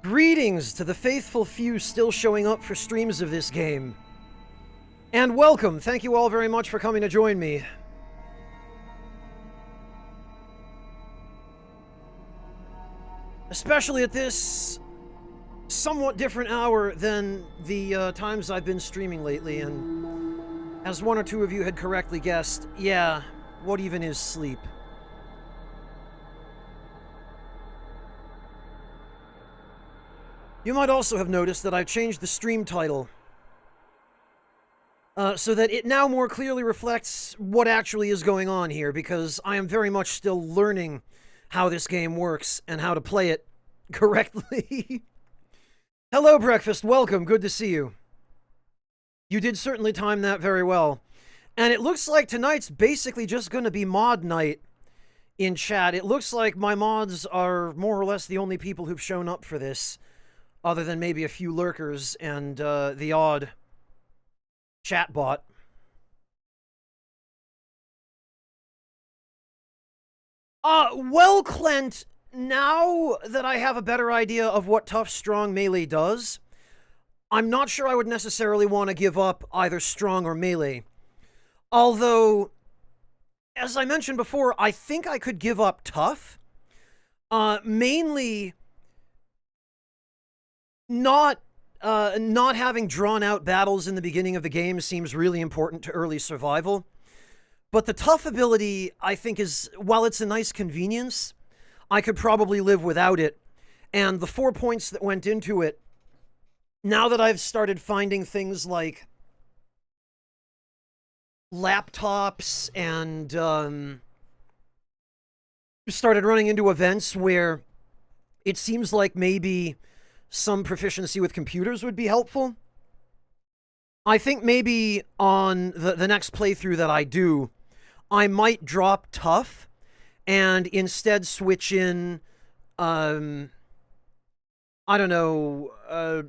Greetings to the faithful few still showing up for streams of this game. And welcome, thank you all very much for coming to join me. Especially at this somewhat different hour than the times I've been streaming lately, and as one or two of you had correctly guessed, yeah, what even is sleep? You might also have noticed that I've changed the stream title so that it now more clearly reflects what actually is going on here, because I am very much still learning how this game works and how to play it correctly. Hello, Breakfast. Welcome. Good to see you. You did certainly time that very well. And it looks like tonight's basically just going to be mod night in chat. It looks like my mods are more or less the only people who've shown up for this, other than maybe a few lurkers and the odd chatbot. Well, Clint, now that I have a better idea of what tough, strong melee does, I'm not sure I would necessarily want to give up either strong or melee. Although, as I mentioned before, I think I could give up tough. Mainly not having drawn out battles in the beginning of the game seems really important to early survival. But the tough ability, I think, is, while it's a nice convenience, I could probably live without it. And the 4 points that went into it, now that I've started finding things like laptops and started running into events where it seems like maybe some proficiency with computers would be helpful, I think maybe on the next playthrough that I do, I might drop tough and instead switch in, I don't know,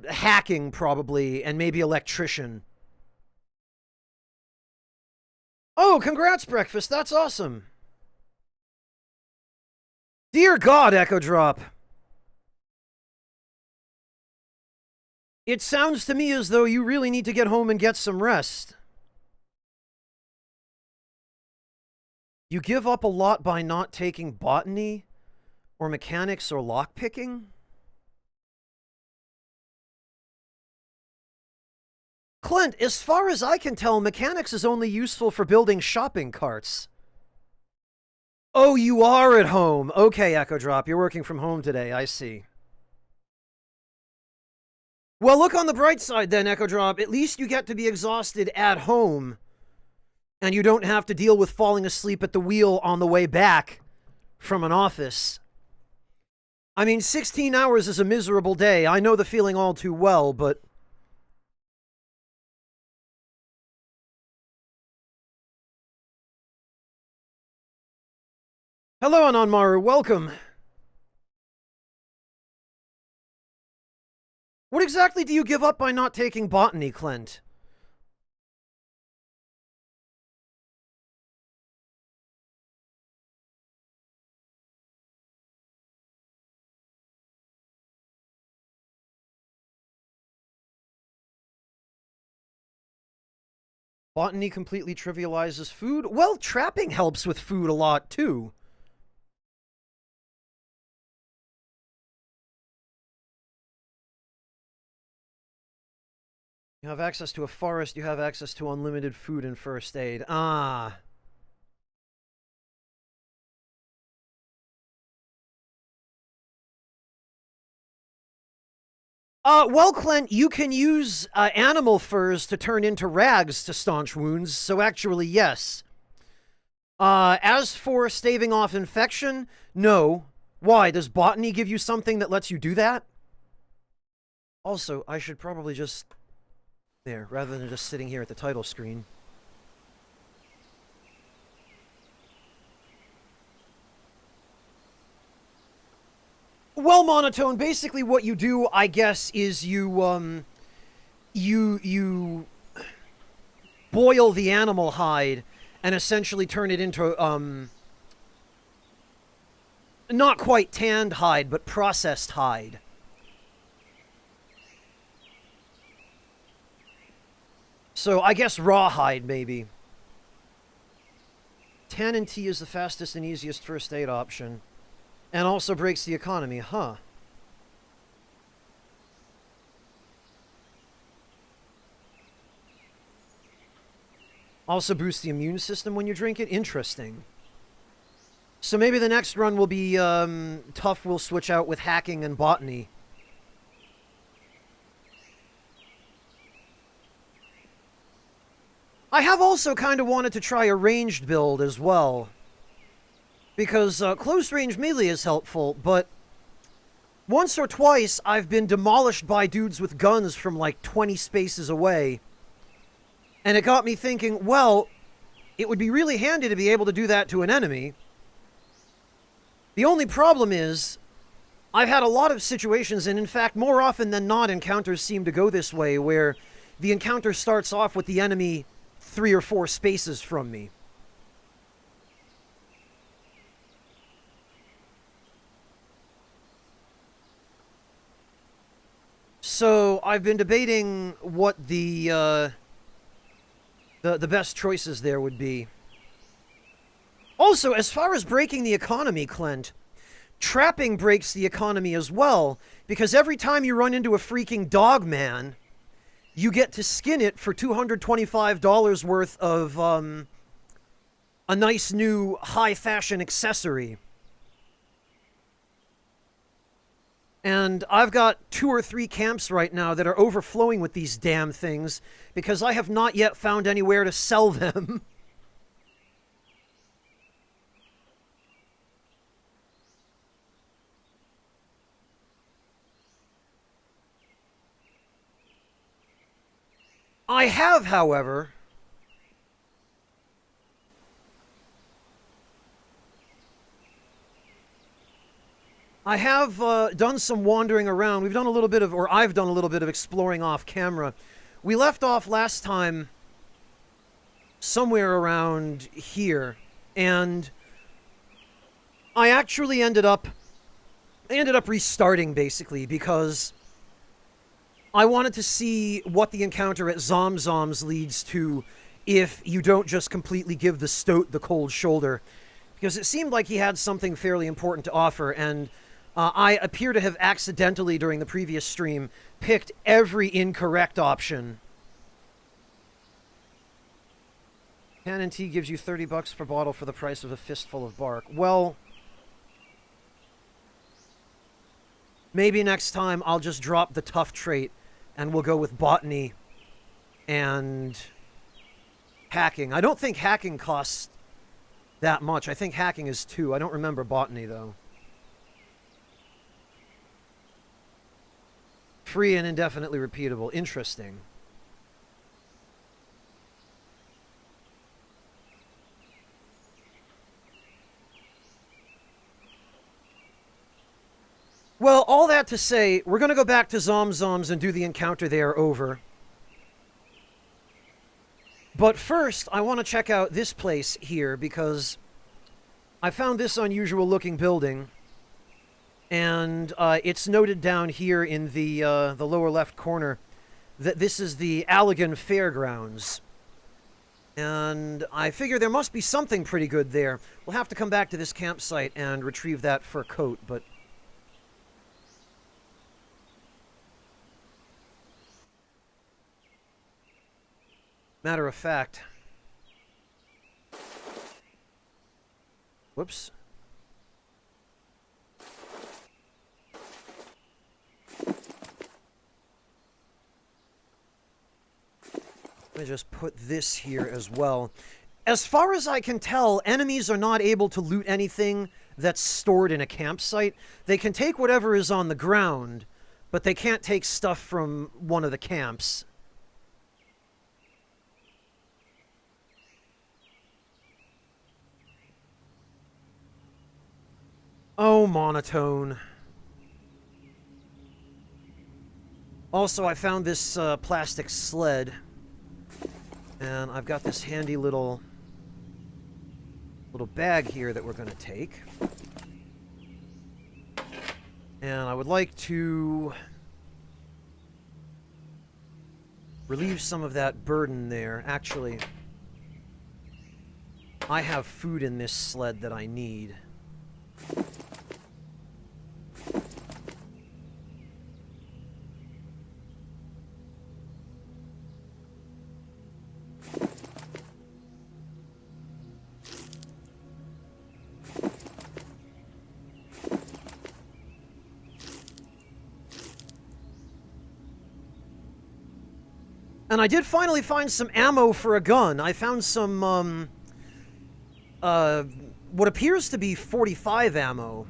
hacking probably, and maybe electrician. Oh, congrats, Breakfast. That's awesome. Dear God, Echo Drop. It sounds to me as though you really need to get home and get some rest. You give up a lot by not taking botany, or mechanics, or lockpicking? Clint, as far as I can tell, mechanics is only useful for building shopping carts. Oh, you are at home. Okay, Echo Drop, you're working from home today, I see. Well, look on the bright side then, Echo Drop. At least you get to be exhausted at home, and you don't have to deal with falling asleep at the wheel on the way back from an office. I mean, 16 hours is a miserable day. I know the feeling all too well, but hello, Anonmaru. Welcome. What exactly do you give up by not taking botany, Clint? Botany completely trivializes food? Well, trapping helps with food a lot, too. You have access to a forest, you have access to unlimited food and first aid. Ah. Well, Clint, you can use animal furs to turn into rags to staunch wounds, so actually, yes. As for staving off infection, no. Why? Does botany give you something that lets you do that? Also, I should probably just... there, rather than just sitting here at the title screen. Well, Monotone, basically what you do, I guess, is you boil the animal hide and essentially turn it into, not quite tanned hide, but processed hide. So I guess rawhide, maybe. Tannin tea is the fastest and easiest first aid option. And also breaks the economy, huh? Also boosts the immune system when you drink it? Interesting. So maybe the next run will be, tough will switch out with hacking and botany. I have also kind of wanted to try a ranged build as well. Because close range melee is helpful, but once or twice I've been demolished by dudes with guns from like 20 spaces away. And it got me thinking, well, it would be really handy to be able to do that to an enemy. The only problem is, I've had a lot of situations, and in fact, more often than not, encounters seem to go this way, where the encounter starts off with the enemy 3 or 4 spaces from me. So, I've been debating what the best choices there would be. Also, as far as breaking the economy, Clint, trapping breaks the economy as well, because every time you run into a freaking dog man, you get to skin it for $225 worth of, a nice new high-fashion accessory. And I've got 2 or 3 camps right now that are overflowing with these damn things, because I have not yet found anywhere to sell them. I have, however, done some wandering around. We've done a little bit of, or I've done a little bit of exploring off camera. We left off last time somewhere around here, and I actually ended up restarting, basically, because I wanted to see what the encounter at Zomzoms leads to if you don't just completely give the stoat the cold shoulder. Because it seemed like he had something fairly important to offer, and I appear to have accidentally, during the previous stream, picked every incorrect option. Cannon tea gives you $30 per bottle for the price of a fistful of bark. Well, maybe next time I'll just drop the tough trait and we'll go with botany and hacking. I don't think hacking costs that much. I think hacking is 2. I don't remember botany, though. Free and indefinitely repeatable. Interesting. Well, all that to say, we're going to go back to Zomzoms and do the encounter there over. But first, I want to check out this place here, because I found this unusual looking building, and it's noted down here in the lower left corner that this is the Allegan Fairgrounds. And I figure there must be something pretty good there. We'll have to come back to this campsite and retrieve that fur coat, but matter of fact... Whoops. Let me just put this here as well. As far as I can tell, enemies are not able to loot anything that's stored in a campsite. They can take whatever is on the ground, but they can't take stuff from one of the camps. Oh, monotone. Also, I found this plastic sled. And I've got this handy little bag here that we're going to take. And I would like to relieve some of that burden there. Actually, I have food in this sled that I need. And I did finally find some ammo for a gun. I found some, what appears to be 45 ammo.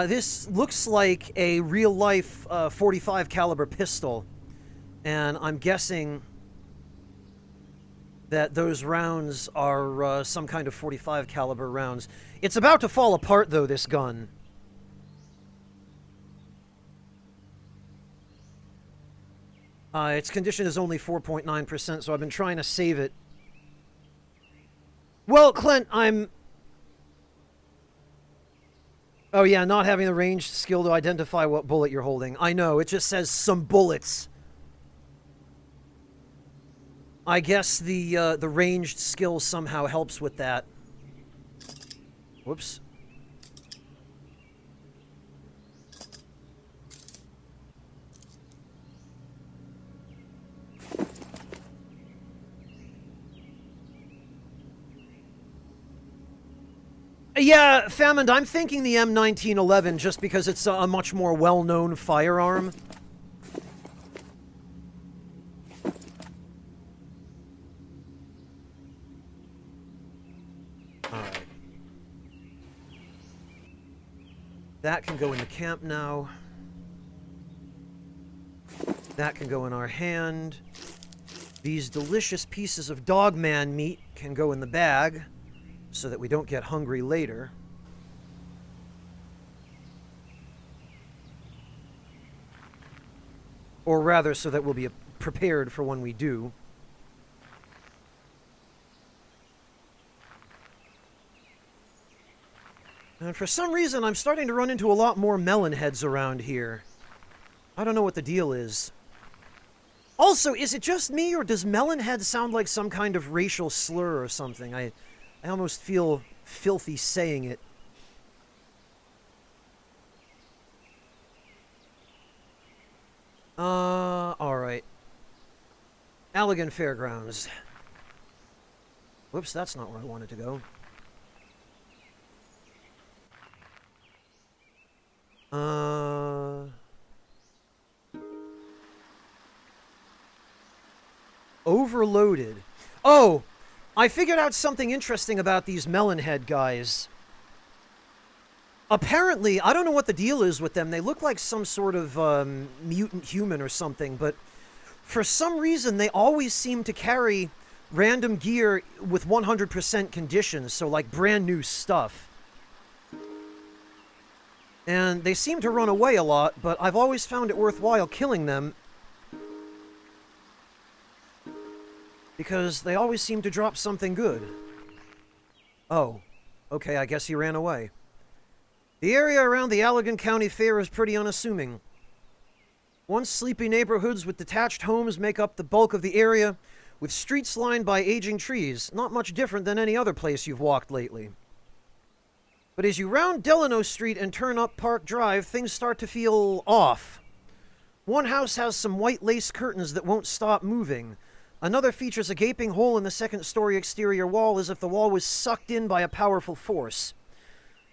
This looks like a real-life 45 caliber pistol. And I'm guessing that those rounds are some kind of 45 caliber rounds. It's about to fall apart, though, this gun. Its condition is only 4.9%, so I've been trying to save it. Well, Clint, Oh yeah, not having the ranged skill to identify what bullet you're holding. I know, it just says some bullets. I guess the ranged skill somehow helps with that. Whoops. Yeah, Famond, I'm thinking the M1911 just because it's a much more well-known firearm. Alright. That can go in the camp now. That can go in our hand. These delicious pieces of dogman meat can go in the bag, so that we don't get hungry later. Or rather, so that we'll be prepared for when we do. And for some reason, I'm starting to run into a lot more melon heads around here. I don't know what the deal is. Also, is it just me, or does melon head sound like some kind of racial slur or something? I almost feel filthy saying it. Alright. Allegan Fairgrounds. Whoops, that's not where I wanted to go. Overloaded. Oh! I figured out something interesting about these melonhead guys. Apparently, I don't know what the deal is with them. They look like some sort of mutant human or something, but for some reason, they always seem to carry random gear with 100% conditions, so like brand new stuff. And they seem to run away a lot, but I've always found it worthwhile killing them, because they always seem to drop something good. Oh, okay, I guess he ran away. The area around the Allegan County Fair is pretty unassuming. Once sleepy neighborhoods with detached homes make up the bulk of the area, with streets lined by aging trees, not much different than any other place you've walked lately. But as you round Delano Street and turn up Park Drive, things start to feel off. One house has some white lace curtains that won't stop moving. Another features a gaping hole in the second-story exterior wall as if the wall was sucked in by a powerful force.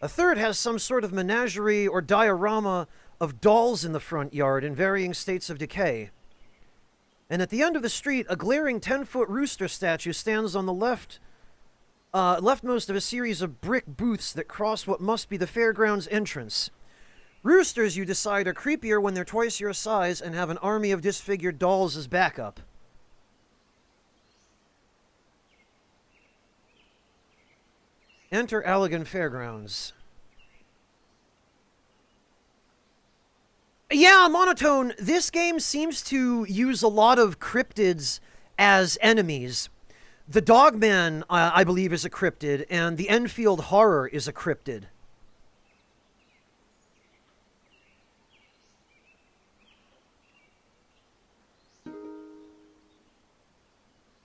A third has some sort of menagerie or diorama of dolls in the front yard in varying states of decay. And at the end of the street, a glaring 10-foot rooster statue stands on the leftmost of a series of brick booths that cross what must be the fairground's entrance. Roosters, you decide, are creepier when they're twice your size and have an army of disfigured dolls as backup. Enter Allegan Fairgrounds. Yeah, Monotone, this game seems to use a lot of cryptids as enemies. The Dogman, I believe, is a cryptid, and the Enfield Horror is a cryptid.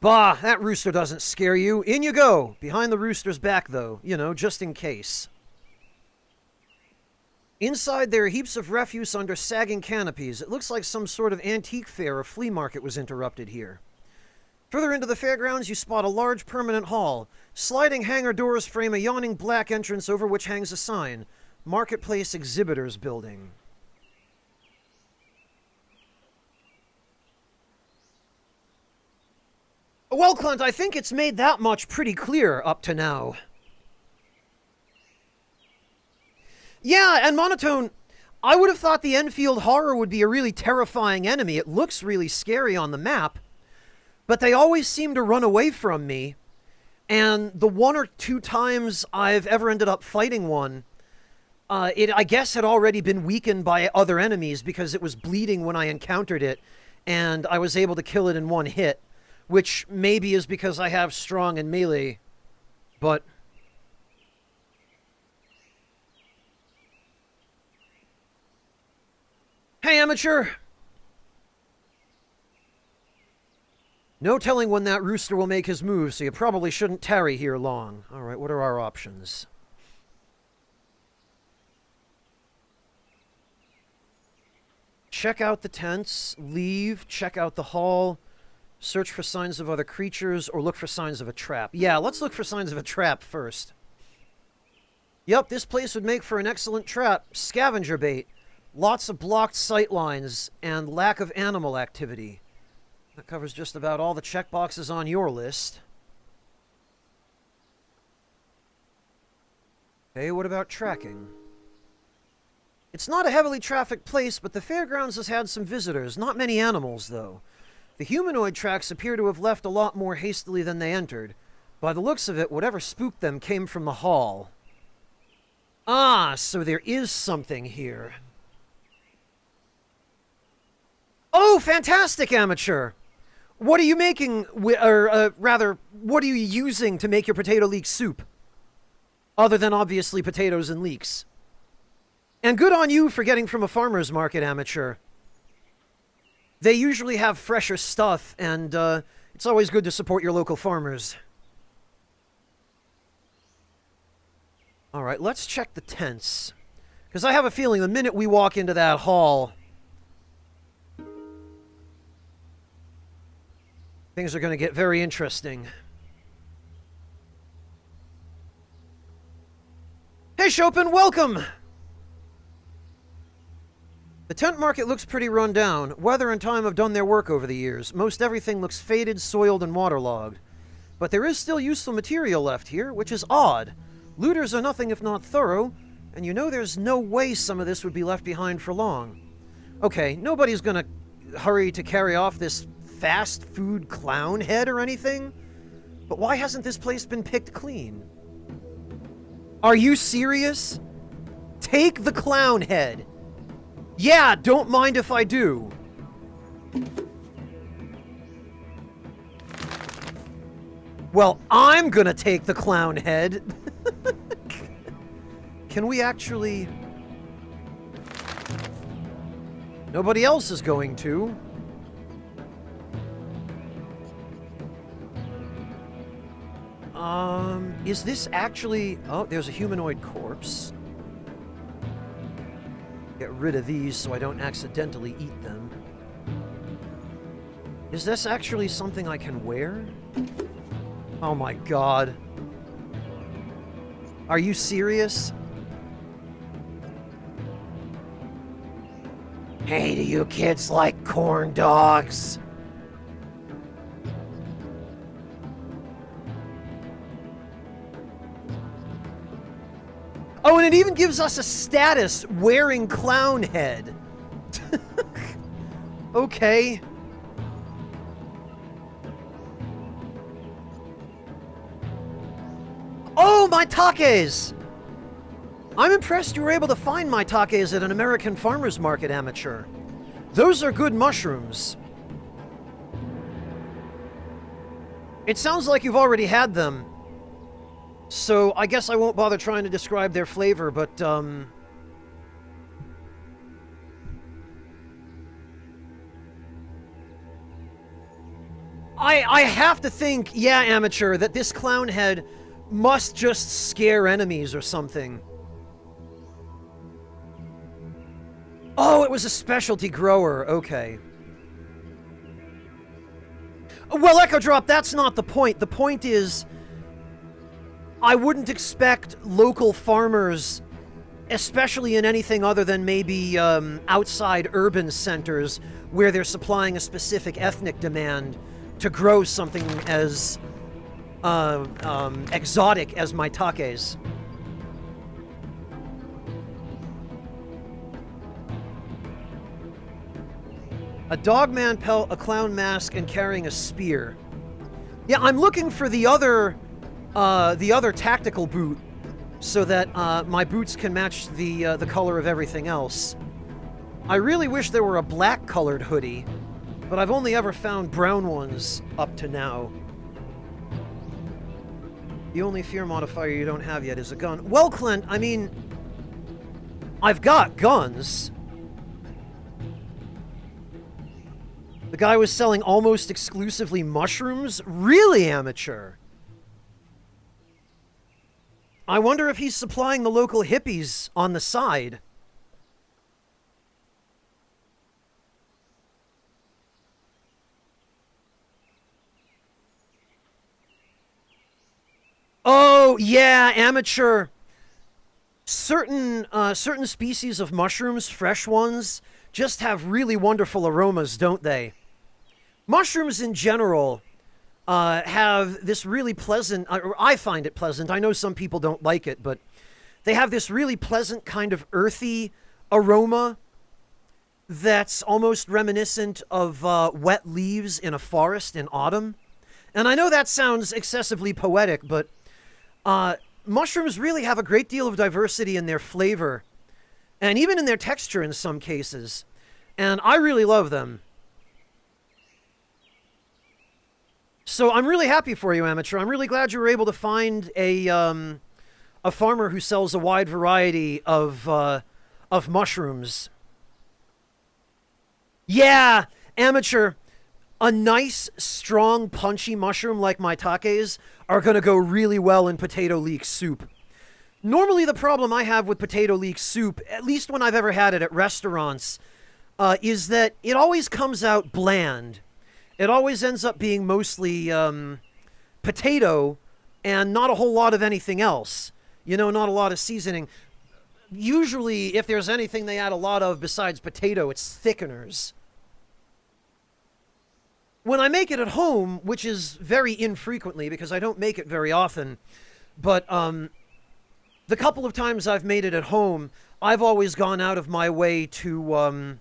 Bah, that rooster doesn't scare you. In you go. Behind the rooster's back, though. You know, just in case. Inside, there are heaps of refuse under sagging canopies. It looks like some sort of antique fair or flea market was interrupted here. Further into the fairgrounds, you spot a large permanent hall. Sliding hangar doors frame a yawning black entrance over which hangs a sign. Marketplace Exhibitors Building. Well, Clint, I think it's made that much pretty clear up to now. Yeah, and Monotone, I would have thought the Enfield Horror would be a really terrifying enemy. It looks really scary on the map, but they always seem to run away from me. And the 1 or 2 times I've ever ended up fighting one, it, I guess, had already been weakened by other enemies because it was bleeding when I encountered it, and I was able to kill it in one hit. Which maybe is because I have strong and melee, but... Hey, amateur! No telling when that rooster will make his move, so you probably shouldn't tarry here long. Alright, what are our options? Check out the tents, leave, check out the hall... Search for signs of other creatures, or look for signs of a trap. Yeah, let's look for signs of a trap first. Yep, this place would make for an excellent trap. Scavenger bait. Lots of blocked sight lines, and lack of animal activity. That covers just about all the checkboxes on your list. Okay, what about tracking? It's not a heavily trafficked place, but the fairgrounds has had some visitors. Not many animals, though. The humanoid tracks appear to have left a lot more hastily than they entered. By the looks of it, whatever spooked them came from the hall. Ah, so there is something here. Oh, fantastic, amateur! What are you making, or rather, what are you using to make your potato leek soup? Other than, obviously, potatoes and leeks. And good on you for getting from a farmer's market, amateur. They usually have fresher stuff, and it's always good to support your local farmers. Alright, let's check the tents. Because I have a feeling the minute we walk into that hall, things are going to get very interesting. Hey, Chopin, welcome! The tent market looks pretty run down. Weather and time have done their work over the years. Most everything looks faded, soiled, and waterlogged. But there is still useful material left here, which is odd. Looters are nothing if not thorough, and you know there's no way some of this would be left behind for long. Okay, nobody's gonna hurry to carry off this fast food clown head or anything, but why hasn't this place been picked clean? Are you serious? Take the clown head! Yeah, don't mind if I do. Well, I'm gonna take the clown head. Can we actually... Nobody else is going to. Is this actually... Oh, there's a humanoid corpse. Get rid of these so I don't accidentally eat them. Is this actually something I can wear? Oh my god. Are you serious? Hey, do you kids like corn dogs? Oh, and it even gives us a status wearing clown head. Okay. Oh, maitakes! I'm impressed you were able to find maitakes at an American farmer's market, amateur. Those are good mushrooms. It sounds like you've already had them. So, I guess I won't bother trying to describe their flavor, but, I have to think, yeah, amateur, that this clown head must just scare enemies or something. Oh, it was a specialty grower. Okay. Well, Echo Drop, that's not the point. The point is, I wouldn't expect local farmers, especially in anything other than maybe outside urban centers where they're supplying a specific ethnic demand, to grow something as exotic as maitakes. A dogman pelt, a clown mask, and carrying a spear. Yeah, I'm looking for the other tactical boot, so that my boots can match the color of everything else. I really wish there were a black-colored hoodie, but I've only ever found brown ones up to now. The only fear modifier you don't have yet is a gun. Well, Clint, I mean, I've got guns. The guy was selling almost exclusively mushrooms? Really, amateur? I wonder if he's supplying the local hippies on the side. Oh, yeah, amateur. Certain species of mushrooms, fresh ones, just have really wonderful aromas, don't they? Mushrooms in general have this really pleasant, or I find it pleasant. I know some people don't like it, but they have this really pleasant kind of earthy aroma that's almost reminiscent of wet leaves in a forest in autumn. And I know that sounds excessively poetic, but mushrooms really have a great deal of diversity in their flavor, and even in their texture in some cases. And I really love them. So I'm really happy for you, amateur. I'm really glad you were able to find a farmer who sells a wide variety of mushrooms. Yeah, amateur. A nice, strong, punchy mushroom like maitakes are going to go really well in potato leek soup. Normally, the problem I have with potato leek soup, at least when I've ever had it at restaurants, is that it always comes out bland. It always ends up being mostly potato and not a whole lot of anything else. You know, not a lot of seasoning. Usually, if there's anything they add a lot of besides potato, it's thickeners. When I make it at home, which is very infrequently because I don't make it very often, but the couple of times I've made it at home, I've always gone out of my way to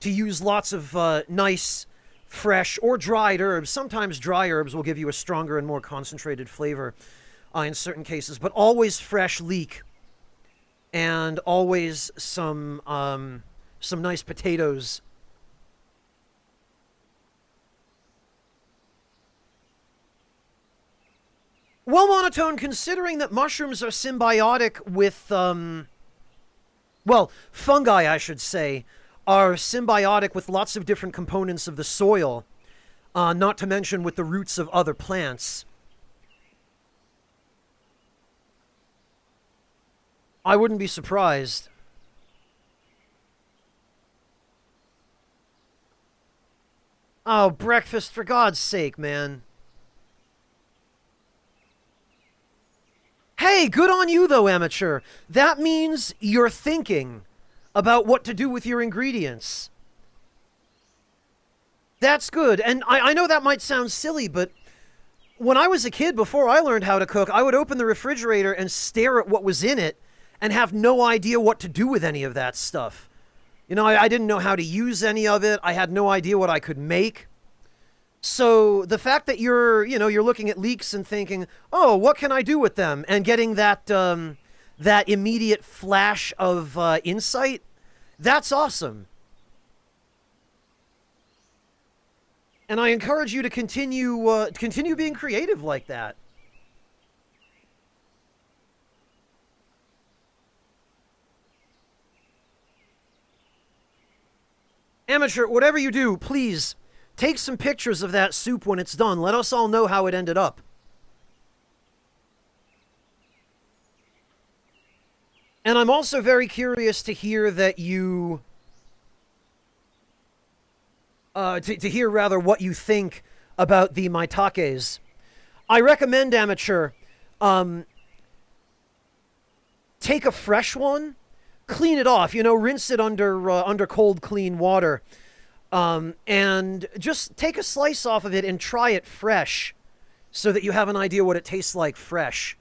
use lots of nice, fresh, or dried herbs. Sometimes dry herbs will give you a stronger and more concentrated flavor in certain cases, but always fresh leek and always some nice potatoes. Well, Monotone, considering that mushrooms are symbiotic with, well, fungi, I should say, are symbiotic with lots of different components of the soil, not to mention with the roots of other plants. I wouldn't be surprised. Oh, breakfast, for God's sake, man. Hey, good on you, though, amateur. That means you're thinking about what to do with your ingredients. That's good. And I know that might sound silly, but when I was a kid, before I learned how to cook, I would open the refrigerator and stare at what was in it and have no idea what to do with any of that stuff. You know, I didn't know how to use any of it. I had no idea what I could make. So the fact that you're looking at leeks and thinking, oh, what can I do with them? And getting that immediate flash of insight, that's awesome. And I encourage you to continue being creative like that. Amateur, whatever you do, please take some pictures of that soup when it's done. Let us all know how it ended up. And I'm also very curious to hear that you... to hear, rather, what you think about the maitakes. I recommend, Amateur, take a fresh one, clean it off, you know, rinse it under cold, clean water, and just take a slice off of it and try it fresh so that you have an idea what it tastes like fresh.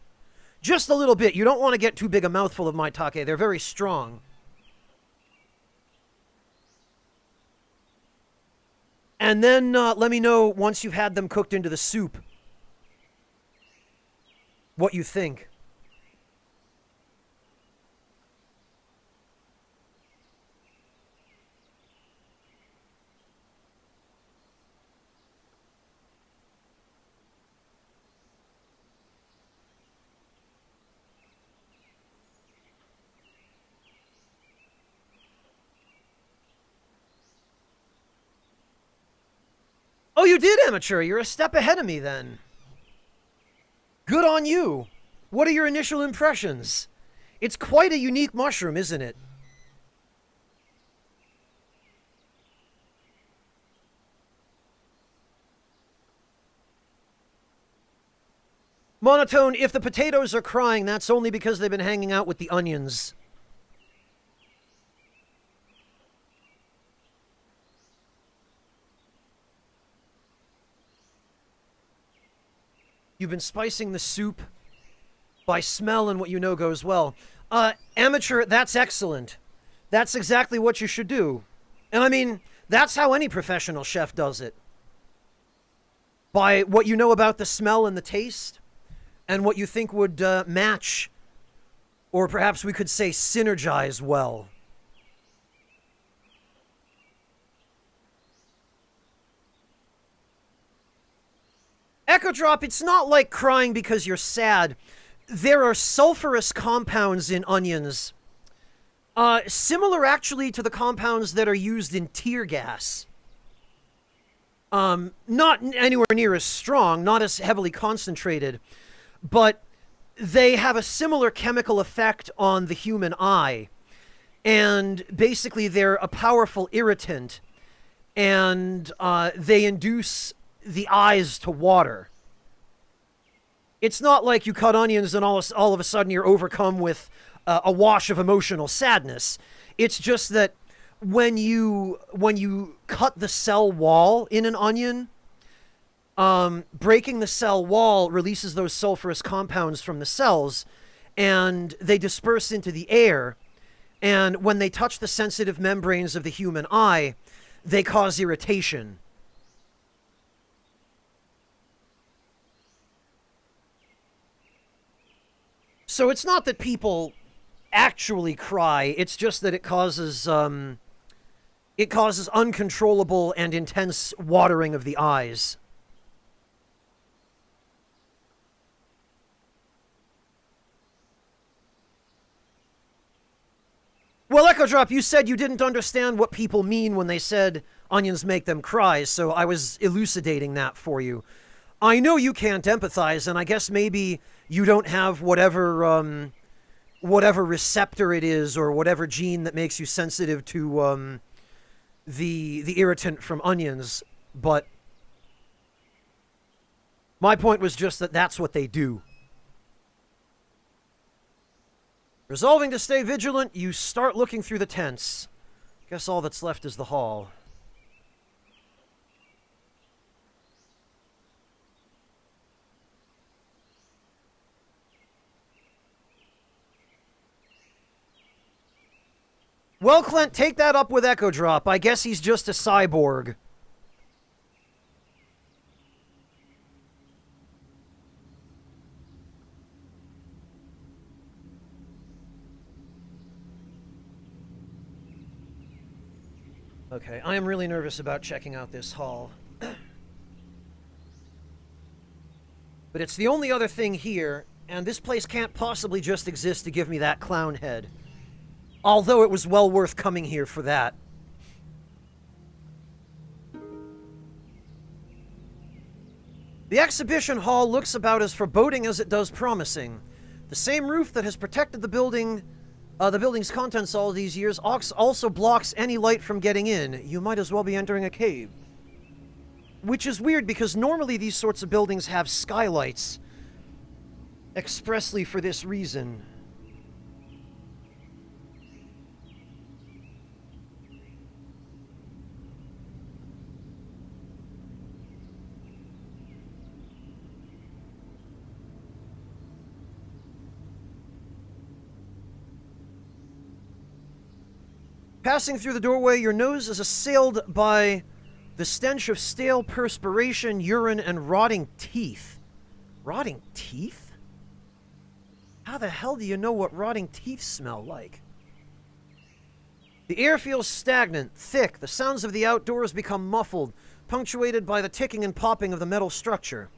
Just a little bit. You don't want to get too big a mouthful of maitake. They're very strong. And then let me know once you've had them cooked into the soup what you think. Oh, you did, Amateur. You're a step ahead of me, then. Good on you. What are your initial impressions? It's quite a unique mushroom, isn't it? Monotone, if the potatoes are crying, that's only because they've been hanging out with the onions. You've been spicing the soup by smell and what you know goes well. Amateur, that's excellent. That's exactly what you should do. And I mean, that's how any professional chef does it. By what you know about the smell and the taste, and what you think would match, or perhaps we could say synergize well. Echo Drop, it's not like crying because you're sad. There are sulfurous compounds in onions. Similar, actually, to the compounds that are used in tear gas. Not anywhere near as strong, not as heavily concentrated, but they have a similar chemical effect on the human eye. And basically, they're a powerful irritant, and they induce the eyes to water. It's not like you cut onions and all of a sudden you're overcome with a wash of emotional sadness. It's just that when you cut the cell wall in an onion, breaking the cell wall releases those sulfurous compounds from the cells, and they disperse into the air. And when they touch the sensitive membranes of the human eye, they cause irritation. So it's not that people actually cry, it's just that it causes uncontrollable and intense watering of the eyes. Well, Echo Drop, you said you didn't understand what people mean when they said onions make them cry, so I was elucidating that for you. I know you can't empathize, and I guess maybe you don't have whatever receptor it is or whatever gene that makes you sensitive to the irritant from onions, but my point was just that that's what they do. Resolving to stay vigilant, you start looking through the tents. Guess all that's left is the hall. Well, Clint, take that up with Echo Drop. I guess he's just a cyborg. Okay, I am really nervous about checking out this hall. But it's the only other thing here, and this place can't possibly just exist to give me that clown head. Although it was well worth coming here for that. The exhibition hall looks about as foreboding as it does promising. The same roof that has protected the building's contents all these years also blocks any light from getting in. You might as well be entering a cave. Which is weird because normally these sorts of buildings have skylights expressly for this reason. Passing through the doorway, your nose is assailed by the stench of stale perspiration, urine, and rotting teeth. Rotting teeth? How the hell do you know what rotting teeth smell like? The air feels stagnant, thick. The sounds of the outdoors become muffled, punctuated by the ticking and popping of the metal structure.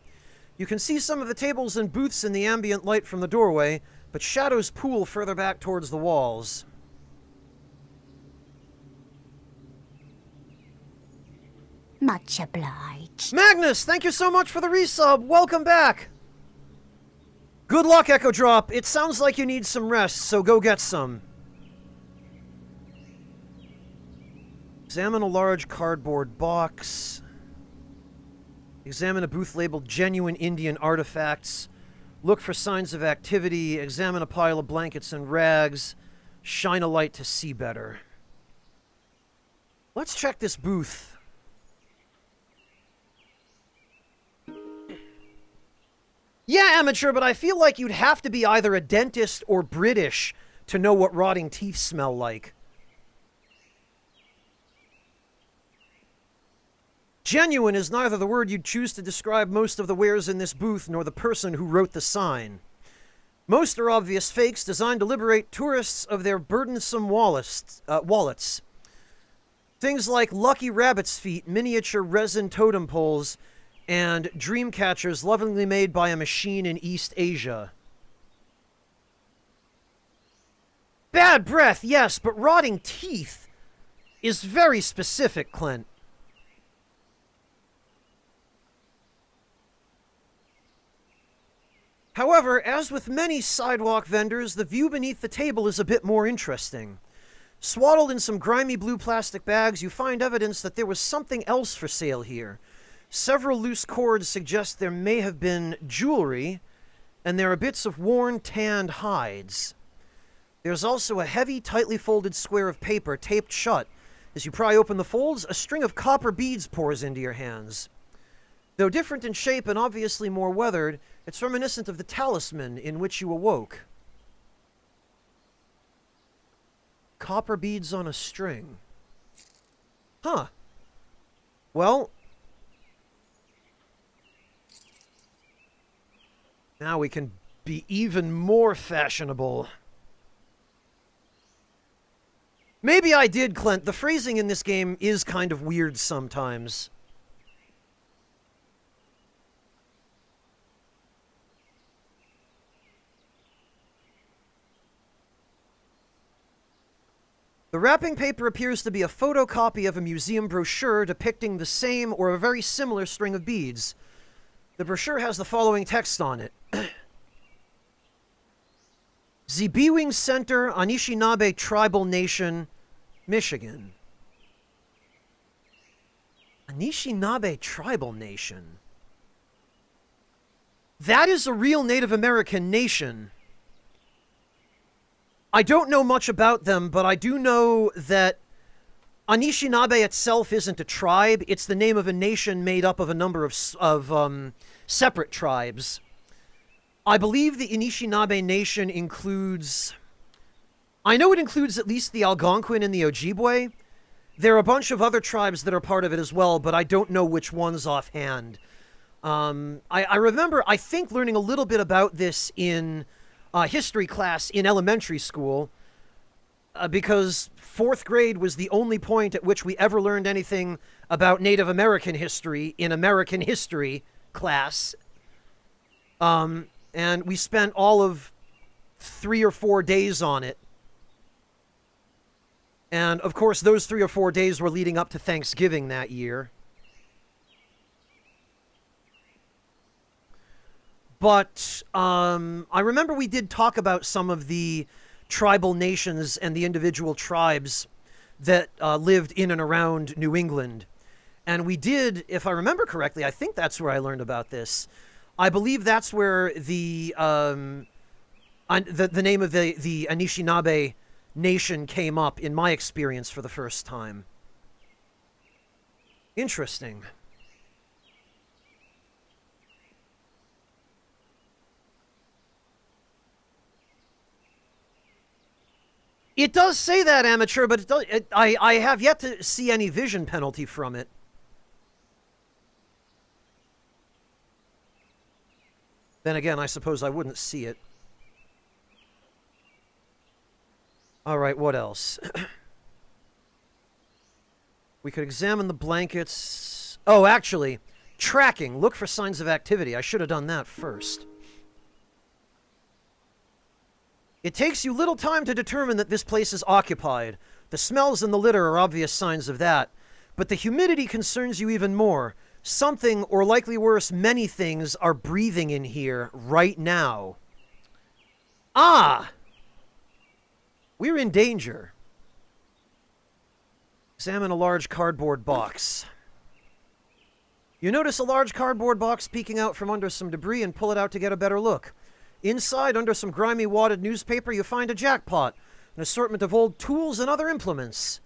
You can see some of the tables and booths in the ambient light from the doorway, but shadows pool further back towards the walls. Much obliged. Magnus, thank you so much for the resub. Welcome back. Good luck, Echo Drop. It sounds like you need some rest, so go get some. Examine a large cardboard box. Examine a booth labeled Genuine Indian Artifacts. Look for signs of activity. Examine a pile of blankets and rags. Shine a light to see better. Let's check this booth. Yeah, amateur, but I feel like you'd have to be either a dentist or British to know what rotting teeth smell like. Genuine is neither the word you'd choose to describe most of the wares in this booth nor the person who wrote the sign. Most are obvious fakes designed to liberate tourists of their burdensome wallets. Things like lucky rabbit's feet, miniature resin totem poles, and dream catchers lovingly made by a machine in East Asia. Bad breath, yes, but rotting teeth is very specific, Clint. However, as with many sidewalk vendors, the view beneath the table is a bit more interesting. Swaddled in some grimy blue plastic bags, you find evidence that there was something else for sale here. Several loose cords suggest there may have been jewelry, and there are bits of worn, tanned hides. There's also a heavy, tightly folded square of paper taped shut. As you pry open the folds, a string of copper beads pours into your hands. Though different in shape and obviously more weathered, it's reminiscent of the talisman in which you awoke. Copper beads on a string. Huh. Well, now we can be even more fashionable. Maybe I did, Clint. The phrasing in this game is kind of weird sometimes. The wrapping paper appears to be a photocopy of a museum brochure depicting the same or a very similar string of beads. The brochure has the following text on it. Zibiwing Center, Anishinaabe Tribal Nation, Michigan. Anishinaabe Tribal Nation. That is a real Native American nation. I don't know much about them, but I do know that Anishinaabe itself isn't a tribe. It's the name of a nation made up of a number of separate tribes. I believe the Anishinaabe Nation includes... I know it includes at least the Algonquin and the Ojibwe. There are a bunch of other tribes that are part of it as well, but I don't know which ones offhand. I remember, I think, learning a little bit about this in history class in elementary school, because 4th grade was the only point at which we ever learned anything about Native American history in American history class. And we spent all of 3 or 4 days on it. And, of course, those 3 or 4 days were leading up to Thanksgiving that year. But I remember we did talk about some of the tribal nations and the individual tribes that lived in and around New England. And we did, if I remember correctly, I think that's where I learned about this. I believe that's where the name of the Anishinaabe nation came up in my experience for the first time. Interesting. It does say that, amateur, but I have yet to see any vision penalty from it. Then again, I suppose I wouldn't see it. Alright, what else? We could examine the blankets. Oh, actually, tracking. Look for signs of activity. I should have done that first. It takes you little time to determine that this place is occupied. The smells in the litter are obvious signs of that. But the humidity concerns you even more. Something, or likely worse, many things, are breathing in here right now. Ah! We're in danger. Examine a large cardboard box. You notice a large cardboard box peeking out from under some debris and pull it out to get a better look. Inside, under some grimy wadded newspaper, you find a jackpot, an assortment of old tools and other implements.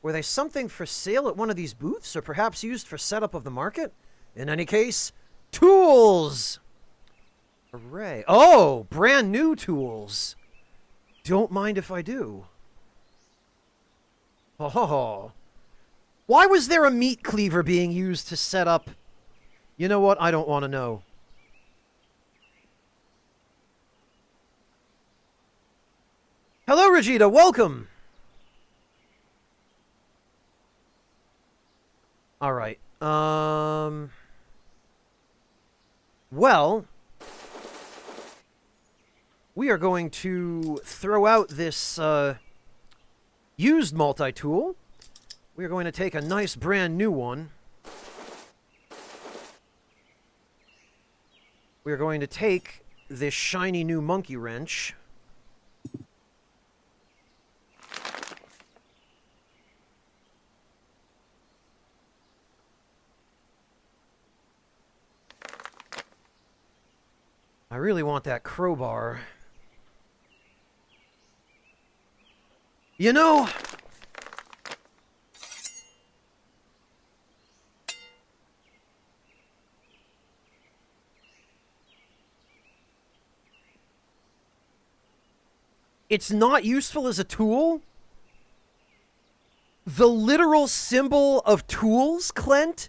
Were they something for sale at one of these booths, or perhaps used for setup of the market? In any case, tools! Hooray. Oh, brand new tools. Don't mind if I do. Oh. Why was there a meat cleaver being used to set up? You know what? I don't want to know. Hello, Regita. Welcome. All right. Well, we are going to throw out this used multi-tool. We are going to take a nice brand new one. We are going to take this shiny new monkey wrench. I really want that crowbar. You know, it's not useful as a tool. The literal symbol of tools, Clint,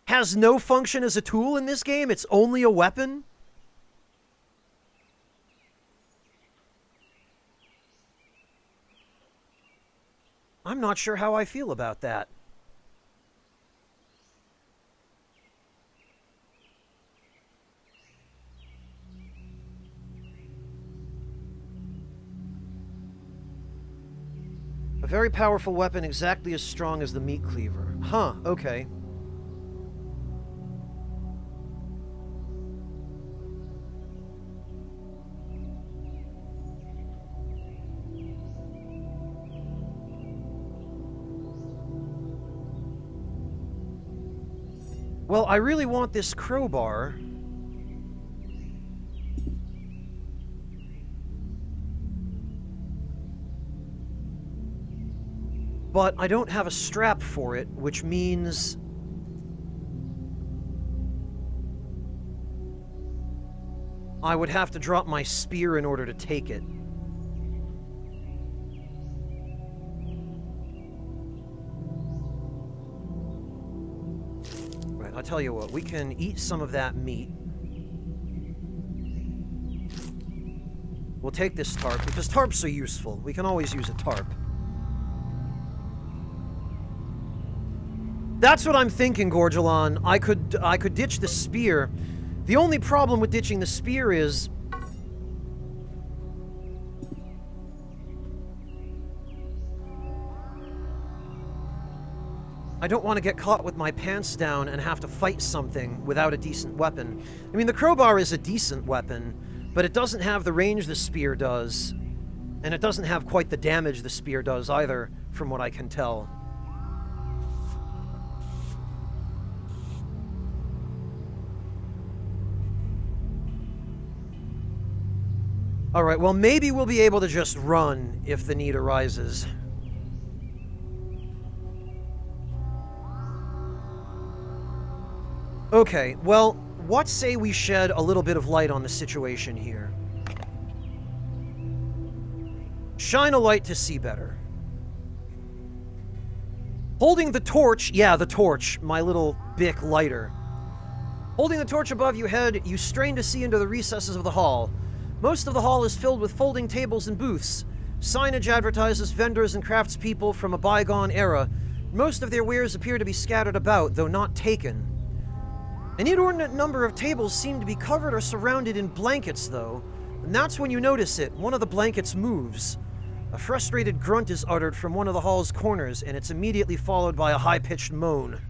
has no function as a tool in this game. It's only a weapon. I'm not sure how I feel about that. A very powerful weapon, exactly as strong as the meat cleaver. Huh, okay. Well, I really want this crowbar. But I don't have a strap for it, which means I would have to drop my spear in order to take it. Right, I'll tell you what, we can eat some of that meat. We'll take this tarp, because tarps are useful. We can always use a tarp. That's what I'm thinking, Gorgelon. I could ditch the spear. The only problem with ditching the spear is I don't want to get caught with my pants down and have to fight something without a decent weapon. I mean, the crowbar is a decent weapon, but it doesn't have the range the spear does, and it doesn't have quite the damage the spear does either, from what I can tell. Alright, well, maybe we'll be able to just run if the need arises. Okay, well, what say we shed a little bit of light on the situation here? Shine a light to see better. Holding the torch, yeah, the torch, my little Bic lighter. Holding the torch above your head, you strain to see into the recesses of the hall. Most of the hall is filled with folding tables and booths. Signage advertises vendors and craftspeople from a bygone era. Most of their wares appear to be scattered about, though not taken. An inordinate number of tables seem to be covered or surrounded in blankets, though, and that's when you notice it. One of the blankets moves. A frustrated grunt is uttered from one of the hall's corners, and it's immediately followed by a high-pitched moan.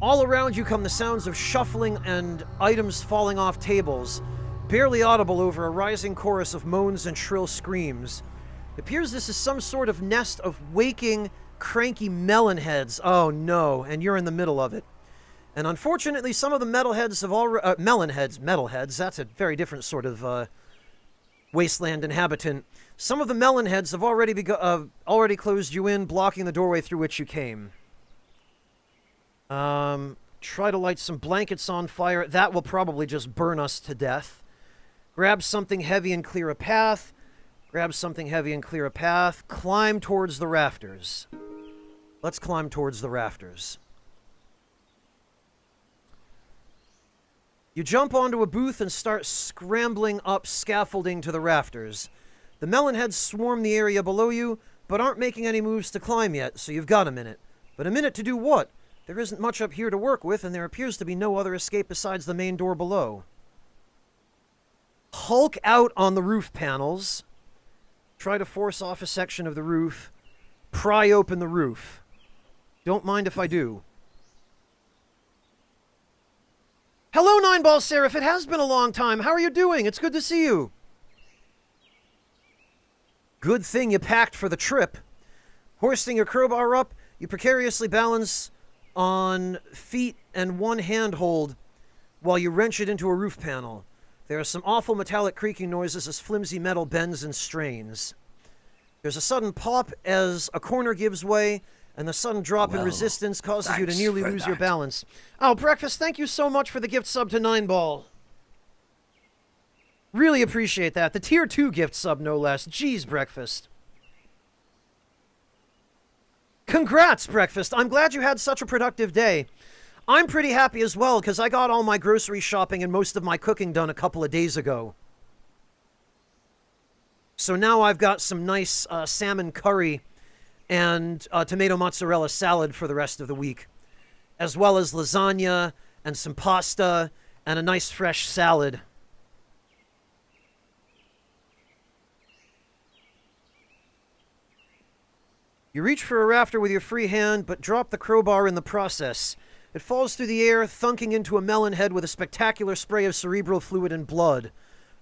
All around you come the sounds of shuffling and items falling off tables, barely audible over a rising chorus of moans and shrill screams. It appears this is some sort of nest of waking, cranky melon heads. Oh no, and you're in the middle of it. And unfortunately, some of the metalheads have already... metalheads, that's a very different sort of wasteland inhabitant. Some of the melonheads have already closed you in, blocking the doorway through which you came. Try to light some blankets on fire. That will probably just burn us to death. Grab something heavy and clear a path. Grab something heavy and clear a path. Climb towards the rafters. Let's climb towards the rafters. You jump onto a booth and start scrambling up scaffolding to the rafters. The melonheads swarm the area below you, but aren't making any moves to climb yet, so you've got a minute. But a minute to do what? There isn't much up here to work with, and there appears to be no other escape besides the main door below. Hulk out on the roof panels. Try to force off a section of the roof. Pry open the roof. Don't mind if I do. Hello, Nineball Seraph. It has been a long time. How are you doing? It's good to see you. Good thing you packed for the trip. Hoisting your crowbar up, you precariously balance on feet and one handhold while you wrench it into a roof panel. There are some awful metallic creaking noises as flimsy metal bends and strains. There's a sudden pop as a corner gives way, and the sudden drop in resistance causes you to nearly lose your balance. Oh, Breakfast, thank you so much for the gift sub to Nineball. Really appreciate that. The Tier 2 gift sub, no less. Jeez, Breakfast. Congrats, Breakfast. I'm glad you had such a productive day. I'm pretty happy as well, because I got all my grocery shopping and most of my cooking done a couple of days ago. So now I've got some nice salmon curry and tomato mozzarella salad for the rest of the week, as well as lasagna and some pasta and a nice fresh salad. You reach for a rafter with your free hand, but drop the crowbar in the process. It falls through the air, thunking into a melon head with a spectacular spray of cerebral fluid and blood.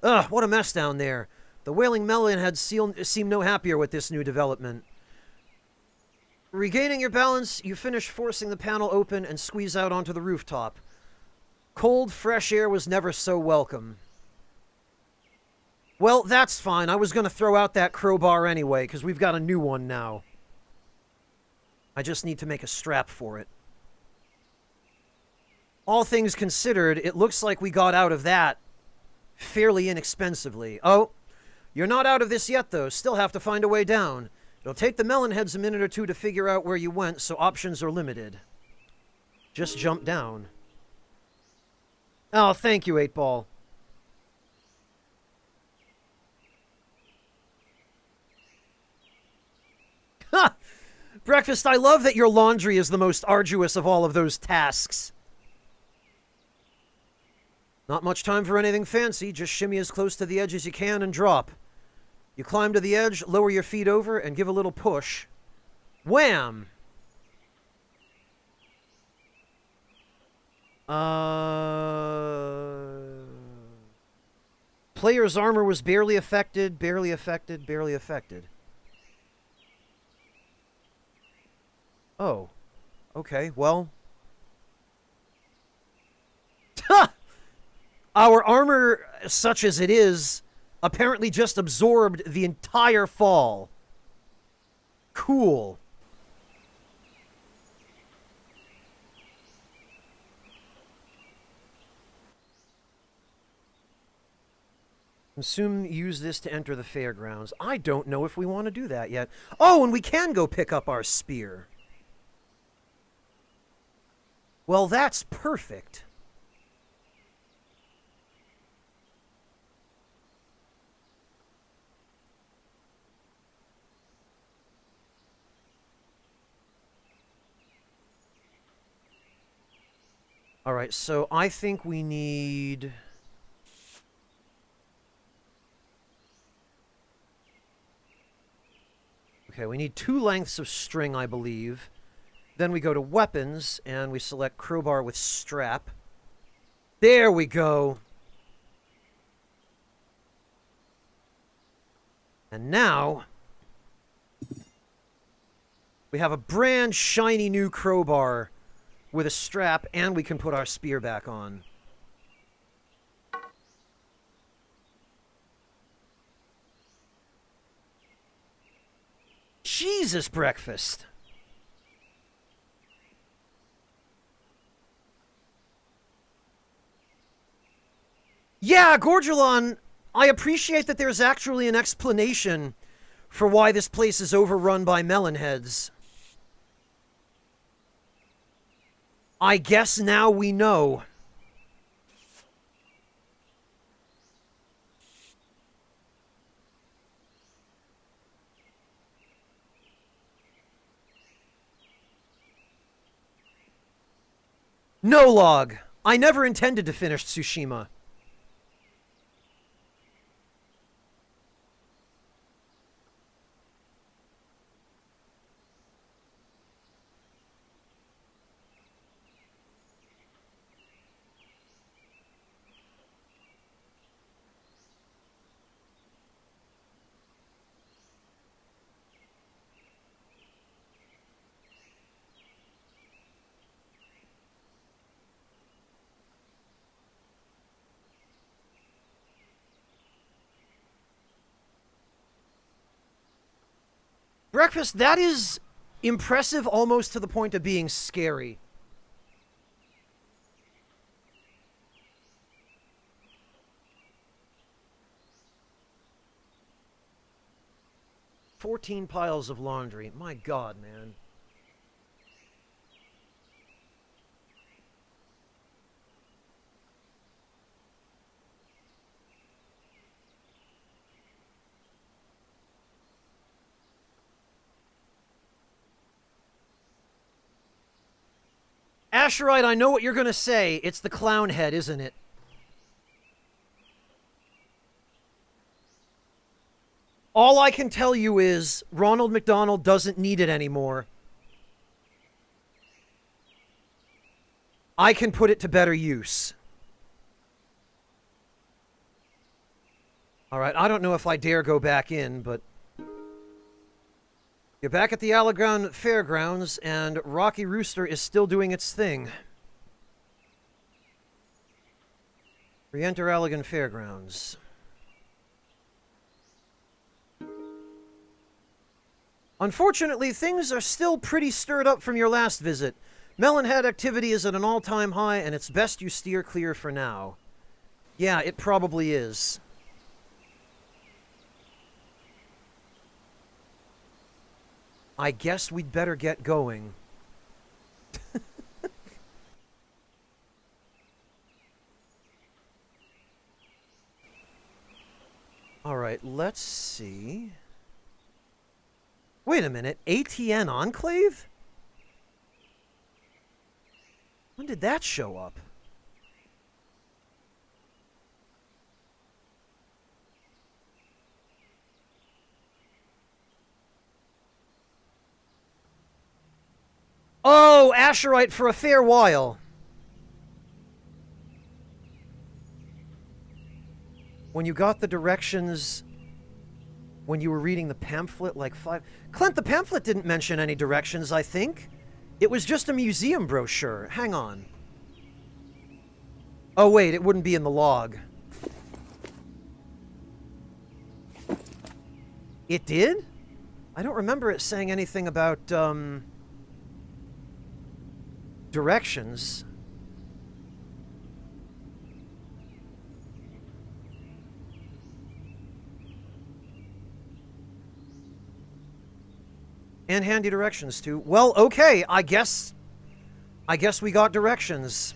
Ugh, what a mess down there. The wailing melon heads seem no happier with this new development. Regaining your balance, you finish forcing the panel open and squeeze out onto the rooftop. Cold, fresh air was never so welcome. Well, that's fine. I was going to throw out that crowbar anyway, because we've got a new one now. I just need to make a strap for it. All things considered, it looks like we got out of that fairly inexpensively. Oh, you're not out of this yet, though. Still have to find a way down. It'll take the melonheads a minute or two to figure out where you went, so options are limited. Just jump down. Oh, thank you, 8-Ball. Ha! Breakfast, I love that your laundry is the most arduous of all of those tasks. Not much time for anything fancy. Just shimmy as close to the edge as you can and drop. You climb to the edge, lower your feet over, and give a little push. Wham! Player's armor was barely affected, barely affected, barely affected. Oh. Okay, well. Our armor, such as it is, apparently just absorbed the entire fall. Cool. Consume, use this to enter the fairgrounds. I don't know if we want to do that yet. Oh, and we can go pick up our spear. Well, that's perfect. All right, so I think we need... Okay, we need 2 lengths of string, I believe. Then we go to weapons, and we select crowbar with strap. There we go. And now... we have a brand shiny new crowbar with a strap, and we can put our spear back on. Jesus, breakfast! Yeah, Gorgelon, I appreciate that there's actually an explanation for why this place is overrun by melonheads. I guess now we know. No log. I never intended to finish Tsushima. Breakfast, that is impressive almost to the point of being scary. "14 piles of laundry. My God, man. Asherite, I know what you're gonna say. It's the clown head, isn't it? All I can tell you is Ronald McDonald doesn't need it anymore. I can put it to better use. Alright, I don't know if I dare go back in, but... you're back at the Allegan Fairgrounds, and Rocky Rooster is still doing its thing. Re-enter Allegan Fairgrounds. Unfortunately, things are still pretty stirred up from your last visit. Melonhead activity is at an all-time high, and it's best you steer clear for now. Yeah, it probably is. I guess we'd better get going. Alright, let's see... Wait a minute, ATN Enclave? When did that show up? Oh, Asherite for a fair while. When you got the directions... When you were reading the pamphlet, like 5... Clint, the pamphlet didn't mention any directions, I think. It was just a museum brochure. Hang on. Oh, wait, it wouldn't be in the log. It did? I don't remember it saying anything about, directions. And handy directions, too. Well, okay, I guess we got directions.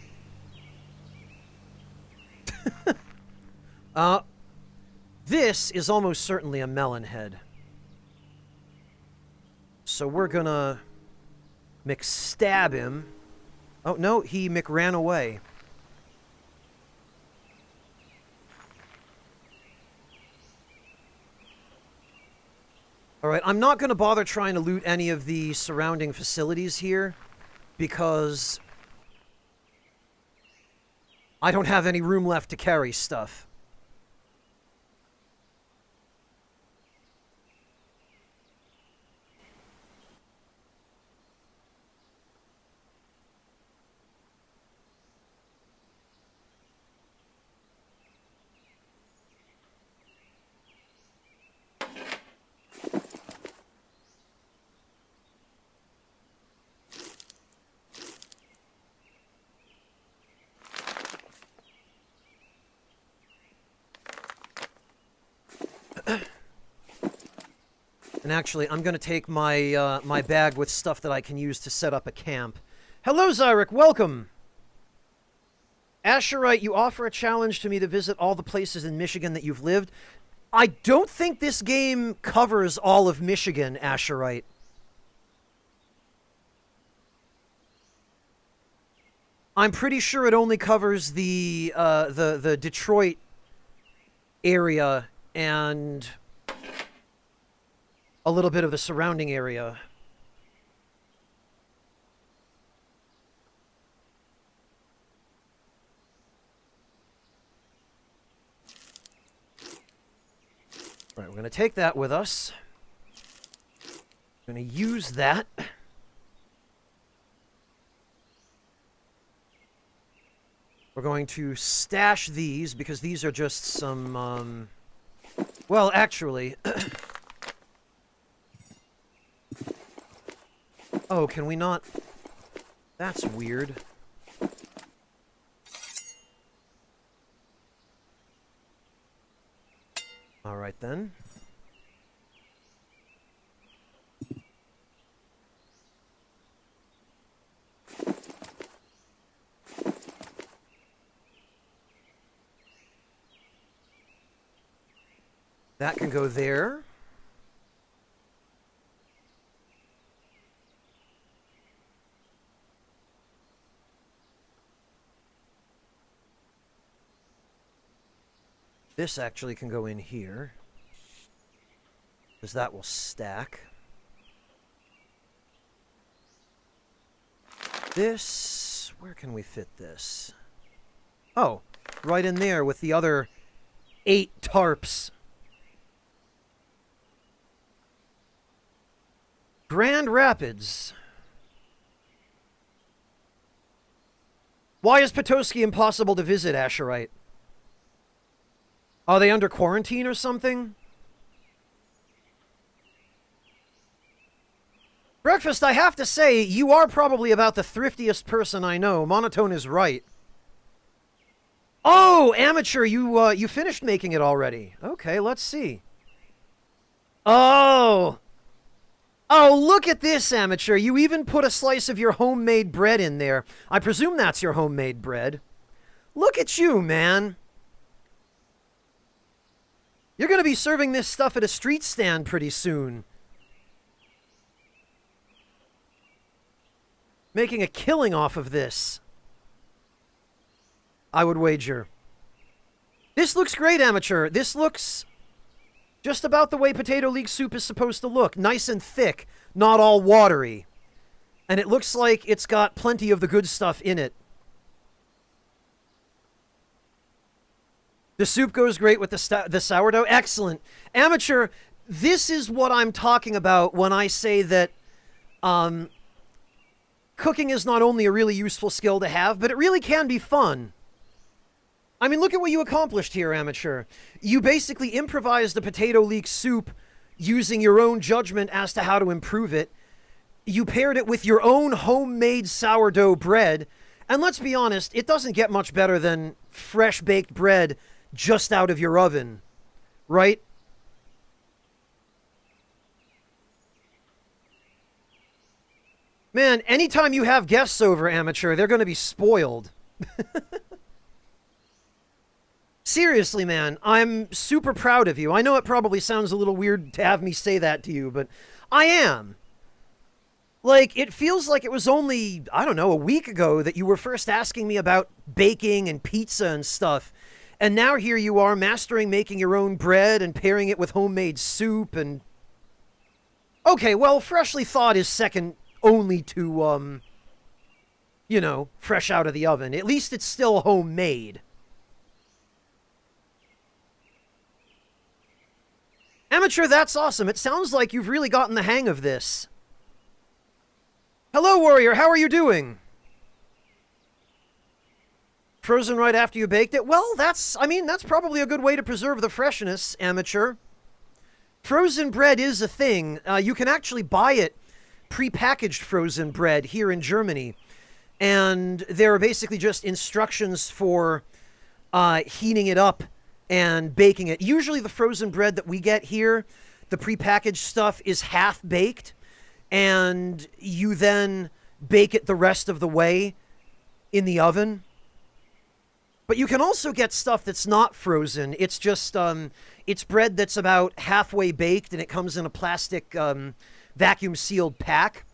This is almost certainly a melon head. So we're gonna McStab him. Oh, no, he McRan away. Alright, I'm not gonna bother trying to loot any of the surrounding facilities here, because I don't have any room left to carry stuff. And actually, I'm going to take my my bag with stuff that I can use to set up a camp. Hello, Zyric. Welcome. Asherite, you offer a challenge to me to visit all the places in Michigan that you've lived. I don't think this game covers all of Michigan, Asherite. I'm pretty sure it only covers the Detroit area and a little bit of the surrounding area. All right, we're going to take that with us. We're going to use that. We're going to stash these because these are just some, well, actually... Oh, can we not? That's weird. All right, then. That can go there. This actually can go in here, because that will stack. This, where can we fit this? Oh, right in there with the other 8 tarps. Grand Rapids. Why is Petoskey impossible to visit, Asherite? Are they under quarantine or something? Breakfast, I have to say, you are probably about the thriftiest person I know. Monotone is right. Oh, Amateur, you finished making it already. Okay, let's see. Oh. Oh, look at this, Amateur. You even put a slice of your homemade bread in there. I presume that's your homemade bread. Look at you, man. You're going to be serving this stuff at a street stand pretty soon. Making a killing off of this. I would wager. This looks great, Amateur. This looks just about the way Potato League soup is supposed to look. Nice and thick, not all watery. And it looks like it's got plenty of the good stuff in it. The soup goes great with the sourdough. Excellent. Amateur, this is what I'm talking about when I say that cooking is not only a really useful skill to have, but it really can be fun. I mean, look at what you accomplished here, Amateur. You basically improvised the potato leek soup using your own judgment as to how to improve it. You paired it with your own homemade sourdough bread. And let's be honest, it doesn't get much better than fresh baked bread just out of your oven, right? Man, anytime you have guests over, Amateur, they're going to be spoiled. Seriously, man, I'm super proud of you. I know it probably sounds a little weird to have me say that to you, but I am. Like, it feels like it was only, I don't know, a week ago that you were first asking me about baking and pizza and stuff. And now here you are mastering making your own bread and pairing it with homemade soup and... Okay, well, freshly thawed is second only to, you know, fresh out of the oven. At least it's still homemade. Amateur, that's awesome. It sounds like you've really gotten the hang of this. Hello, Warrior. How are you doing? Frozen right after you baked it? Well, that's probably a good way to preserve the freshness, Amateur. Frozen bread is a thing. You can actually buy it pre-packaged frozen bread here in Germany. And there are basically just instructions for heating it up and baking it. Usually the frozen bread that we get here, the prepackaged stuff, is half-baked, and you then bake it the rest of the way in the oven. But you can also get stuff that's not frozen. It's just, it's bread that's about halfway baked, and it comes in a plastic vacuum-sealed pack,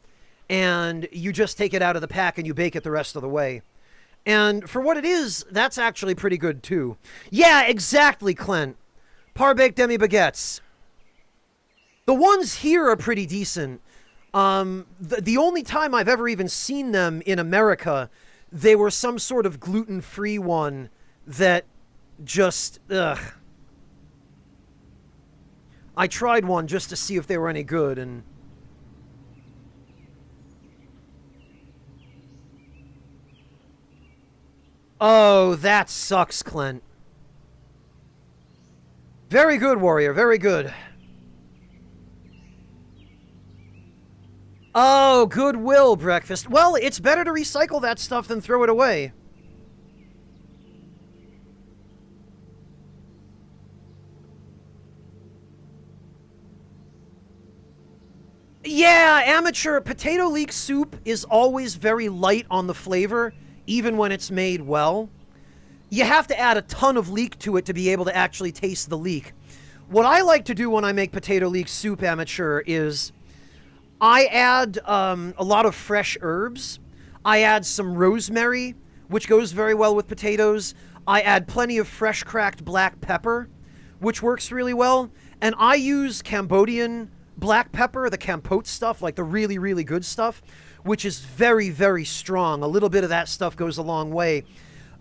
and you just take it out of the pack and you bake it the rest of the way. And for what it is, that's actually pretty good, too. Yeah, exactly, Clint. Par-baked demi-baguettes. The ones here are pretty decent. The only time I've ever even seen them in America, they were some sort of gluten-free one that just, ugh. I tried one just to see if they were any good, and... Oh, that sucks, Clint. Very good, Warrior. Very good. Oh, goodwill breakfast. Well, it's better to recycle that stuff than throw it away. Yeah, Amateur. Potato leek soup is always very light on the flavor, even when it's made well. You have to add a ton of leek to it to be able to actually taste the leek. What I like to do when I make potato leek soup, Amateur, is I add a lot of fresh herbs. I add some rosemary, which goes very well with potatoes. I add plenty of fresh cracked black pepper, which works really well. And I use Cambodian black pepper, the Campote stuff, like the really, really good stuff, which is very, very strong. A little bit of that stuff goes a long way.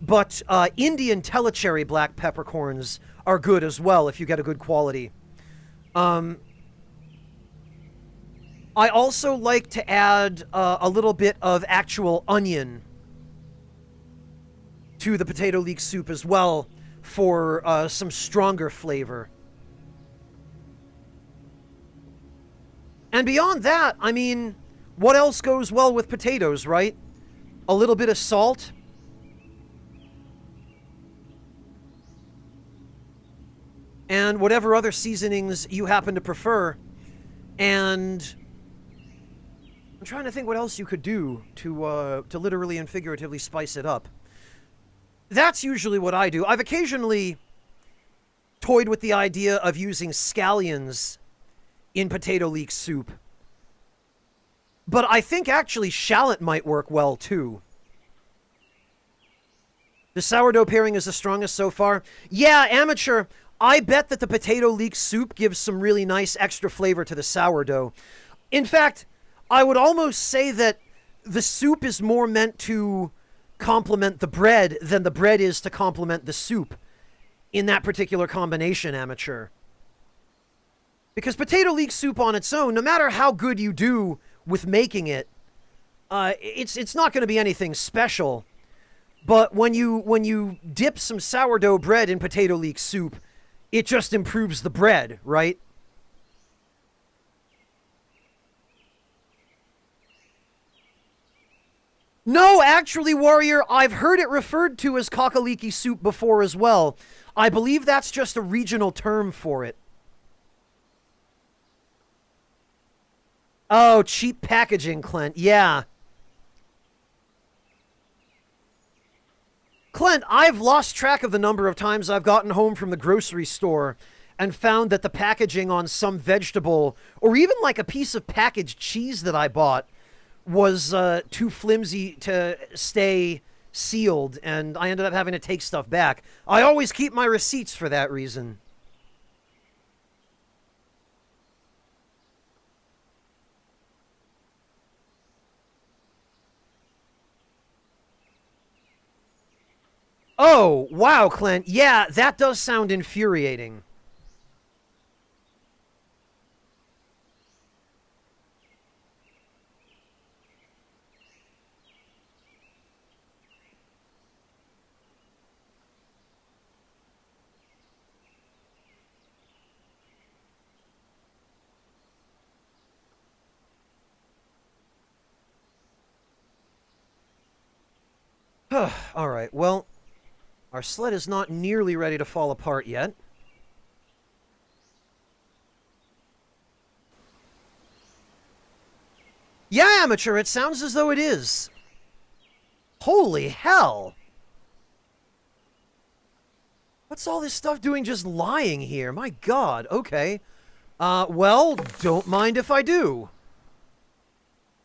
But Indian telecherry black peppercorns are good as well if you get a good quality. I also like to add a little bit of actual onion to the potato leek soup as well for some stronger flavor. And beyond that, I mean, what else goes well with potatoes, right? A little bit of salt. And whatever other seasonings you happen to prefer. And I'm trying to think what else you could do to literally and figuratively spice it up. That's usually what I do. I've occasionally toyed with the idea of using scallions in potato leek soup. But I think actually shallot might work well, too. The sourdough pairing is the strongest so far. Yeah, Amateur, I bet that the potato leek soup gives some really nice extra flavor to the sourdough. In fact, I would almost say that the soup is more meant to complement the bread than the bread is to complement the soup in that particular combination, amateur. Because potato leek soup on its own, no matter how good you do with making it, it's not going to be anything special. But when you dip some sourdough bread in potato leek soup, it just improves the bread, right? No, actually, Warrior, I've heard it referred to as kakaliki soup before as well. I believe that's just a regional term for it. Oh, cheap packaging, Clint. Yeah. Clint, I've lost track of the number of times I've gotten home from the grocery store and found that the packaging on some vegetable, or even like a piece of packaged cheese that I bought, was too flimsy to stay sealed, and I ended up having to take stuff back. I always keep my receipts for that reason. Oh, wow, Clint. Yeah, that does sound infuriating. All right, well, our sled is not nearly ready to fall apart yet. Yeah, amateur, it sounds as though it is. Holy hell! What's all this stuff doing just lying here? My god, okay. Well, don't mind if I do.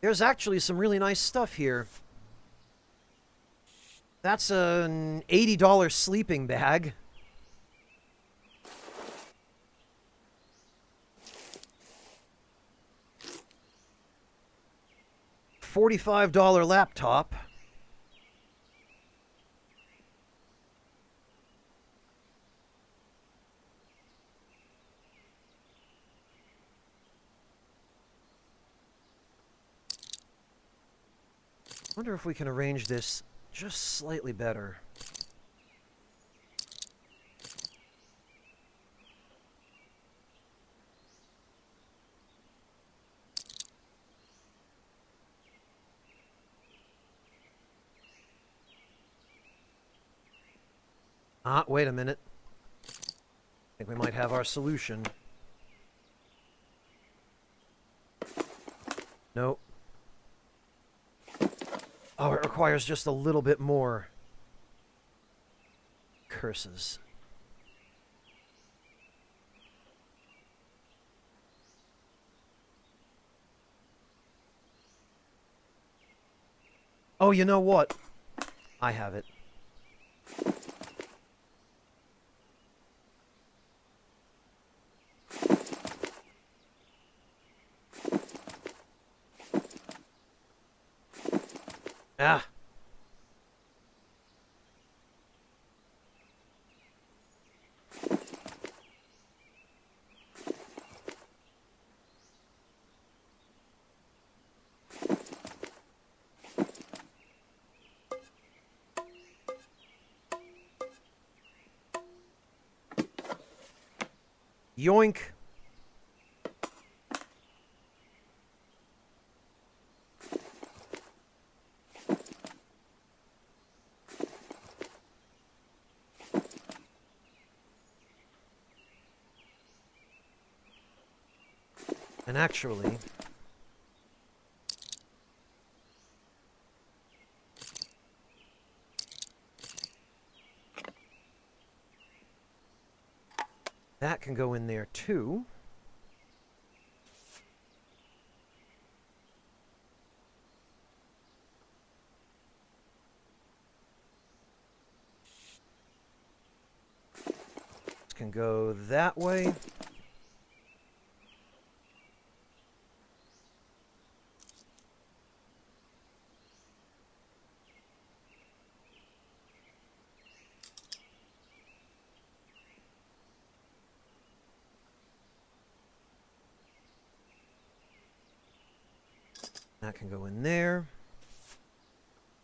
There's actually some really nice stuff here. That's an $80 sleeping bag. $45 laptop. Wonder if we can arrange this just slightly better. Ah, wait a minute. I think we might have our solution. Nope. Oh, it requires just a little bit more. Curses. Oh, you know what? I have it. Ah. Yoink. And actually, that can go in there too. This can go that way. That can go in there.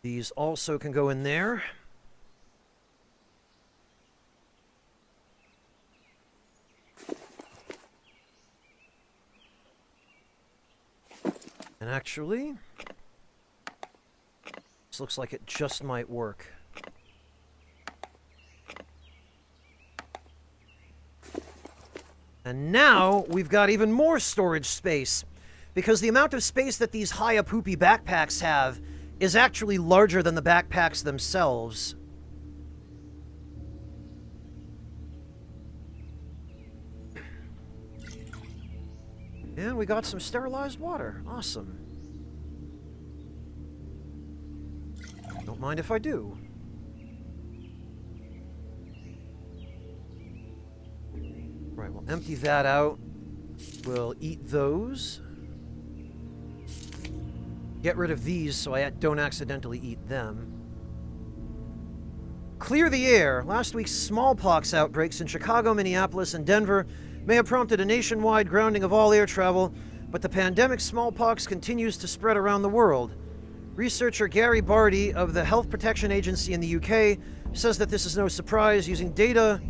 These also can go in there. And actually, this looks like it just might work. And now we've got even more storage space, because the amount of space that these high-a-poopy backpacks have is actually larger than the backpacks themselves. And we got some sterilized water. Awesome. Don't mind if I do. Right, we'll empty that out. We'll eat those. Get rid of these so I don't accidentally eat them. Clear the air. Last week's smallpox outbreaks in Chicago, Minneapolis, and Denver may have prompted a nationwide grounding of all air travel, but the pandemic smallpox continues to spread around the world. Researcher Gary Barty of the Health Protection Agency in the UK says that this is no surprise, using data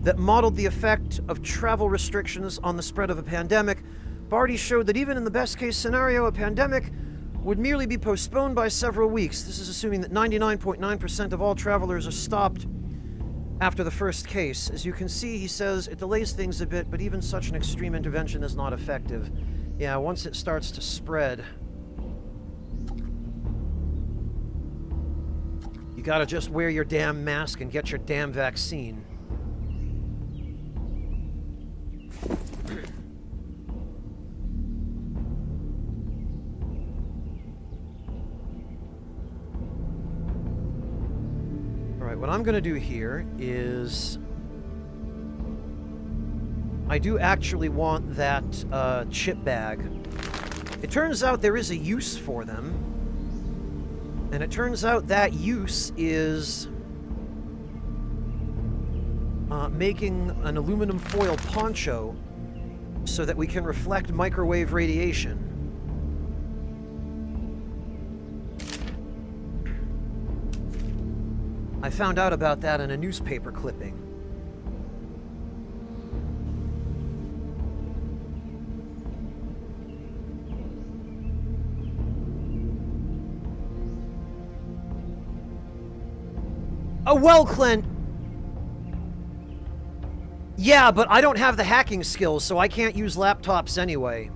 that modeled the effect of travel restrictions on the spread of a pandemic. Barty showed that even in the best-case scenario, a pandemic would merely be postponed by several weeks. This is assuming that 99.9% of all travelers are stopped after the first case. As you can see, he says it delays things a bit, but even such an extreme intervention is not effective. Yeah, once it starts to spread, you gotta just wear your damn mask and get your damn vaccine. What I'm going to do here is I do actually want that chip bag. It turns out there is a use for them, and it turns out that use is making an aluminum foil poncho so that we can reflect microwave radiation. I found out about that in a newspaper clipping. Oh, well, Clint. Yeah, but I don't have the hacking skills, so I can't use laptops anyway.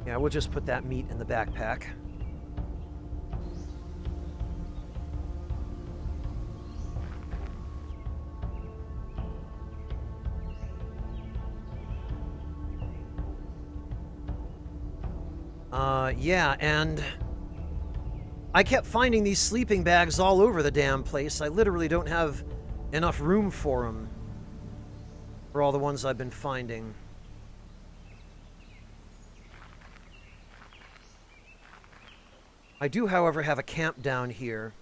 Yeah, we'll just put that meat in the backpack. Yeah, and I kept finding these sleeping bags all over the damn place. I literally don't have enough room for them, for all the ones I've been finding. I do, however, have a camp down here,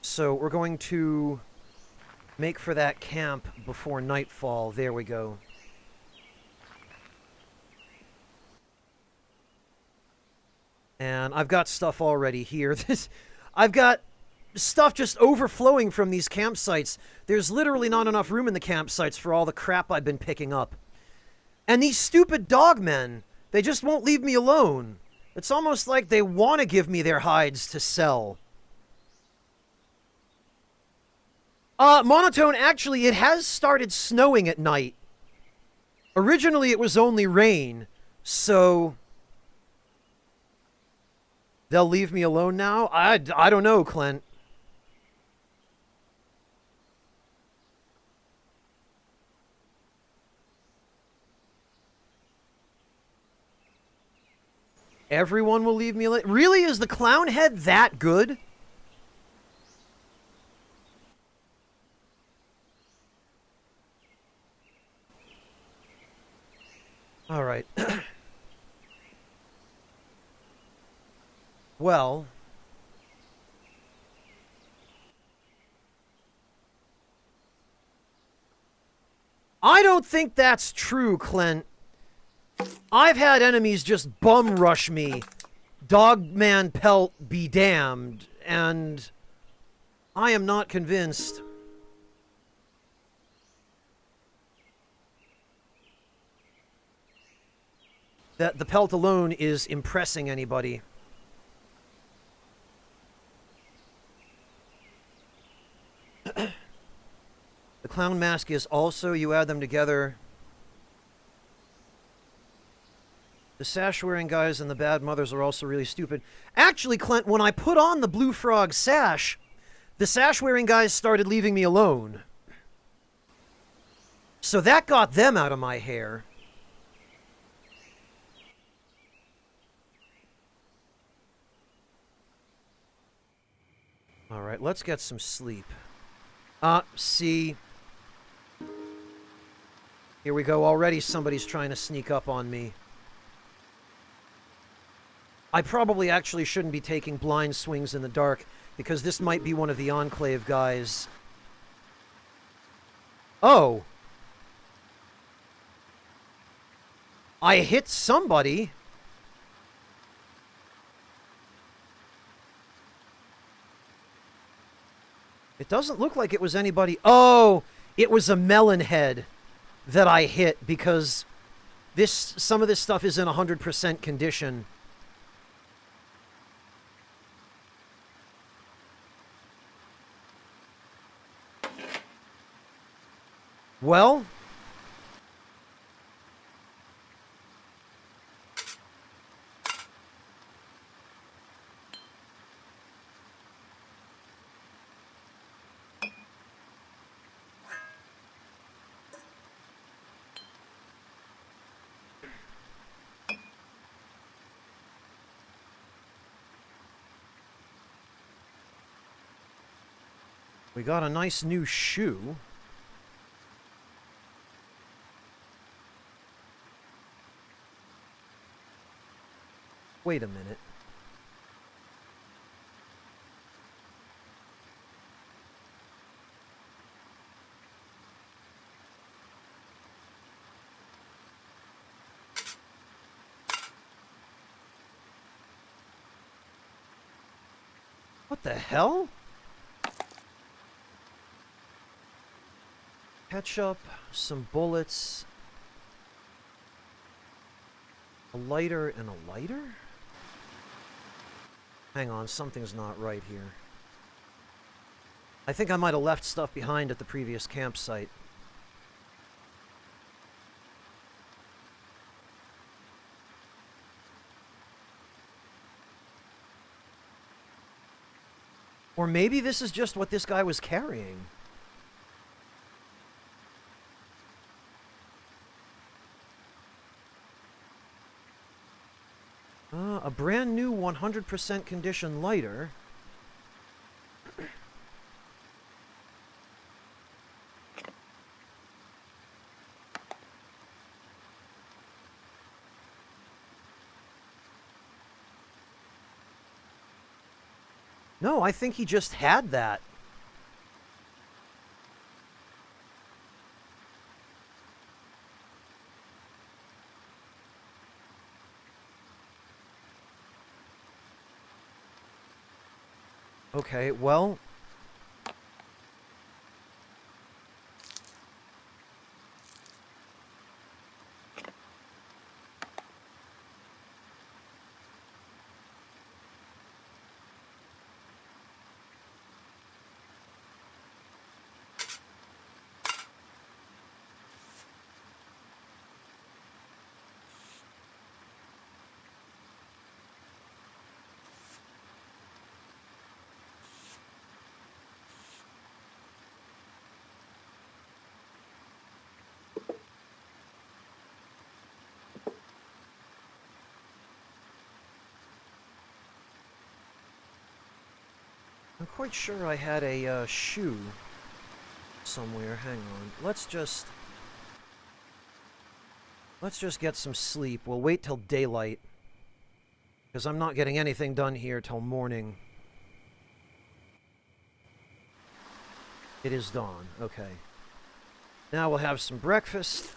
so we're going to make for that camp before nightfall. There we go. And I've got stuff already here. I've got stuff just overflowing from these campsites. There's literally not enough room in the campsites for all the crap I've been picking up. And these stupid dogmen, they just won't leave me alone. It's almost like they want to give me their hides to sell. Monotone, actually, it has started snowing at night. Originally, it was only rain, so they'll leave me alone now? I don't know, Clint. Everyone will leave me alone? Really? Is the clown head that good? All right. Well... I don't think that's true, Clint. I've had enemies just bum rush me. Dogman pelt be damned. And I am not convinced. That the pelt alone is impressing anybody. The clown mask is also, you add them together. The sash-wearing guys and the bad mothers are also really stupid. Actually, Clint, when I put on the Blue Frog sash, the sash-wearing guys started leaving me alone. So that got them out of my hair. Alright, let's get some sleep. See... Here we go. Already somebody's trying to sneak up on me. I probably actually shouldn't be taking blind swings in the dark, because this might be one of the Enclave guys. Oh! I hit somebody! It doesn't look like it was anybody... Oh! It was a melon head that I hit, because some of this stuff is in 100% condition. Well... We got a nice new shoe. Wait a minute. What the hell? Ketchup, some bullets, a lighter, and a lighter? Hang on, something's not right here. I think I might have left stuff behind at the previous campsite. Or maybe this is just what this guy was carrying. A brand new 100% condition lighter. No, I think he just had that. Okay, well... I'm quite sure I had a shoe somewhere. Hang on. Let's just get some sleep. We'll wait till daylight. Because I'm not getting anything done here till morning. It is dawn. Okay. Now we'll have some breakfast.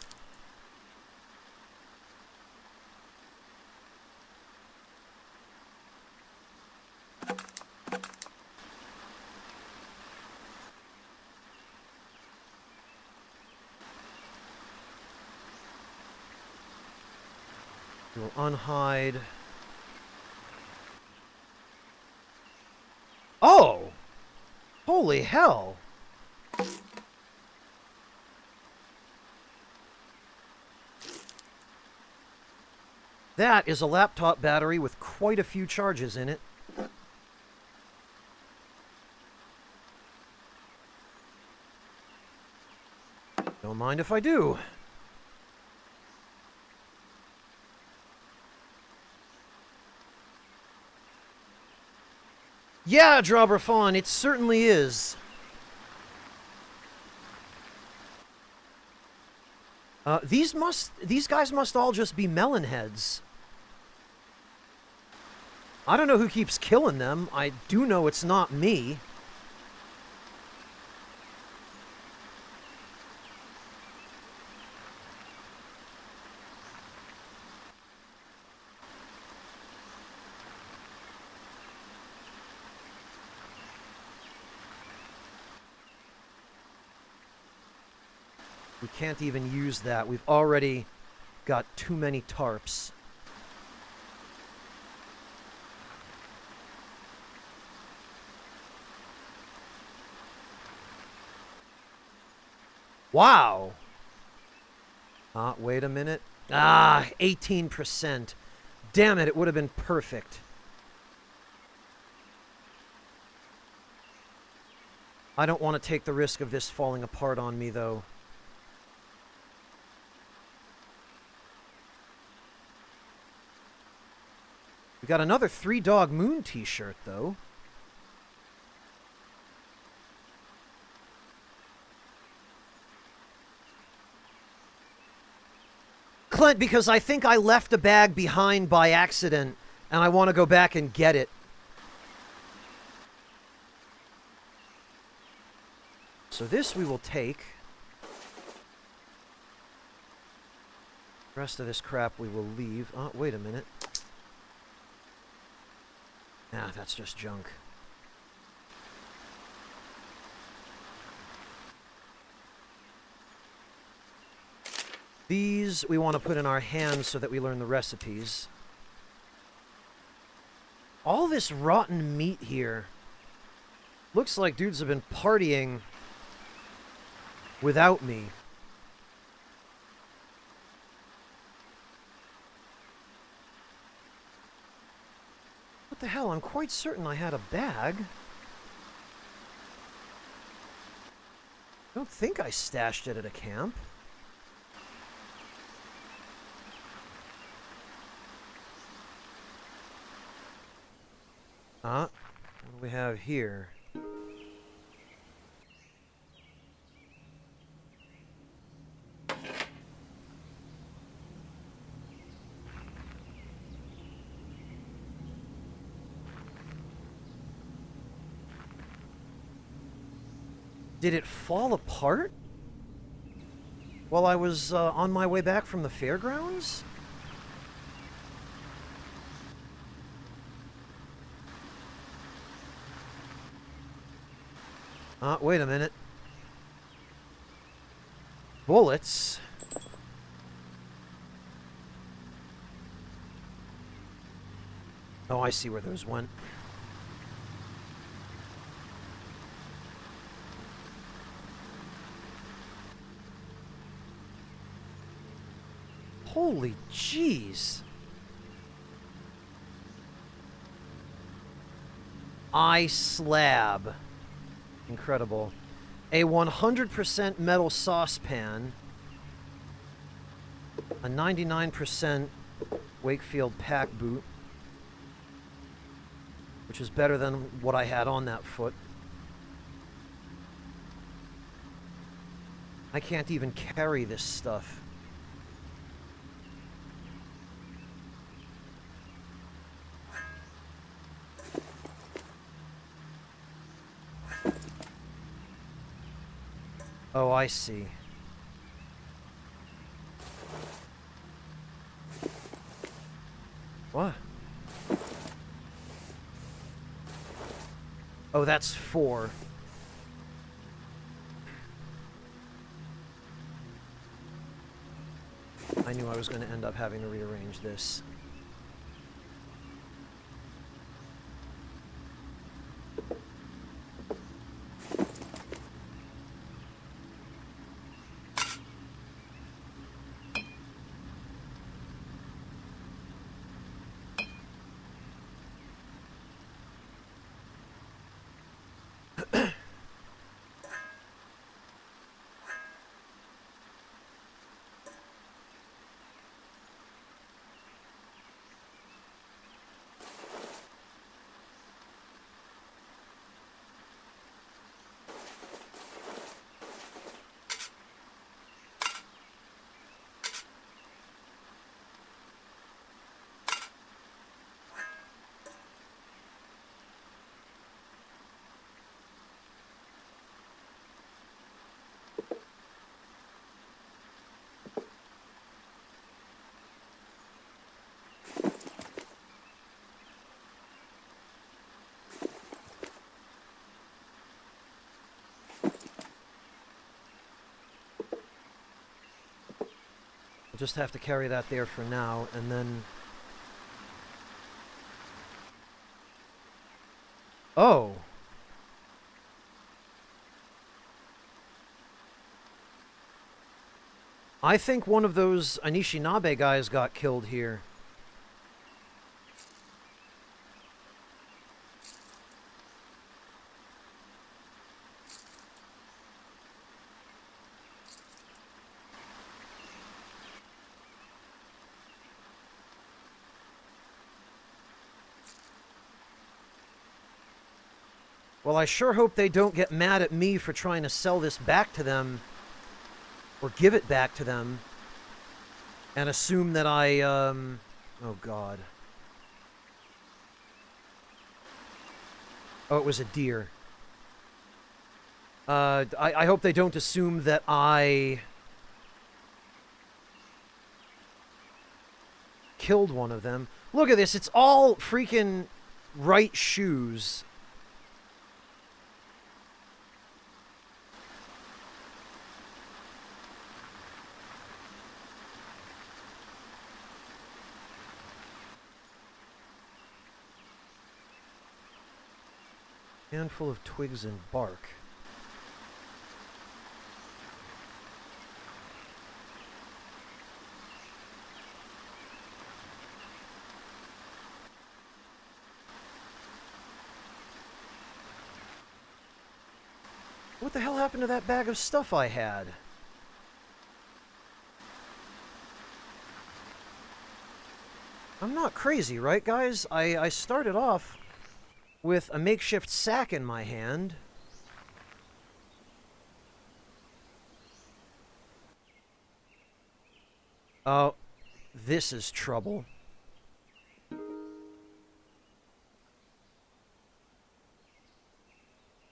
We'll unhide. Oh! Holy hell! That is a laptop battery with quite a few charges in it. Don't mind if I do. Yeah, Drobrafon, it certainly is. These guys must all just be melon heads. I don't know who keeps killing them. I do know it's not me. We can't even use that. We've already got too many tarps. Wow. Wait a minute. 18%. Damn it, it would have been perfect. I don't want to take the risk of this falling apart on me, though. We got another Three Dog Moon t-shirt, though. Clint, because I think I left a bag behind by accident, and I want to go back and get it. So this we will take. The rest of this crap we will leave. Oh, wait a minute. Nah, that's just junk. These we want to put in our hands so that we learn the recipes. All this rotten meat here. Looks like dudes have been partying without me. What the hell? I'm quite certain I had a bag. I don't think I stashed it at a camp. What do we have here? Did it fall apart while I was on my way back from the fairgrounds? Wait a minute. Bullets. Oh, I see where those went. Holy jeez. Eye slab. Incredible. A 100% metal saucepan. A 99% Wakefield pack boot. Which is better than what I had on that foot. I can't even carry this stuff. Oh, I see. What? Oh, that's 4. I knew I was going to end up having to rearrange this. I'll just have to carry that there for now, and then... Oh! I think one of those Anishinaabe guys got killed here. Well, I sure hope they don't get mad at me for trying to sell this back to them, or give it back to them, and assume that I, oh god. Oh, it was a deer. I hope they don't assume that I killed one of them. Look at this, it's all freaking right shoes. Handful of twigs and bark. What the hell happened to that bag of stuff I had? I'm not crazy, right, guys? I started off with a makeshift sack in my hand. Oh, this is trouble.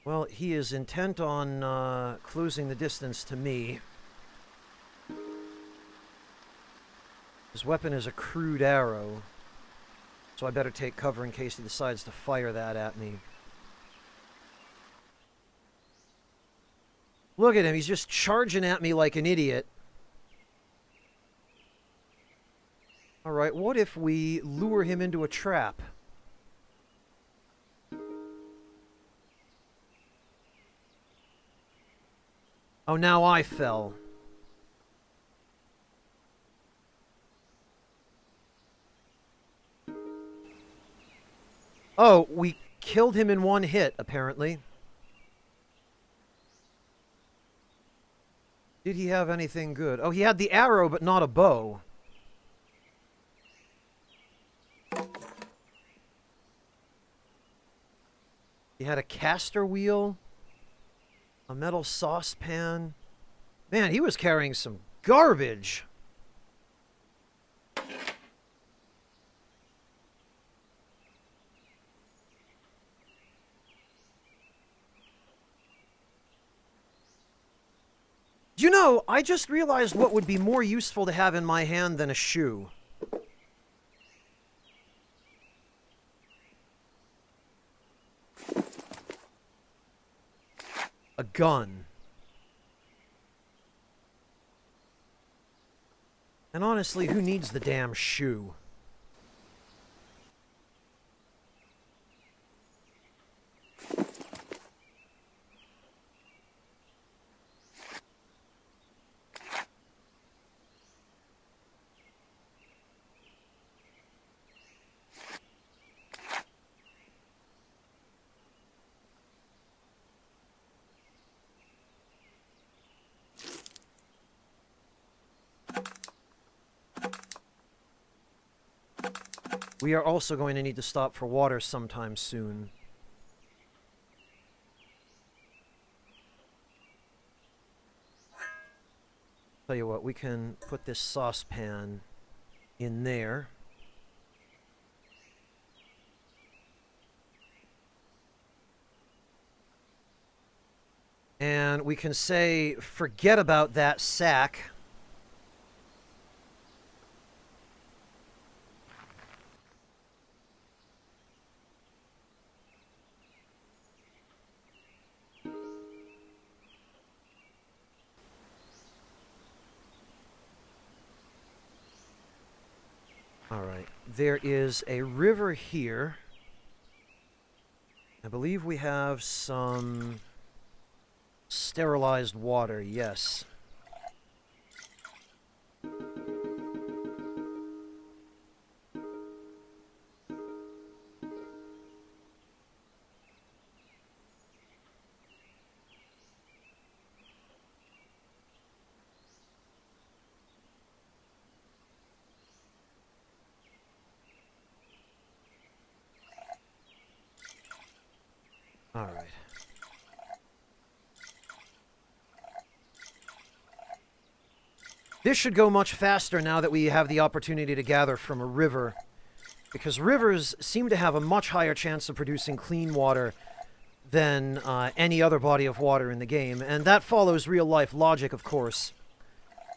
Well, he is intent on closing the distance to me. His weapon is a crude arrow, so I better take cover in case he decides to fire that at me. Look at him, he's just charging at me like an idiot. Alright, what if we lure him into a trap? Oh, now I fell. Oh, we killed him in one hit, apparently. Did he have anything good? Oh, he had the arrow, but not a bow. He had a caster wheel, a metal saucepan. Man, he was carrying some garbage. You know, I just realized what would be more useful to have in my hand than a shoe. A gun. And honestly, who needs the damn shoe? We are also going to need to stop for water sometime soon. Tell you what, we can put this saucepan in there. And we can say, forget about that sack. Alright, there is a river here. I believe we have some sterilized water, yes. All right. This should go much faster now that we have the opportunity to gather from a river, because rivers seem to have a much higher chance of producing clean water than any other body of water in the game, and that follows real-life logic, of course,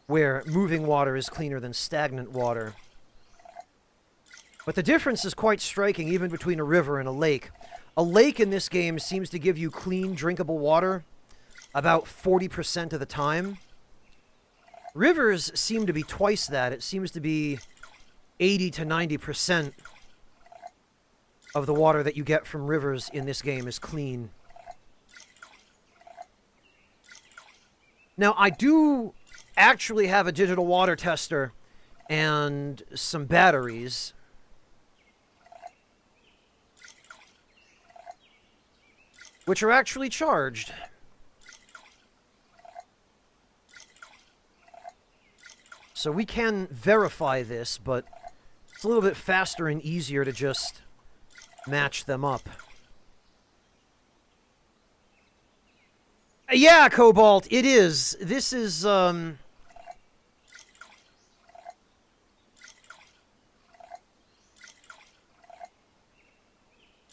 where moving water is cleaner than stagnant water. But the difference is quite striking even between a river and a lake. A lake in this game seems to give you clean, drinkable water about 40% of the time. Rivers seem to be twice that. It seems to be 80 to 90% of the water that you get from rivers in this game is clean. Now, I do actually have a digital water tester and some batteries. Which are actually charged. So we can verify this, but it's a little bit faster and easier to just match them up. Yeah, Cobalt, it is. This is,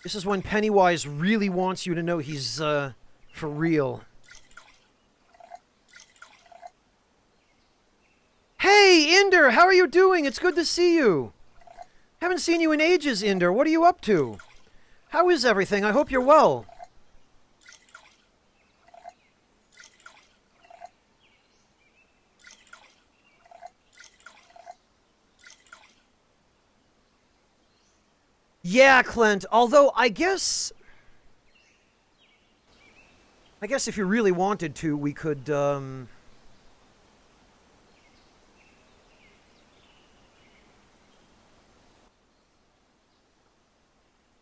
This is when Pennywise really wants you to know he's, for real. Hey, Inder, how are you doing? It's good to see you. Haven't seen you in ages, Inder. What are you up to? How is everything? I hope you're well. Yeah, Clint, although I guess if you really wanted to, we could,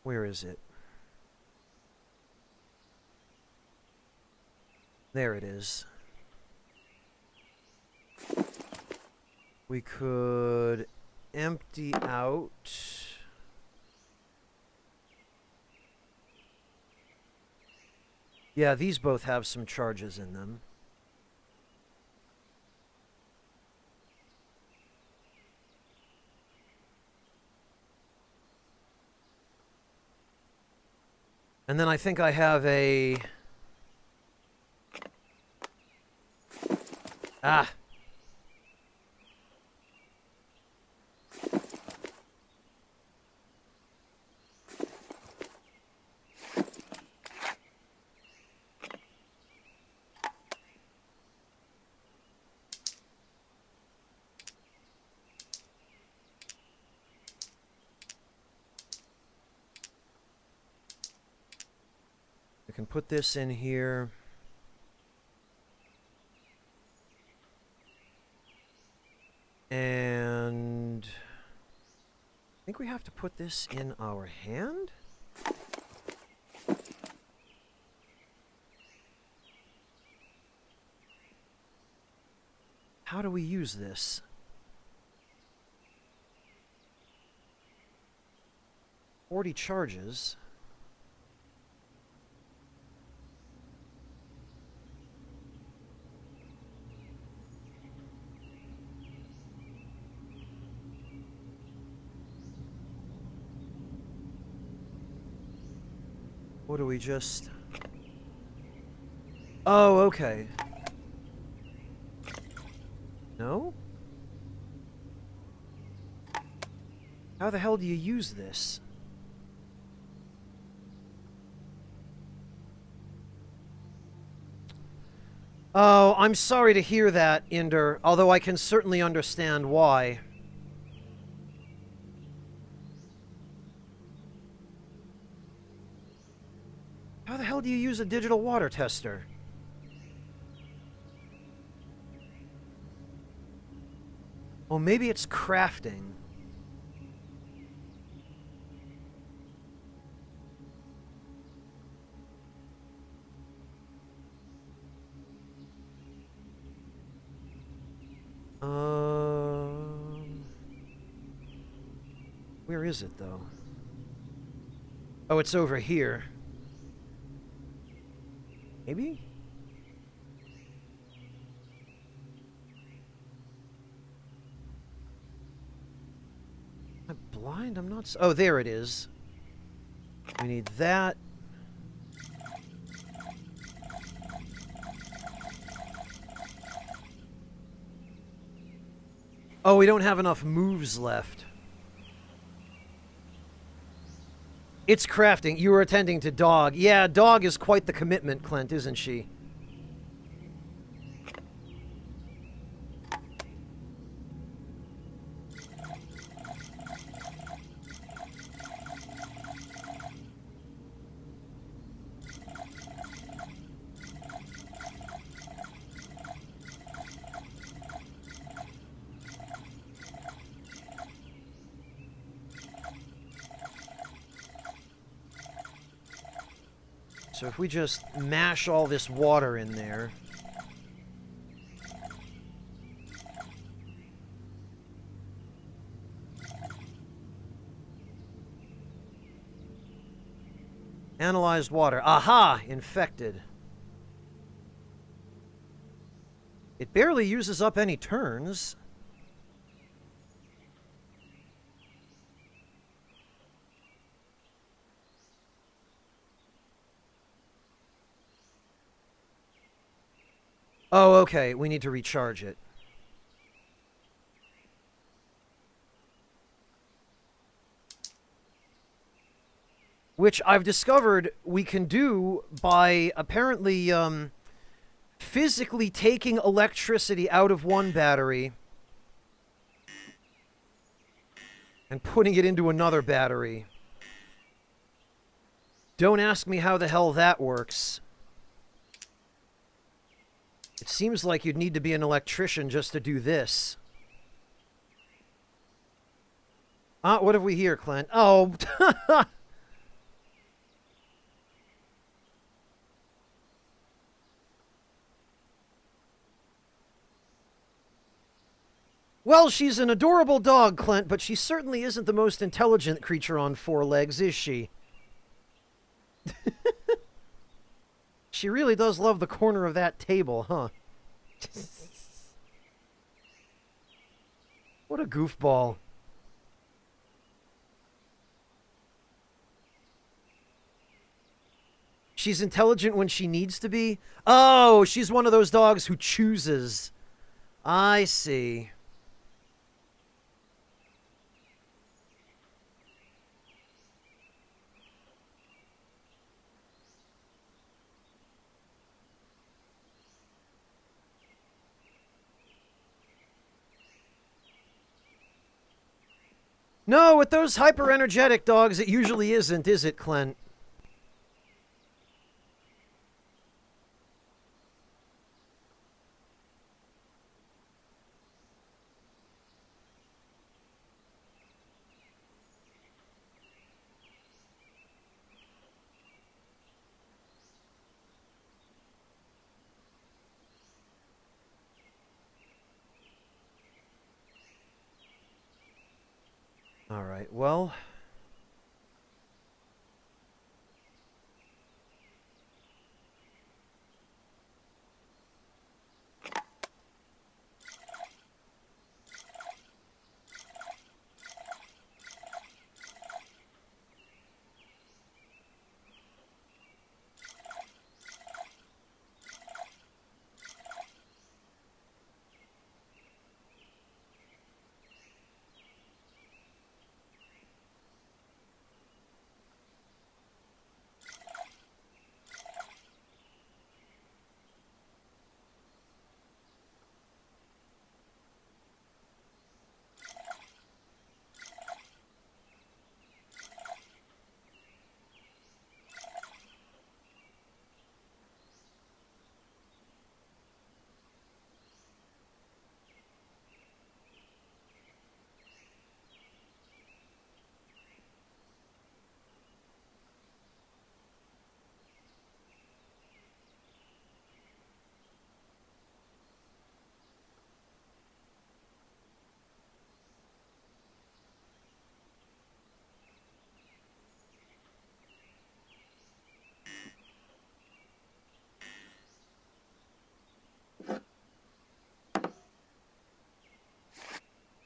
where is it? There it is. We could empty out... Yeah, these both have some charges in them. And then I think I have a... Ah. We can put this in here. And I think we have to put this in our hand? How do we use this? "40 charges. What do we just... Oh, okay. No? How the hell do you use this? Oh, I'm sorry to hear that, Inder, although I can certainly understand why. How the hell do you use a digital water tester? Oh, maybe it's crafting. Where is it, though? Oh, it's over here. Maybe? Am I blind? I'm not... Oh, there it is. We need that. Oh, we don't have enough moves left. It's crafting. You were attending to Dog. Yeah, Dog is quite the commitment, Clint, isn't she? So if we just mash all this water in there... Analyzed water. Aha! Infected. It barely uses up any turns. Oh, okay. We need to recharge it. Which I've discovered we can do by apparently physically taking electricity out of one battery and putting it into another battery. Don't ask me how the hell that works. It seems like you'd need to be an electrician just to do this. What have we here, Clint? Oh, well, she's an adorable dog, Clint, but she certainly isn't the most intelligent creature on four legs, is she? She really does love the corner of that table, huh? What a goofball. She's intelligent when she needs to be? Oh, she's one of those dogs who chooses I see. No, with those hyper-energetic dogs, it usually isn't, is it, Clint? Alright, well...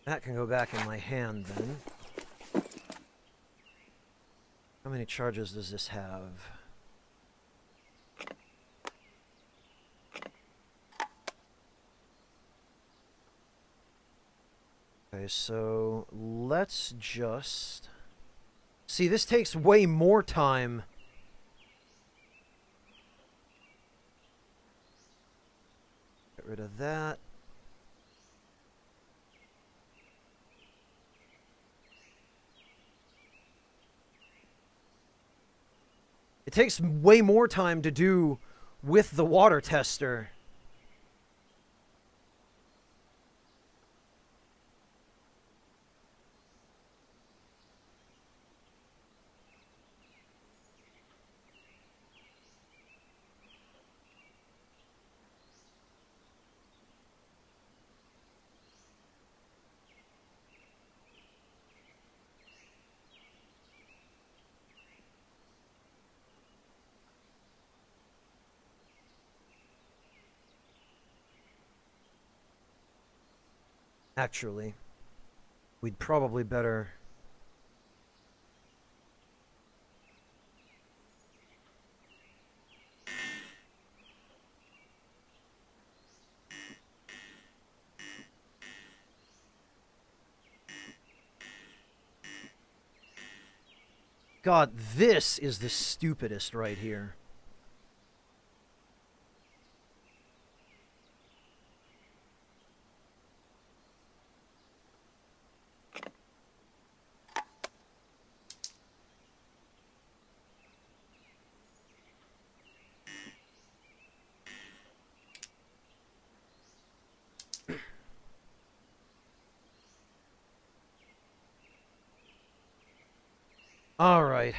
That can go back in my hand, then. How many charges does this have? Okay, so let's just... See, this takes way more time. Get rid of that. It takes way more time to do with the water tester. Actually, we'd probably better... God, this is the stupidest right here. All right.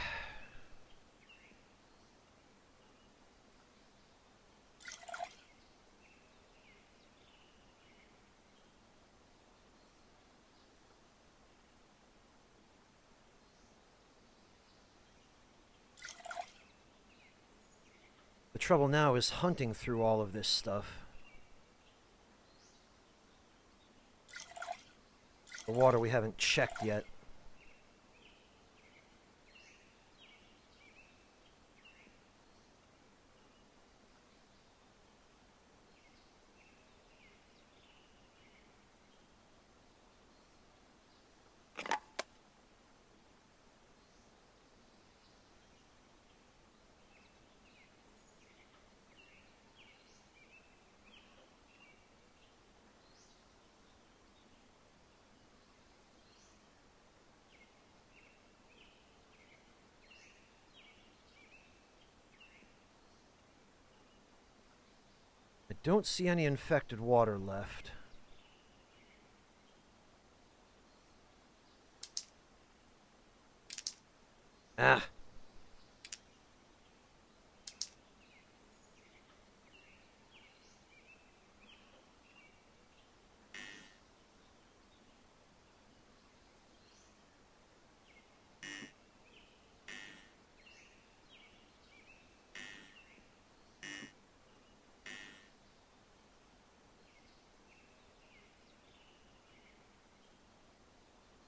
The trouble now is hunting through all of this stuff. The water we haven't checked yet. don't see any infected water left. Ah.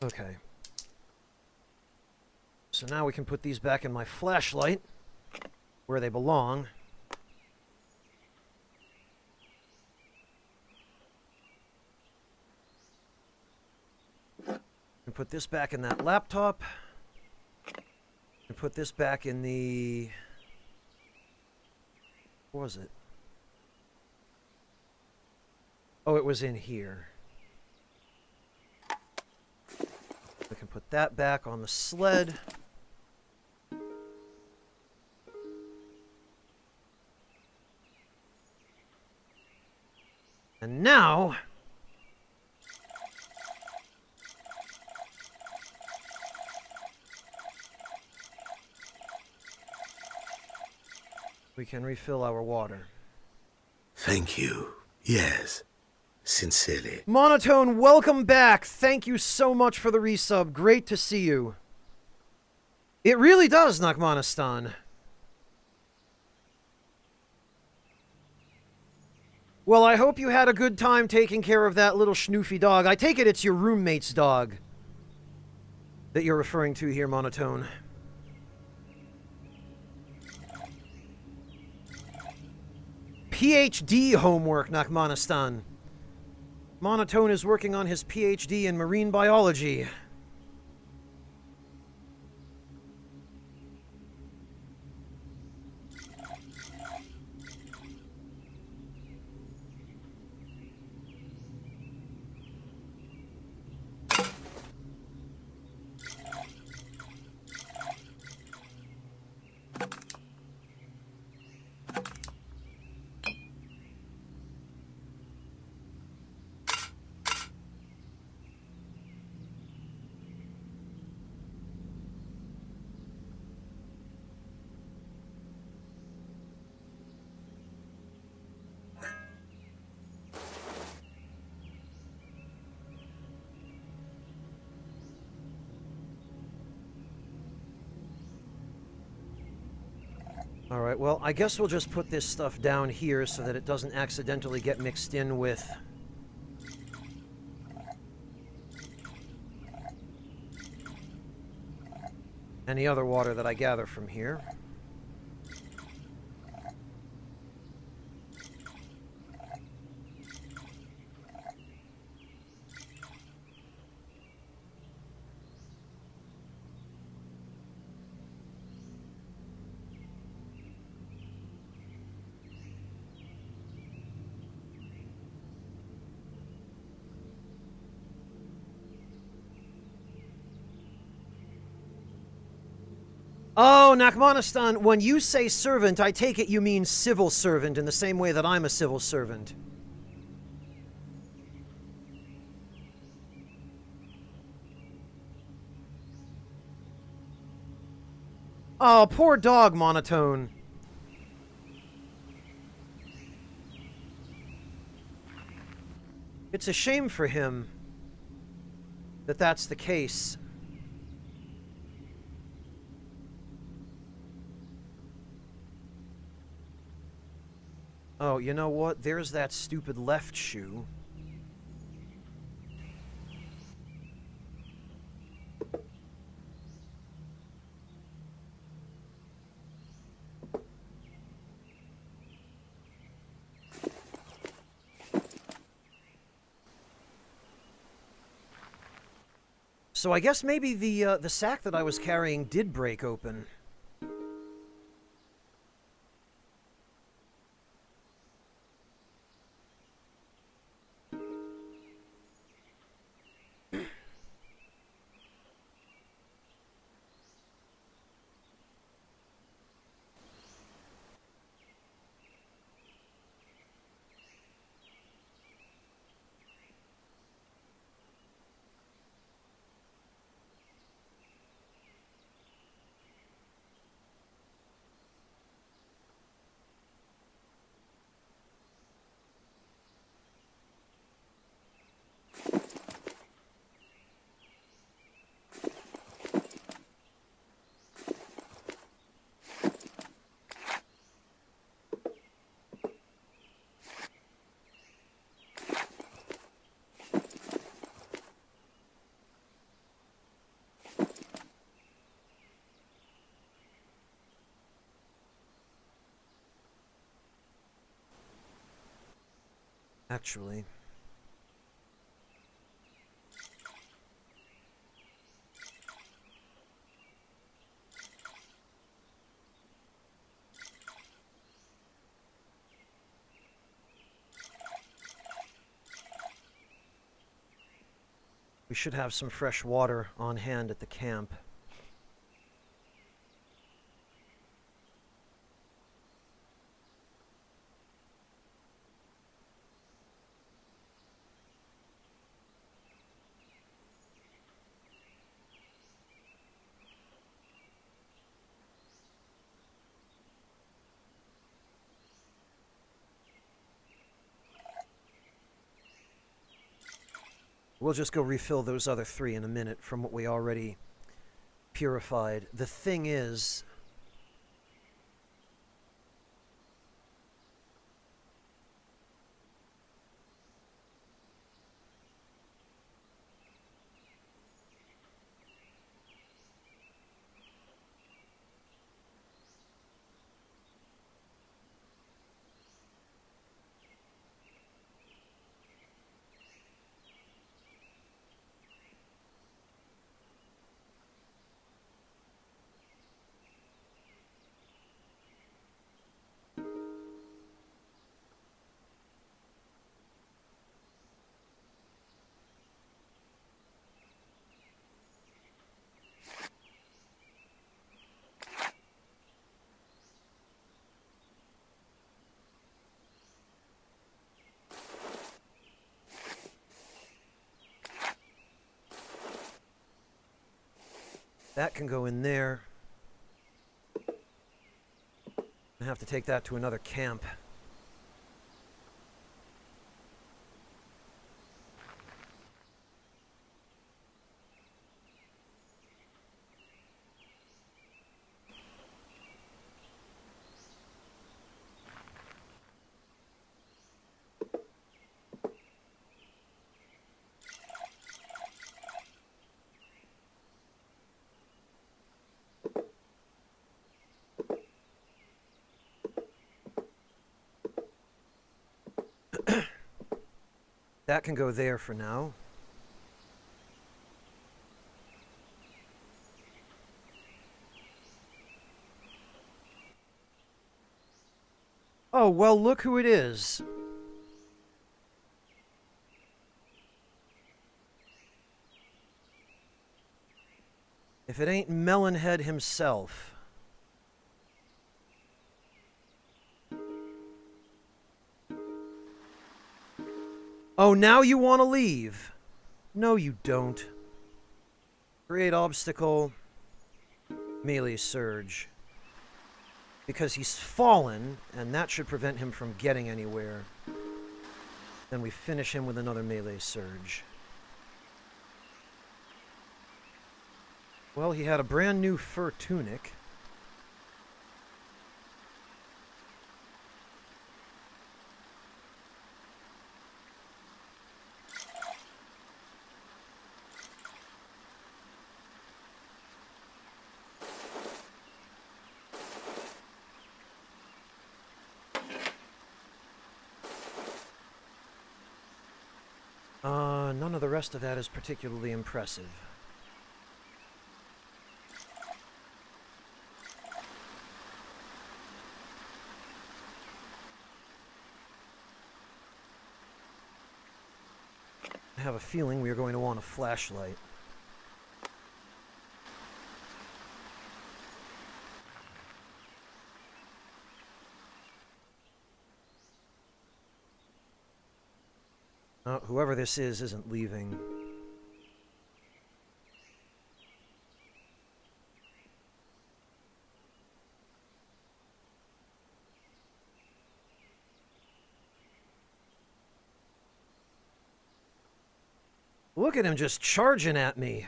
Okay. So now we can put these back in my flashlight, where they belong. And put this back in that laptop. And put this back in the... What was it? Oh, it was in here. We can put that back on the sled. And now... we can refill our water. Thank you. Yes. Sincerely. Monotone, welcome back. Thank you so much for the resub. Great to see you. It really does, Nachmanistan. Well, I hope you had a good time taking care of that little schnoofy dog. I take it it's your roommate's dog that you're referring to here, Monotone. PhD homework, Nachmanistan. Monotone is working on his PhD in marine biology. Alright, well, I guess we'll just put this stuff down here so that it doesn't accidentally get mixed in with any other water that I gather from here. Oh, Nachmanistan, when you say servant, I take it you mean civil servant in the same way that I'm a civil servant. Oh, poor dog, Monotone. It's a shame for him that that's the case. Oh, you know what? There's that stupid left shoe. So I guess maybe the sack that I was carrying did break open. Actually. We should have some fresh water on hand at the camp. We'll just go refill those other 3 in a minute from what we already purified. The thing is, that can go in there. I have to take that to another camp. That can go there for now. Oh, well, look who it is. If it ain't Melonhead himself. Oh, now you want to leave? No, you don't. Create obstacle. Melee surge. Because he's fallen, and that should prevent him from getting anywhere. Then we finish him with another melee surge. Well, he had a brand new fur tunic. None of the rest of that is particularly impressive. I have a feeling we are going to want a flashlight. Whoever this is isn't leaving. Look at him just charging at me.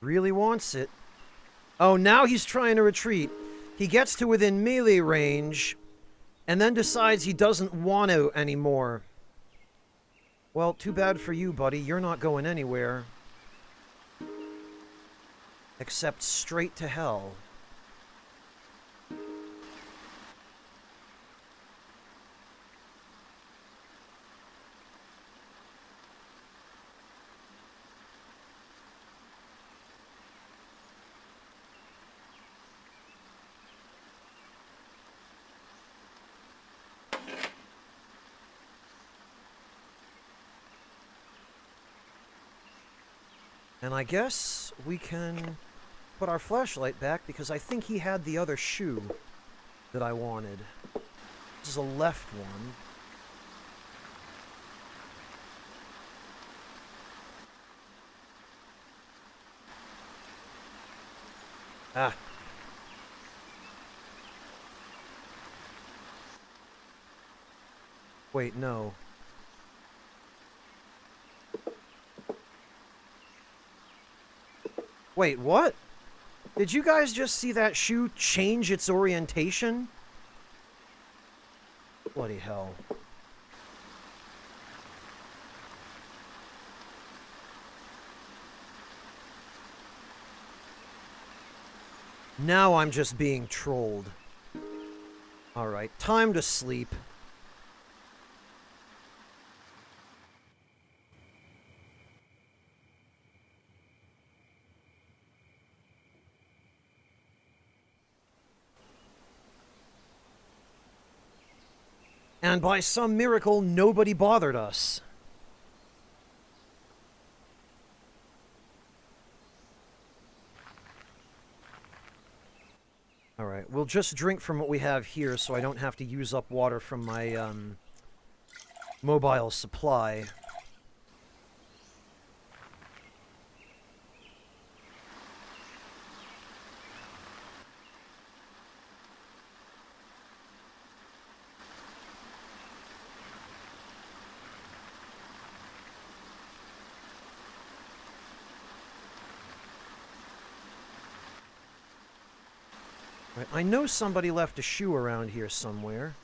Really wants it. Oh, now he's trying to retreat. He gets to within melee range, and then decides he doesn't want to anymore. Well, too bad for you, buddy. You're not going anywhere. Except straight to hell. And I guess we can put our flashlight back because I think he had the other shoe that I wanted. This is a left one. Ah. Wait, no. Wait, what? Did you guys just see that shoe change its orientation? Bloody hell. Now I'm just being trolled. Alright, time to sleep. And by some miracle, nobody bothered us. Alright, we'll just drink from what we have here so I don't have to use up water from my, mobile supply. I know somebody left a shoe around here somewhere.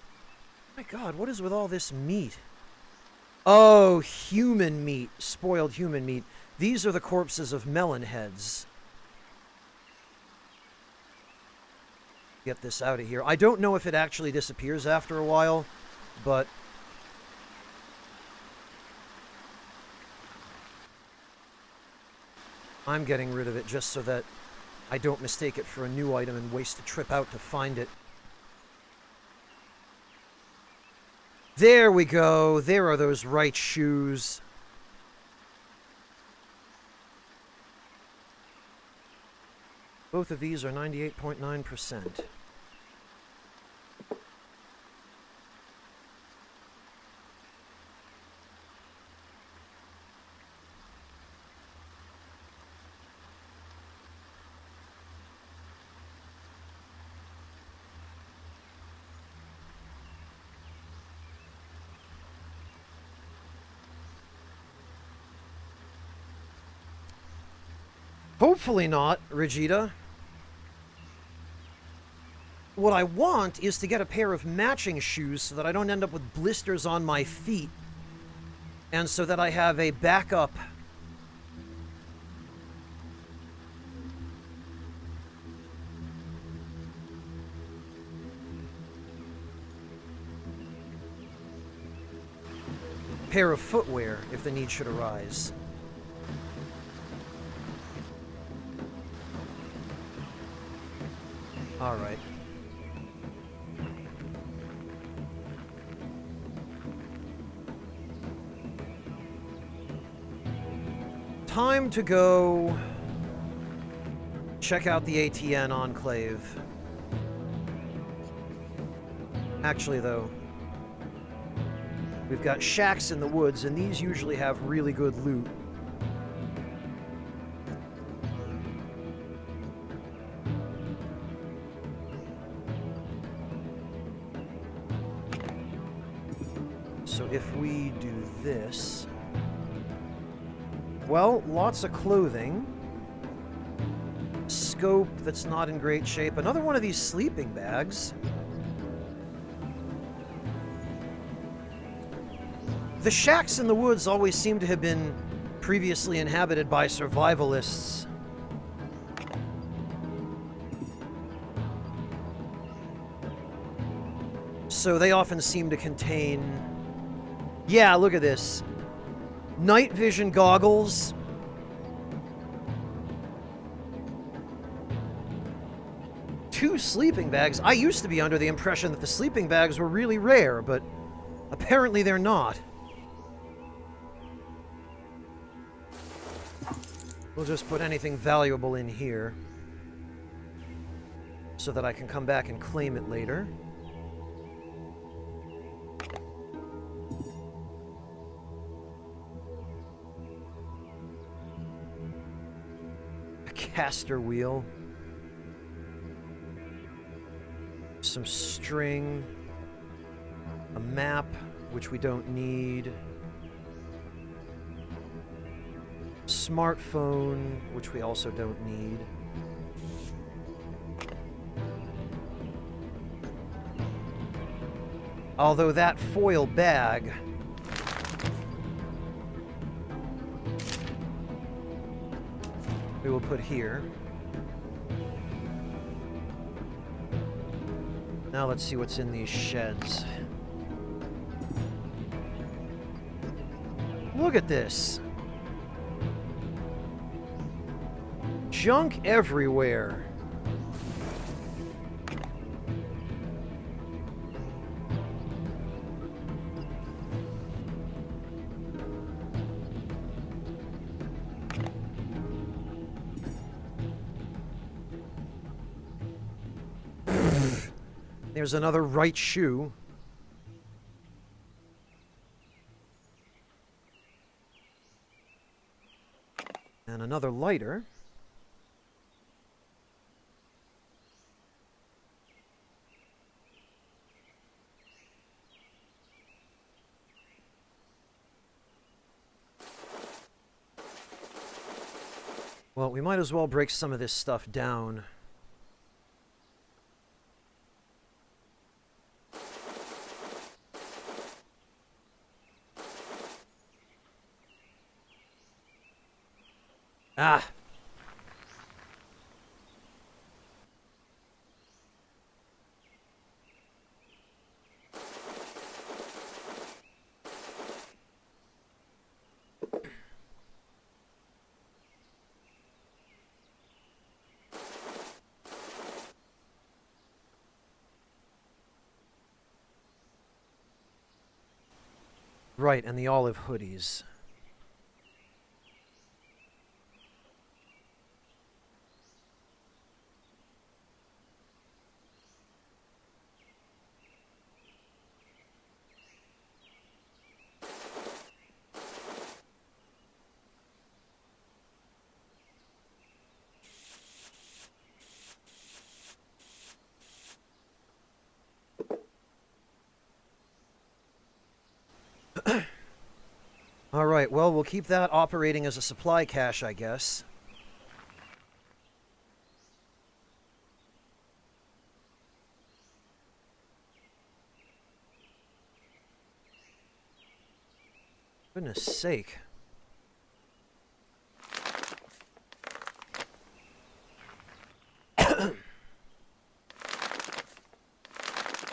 My God, what is with all this meat? Oh, human meat. Spoiled human meat. These are the corpses of melon heads. Get this out of here. I don't know if it actually disappears after a while, but... I'm getting rid of it just so that I don't mistake it for a new item and waste a trip out to find it. There we go. There are those right shoes. Both of these are 98.9%. Hopefully not, Regita. What I want is to get a pair of matching shoes so that I don't end up with blisters on my feet. And so that I have a backup. Pair of footwear if the need should arise. All right. Time to go check out the ATN Enclave. Actually, though, we've got shacks in the woods, and these usually have really good loot. So if we do this... Well, lots of clothing. Scope that's not in great shape. Another one of these sleeping bags. The shacks in the woods always seem to have been previously inhabited by survivalists. So they often seem to contain... Yeah, look at this. Night vision goggles. Two sleeping bags. I used to be under the impression that the sleeping bags were really rare, but apparently they're not. We'll just put anything valuable in here so that I can come back and claim it later. A caster wheel. Some string. A map, which we don't need. Smartphone, which we also don't need. Although that foil bag we will put here. Now let's see what's in these sheds. Look at this. Junk everywhere. There's another right shoe. And another lighter. Well, we might as well break some of this stuff down. Ah! Right, and the olive hoodies. All right, well, we'll keep that operating as a supply cache, I guess. Goodness sake.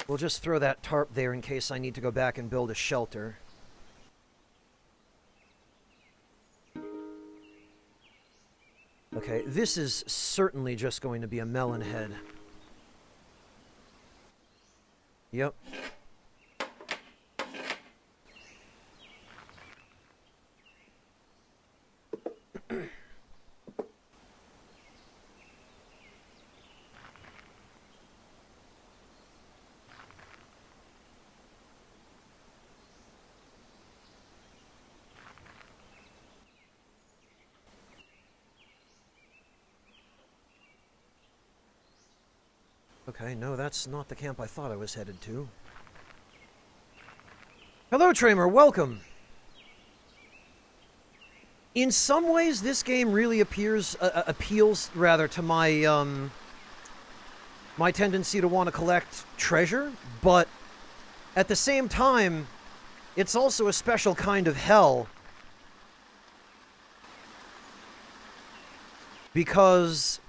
We'll just throw that tarp there in case I need to go back and build a shelter. Okay, this is certainly just going to be a melon head. Yep. Okay, no, that's not the camp I thought I was headed to. Hello, Tramer, welcome! In some ways, this game really appeals to my, my tendency to want to collect treasure, but at the same time, it's also a special kind of hell. Because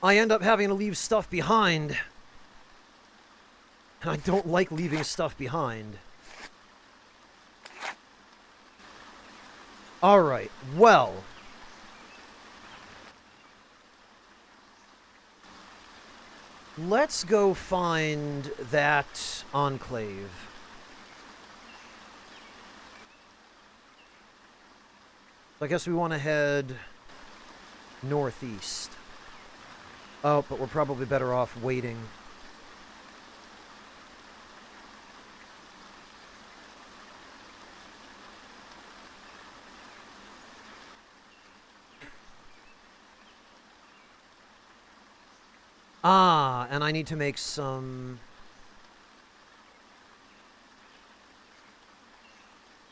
I end up having to leave stuff behind. And I don't like leaving stuff behind. Alright, well. Let's go find that enclave. I guess we want to head northeast. Oh, but we're probably better off waiting. Ah, and I need to make some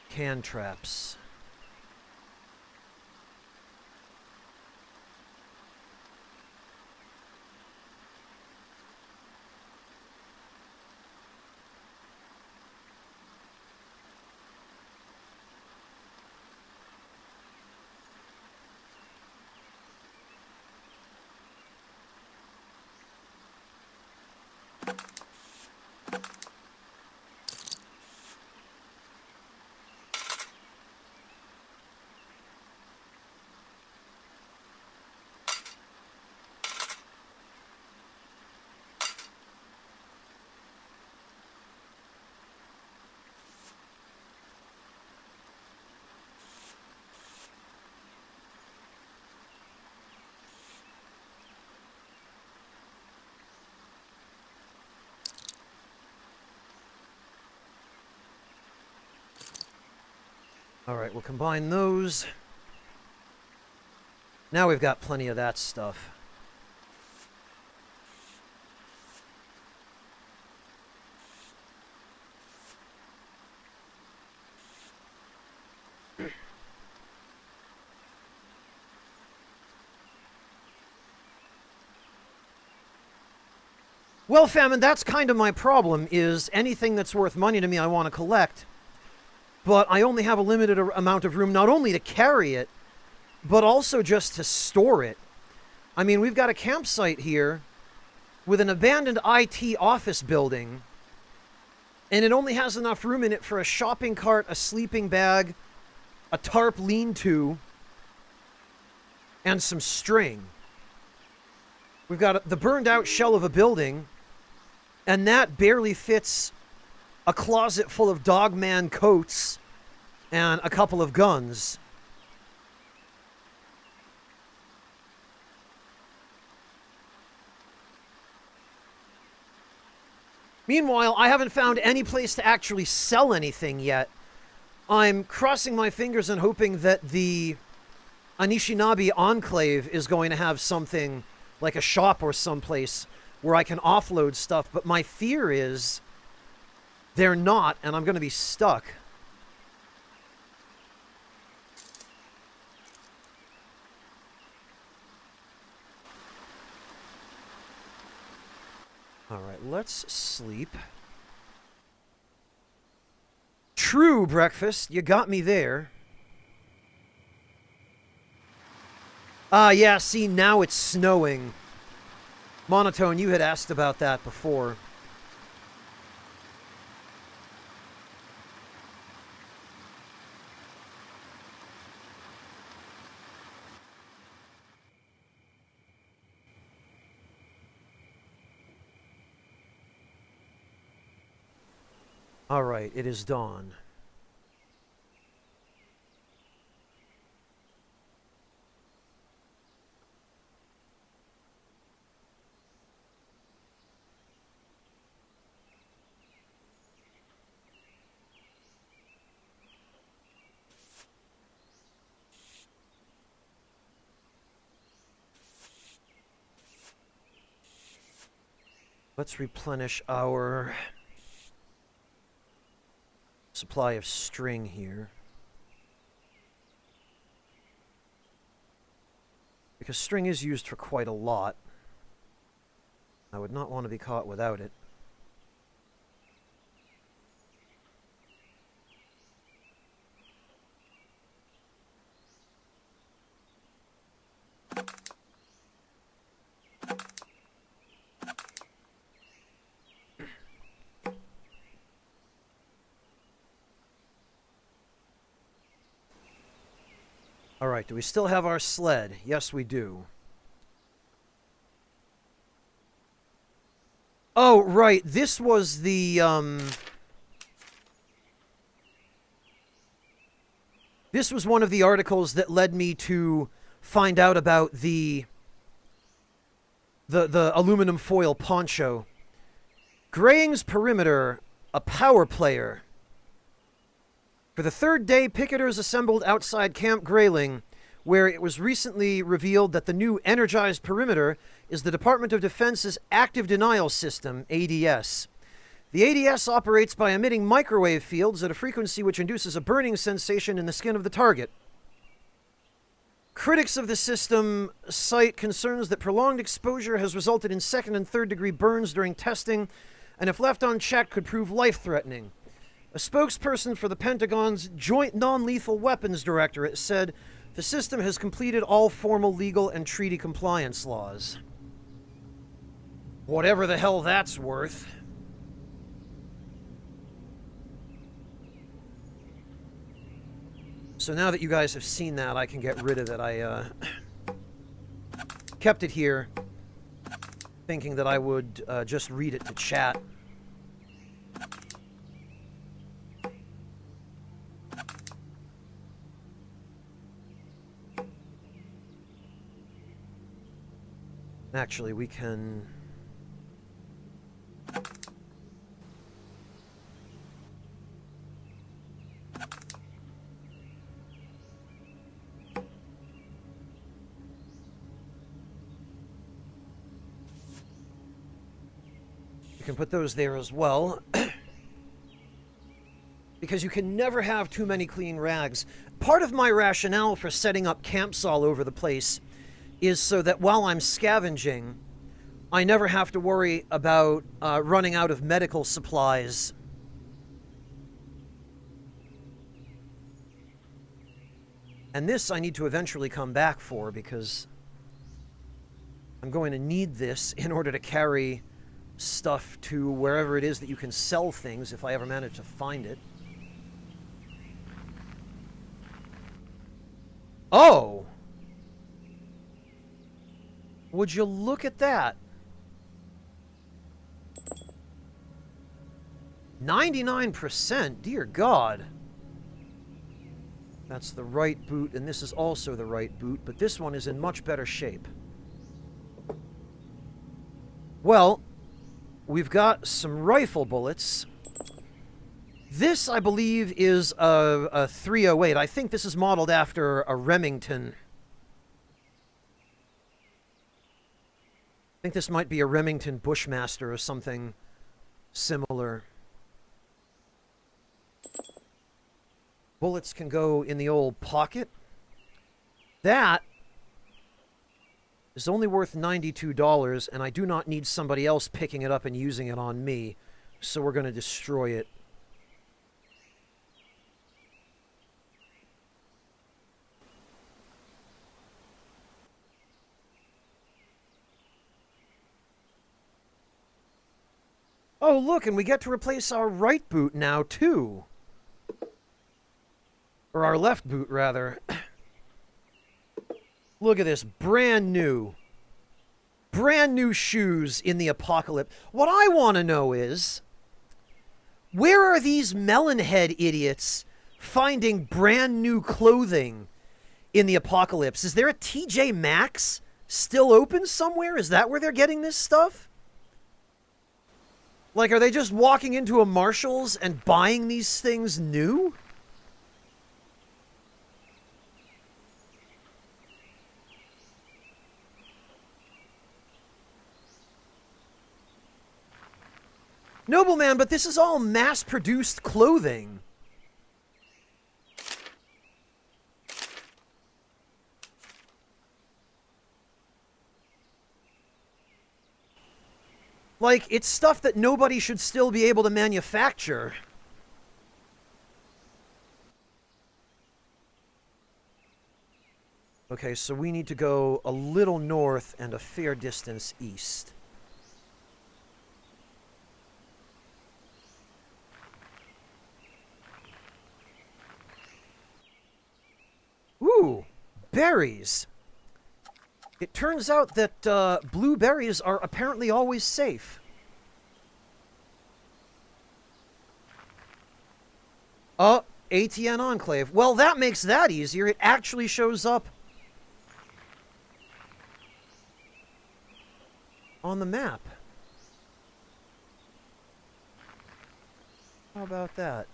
can traps. Alright, we'll combine those. Now we've got plenty of that stuff. Well, Famine, that's kind of my problem, is anything that's worth money to me I want to collect. But I only have a limited amount of room, not only to carry it, but also just to store it. I mean, we've got a campsite here with an abandoned IT office building, and it only has enough room in it for a shopping cart, a sleeping bag, a tarp lean-to, and some string. We've got the burned-out shell of a building, and that barely fits a closet full of dogman coats and a couple of guns. Meanwhile, I haven't found any place to actually sell anything yet. I'm crossing my fingers and hoping that the Anishinaabe Enclave is going to have something like a shop or someplace where I can offload stuff, but my fear is they're not, and I'm going to be stuck. Alright, let's sleep. True, breakfast. You got me there. Ah, yeah, see, now it's snowing. Monotone, you had asked about that before. Alright, it is dawn. Let's replenish our supply of string here. Because string is used for quite a lot. I would not want to be caught without it. Alright, do we still have our sled? Yes, we do. Oh, right. This was the, This was one of the articles that led me to find out about the aluminum foil poncho. Graying's Perimeter, a power player. For the third day, picketers assembled outside Camp Grayling, where it was recently revealed that the new energized perimeter is the Department of Defense's active denial system, ADS. The ADS operates by emitting microwave fields at a frequency which induces a burning sensation in the skin of the target. Critics of the system cite concerns that prolonged exposure has resulted in second and third degree burns during testing, and if left unchecked could prove life-threatening. A spokesperson for the Pentagon's Joint Non-Lethal Weapons Directorate said the system has completed all formal legal and treaty compliance laws. Whatever the hell that's worth. So now that you guys have seen that, I can get rid of it. I kept it here, thinking that I would just read it to chat. Actually, we can... You can put those there as well. Because you can never have too many clean rags. Part of my rationale for setting up camps all over the place is so that while I'm scavenging, I never have to worry about running out of medical supplies. And this I need to eventually come back for, because I'm going to need this in order to carry stuff to wherever it is that you can sell things, if I ever manage to find it. Oh! Would you look at that? 99%, dear God. That's the right boot, and this is also the right boot, but this one is in much better shape. Well, we've got some rifle bullets. This, I believe, is a 308. I think this is modeled after a Remington. I think this might be a Remington Bushmaster or something similar. Bullets can go in the old pocket. That is only worth $92, and I do not need somebody else picking it up and using it on me, so we're going to destroy it. Oh, look, and we get to replace our right boot now, too. Or our left boot, rather. Look at this, brand new. Brand new shoes in the apocalypse. What I want to know is, where are these melonhead idiots finding brand new clothing in the apocalypse? Is there a TJ Maxx still open somewhere? Is that where they're getting this stuff? Like, are they just walking into a Marshall's and buying these things new? Nobleman, but this is all mass-produced clothing. Like, it's stuff that nobody should still be able to manufacture. Okay, so we need to go a little north and a fair distance east. Ooh, berries. It turns out that blueberries are apparently always safe. Oh, ATN Enclave. Well, that makes that easier. It actually shows up on the map. How about that?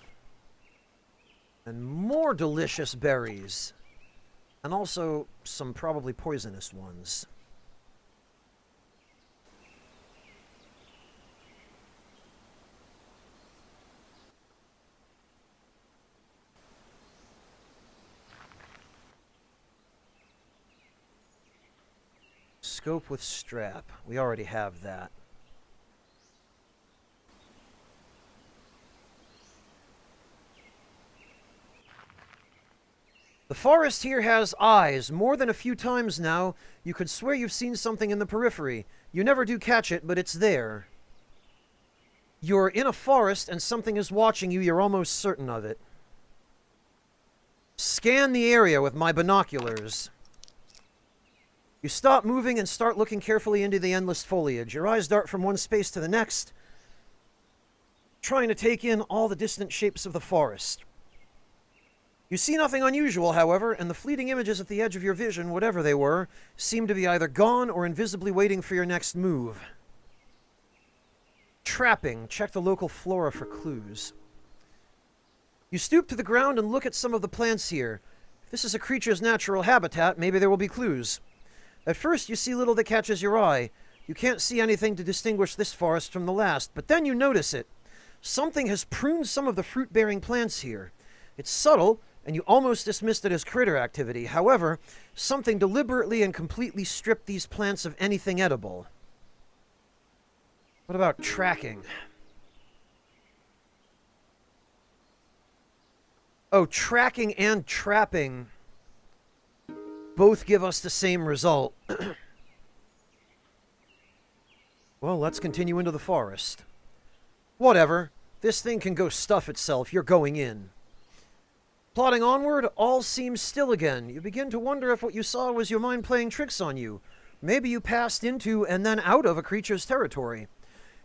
And more delicious berries. And also some probably poisonous ones. Scope with strap. We already have that. The forest here has eyes. More than a few times now, you could swear you've seen something in the periphery. You never do catch it, but it's there. You're in a forest and something is watching you. You're almost certain of it. Scan the area with my binoculars. You stop moving and start looking carefully into the endless foliage. Your eyes dart from one space to the next, trying to take in all the distant shapes of the forest. You see nothing unusual, however, and the fleeting images at the edge of your vision, whatever they were, seem to be either gone or invisibly waiting for your next move. Trapping. Check the local flora for clues. You stoop to the ground and look at some of the plants here. If this is a creature's natural habitat, maybe there will be clues. At first, you see little that catches your eye. You can't see anything to distinguish this forest from the last, but then you notice it. Something has pruned some of the fruit-bearing plants here. It's subtle, and you almost dismissed it as critter activity. However, something deliberately and completely stripped these plants of anything edible. What about tracking? Oh, tracking and trapping both give us the same result. Well, let's continue into the forest. Whatever. This thing can go stuff itself. You're going in. Plodding onward, all seems still again. You begin to wonder if what you saw was your mind playing tricks on you. Maybe you passed into and then out of a creature's territory.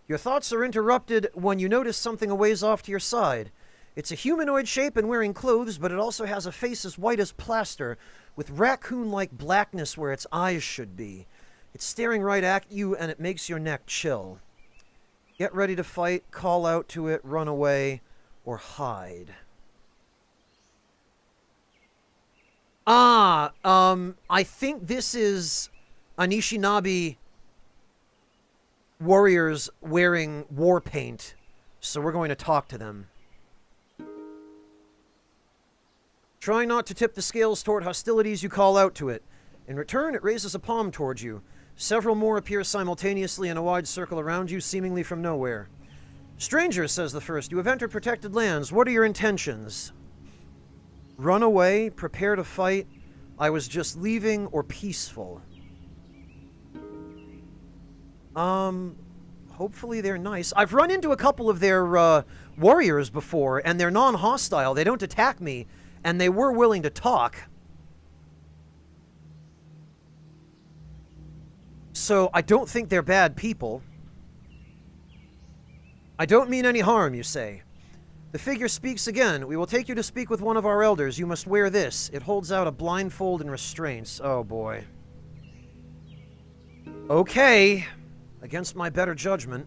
Your thoughts are interrupted when you notice something a ways off to your side. It's a humanoid shape and wearing clothes, but it also has a face as white as plaster, with raccoon-like blackness where its eyes should be. It's staring right at you, and it makes your neck chill. Get ready to fight, call out to it, run away, or hide. I think this is Anishinaabe warriors wearing war paint, so we're going to talk to them. Trying not to tip the scales toward hostilities, you call out to it. In return, it raises a palm towards you. Several more appear simultaneously in a wide circle around you, seemingly from nowhere. Stranger, says the first, you have entered protected lands. What are your intentions? Run away, prepare to fight, I was just leaving, or peaceful? Hopefully they're nice. I've run into a couple of their warriors before, and they're non-hostile. They don't attack me, and they were willing to talk. So I don't think they're bad people. I don't mean any harm, you say. The figure speaks again. We will take you to speak with one of our elders. You must wear this. It holds out a blindfold and restraints. Oh, boy. Okay. Against my better judgment.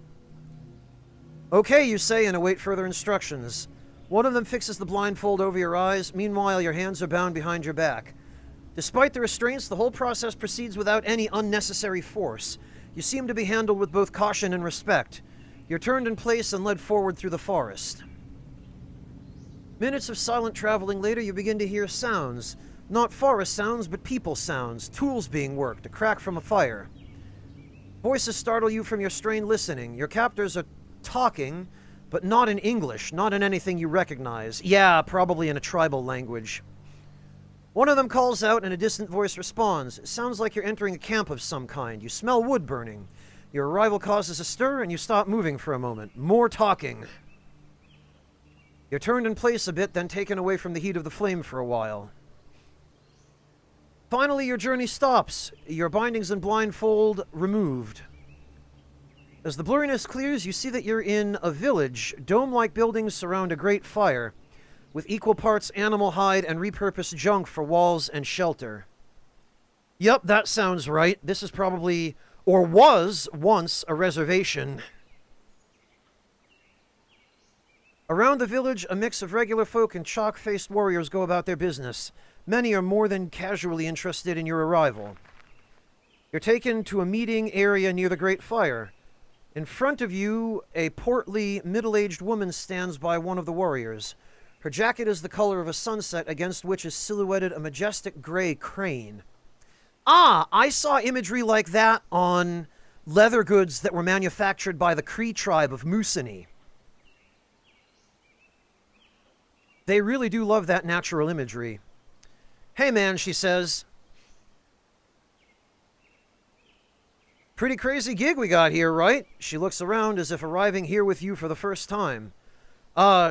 Okay, you say, and await further instructions. One of them fixes the blindfold over your eyes. Meanwhile, your hands are bound behind your back. Despite the restraints, the whole process proceeds without any unnecessary force. You seem to be handled with both caution and respect. You're turned in place and led forward through the forest. Minutes of silent traveling later, you begin to hear sounds. Not forest sounds, but people sounds. Tools being worked, a crack from a fire. Voices startle you from your strained listening. Your captors are talking, but not in English, not in anything you recognize. Yeah, probably in a tribal language. One of them calls out and a distant voice responds. It sounds like you're entering a camp of some kind. You smell wood burning. Your arrival causes a stir and you stop moving for a moment. More talking. You're turned in place a bit, then taken away from the heat of the flame for a while. Finally, your journey stops, your bindings and blindfold removed. As the blurriness clears, you see that you're in a village. Dome-like buildings surround a great fire, with equal parts animal hide and repurposed junk for walls and shelter. Yep, that sounds right. This is probably, or was once, a reservation. Around the village, a mix of regular folk and chalk-faced warriors go about their business. Many are more than casually interested in your arrival. You're taken to a meeting area near the great fire. In front of you, a portly, middle-aged woman stands by one of the warriors. Her jacket is the color of a sunset against which is silhouetted a majestic gray crane. Ah, I saw imagery like that on leather goods that were manufactured by the Cree tribe of Moosonee. They really do love that natural imagery. Hey man, she says. Pretty crazy gig we got here, right? She looks around as if arriving here with you for the first time.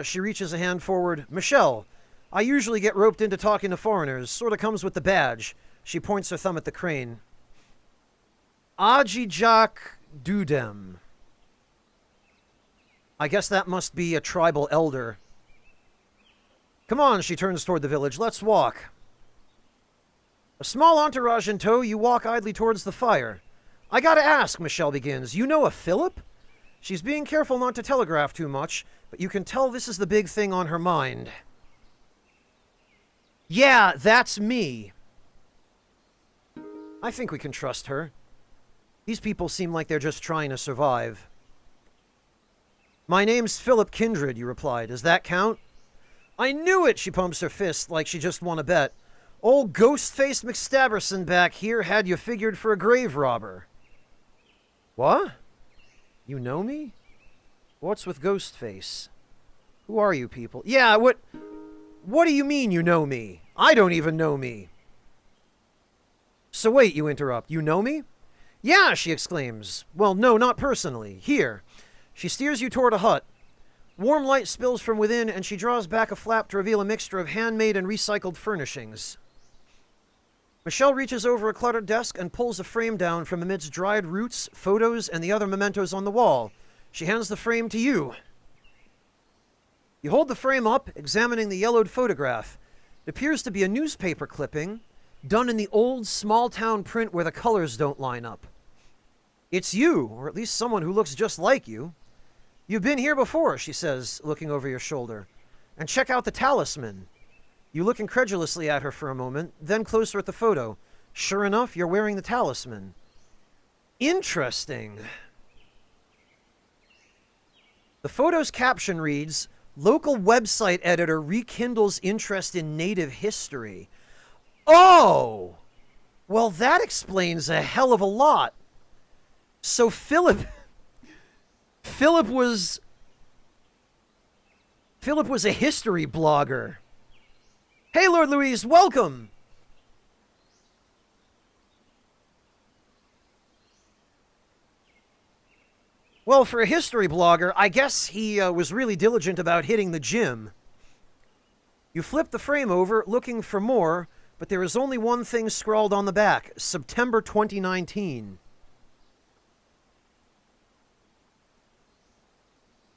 She reaches a hand forward. Michelle, I usually get roped into talking to foreigners. Sort of comes with the badge. She points her thumb at the crane. Ajijak Dudem. I guess that must be a tribal elder. Come on, she turns toward the village. Let's walk. A small entourage in tow, you walk idly towards the fire. I gotta ask, Michelle begins. You know a Philip? She's being careful not to telegraph too much, but you can tell this is the big thing on her mind. Yeah, that's me. I think we can trust her. These people seem like they're just trying to survive. My name's Philip Kindred, you reply. Does that count? I knew it, she pumps her fist like she just won a bet. Old ghost-faced McStabberson back here had you figured for a grave robber. What? You know me? What's with Ghostface? Who are you people? Yeah, what do you mean you know me? I don't even know me. So wait, you interrupt. You know me? Yeah, she exclaims. Well, no, not personally. Here. She steers you toward a hut. Warm light spills from within, and she draws back a flap to reveal a mixture of handmade and recycled furnishings. Michelle reaches over a cluttered desk and pulls a frame down from amidst dried roots, photos, and the other mementos on the wall. She hands the frame to you. You hold the frame up, examining the yellowed photograph. It appears to be a newspaper clipping, done in the old small-town print where the colors don't line up. It's you, or at least someone who looks just like you. You've been here before, she says, looking over your shoulder. And check out the talisman. You look incredulously at her for a moment, then closer at the photo. Sure enough, you're wearing the talisman. Interesting. The photo's caption reads, Local website editor rekindles interest in native history. Oh! Well, that explains a hell of a lot. So Philip was a history blogger. Hey, Lord Louise, welcome! Well, for a history blogger, I guess he was really diligent about hitting the gym. You flip the frame over, looking for more, but there is only one thing scrawled on the back. September 2019.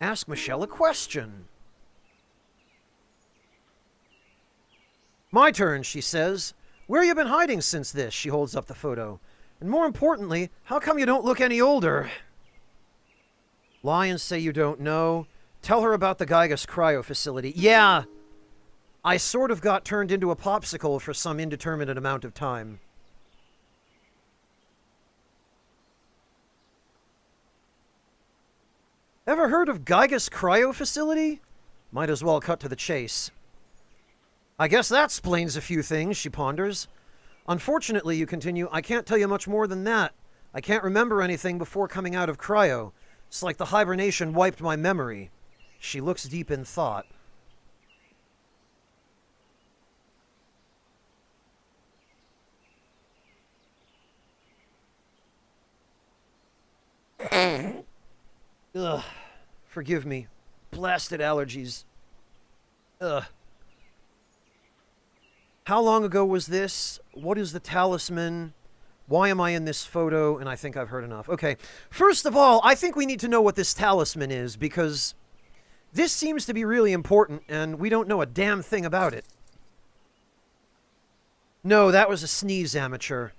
Ask Michelle a question. My turn, she says. Where you been hiding since this? She holds up the photo. And more importantly, how come you don't look any older? Lie and say you don't know. Tell her about the Gygas cryo facility. Yeah, I sort of got turned into a popsicle for some indeterminate amount of time. Ever heard of Gygas cryo facility? Might as well cut to the chase. I guess that explains a few things, she ponders. Unfortunately, you continue, I can't tell you much more than that. I can't remember anything before coming out of cryo. It's like the hibernation wiped my memory. She looks deep in thought. Ugh. Forgive me. Blasted allergies. Ugh. How long ago was this? What is the talisman? Why am I in this photo? And I think I've heard enough. Okay. First of all, I think we need to know what this talisman is, because this seems to be really important, and we don't know a damn thing about it. No, that was a sneeze, amateur.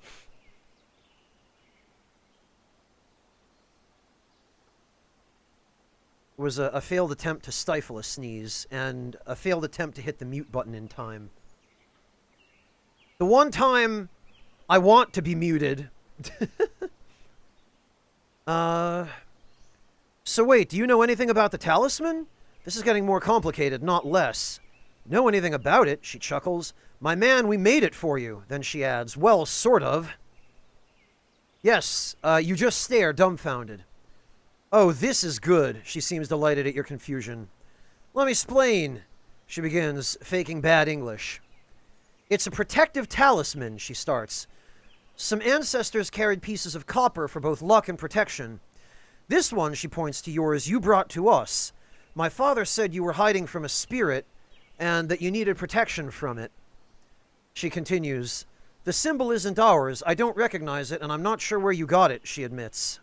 It was a failed attempt to stifle a sneeze, and a failed attempt to hit the mute button in time. The one time I want to be muted. So wait, do you know anything about the talisman? This is getting more complicated, not less. Know anything about it? She chuckles. My man, we made it for you. Then she adds, well, sort of. Yes, you just stare, dumbfounded. Oh, this is good. She seems delighted at your confusion. Let me explain. She begins, faking bad English. It's a protective talisman, she starts. Some ancestors carried pieces of copper for both luck and protection. This one, she points to yours, you brought to us. My father said you were hiding from a spirit and that you needed protection from it. She continues, the symbol isn't ours. I don't recognize it, and I'm not sure where you got it, she admits.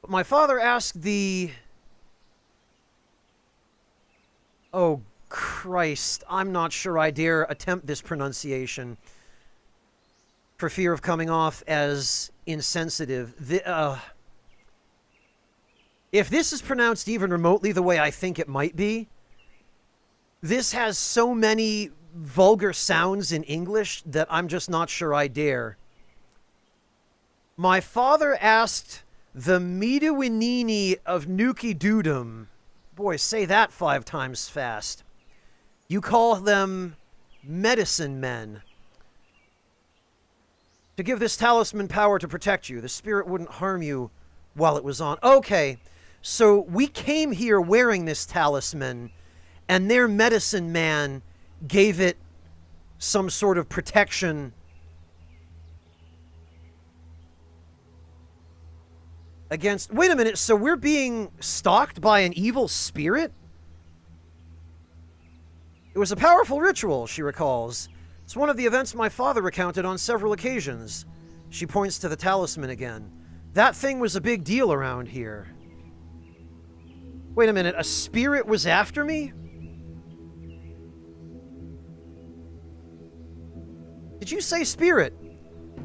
But my father asked the... Oh, Christ. I'm not sure I dare attempt this pronunciation for fear of coming off as insensitive. If this is pronounced even remotely the way I think it might be, this has so many vulgar sounds in English that I'm just not sure I dare. My father asked the Midawinini of Nuki Dudum. Boy, say that 5 times fast. You call them medicine men. To give this talisman power to protect you. The spirit wouldn't harm you while it was on. Okay, so we came here wearing this talisman, and their medicine man gave it some sort of protection against... Wait a minute, so we're being stalked by an evil spirit? It was a powerful ritual, she recalls. It's one of the events my father recounted on several occasions. She points to the talisman again. That thing was a big deal around here. Wait a minute, a spirit was after me? Did you say spirit?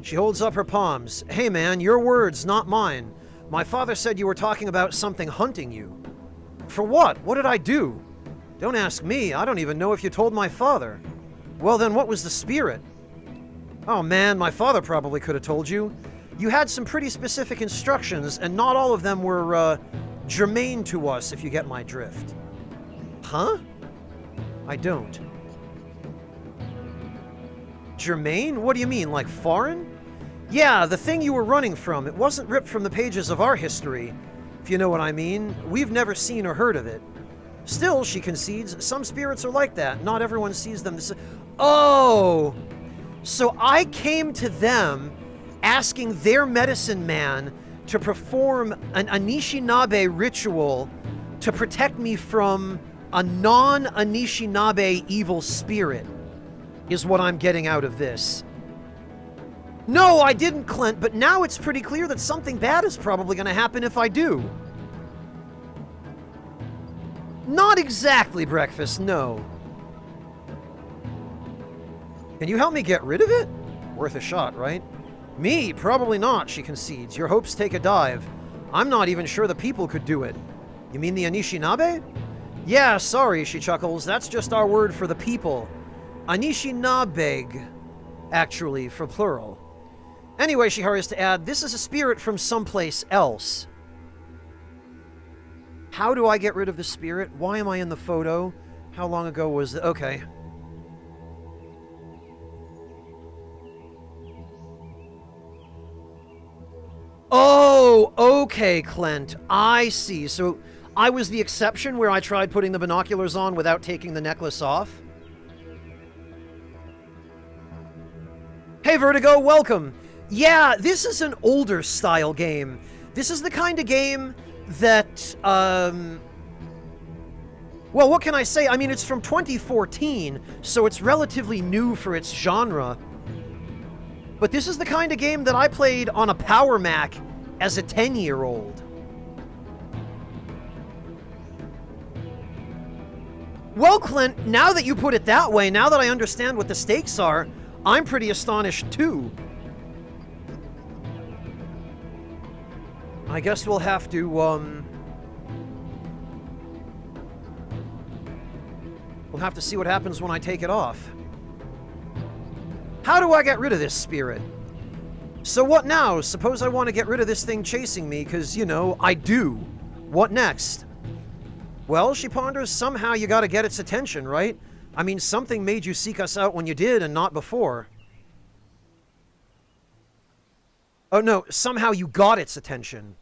She holds up her palms. Hey man, your words, not mine. My father said you were talking about something hunting you. For what? What did I do? Don't ask me. I don't even know if you told my father. Well then, what was the spirit? Oh man, my father probably could have told you. You had some pretty specific instructions, and not all of them were, germane to us, if you get my drift. Huh? I don't. Germane? What do you mean, like foreign? Yeah, the thing you were running from. It wasn't ripped from the pages of our history, if you know what I mean. We've never seen or heard of it. Still, she concedes, some spirits are like that. Not everyone sees them the same. Oh! So I came to them asking their medicine man to perform an Anishinaabe ritual to protect me from a non-Anishinaabe evil spirit, is what I'm getting out of this. No, I didn't, Clint, but now it's pretty clear that something bad is probably going to happen if I do. Not exactly breakfast, no. Can you help me get rid of it? Worth a shot, right? Me? Probably not, she concedes. Your hopes take a dive. I'm not even sure the people could do it. You mean the Anishinaabe? Yeah, sorry, she chuckles. That's just our word for the people. Anishinaabe, actually, for plural. Anyway, she hurries to add, this is a spirit from someplace else. How do I get rid of the spirit? Why am I in the photo? How long ago was it? Okay. Oh, okay, Clint. I see. So I was the exception where I tried putting the binoculars on without taking the necklace off? Hey, Vertigo, welcome. Yeah, this is an older style game. This is the kind of game that, Well, what can I say? I mean, it's from 2014, so it's relatively new for its genre. But this is the kind of game that I played on a Power Mac as a 10-year-old. Well, Clint, now that you put it that way, now that I understand what the stakes are, I'm pretty astonished too. I guess we'll have to, we'll have to see what happens when I take it off. How do I get rid of this spirit? So what now? Suppose I want to get rid of this thing chasing me, because, you know, I do. What next? Well, she ponders, somehow you gotta get its attention, right? I mean, something made you seek us out when you did, and not before. Oh no, somehow you got its attention.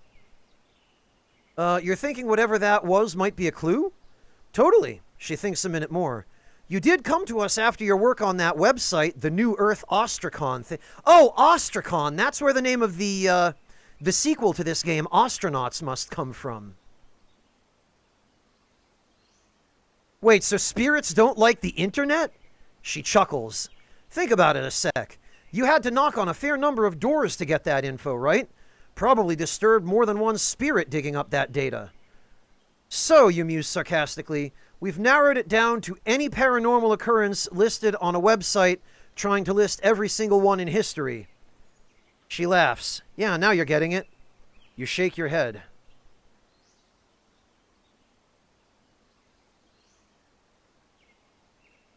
You're thinking whatever that was might be a clue? Totally. She thinks a minute more. You did come to us after your work on that website, the New Earth Ostracon thing. Oh, Ostracon! That's where the name of the sequel to this game, Astronauts, must come from. Wait, so spirits don't like the internet? She chuckles. Think about it a sec. You had to knock on a fair number of doors to get that info, right? Probably disturbed more than one spirit digging up that data. So, you muse sarcastically, we've narrowed it down to any paranormal occurrence listed on a website trying to list every single one in history. She laughs. Yeah, now you're getting it. You shake your head.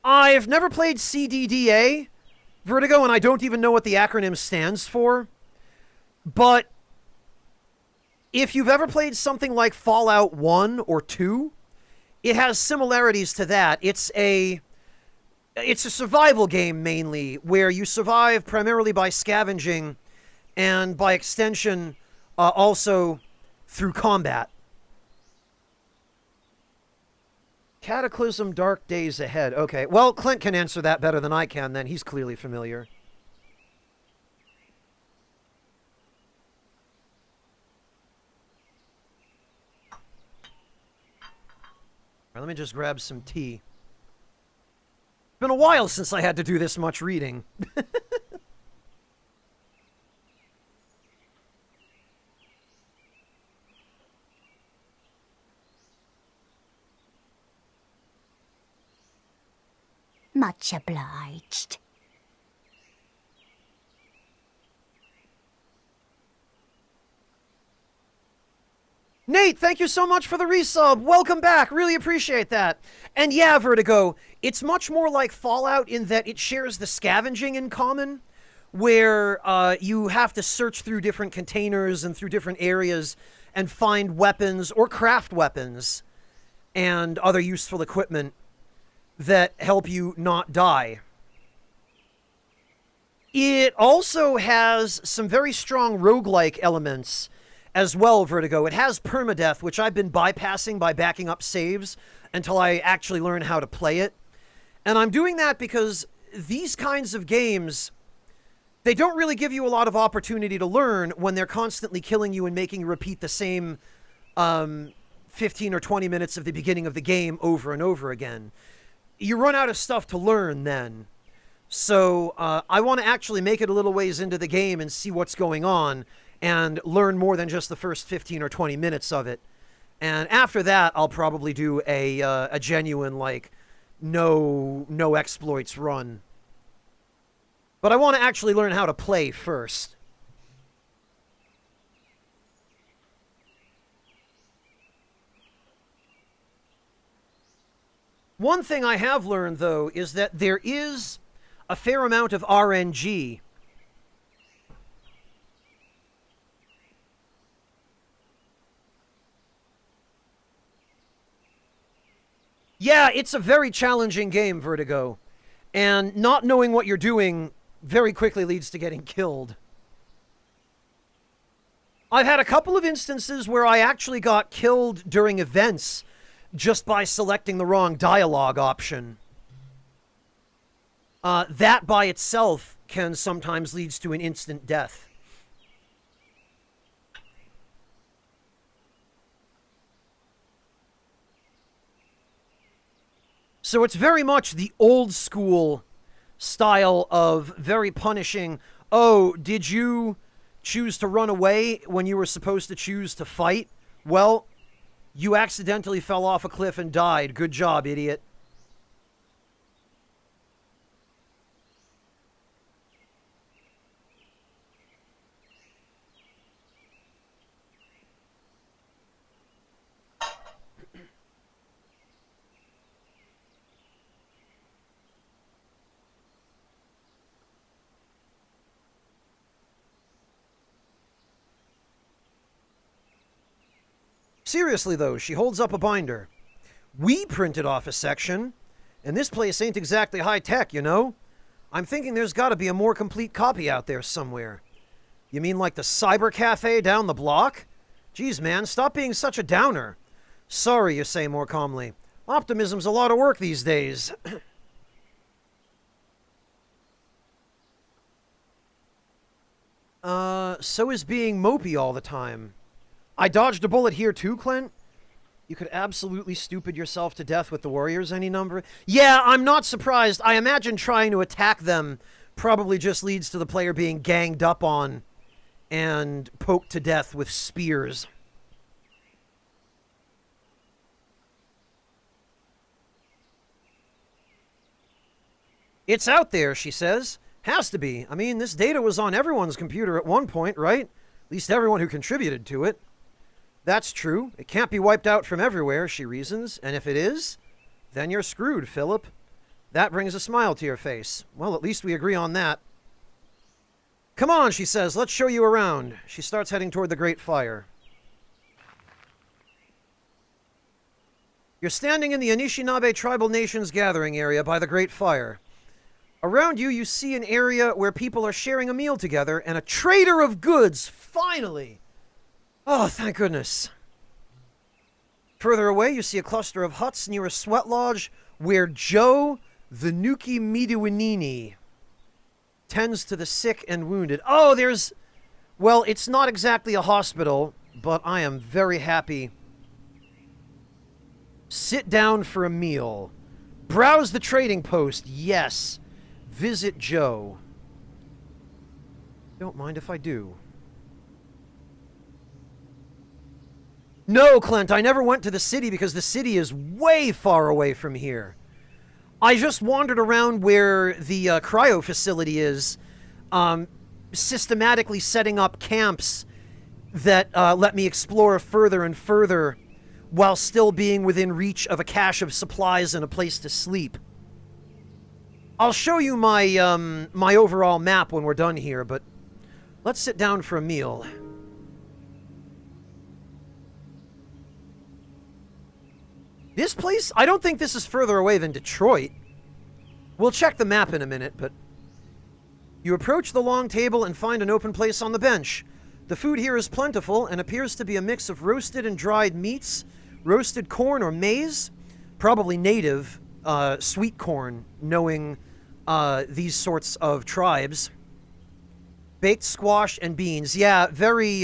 I've never played CDDA, Vertigo, and I don't even know what the acronym stands for. But if you've ever played something like Fallout 1 or 2, it has similarities to that. It's a survival game, mainly, where you survive primarily by scavenging and, by extension, also through combat. Cataclysm, Dark Days Ahead. Okay, well, Clint can answer that better than I can, then. He's clearly familiar. All right, let me just grab some tea. It's been a while since I had to do this much reading. Much obliged. Nate, thank you so much for the resub. Welcome back. Really appreciate that. And yeah, Vertigo, it's much more like Fallout in that it shares the scavenging in common, where you have to search through different containers and through different areas and find weapons or craft weapons and other useful equipment that help you not die. It also has some very strong roguelike elements as well, Vertigo. It has permadeath, which I've been bypassing by backing up saves until I actually learn how to play it. And I'm doing that because these kinds of games, they don't really give you a lot of opportunity to learn when they're constantly killing you and making you repeat the same 15 or 20 minutes of the beginning of the game over and over again. You run out of stuff to learn then. So I want to actually make it a little ways into the game and see what's going on and learn more than just the first 15 or 20 minutes of it. And after that, I'll probably do a genuine, like, no exploits run. But I want to actually learn how to play first. One thing I have learned, though, is that there is a fair amount of RNG. Yeah, it's a very challenging game, Vertigo. And not knowing what you're doing very quickly leads to getting killed. I've had a couple of instances where I actually got killed during events just by selecting the wrong dialogue option. That by itself can sometimes lead to an instant death. So it's very much the old school style of very punishing. Oh, did you choose to run away when you were supposed to choose to fight? Well, you accidentally fell off a cliff and died. Good job, idiot. Seriously, though, she holds up a binder. We printed off a section, and this place ain't exactly high-tech, you know? I'm thinking there's gotta be a more complete copy out there somewhere. You mean like the cyber cafe down the block? Geez, man, stop being such a downer. Sorry, you say more calmly. Optimism's a lot of work these days. So is being mopey all the time. I dodged a bullet here too, Clint? You could absolutely stupid yourself to death with the warriors any number. Yeah, I'm not surprised. I imagine trying to attack them probably just leads to the player being ganged up on and poked to death with spears. It's out there, she says. Has to be. I mean, this data was on everyone's computer at one point, right? At least everyone who contributed to it. That's true. It can't be wiped out from everywhere, she reasons. And if it is, then you're screwed, Philip. That brings a smile to your face. Well, at least we agree on that. Come on, she says. Let's show you around. She starts heading toward the Great Fire. You're standing in the Anishinaabe Tribal Nations gathering area by the Great Fire. Around you, you see an area where people are sharing a meal together, and a trader of goods, finally! Oh, thank goodness. Further away, you see a cluster of huts near a sweat lodge where Joe, the Nuki Midiwinini, tends to the sick and wounded. Oh, there's... Well, it's not exactly a hospital, but I am very happy. Sit down for a meal. Browse the trading post. Yes. Visit Joe. Don't mind if I do. No, Clint, I never went to the city because the city is way far away from here. I just wandered around where the cryo facility is, systematically setting up camps that let me explore further and further while still being within reach of a cache of supplies and a place to sleep. I'll show you my, my overall map when we're done here, but let's sit down for a meal. This place, I don't think this is further away than Detroit. We'll check the map in a minute, but... You approach the long table and find an open place on the bench. The food here is plentiful and appears to be a mix of roasted and dried meats, roasted corn or maize, probably native sweet corn, knowing these sorts of tribes. Baked squash and beans. Yeah, very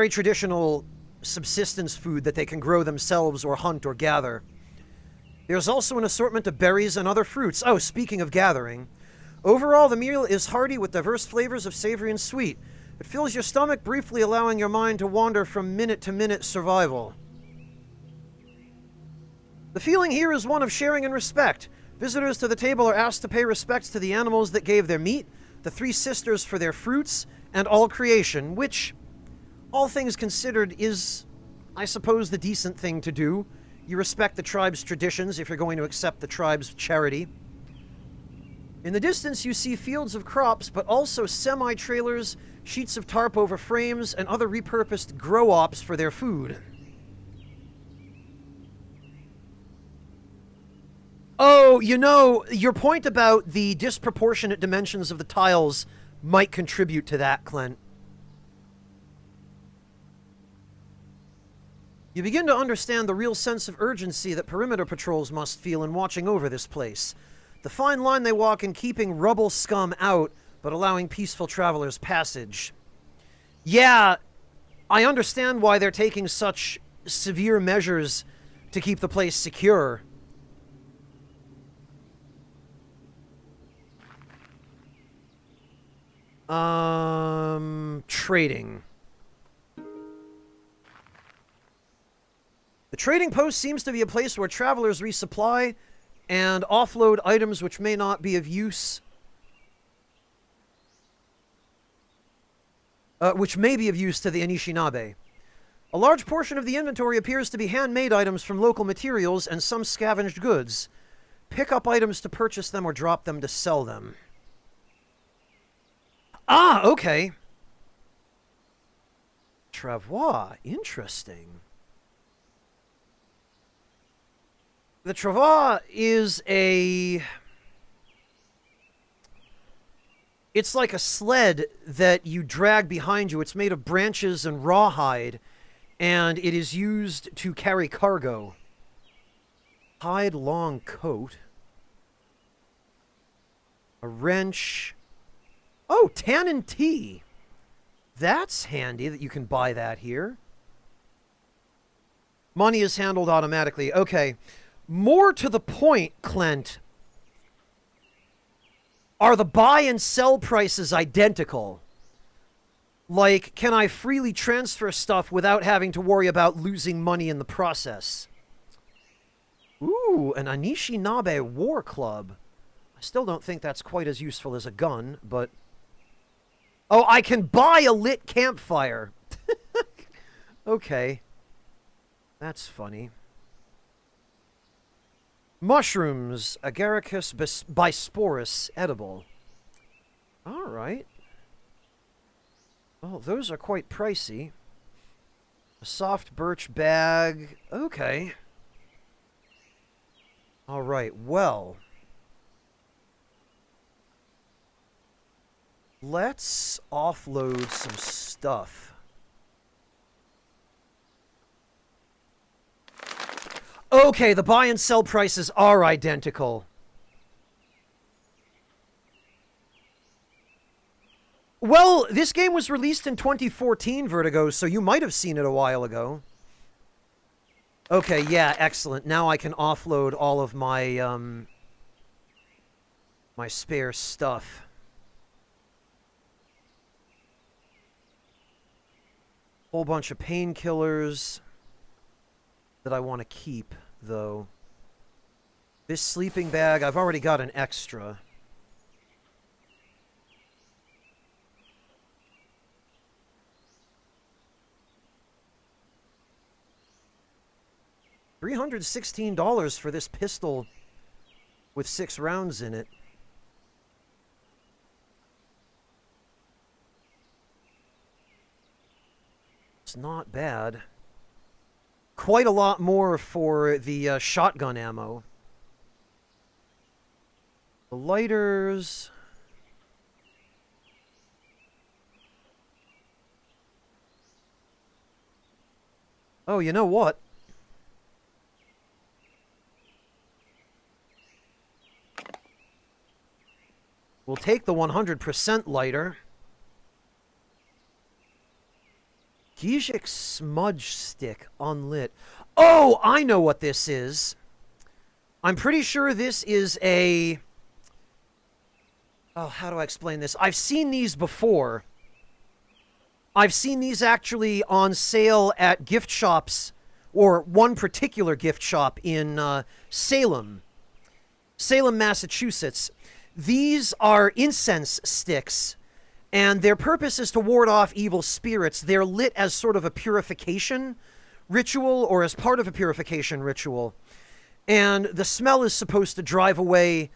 traditional subsistence food that they can grow themselves or hunt or gather. There's also an assortment of berries and other fruits. Oh, speaking of gathering. Overall, the meal is hearty with diverse flavors of savory and sweet. It fills your stomach, briefly allowing your mind to wander from minute-to-minute survival. The feeling here is one of sharing and respect. Visitors to the table are asked to pay respects to the animals that gave their meat, the three sisters for their fruits, and all creation, which, all things considered, is, I suppose, the decent thing to do. You respect the tribe's traditions if you're going to accept the tribe's charity. In the distance, you see fields of crops, but also semi-trailers, sheets of tarp over frames, and other repurposed grow-ops for their food. Oh, you know, your point about the disproportionate dimensions of the tiles might contribute to that, Clint. You begin to understand the real sense of urgency that perimeter patrols must feel in watching over this place. The fine line they walk in keeping rubble scum out, but allowing peaceful travelers passage. Yeah, I understand why they're taking such severe measures to keep the place secure. Trading. The trading post seems to be a place where travelers resupply and offload items which may not be of use. Which may be of use to the Anishinaabe. A large portion of the inventory appears to be handmade items from local materials and some scavenged goods. Pick up items to purchase them or drop them to sell them. Ah, okay. Travois. Interesting. The Travois is a... It's like a sled that you drag behind you. It's made of branches and rawhide, and it is used to carry cargo. Hide long coat. A wrench. Oh, tannin tea. That's handy that you can buy that here. Money is handled automatically. Okay. More to the point, Clint. Are the buy and sell prices identical? Like, can I freely transfer stuff without having to worry about losing money in the process? Ooh, an Anishinaabe war club. I still don't think that's quite as useful as a gun, but... Oh, I can buy a lit campfire. Okay. That's funny. Mushrooms, Agaricus bisporus, edible. Alright. Well, those are quite pricey. A soft birch bag. Okay. Alright, well. Let's offload some stuff. Okay, the buy and sell prices are identical. Well, this game was released in 2014, Vertigo, so you might have seen it a while ago. Okay, yeah, excellent. Now I can offload all of my, my spare stuff. Whole bunch of painkillers that I want to keep, though. This sleeping bag, I've already got an extra. $316 for this pistol with 6 rounds in it. It's not bad. Quite a lot more for the shotgun ammo. The lighters... Oh, you know what? We'll take the 100% lighter. Gijik smudge stick unlit. Oh, I know what this is. I'm pretty sure this is a... Oh, how do I explain this? I've seen these before. I've seen these actually on sale at gift shops, or one particular gift shop in Salem, Massachusetts. These are incense sticks, and their purpose is to ward off evil spirits. They're lit as sort of a purification ritual, or as part of a purification ritual. And the smell is supposed to drive away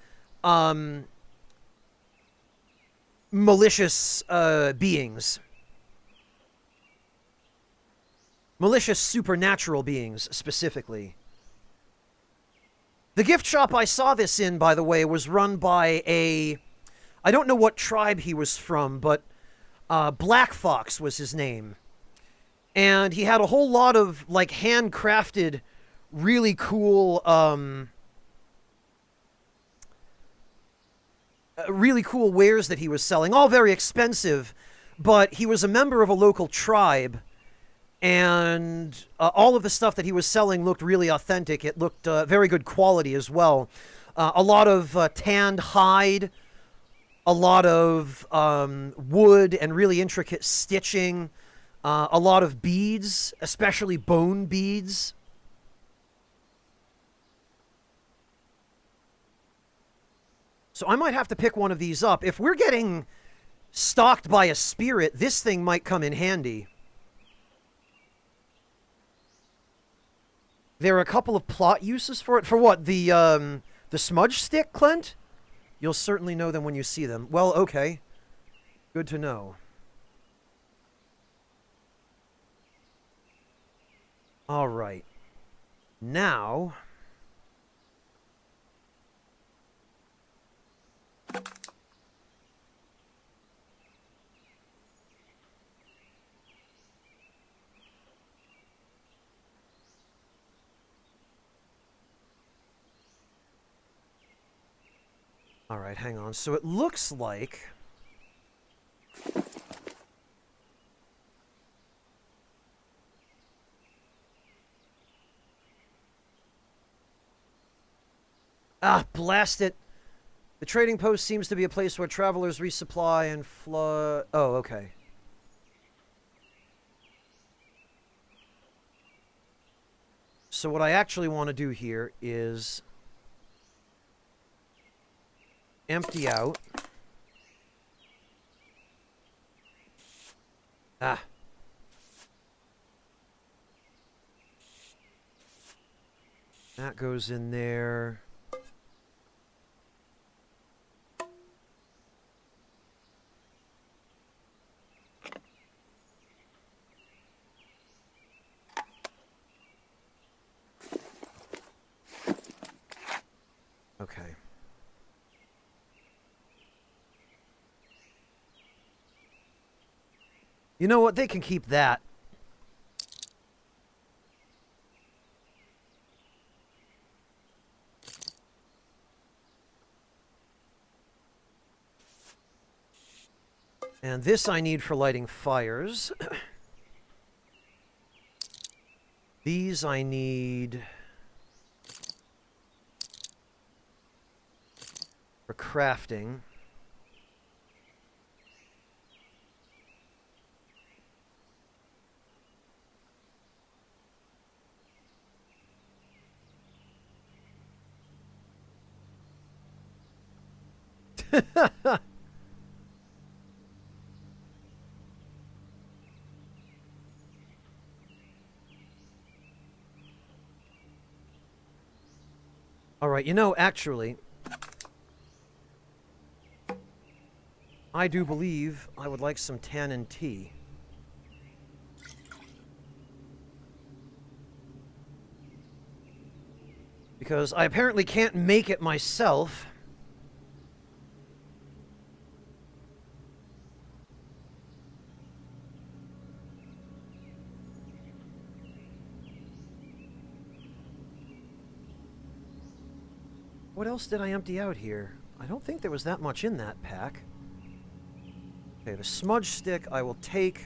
malicious beings. Malicious supernatural beings, specifically. The gift shop I saw this in, by the way, was run by a... I don't know what tribe he was from, but Black Fox was his name. And he had a whole lot of, like, handcrafted, really cool, really cool wares that he was selling. All very expensive, but he was a member of a local tribe. And all of the stuff that he was selling looked really authentic. It looked very good quality as well. A lot of tanned hide, a lot of wood and really intricate stitching, a lot of beads, especially bone beads. So I might have to pick one of these up. If we're getting stalked by a spirit, this thing might come in handy. There are a couple of plot uses for it. For what? The smudge stick, Clint? You'll certainly know them when you see them. Well, okay. Good to know. All right. Now... All right, hang on. So it looks like... Ah, blast it! The trading post seems to be a place where travelers resupply and flood... Oh, okay. So what I actually want to do here is... empty out. Ah. That goes in there. Okay. You know what? They can keep that. And this I need for lighting fires. These I need for crafting. All right, you know, actually, I do believe I would like some tannin tea. Because I apparently can't make it myself. What else did I empty out here? I don't think there was that much in that pack. Okay, the smudge stick I will take.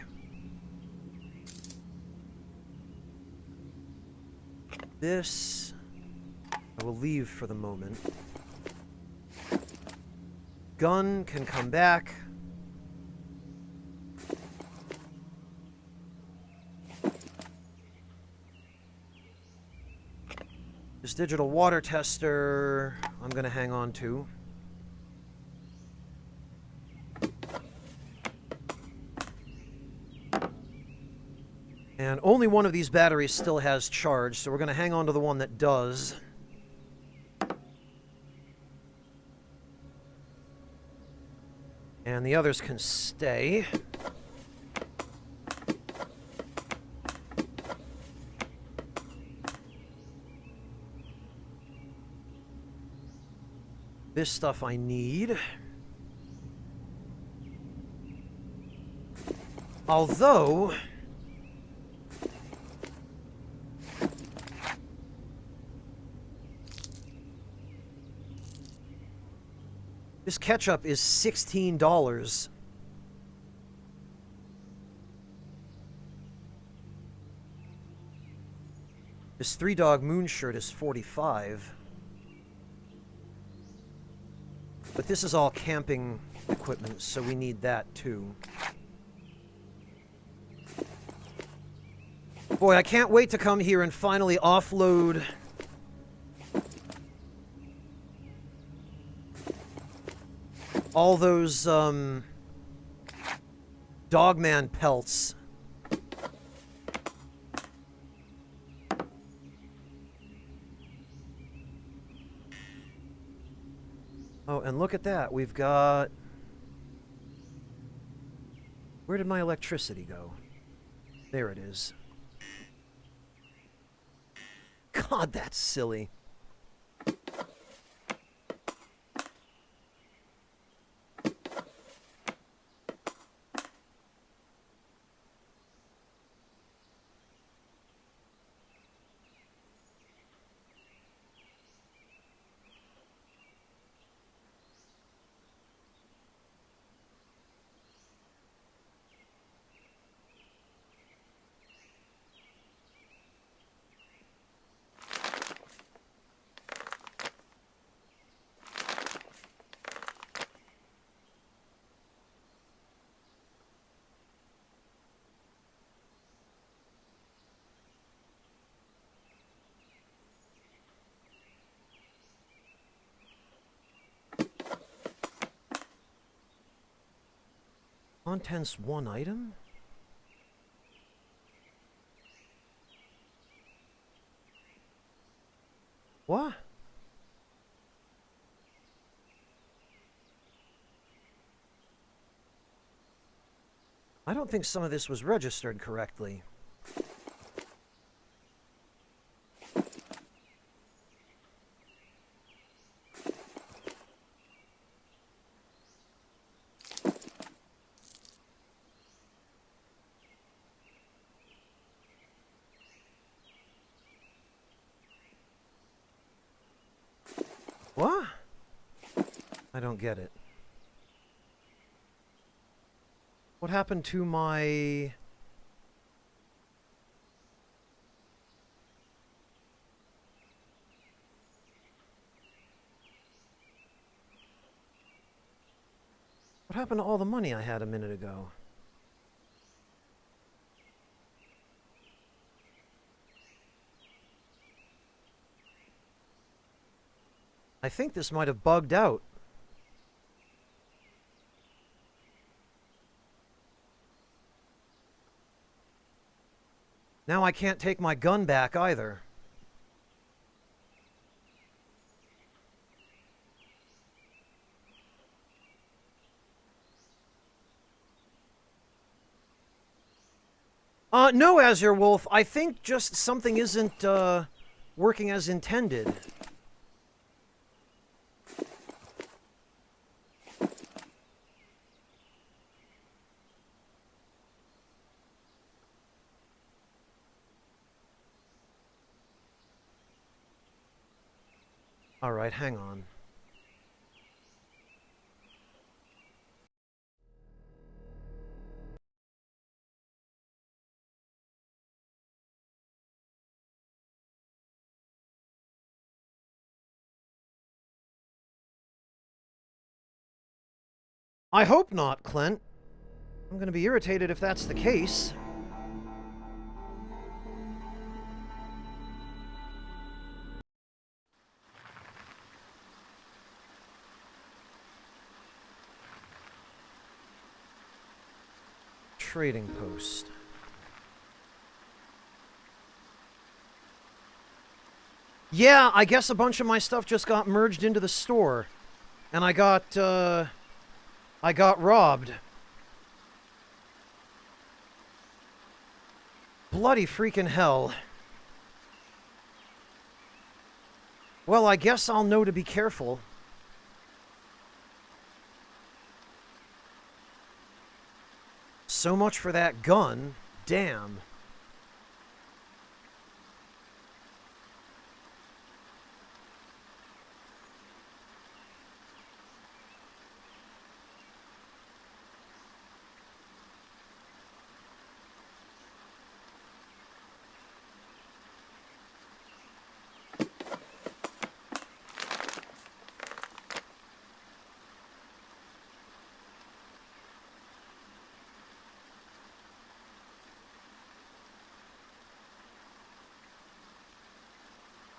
This I will leave for the moment. Gun can come back. This digital water tester, I'm going to hang on to. And only one of these batteries still has charge, so we're going to hang on to the one that does. And the others can stay. This stuff I need. Although... this ketchup is $16. This Three Dog Moon shirt is $45. But this is all camping equipment, so we need that too. Boy, I can't wait to come here and finally offload all those, Dogman pelts. Oh, and look at that. We've got... Where did my electricity go? There it is. God, that's silly. Contents one item? What? I don't think some of this was registered correctly. What? I don't get it. What happened to my... What happened to all the money I had a minute ago? I think this might have bugged out. Now I can't take my gun back either. No, Azure Wolf. I think just something isn't, working as intended. Alright, hang on. I hope not, Clint. I'm gonna be irritated if that's the case. Trading post. Yeah, I guess a bunch of my stuff just got merged into the store. And I got robbed. Bloody freaking hell. Well, I guess I'll know to be careful. So much for that gun. Damn.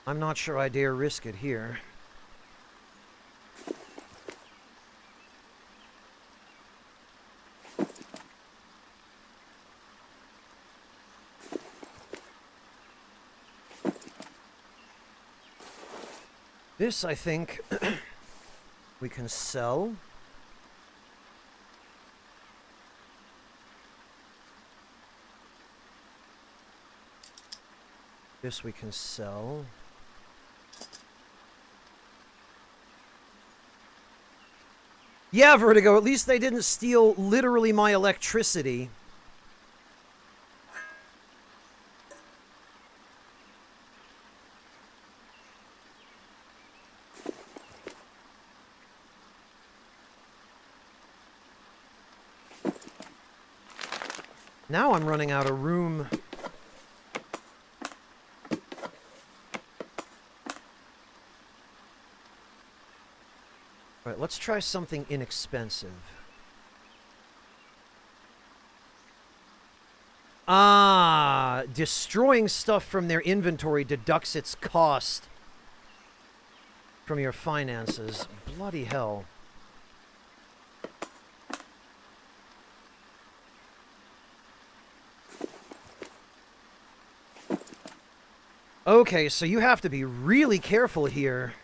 I'm not sure I dare risk it here. This, I think, we can sell. This we can sell. Yeah, Vertigo, at least they didn't steal literally my electricity. Now I'm running out of room. Alright, let's try something inexpensive. Ah, destroying stuff from their inventory deducts its cost from your finances. Bloody hell. Okay, so you have to be really careful here.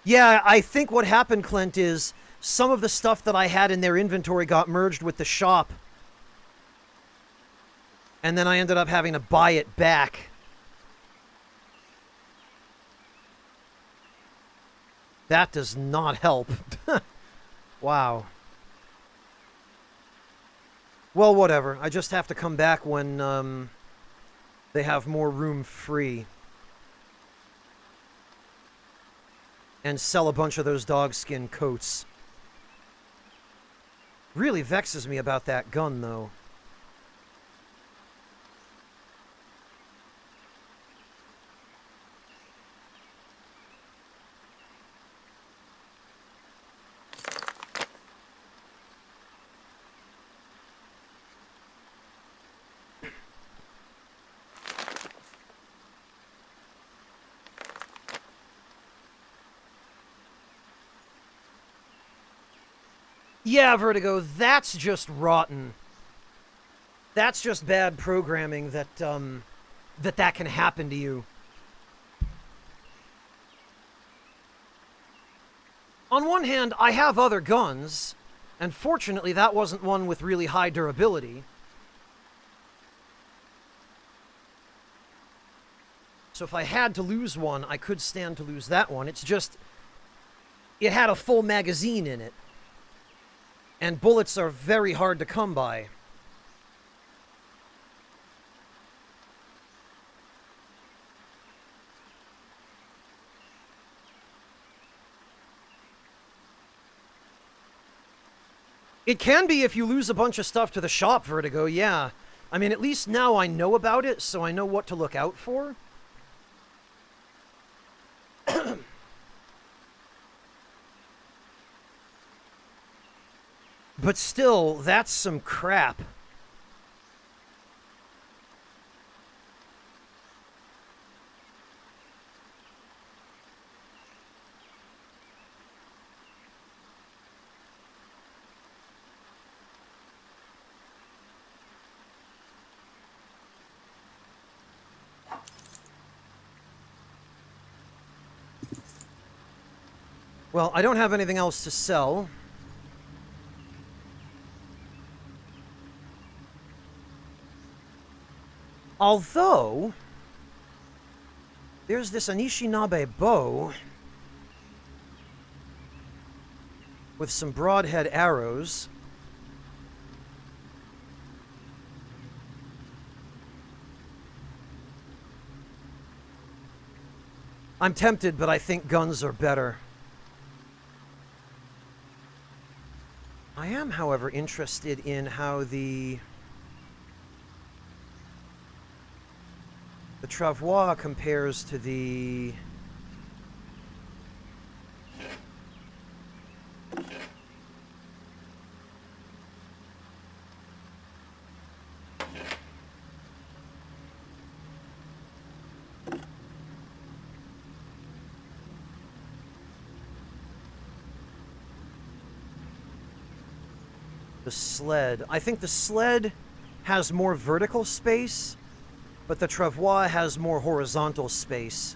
Yeah, I think what happened, Clint, is some of the stuff that I had in their inventory got merged with the shop. And then I ended up having to buy it back. That does not help. Wow. Well, whatever. I just have to come back when, they have more room free. And sell a bunch of those dogskin coats. Really vexes me about that gun, though. Yeah, Vertigo, that's just rotten. That's just bad programming that that can happen to you. On one hand, I have other guns, and fortunately that wasn't one with really high durability. So if I had to lose one, I could stand to lose that one. It's just, it had a full magazine in it. And bullets are very hard to come by. It can be if you lose a bunch of stuff to the shop, Vertigo, yeah. I mean, at least now I know about it, so I know what to look out for. But still, that's some crap. Well, I don't have anything else to sell. Although, there's this Anishinaabe bow with some broadhead arrows. I'm tempted, but I think guns are better. I am, however, interested in how the travois compares to the the sled. I think the sled has more vertical space, but the travois has more horizontal space.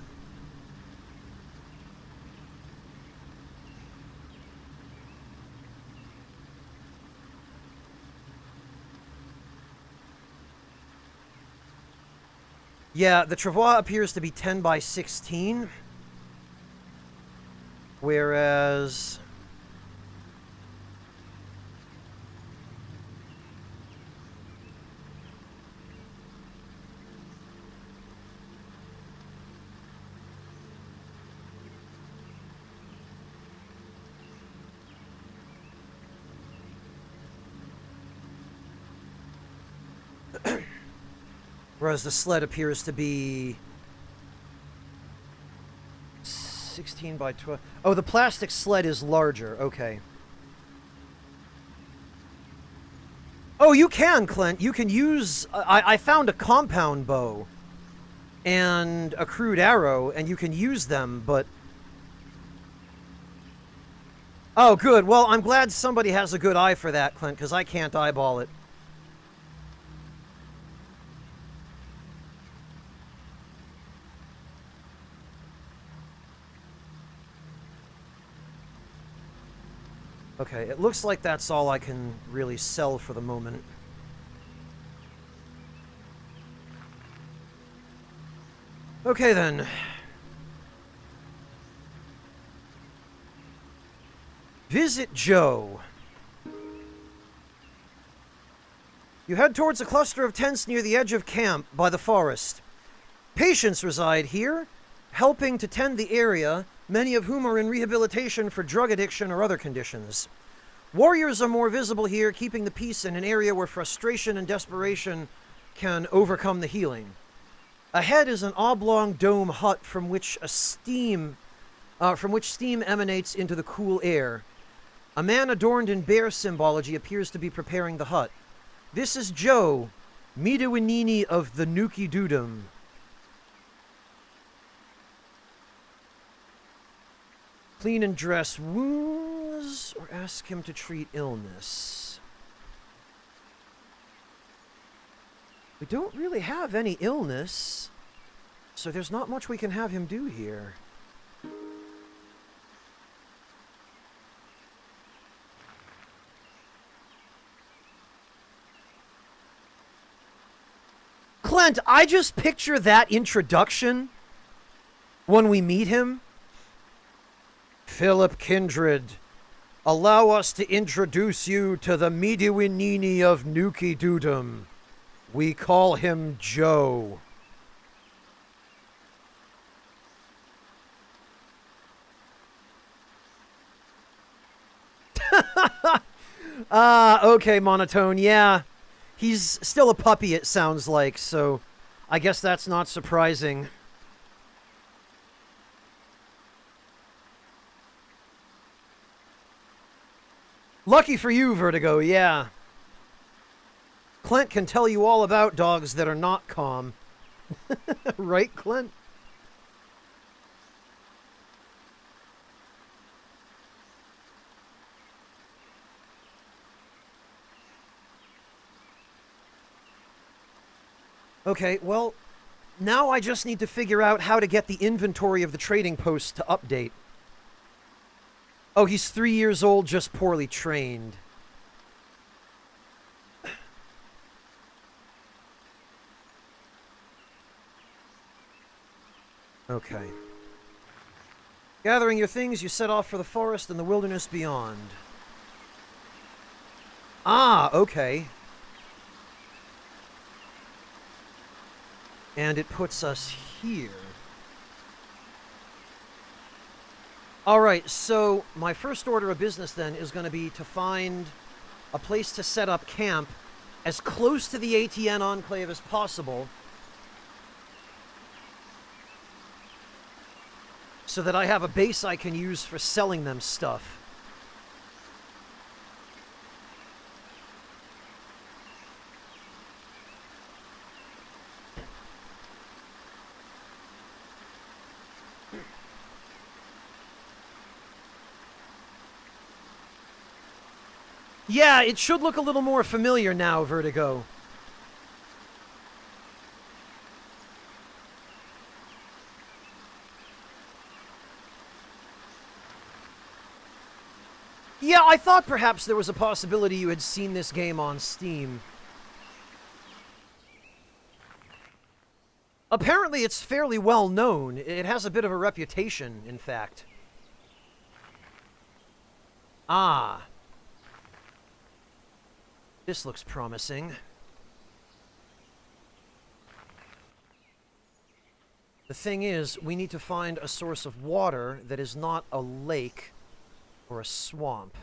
Yeah, the travois appears to be 10 by 16, whereas... whereas the sled appears to be 16 by 12. Oh, the plastic sled is larger. Okay. Oh, you can, Clint. You can use... I found a compound bow and a crude arrow, and you can use them, but... Oh, good. Well, I'm glad somebody has a good eye for that, Clint, because I can't eyeball it. Okay, it looks like that's all I can really sell for the moment. Okay, then. Visit Joe. You head towards a cluster of tents near the edge of camp by the forest. Patients reside here, helping to tend the area, many of whom are in rehabilitation for drug addiction or other conditions. Warriors are more visible here, keeping the peace in an area where frustration and desperation can overcome the healing. Ahead is an oblong dome hut from which steam emanates into the cool air. A man adorned in bear symbology appears to be preparing the hut. This is Joe, Midawinini of the Nuki Dudum. Clean and dress wounds, or ask him to treat illness. We don't really have any illness, so there's not much we can have him do here. Clint, I just picture that introduction when we meet him. Philip Kindred, allow us to introduce you to the Midawinini of Nuki Dudum. We call him Joe. Okay, Monotone, yeah. He's still a puppy, it sounds like, so I guess that's not surprising. Lucky for you, Vertigo, yeah. Clint can tell you all about dogs that are not calm. Right, Clint? Okay, well, now I just need to figure out how to get the inventory of the trading post to update. Oh, he's 3 years old, just poorly trained. Okay. Gathering your things, you set off for the forest and the wilderness beyond. Ah, okay. And it puts us here. Alright, so my first order of business then is going to be to find a place to set up camp as close to the ATN Enclave as possible so that I have a base I can use for selling them stuff. Yeah, it should look a little more familiar now, Vertigo. Yeah, I thought perhaps there was a possibility you had seen this game on Steam. Apparently, it's fairly well known. It has a bit of a reputation, in fact. Ah. This looks promising. The thing is, we need to find a source of water that is not a lake or a swamp.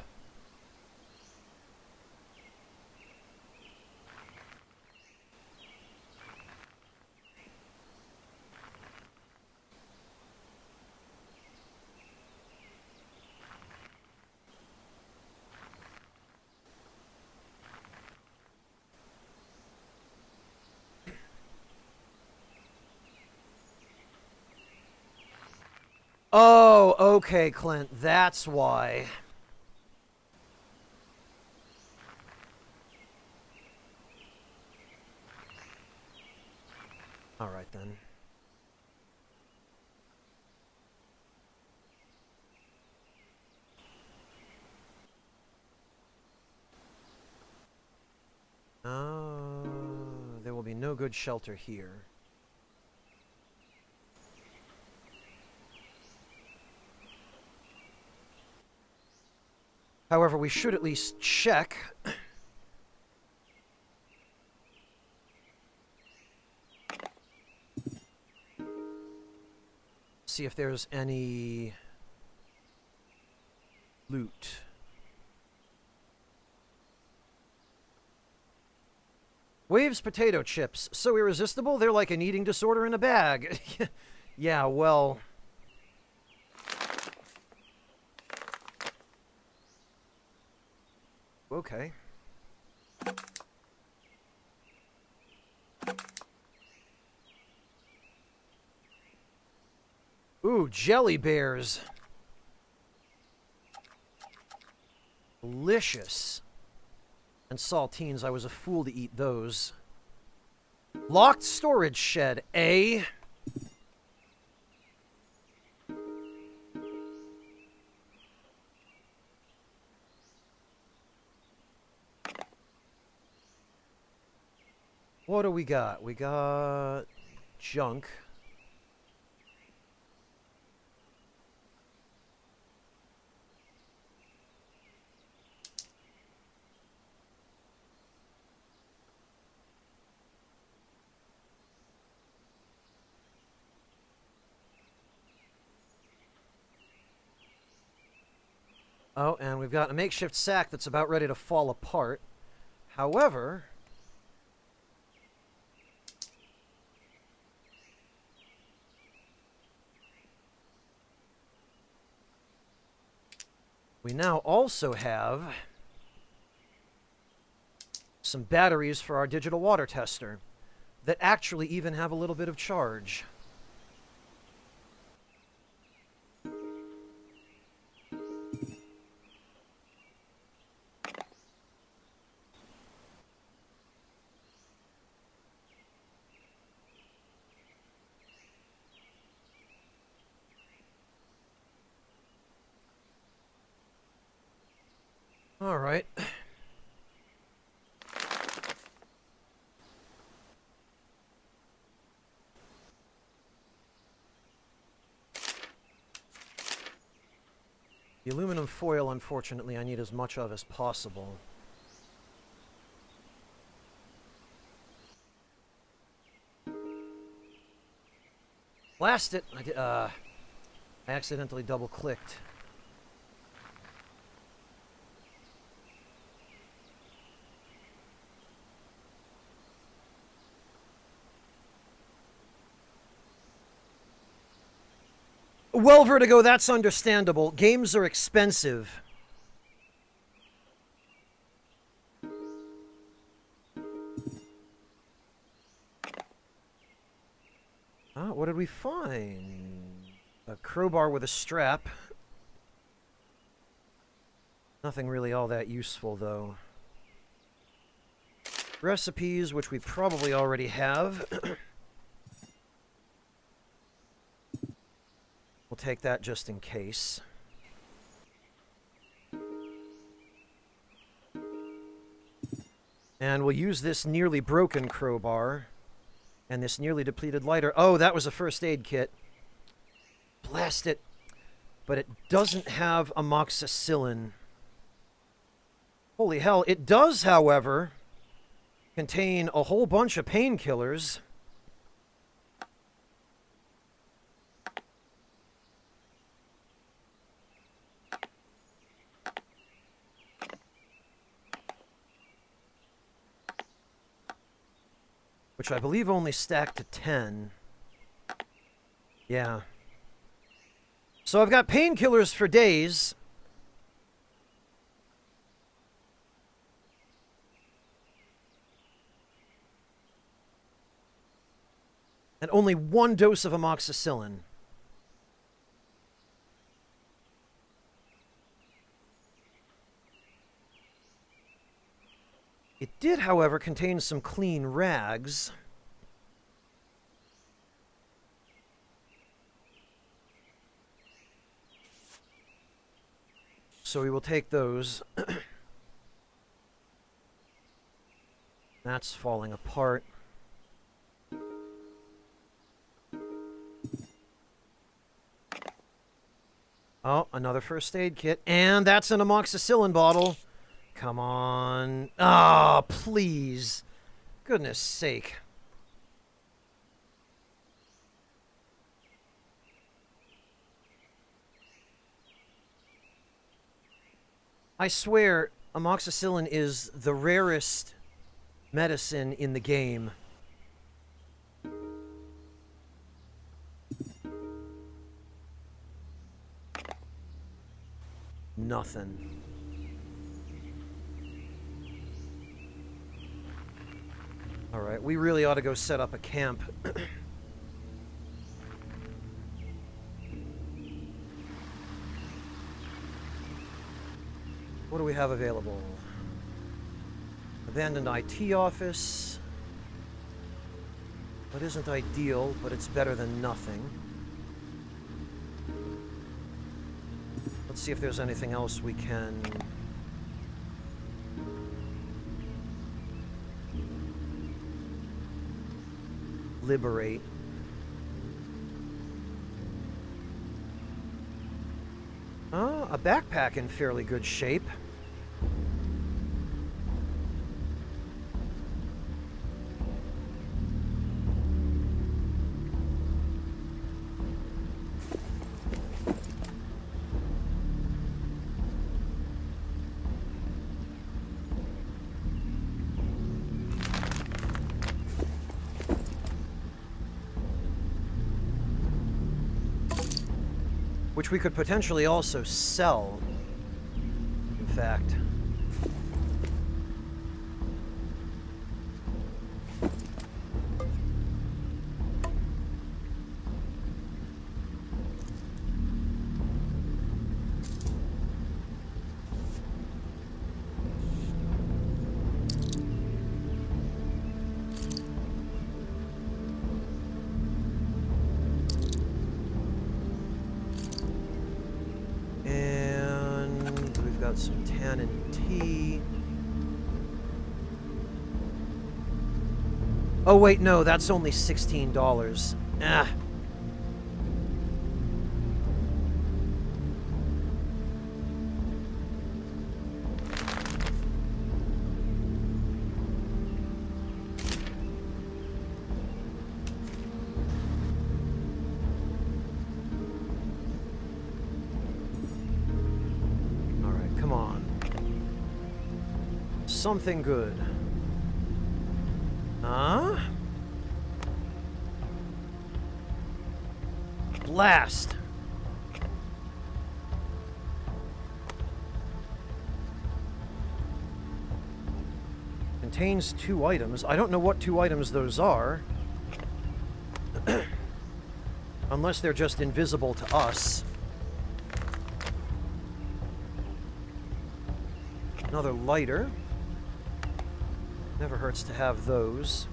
Oh, okay, Clint. That's why. All right, then. There will be no good shelter here. However, we should at least check. See if there's any loot. Waves potato chips. So irresistible, they're like an eating disorder in a bag. Yeah, well... Okay. Ooh, jelly bears. Delicious. And saltines, I was a fool to eat those. Locked storage shed, eh? What do we got? We got junk. Oh, and we've got a makeshift sack that's about ready to fall apart. However... we now also have some batteries for our digital water tester that actually even have a little bit of charge. All right. The aluminum foil, unfortunately, I need as much of as possible. Blast it! I accidentally double-clicked. Well, Vertigo, that's understandable. Games are expensive. What did we find? A crowbar with a strap. Nothing really all that useful, though. Recipes, which we probably already have. We'll take that just in case. And we'll use this nearly broken crowbar and this nearly depleted lighter. Oh, that was a first aid kit. Blast it. But it doesn't have amoxicillin. Holy hell. It does, however, contain a whole bunch of painkillers. Which I believe only stacked to 10. Yeah. So I've got painkillers for days. And only 1 dose of amoxicillin. It did, however, contain some clean rags. So we will take those. That's falling apart. Oh, another first aid kit. And that's an amoxicillin bottle. Come on. Ah, oh, please. Goodness sake. I swear, amoxicillin is the rarest medicine in the game. Nothing. Alright, we really ought to go set up a camp. What do we have available? Abandoned IT office. That isn't ideal, but it's better than nothing. Let's see if there's anything else we can... liberate. A backpack in fairly good shape. Which we could potentially also sell, in fact. Some tan and tea. Oh wait, no, that's only $16. Ah. Something good. Huh? Blast. Contains 2 items. I don't know what 2 items those are. Unless they're just invisible to us. Another lighter. Never hurts to have those.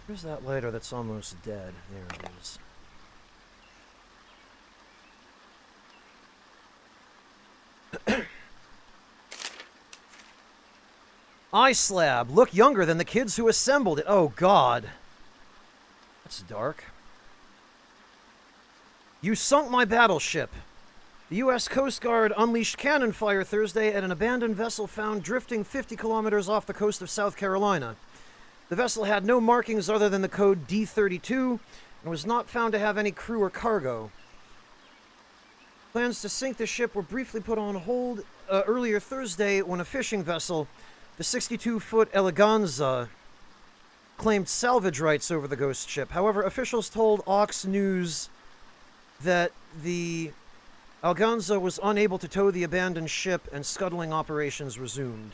Where's that lighter that's almost dead? There it is. Eye slab. Look younger than the kids who assembled it. Oh, God. That's dark. You sunk my battleship. The U.S. Coast Guard unleashed cannon fire Thursday at an abandoned vessel found drifting 50 kilometers off the coast of South Carolina. The vessel had no markings other than the code D32 and was not found to have any crew or cargo. Plans to sink the ship were briefly put on hold earlier Thursday when a fishing vessel, the 62-foot Eleganza, claimed salvage rights over the ghost ship. However, officials told Ox News that the Eleganza was unable to tow the abandoned ship and scuttling operations resumed.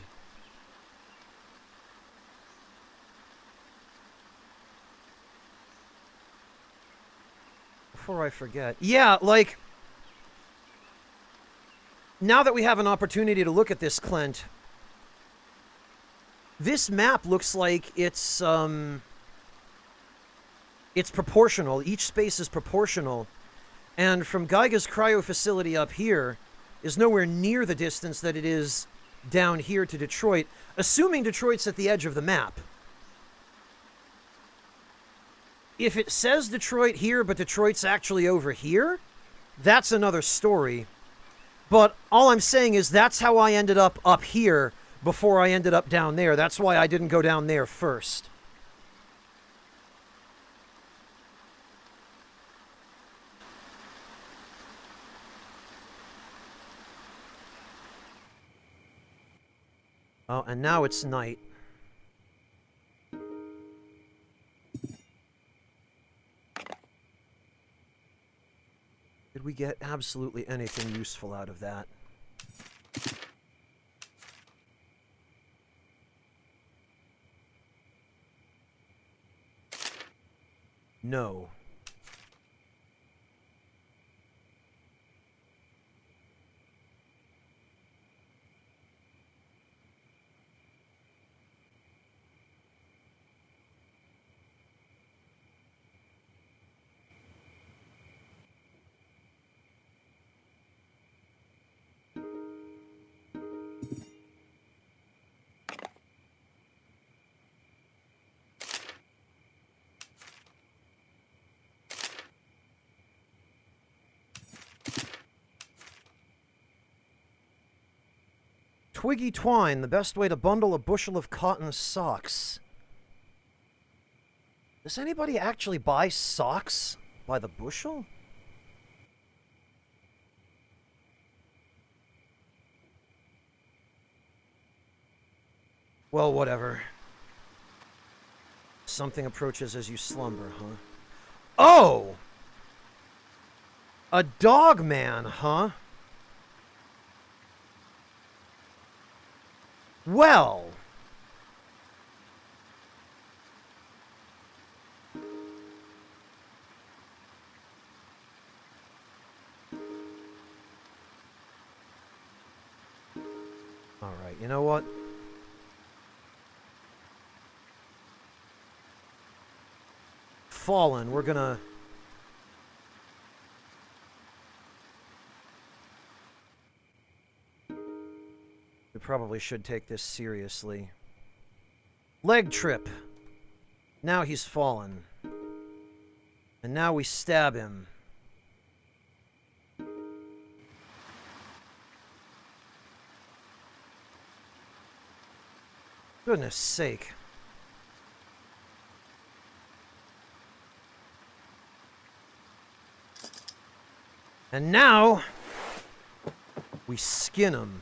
Before I forget, yeah, like, now that we have an opportunity to look at this, Clint, this map looks like it's proportional. Each space is proportional. And from Geiga's cryo facility up here is nowhere near the distance that it is down here to Detroit, assuming Detroit's at the edge of the map. If it says Detroit here, but Detroit's actually over here, that's another story. But all I'm saying is that's how I ended up here before I ended up down there. That's why I didn't go down there first. Oh, and now it's night. Did we get absolutely anything useful out of that? No. Twiggy twine, the best way to bundle a bushel of cotton socks. Does anybody actually buy socks by the bushel? Well, whatever. Something approaches as you slumber, huh? Oh! A dog man, huh? Well... Alright, you know what? Fallen, we're gonna... We probably should take this seriously. Leg trip. Now he's fallen. And now we stab him. Goodness sake. And now we skin him.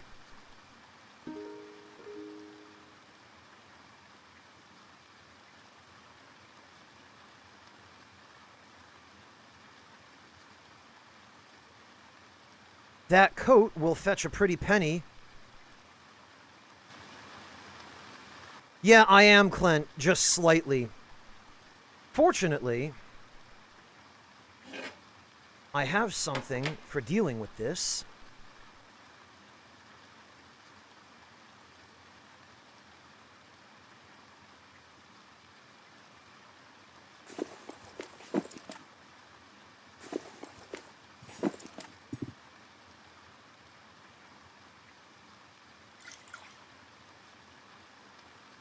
That coat will fetch a pretty penny. Yeah, I am, Clint, just slightly. Fortunately, I have something for dealing with this.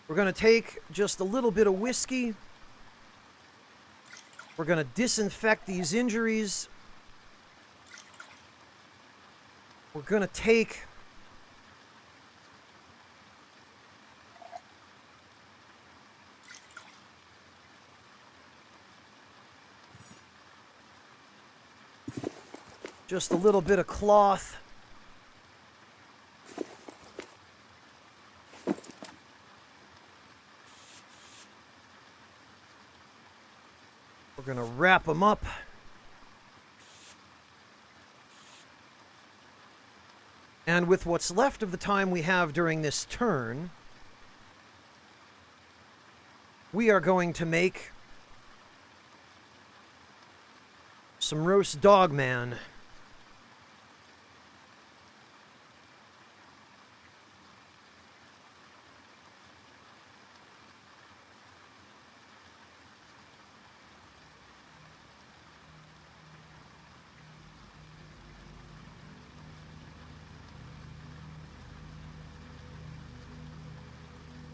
We're going to take just a little bit of whiskey. We're going to disinfect these injuries. We're going to take just a little bit of cloth. We're going to wrap them up. And with what's left of the time we have during this turn, we are going to make some roast dog man.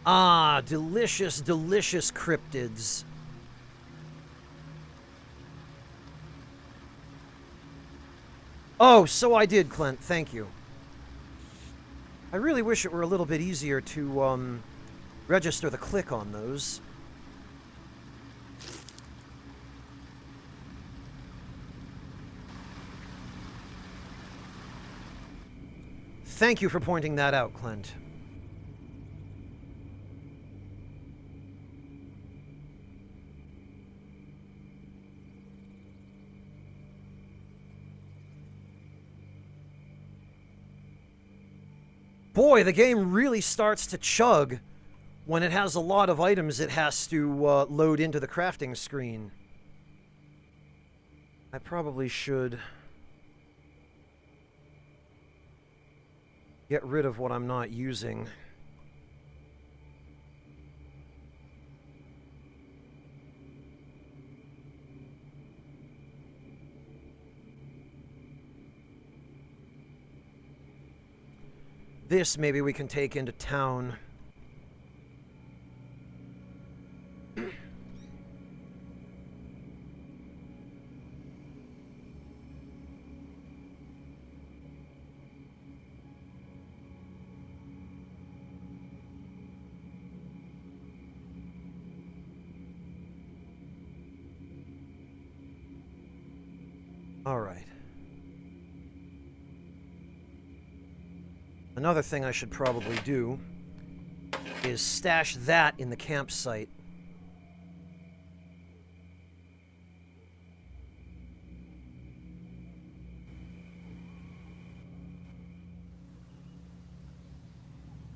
Ah, delicious, delicious cryptids. Oh, so I did, Clint. Thank you. I really wish it were a little bit easier to, register the click on those. Thank you for pointing that out, Clint. Boy, the game really starts to chug when it has a lot of items it has to load into the crafting screen. I probably should get rid of what I'm not using. This maybe we can take into town. All right. Another thing I should probably do is stash that in the campsite.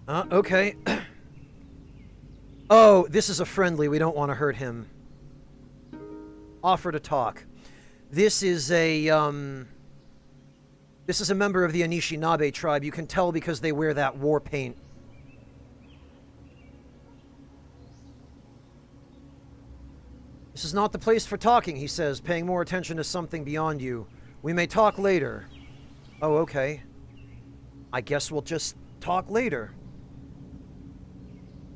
Okay. Oh, this is a friendly. We don't want to hurt him. Offer to talk. This is a member of the Anishinaabe tribe. You can tell because they wear that war paint. This is not the place for talking, he says, paying more attention to something beyond you. We may talk later. Oh, okay. I guess we'll just talk later.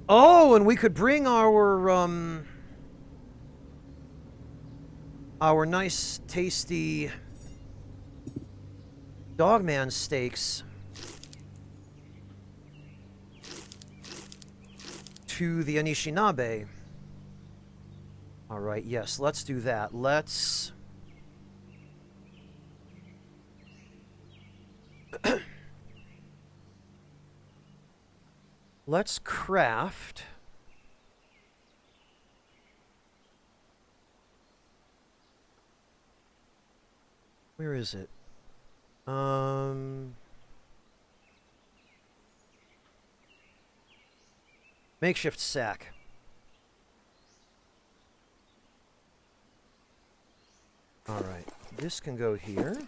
Oh, and we could bring our nice, tasty Dogman steaks to the Anishinaabe. All right, yes, let's do that. Let's let's craft where is it? Makeshift sack. Alright, this can go here.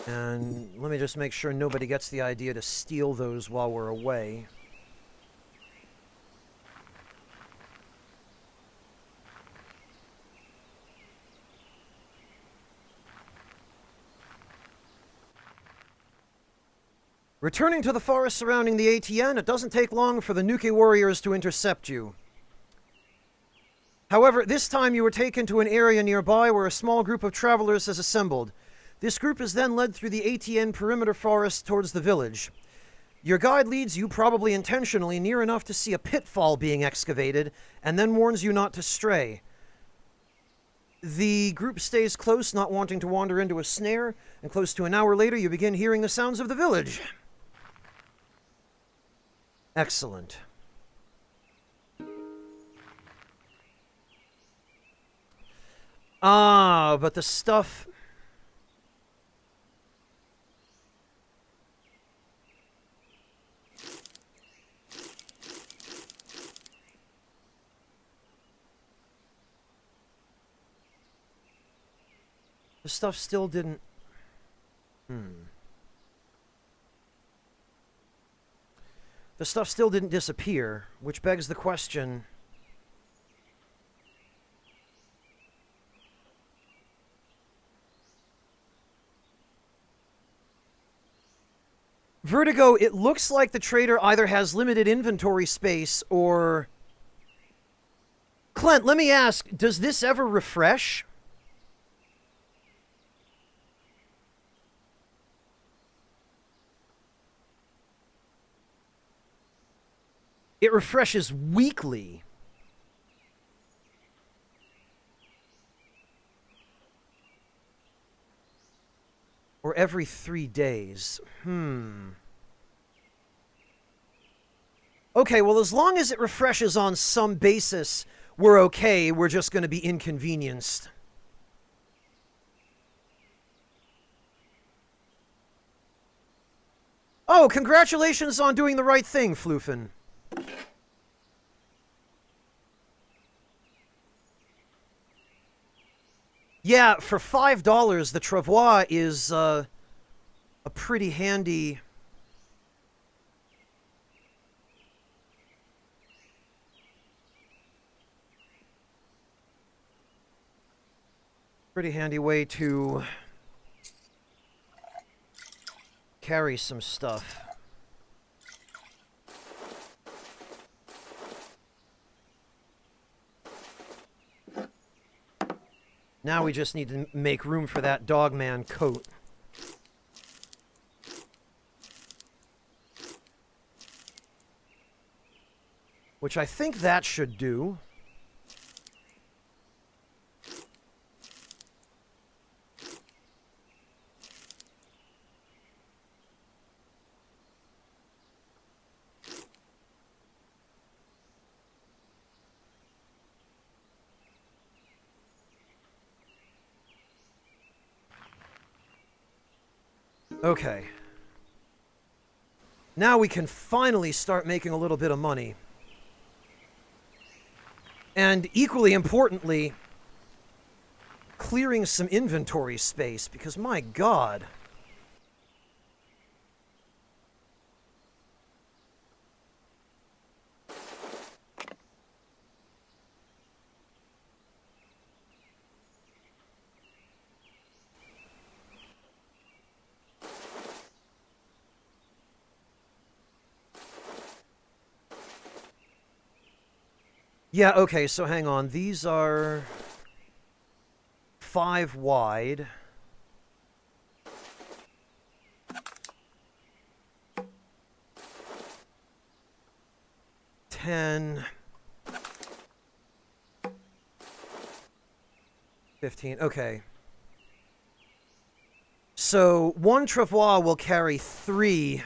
And let me just make sure nobody gets the idea to steal those while we're away. Returning to the forest surrounding the ATN, it doesn't take long for the Nuke warriors to intercept you. However, this time you were taken to an area nearby where a small group of travelers has assembled. This group is then led through the ATN perimeter forest towards the village. Your guide leads you, probably intentionally, near enough to see a pitfall being excavated, and then warns you not to stray. The group stays close, not wanting to wander into a snare, and close to an hour later you begin hearing the sounds of the village. Excellent. Ah, but the stuff... The stuff still didn't... The stuff still didn't disappear, which begs the question... Vertigo, it looks like the trader either has limited inventory space or... Clint, let me ask, does this ever refresh? It refreshes weekly. Or every 3 days. Okay, well, as long as it refreshes on some basis, we're okay. We're just going to be inconvenienced. Oh, congratulations on doing the right thing, Floofin. Yeah, for $5, the travois is a pretty handy... Pretty handy way to carry some stuff. Now we just need to make room for that dogman coat. Which I think that should do. Okay. Now we can finally start making a little bit of money. And equally importantly, clearing some inventory space, because my God. Yeah, okay, so hang on. These are 5 wide. 10, 15. Okay. So 1 travois will carry 3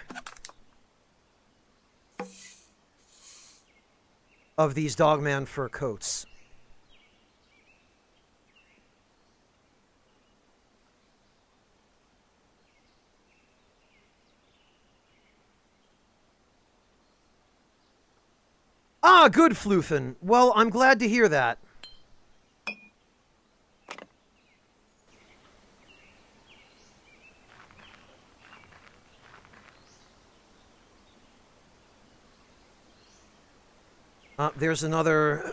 of these Dogman fur coats. Ah, good, Floofen. Well, I'm glad to hear that. There's another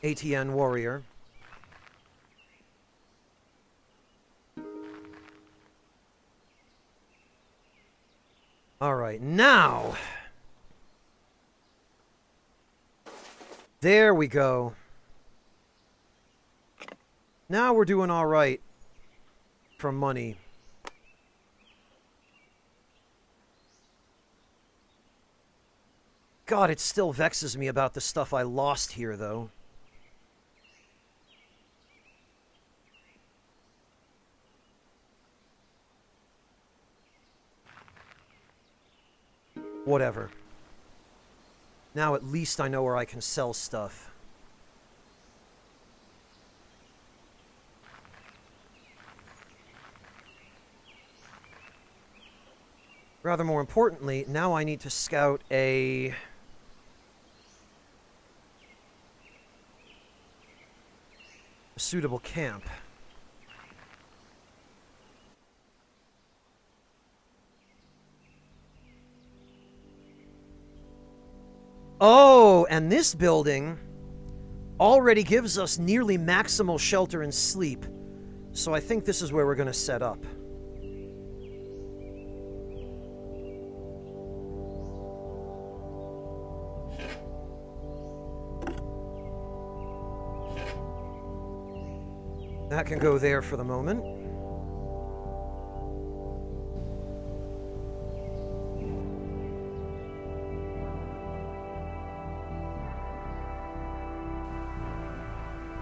ATN warrior. All right, now... There we go. Now we're doing all right for money. God, it still vexes me about the stuff I lost here, though. Whatever. Now at least I know where I can sell stuff. Rather more importantly, now I need to scout a suitable camp. Oh, and this building already gives us nearly maximal shelter and sleep. So I think this is where we're going to set up. That can go there for the moment.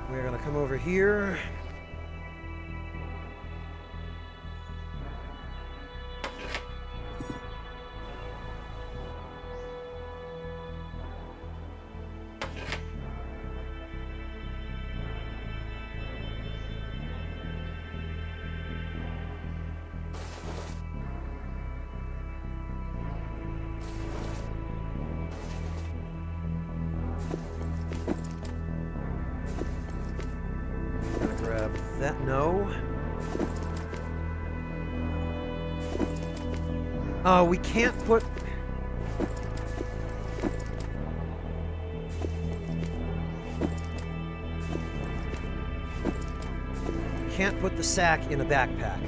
We're going to come over here. Grab that. No. We can't put... Can't put the sack in a backpack.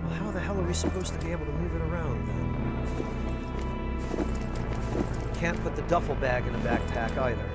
Well, how the hell are we supposed to be able to move it around then? Can't put the duffel bag in a backpack either.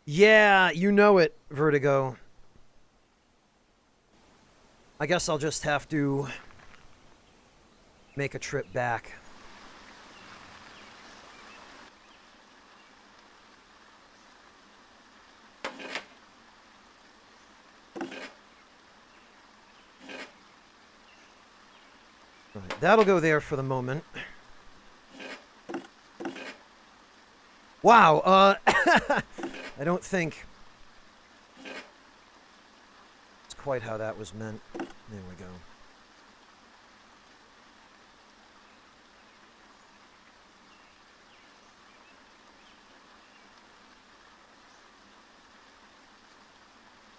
Yeah, you know it, Vertigo. I guess I'll just have to make a trip back. Right, that'll go there for the moment. Wow, I don't think it's quite how that was meant. There we go.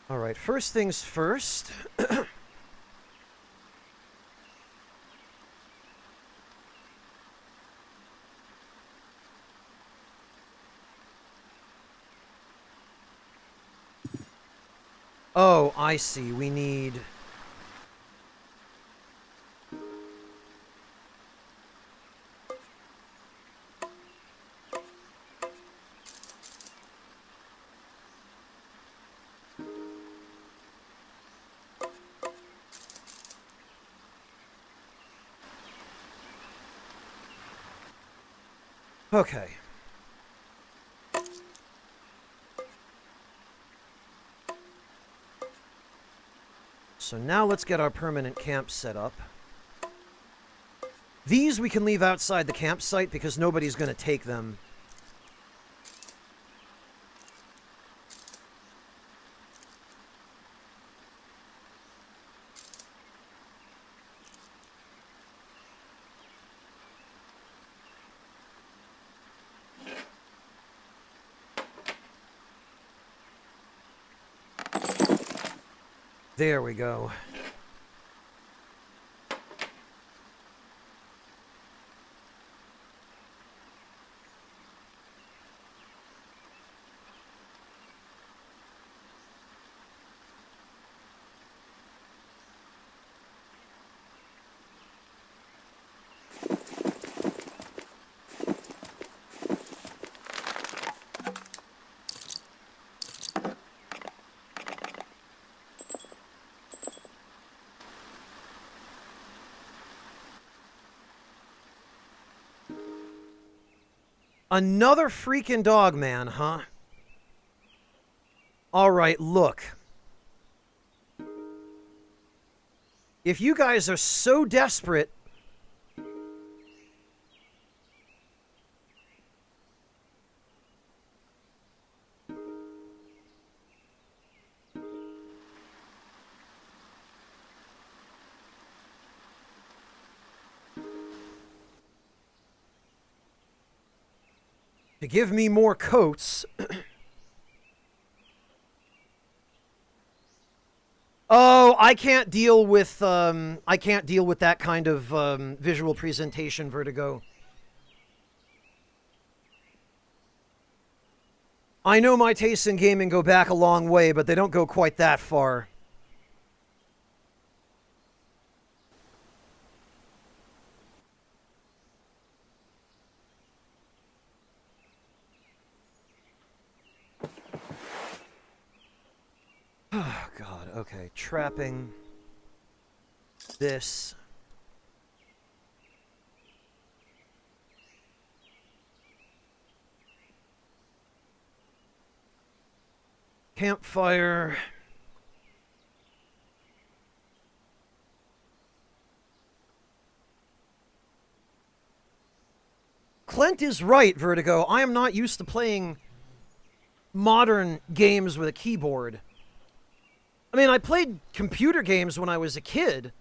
Alright, first things first. Oh, I see. We need... Okay. So now let's get our permanent camp set up. These we can leave outside the campsite because nobody's going to take them. There we go. Another freaking dog man, huh? Alright, look. If you guys are so desperate... to give me more coats... Oh, I can't deal with that kind of visual presentation, Vertigo. I know my tastes in gaming go back a long way, but they don't go quite that far. Oh, God. Okay. Trapping. This. Campfire. Clint is right, Vertigo. I am not used to playing modern games with a keyboard. I mean, I played computer games when I was a kid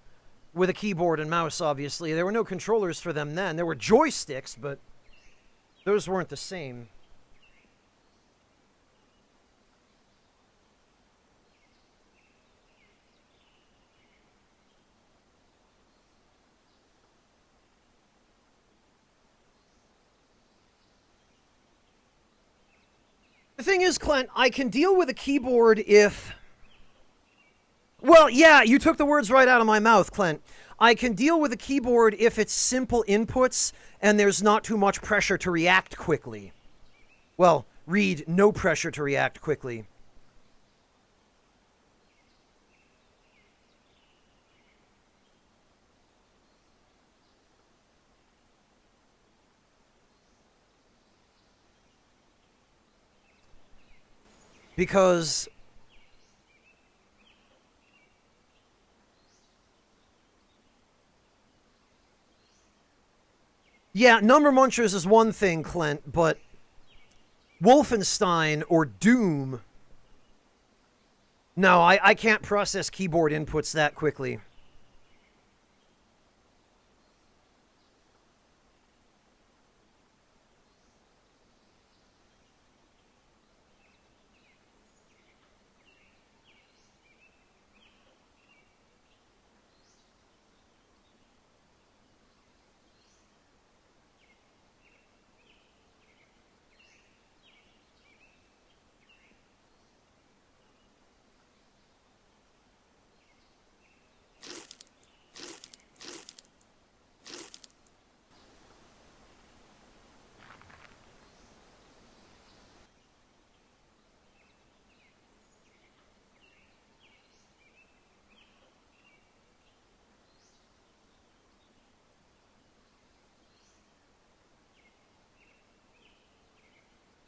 with a keyboard and mouse, obviously. There were no controllers for them then. There were joysticks, but those weren't the same. The thing is, Clint, I can deal with a keyboard if... Well, yeah, you took the words right out of my mouth, Clint. I can deal with a keyboard if it's simple inputs and there's not too much pressure to react quickly. Well, read no pressure to react quickly. Because... yeah, number munchers is one thing, Clint, but Wolfenstein or Doom. No, I can't process keyboard inputs that quickly.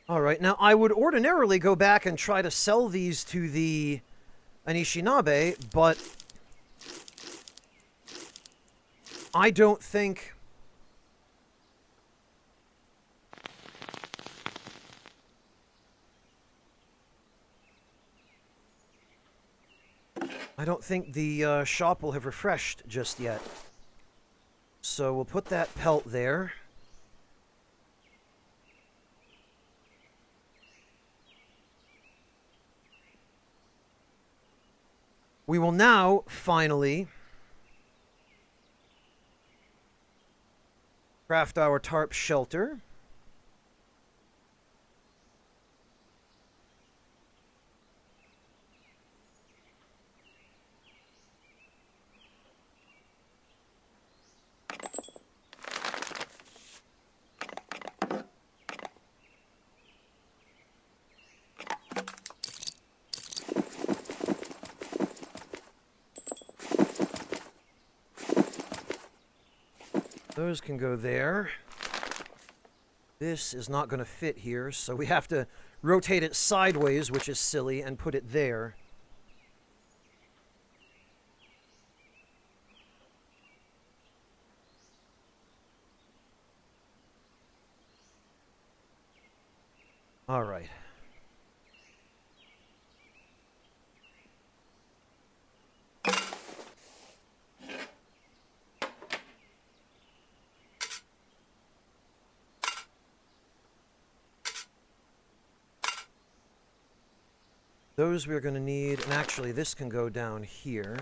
All right, now I would ordinarily go back and try to sell these to the Anishinaabe, but I don't think... I don't think the shop will have refreshed just yet. So we'll put that pelt there. We will now, finally, craft our tarp shelter. Those can go there. This is not going to fit here, so we have to rotate it sideways, which is silly, and put it there. All right. Those we're going to need, and actually this can go down here.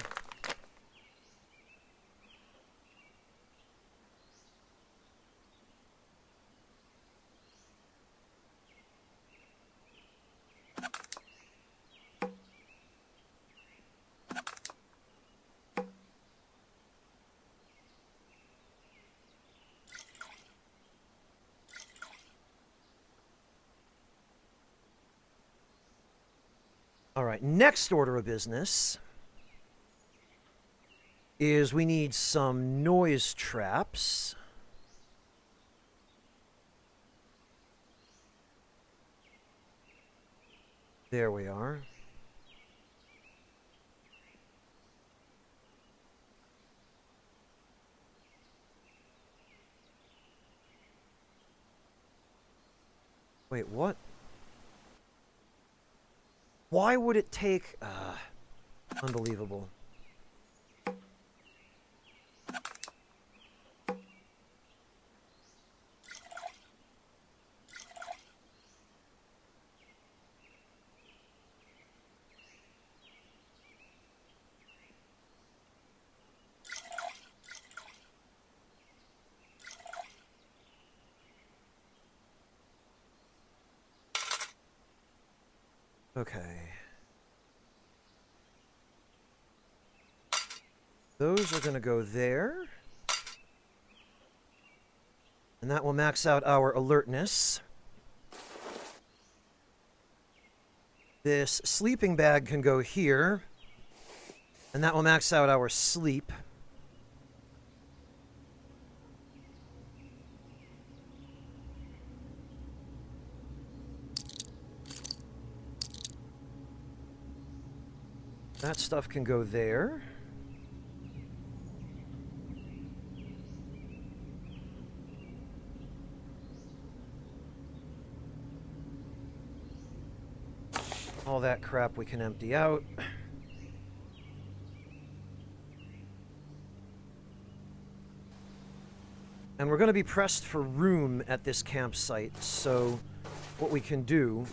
All right, next order of business is we need some noise traps. There we are. Wait, what? Why would it take... unbelievable. Okay. Those are going to go there. And that will max out our alertness. This sleeping bag can go here. And that will max out our sleep. That stuff can go there. that crap we can empty out. And we're going to be pressed for room at this campsite, so what we can do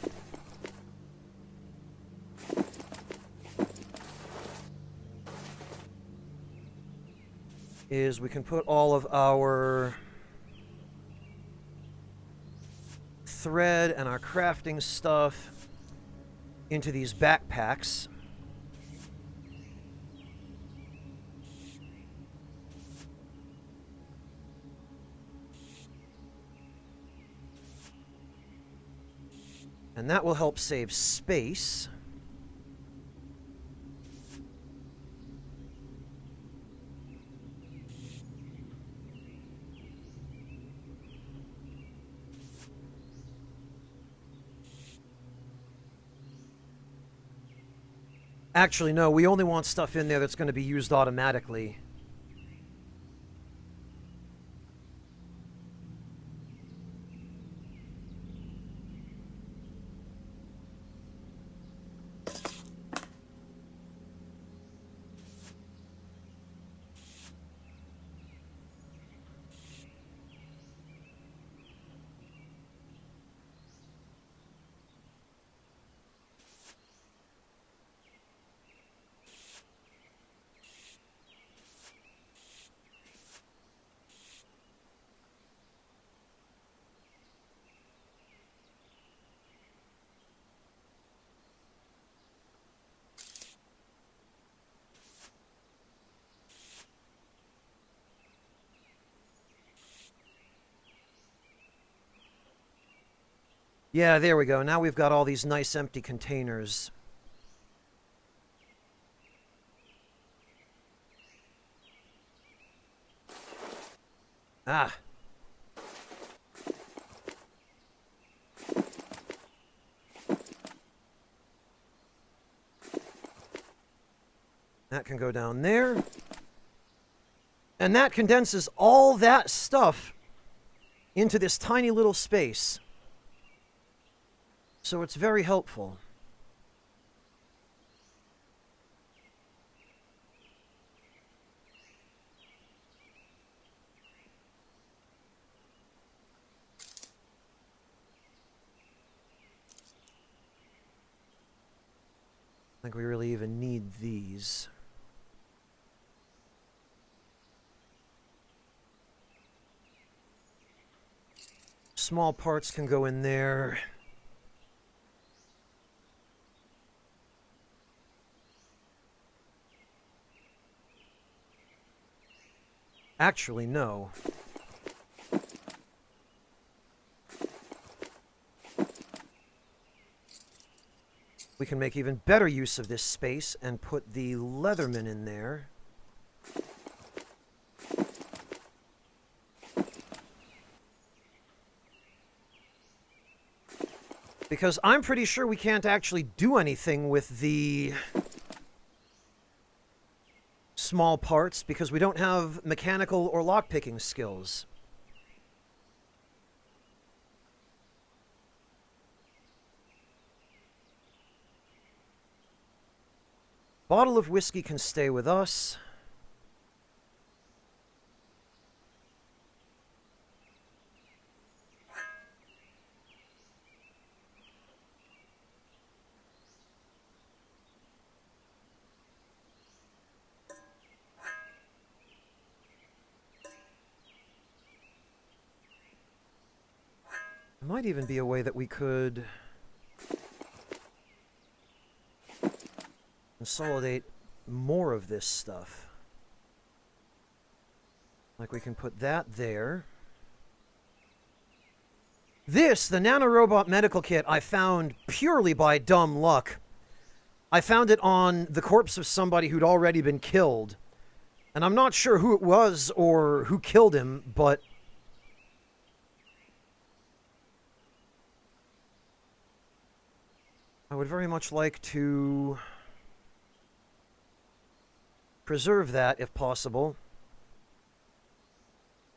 is we can put all of our thread and our crafting stuff into these backpacks. And that will help save space. Actually, no, we only want stuff in there that's going to be used automatically. Yeah, there we go. Now we've got all these nice empty containers. Ah. That can go down there. And that condenses all that stuff into this tiny little space. So it's very helpful. I think we really even need these. Small parts can go in there. Actually, no. We can make even better use of this space and put the Leatherman in there. Because I'm pretty sure we can't actually do anything with the small parts because we don't have mechanical or lockpicking skills. Bottle of whiskey can stay with us. There might even be a way that we could consolidate more of this stuff. Like we can put that there. This, the nanorobot medical kit, I found purely by dumb luck. I found it on the corpse of somebody who'd already been killed. And I'm not sure who it was or who killed him, but I would very much like to preserve that if possible.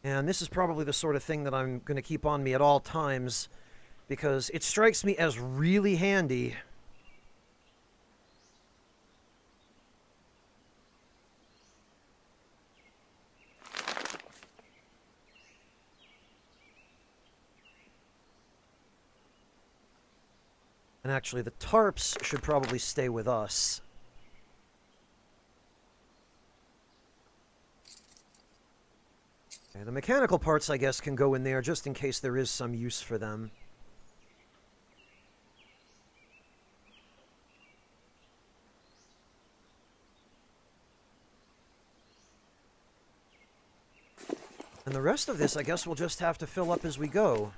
And this is probably the sort of thing that I'm going to keep on me at all times because it strikes me as really handy And actually, the tarps should probably stay with us. Okay, the mechanical parts, I guess, can go in there just in case there is some use for them. And the rest of this, I guess, we'll just have to fill up as we go.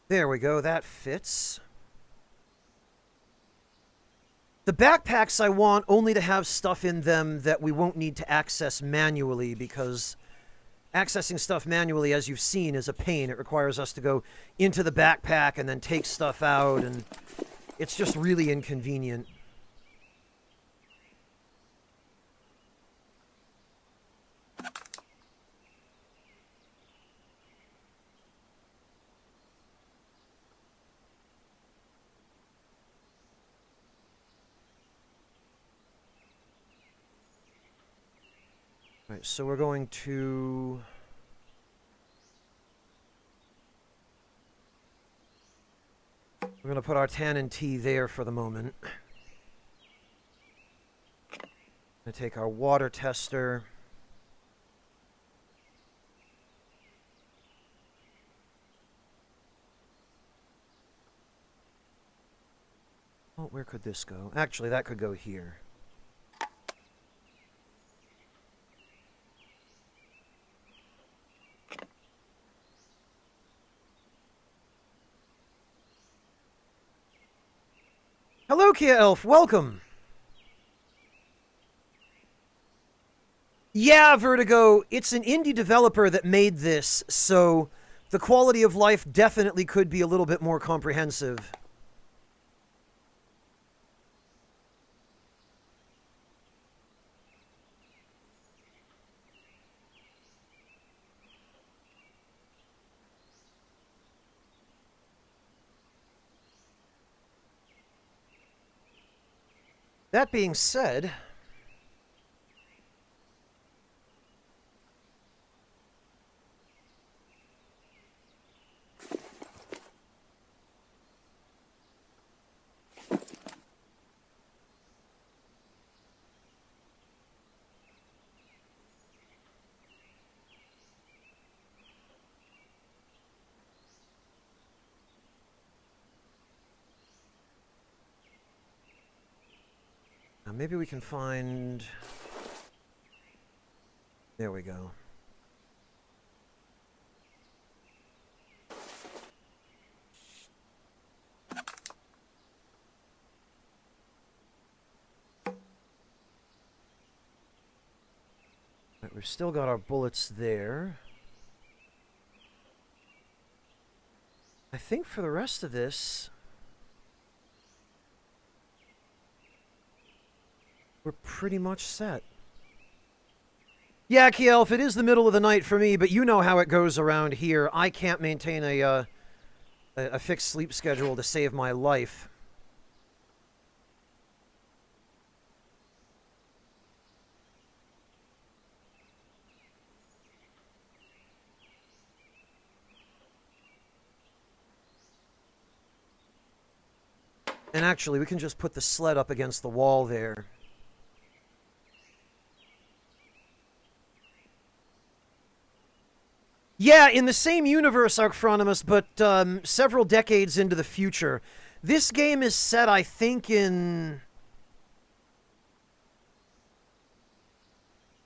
There we go, that fits. The backpacks I want only to have stuff in them that we won't need to access manually, because accessing stuff manually, as you've seen, is a pain. It requires us to go into the backpack and then take stuff out, and it's just really inconvenient. Right, so we're going to... We're going to put our tannin tea there for the moment. Going to take our water tester. Oh, where could this go? Actually, that could go here. Hello, Kia Elf. Welcome. Yeah, Vertigo. It's an indie developer that made this, so the quality of life definitely could be a little bit more comprehensive. That being said... Now maybe we can find... There we go. Right, we've still got our bullets there. I think for the rest of this... we're pretty much set. Yeah, Kielf, it is the middle of the night for me, but you know how it goes around here. I can't maintain a fixed sleep schedule to save my life. And actually, we can just put the sled up against the wall there. Yeah, in the same universe, Archronomus, but several decades into the future. This game is set, I think, in...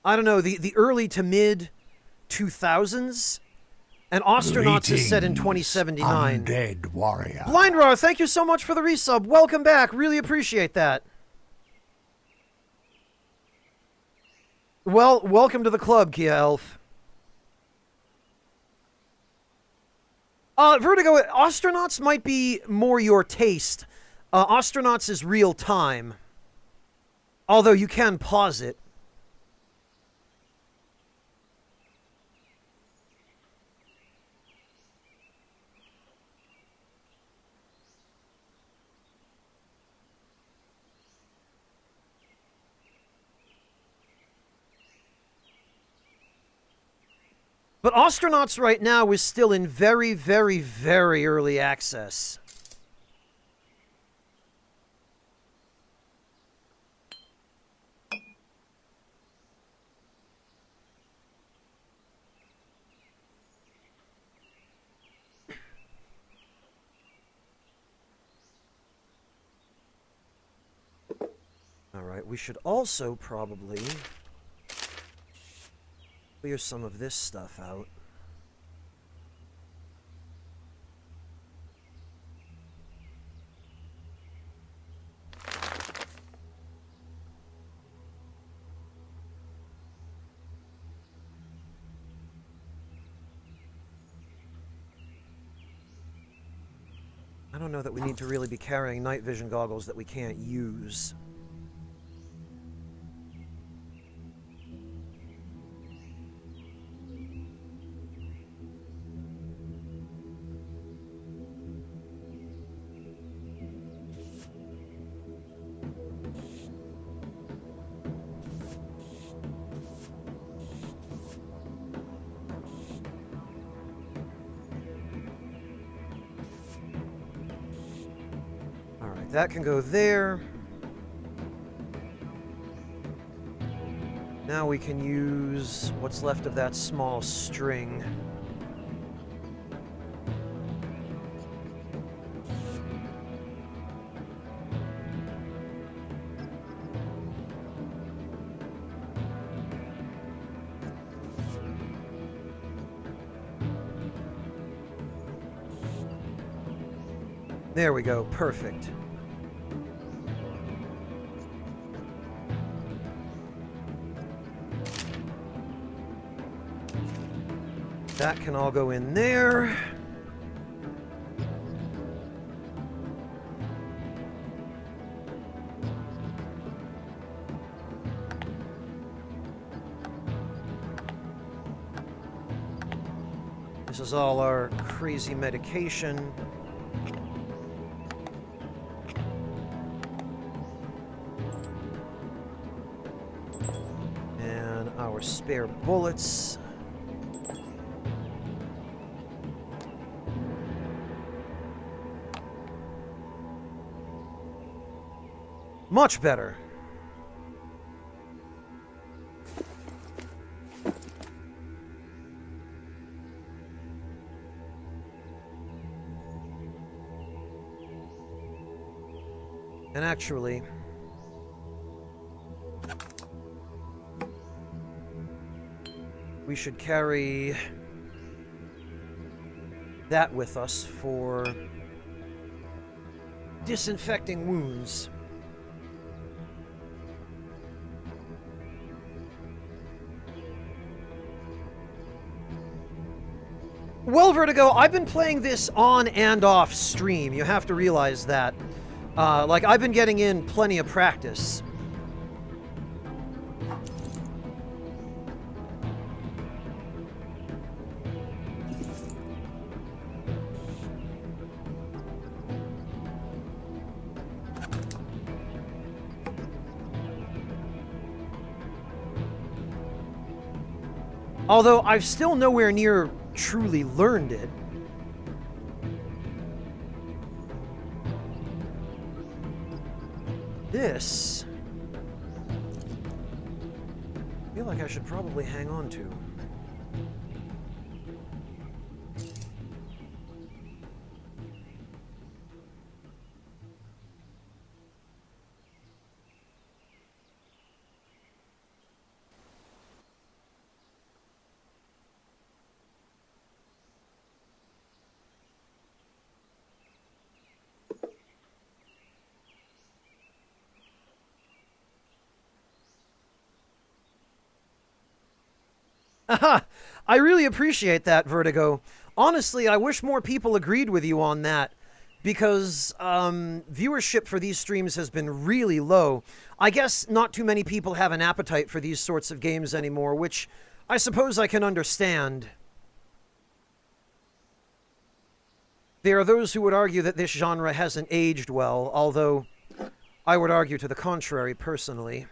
I don't know, the early to mid 2000s? And Astronauts is set in 2079. Undead warrior. Blindrar, thank you so much for the resub. Welcome back. Really appreciate that. Well, welcome to the club, Kia Elf. Vertigo, Astronauts might be more your taste. Astronauts is real time. Although you can pause it. But Astronauts right now is still in very, very, very early access. Alright, we should also probably clear some of this stuff out. I don't know that we need to really be carrying night vision goggles that we can't use. That can go there. Now we can use what's left of that small string. There we go, perfect. That can all go in there. This is all our crazy medication. And our spare bullets. Much better. And actually, we should carry that with us for disinfecting wounds. Well, Vertigo, I've been playing this on and off stream. You have to realize that. Like, I've been getting in plenty of practice. Although I've still nowhere near truly learned it. This, I feel like I should probably hang on to. I really appreciate that, Vertigo. Honestly, I wish more people agreed with you on that, because viewership for these streams has been really low. I guess not too many people have an appetite for these sorts of games anymore, which I suppose I can understand. There are those who would argue that this genre hasn't aged well, although I would argue to the contrary personally.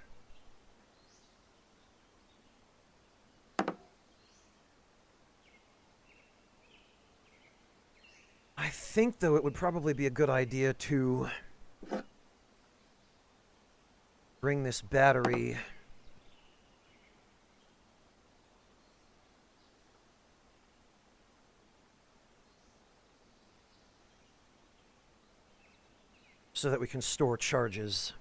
I think, though, it would probably be a good idea to bring this battery so that we can store charges.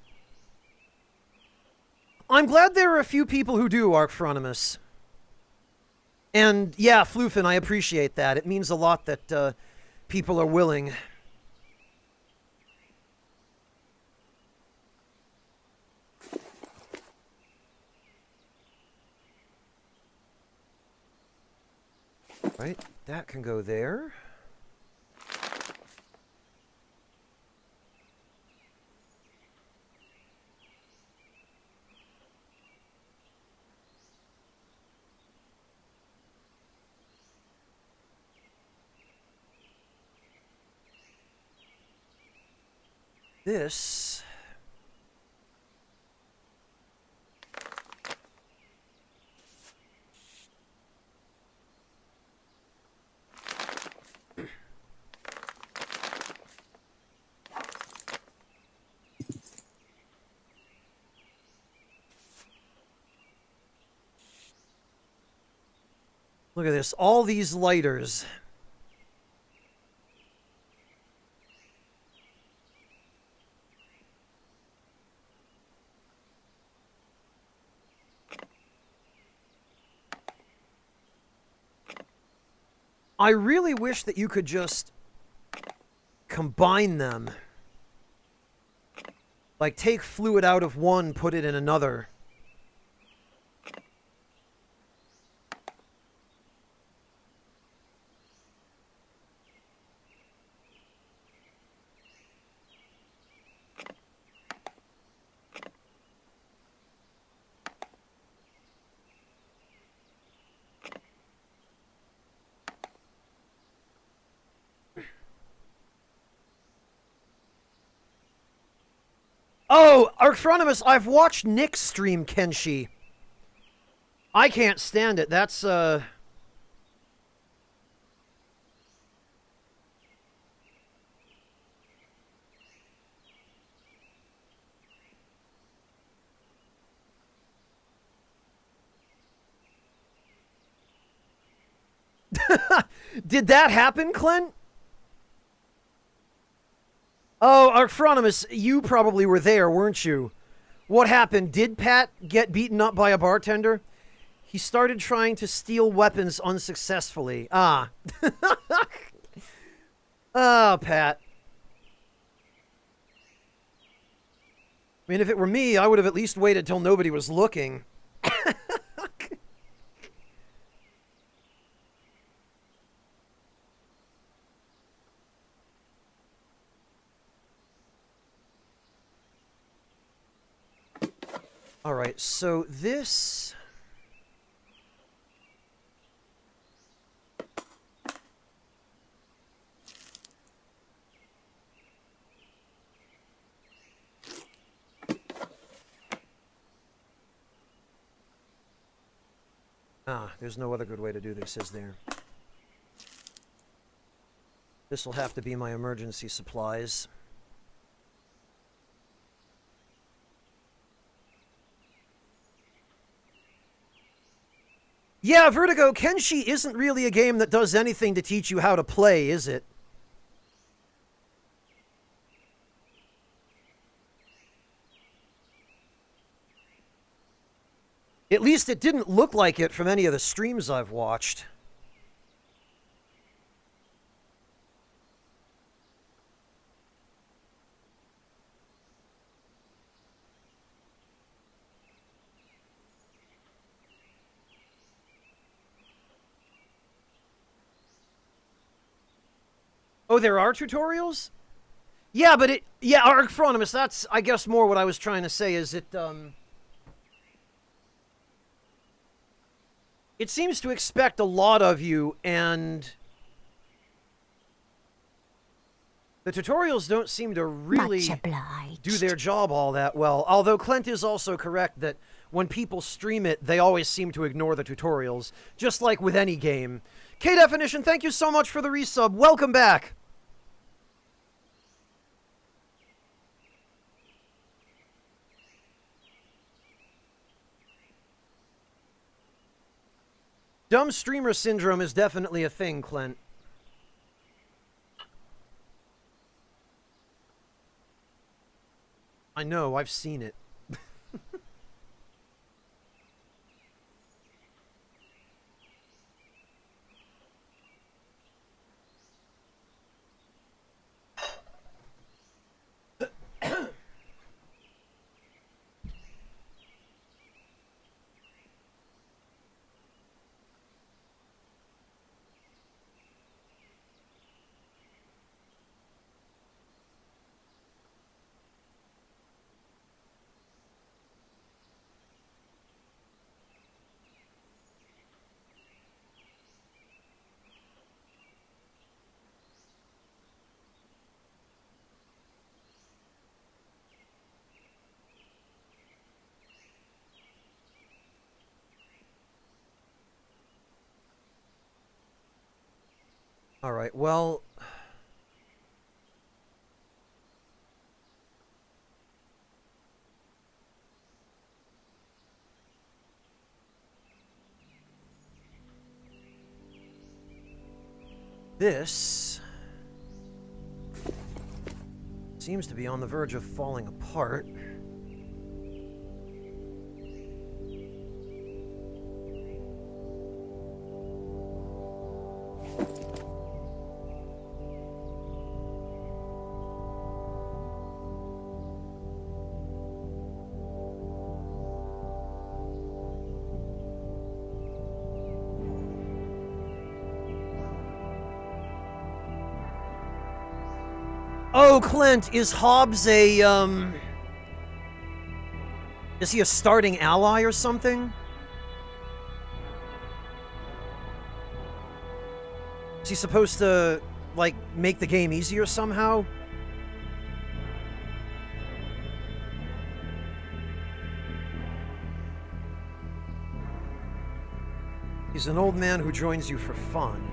I'm glad there are a few people who do, Archfronimus. And yeah, Floofin, I appreciate that. It means a lot that people are willing. Right, that can go there. This look at this, all these lighters. I really wish that you could just combine them. Like, take fluid out of one, put it in another. Oh, Archfronimus, I've watched Nick stream Kenshi. I can't stand it. That's, Did that happen, Clint? Oh, Archfronimus, you probably were there, weren't you? What happened? Did Pat get beaten up by a bartender? He started trying to steal weapons unsuccessfully. Ah. Oh, Pat. I mean, if it were me, I would have at least waited till nobody was looking. All right, so this... Ah, there's no other good way to do this, is there? This will have to be my emergency supplies. Yeah, Vertigo, Kenshi isn't really a game that does anything to teach you how to play, is it? At least it didn't look like it from any of the streams I've watched. Oh, there are tutorials? Yeah, but it... Yeah, Archfronimus, that's, I guess, more what I was trying to say, is it, It seems to expect a lot of you, and... The tutorials don't seem to really Much obliged. do their job all that well. Although Clint is also correct that when people stream it, they always seem to ignore the tutorials. Just like with any game. K-Definition, thank you so much for the resub. Welcome back. Dumb streamer syndrome is definitely a thing, Clint. I know, I've seen it. Alright, well... This... seems to be on the verge of falling apart. Oh, Clint, is Hobbs a, is he a starting ally or something? Is he supposed to, like, make the game easier somehow? He's an old man who joins you for fun.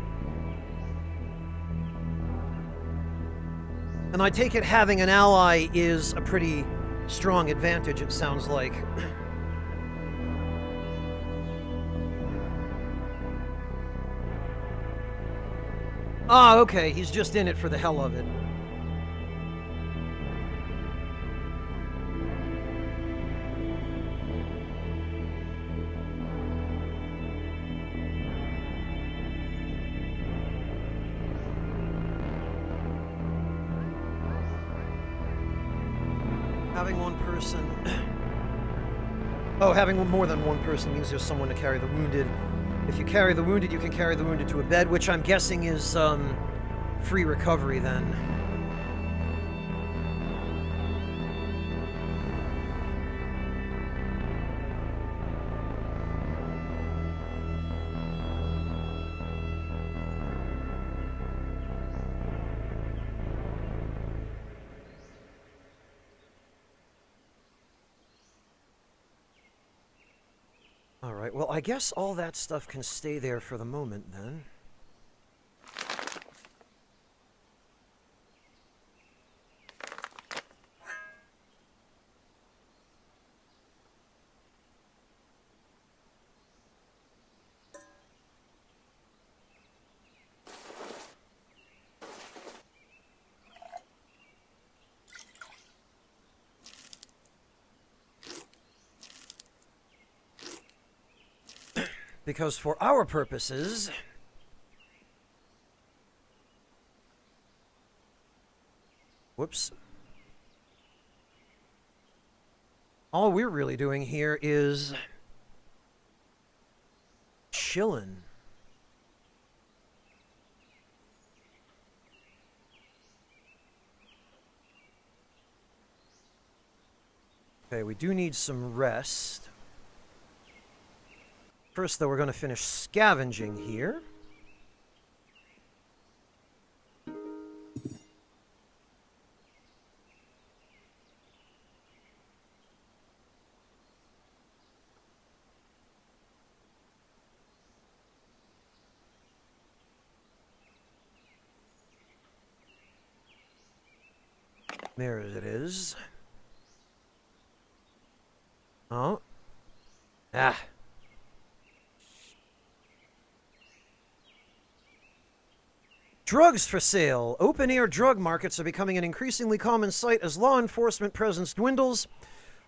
And I take it having an ally is a pretty strong advantage, it sounds like. Ah, okay, he's just in it for the hell of it. Having one person... Oh, having more than one person means there's someone to carry the wounded. If you carry the wounded, you can carry the wounded to a bed, which I'm guessing is, free recovery then. Alright, well, I guess all that stuff can stay there for the moment, then. Because for our purposes... Whoops. All we're really doing here is... chillin'. Okay, we do need some rest. First, though, we're going to finish scavenging here. There it is. Oh. Ah. Drugs for sale. Open-air drug markets are becoming an increasingly common sight as law enforcement presence dwindles,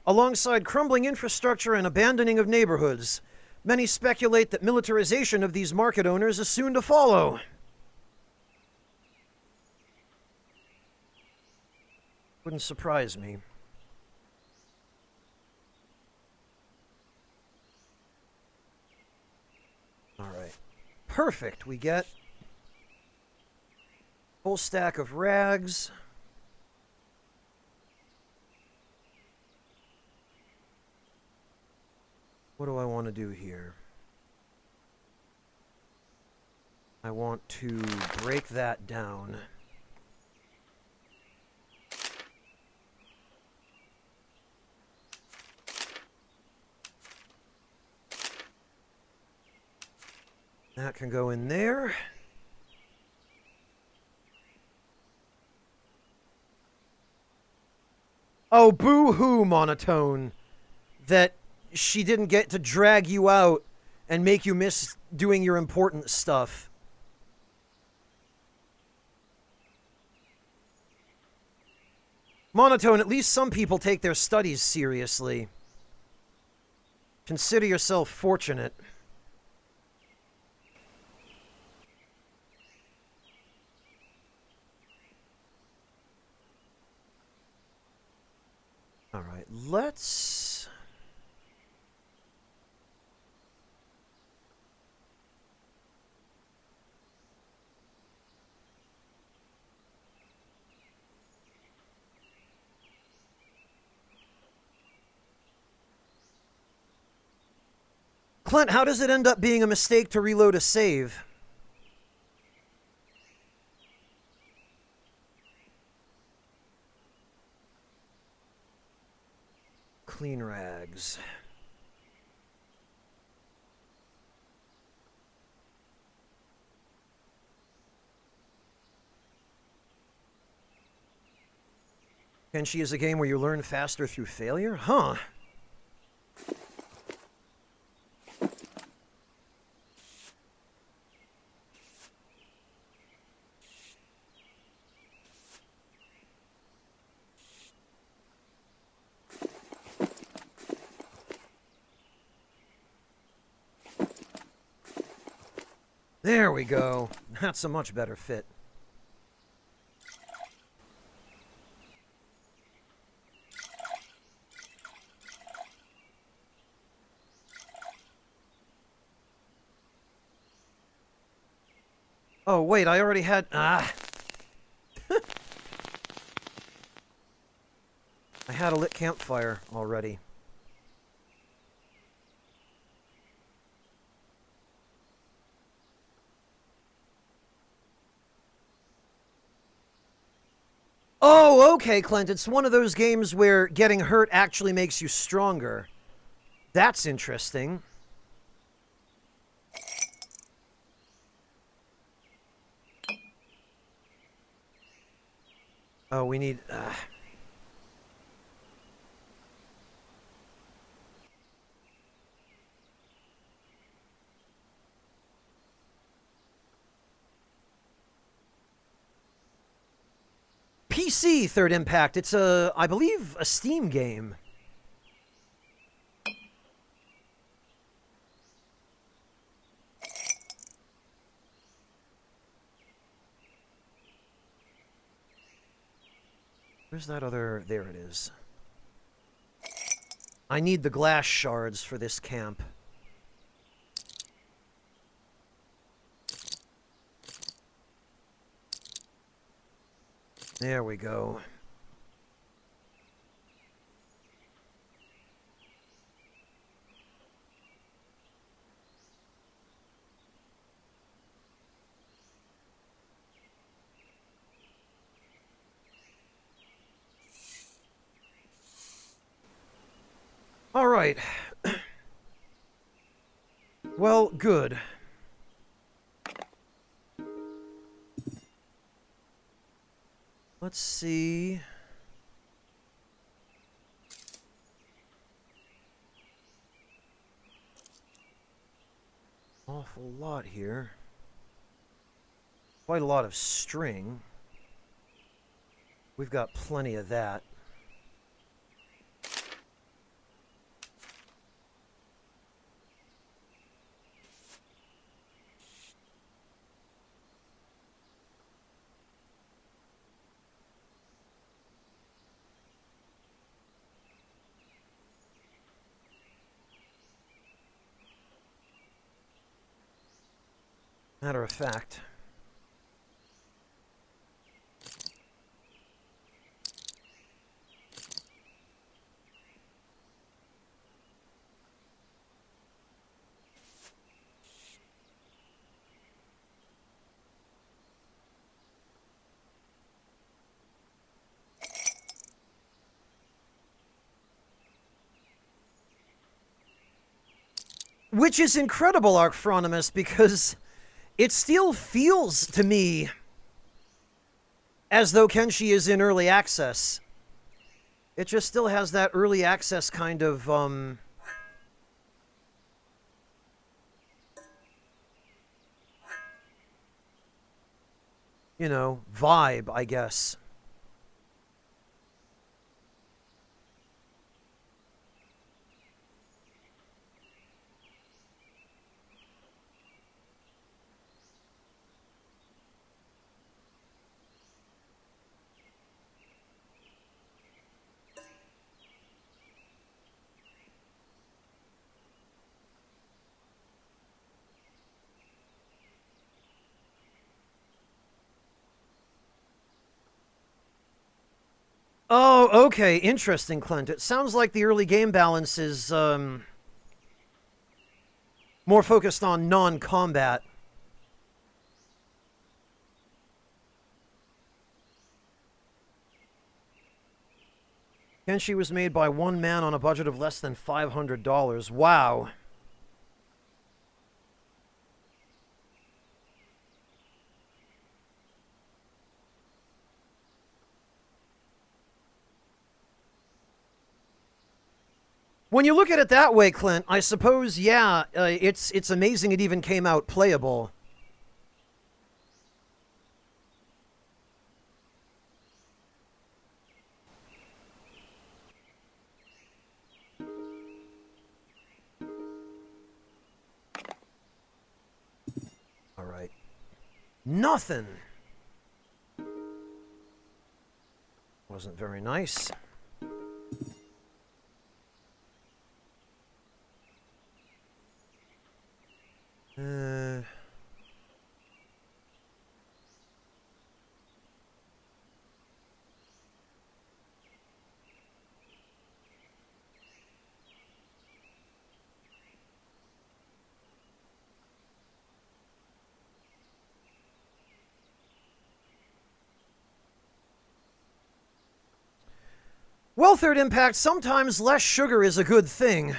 alongside crumbling infrastructure and abandoning of neighborhoods. Many speculate that militarization of these market owners is soon to follow. Wouldn't surprise me. Alright. Perfect. We get full stack of rags. What do I want to do here? I want to break that down. That can go in there. Oh, boo-hoo, Monotone. That she didn't get to drag you out and make you miss doing your important stuff. Monotone, at least some people take their studies seriously. Consider yourself fortunate. Alright, let's... Clint, how does it end up being a mistake to reload a save? Clean rags. Kenshi is a game where you learn faster through failure? Huh. There we go. That's a much better fit. Oh, wait, I already had... Ah! I had a lit campfire already. Oh, okay, Clint. It's one of those games where getting hurt actually makes you stronger. That's interesting. Oh, we need... PC Third Impact. It's a, I believe, a Steam game. Where's that other... There it is. I need the glass shards for this camp. There we go. All right. Well, good. Let's see. Awful lot here. Quite a lot of string. We've got plenty of that. Matter of fact, which is incredible, Archronomus, because it still feels to me as though Kenshi is in early access. It just still has that early access kind of, you know, vibe, I guess. Oh, okay, interesting, Clint. It sounds like the early game balance is, more focused on non-combat. Kenshi was made by one man on a budget of less than $500. Wow. When you look at it that way, Clint, I suppose, yeah, it's amazing it even came out playable. All right. Nothing. Wasn't very nice. Well, Third Impact, sometimes less sugar is a good thing.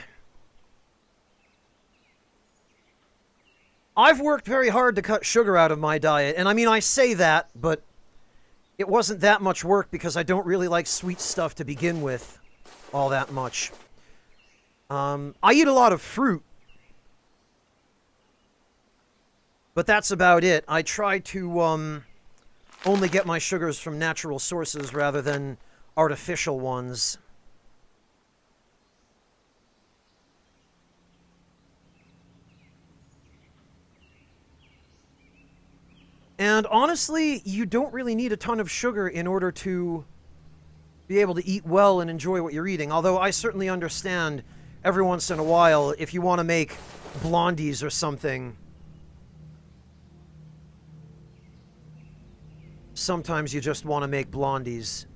I've worked very hard to cut sugar out of my diet, and I mean, I say that, but it wasn't that much work because I don't really like sweet stuff to begin with all that much. I eat a lot of fruit, but that's about it. I try to only get my sugars from natural sources rather than artificial ones. And honestly, you don't really need a ton of sugar in order to be able to eat well and enjoy what you're eating. Although I certainly understand every once in a while, if you want to make blondies or something, sometimes you just want to make blondies.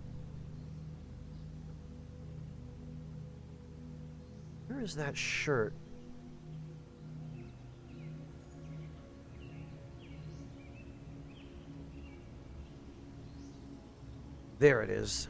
Where is that shirt? There it is.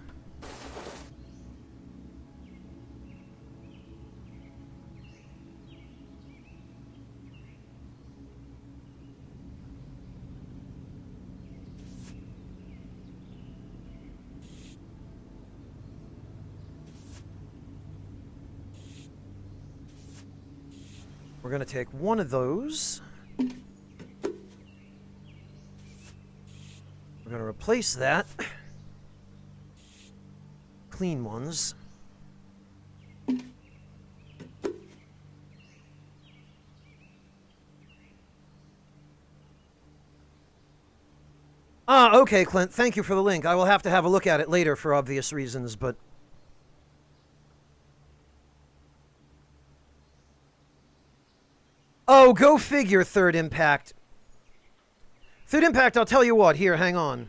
We're going to take one of those. We're going to replace that. Clean ones. Ah, okay, Clint. Thank you for the link. I will have to have a look at it later for obvious reasons, but... Oh, go figure, Third Impact. Third Impact, I'll tell you what. Here, hang on.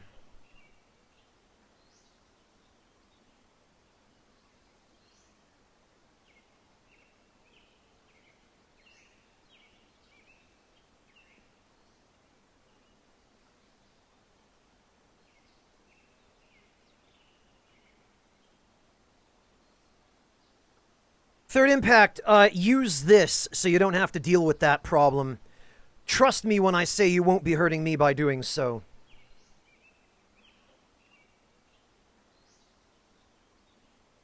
Third Impact, use this so you don't have to deal with that problem. Trust me when I say you won't be hurting me by doing so.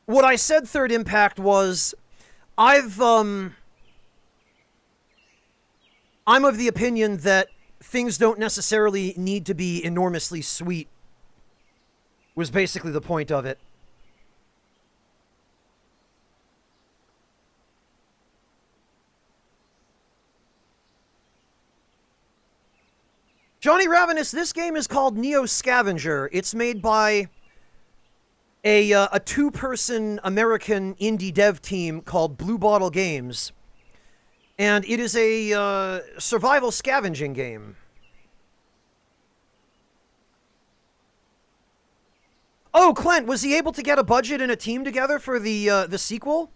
What I said, Third Impact, was I'm of the opinion that things don't necessarily need to be enormously sweet, was basically the point of it. Johnny Ravenous, this game is called Neo Scavenger. It's made by a two-person American indie dev team called Blue Bottle Games. And it is a survival scavenging game. Oh, Clint, was he able to get a budget and a team together for the sequel?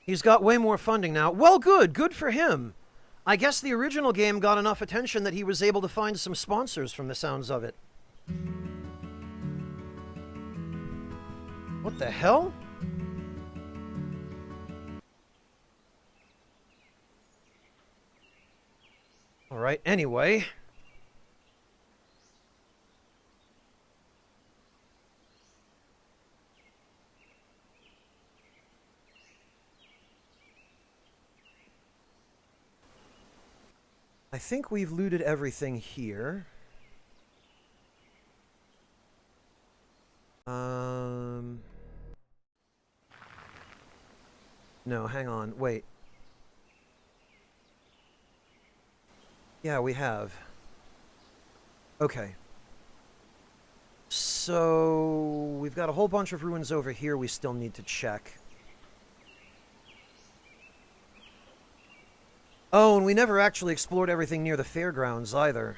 He's got way more funding now. Well, good. Good for him. I guess the original game got enough attention that he was able to find some sponsors from the sounds of it. What the hell? Alright, anyway. I think we've looted everything here. No, hang on, wait. Yeah, we have. Okay. So, we've got a whole bunch of ruins over here we still need to check. Oh, and we never actually explored everything near the fairgrounds either.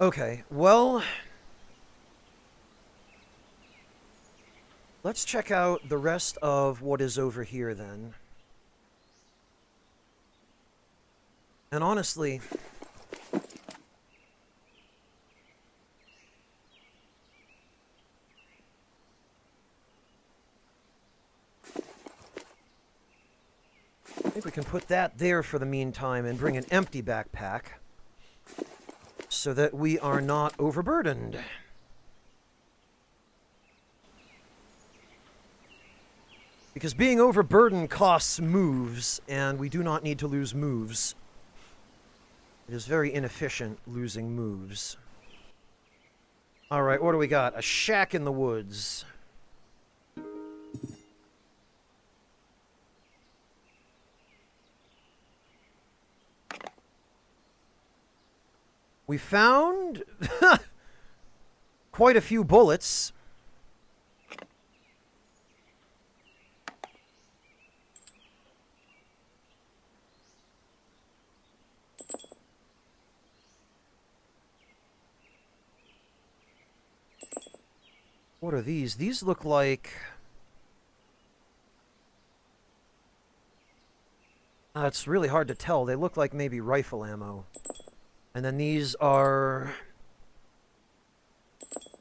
Okay, well... let's check out the rest of what is over here, then. And honestly... I think we can put that there for the meantime and bring an empty backpack so that we are not overburdened. Because being overburdened costs moves, and we do not need to lose moves. It is very inefficient losing moves. Alright, what do we got? A shack in the woods. We found quite a few bullets. What are these? These look like... It's really hard to tell. They look like maybe rifle ammo. And then these are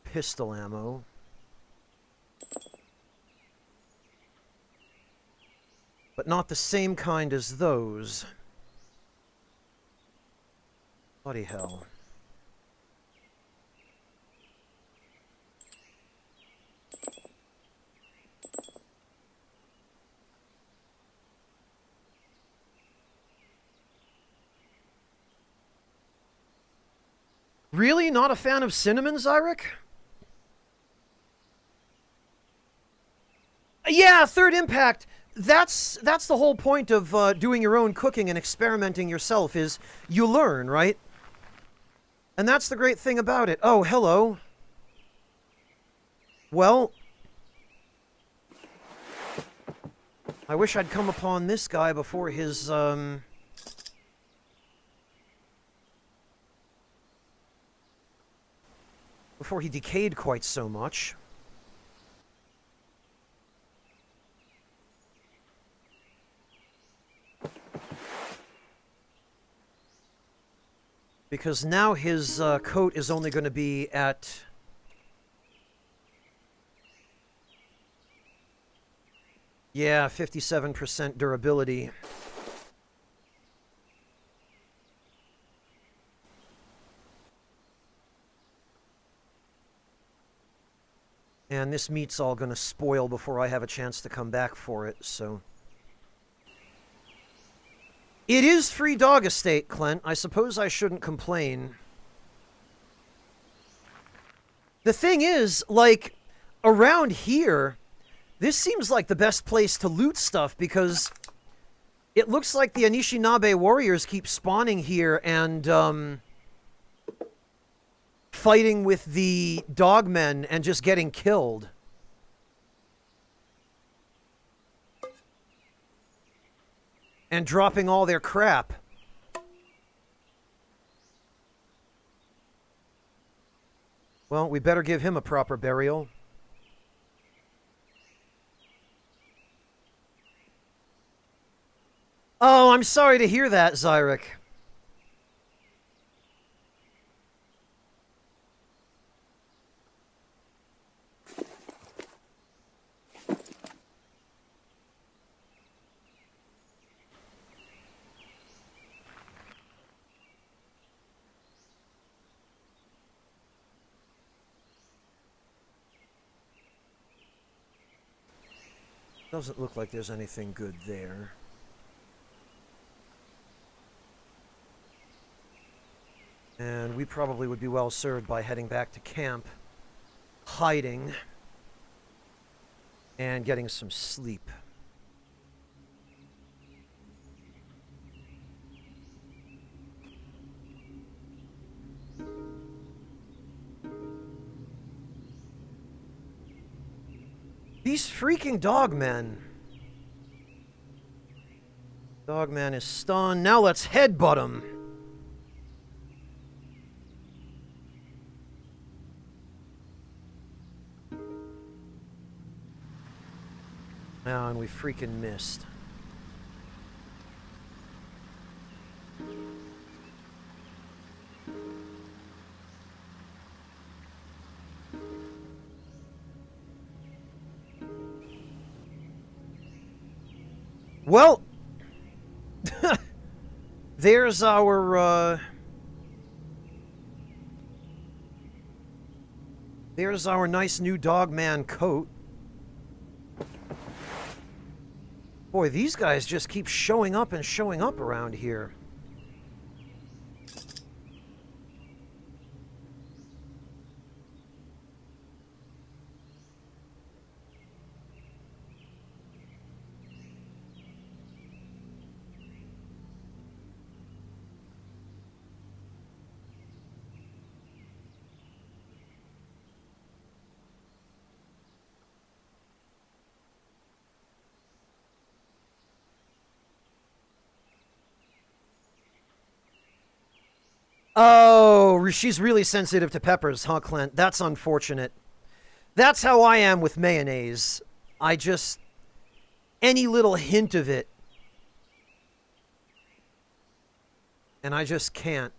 pistol ammo. But not the same kind as those. Bloody hell. Really? Not a fan of cinnamon, Zyric? Yeah, Third Impact. That's the whole point of doing your own cooking and experimenting yourself, is you learn, right? And that's the great thing about it. Oh, hello. Well, I wish I'd come upon this guy before his, before he decayed quite so much. Because now his coat is only going to be at... Yeah, 57% durability. And this meat's all going to spoil before I have a chance to come back for it, so... It is free dog estate, Clint. I suppose I shouldn't complain. The thing is, like, around here, this seems like the best place to loot stuff because it looks like the Anishinaabe warriors keep spawning here and, fighting with the dogmen and just getting killed. And dropping all their crap. Well, we better give him a proper burial. Oh, I'm sorry to hear that, Zyric. Doesn't look like there's anything good there. And we probably would be well served by heading back to camp, hiding, and getting some sleep. These freaking dogmen. Dogman is stunned. Now let's headbutt him. Oh, and we freaking missed. Well, there's our nice new dogman coat. Boy, these guys just keep showing up and showing up around here. Oh, she's really sensitive to peppers, huh, Clint? That's unfortunate. That's how I am with mayonnaise. Any little hint of it And I just can't.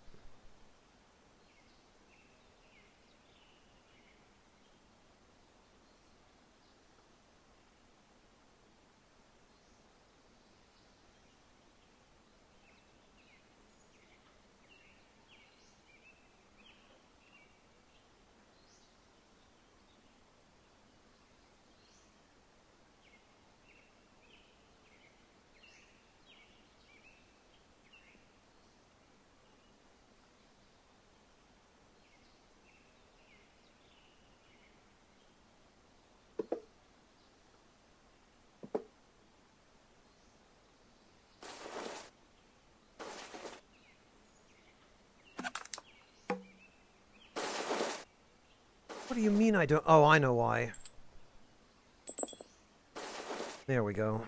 What do you mean I don't? Oh, I know why. There we go.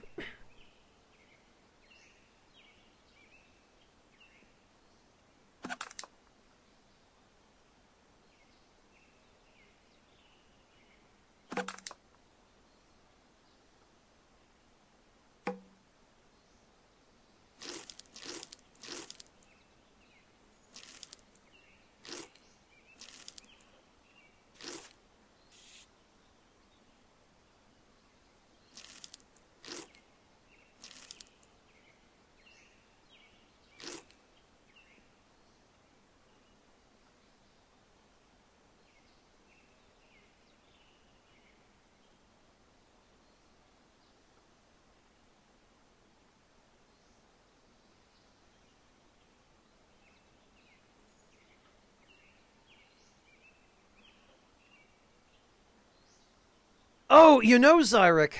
Oh, you know, Zyrek.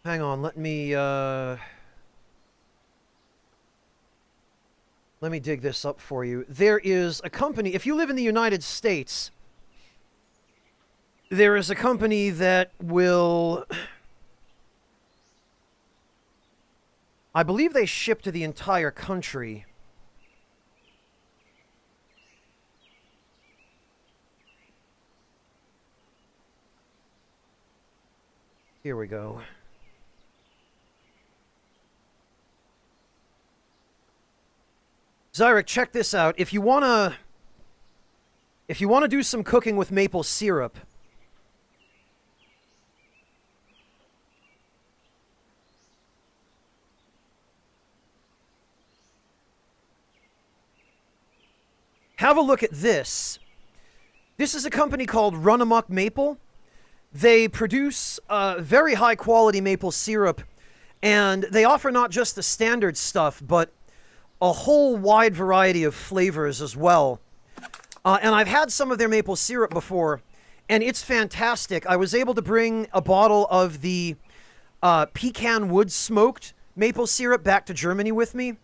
Hang on, let me dig this up for you. There is a company, if you live in the United States, there is a company that will, I believe they ship to the entire country. Here we go. Zyrek, check this out. If you wanna do some cooking with maple syrup, have a look at this. This is a company called Run Amok Maple. They produce very high quality maple syrup, and they offer not just the standard stuff, but a whole wide variety of flavors as well. And I've had some of their maple syrup before, and it's fantastic. I was able to bring a bottle of the pecan wood smoked maple syrup back to Germany with me.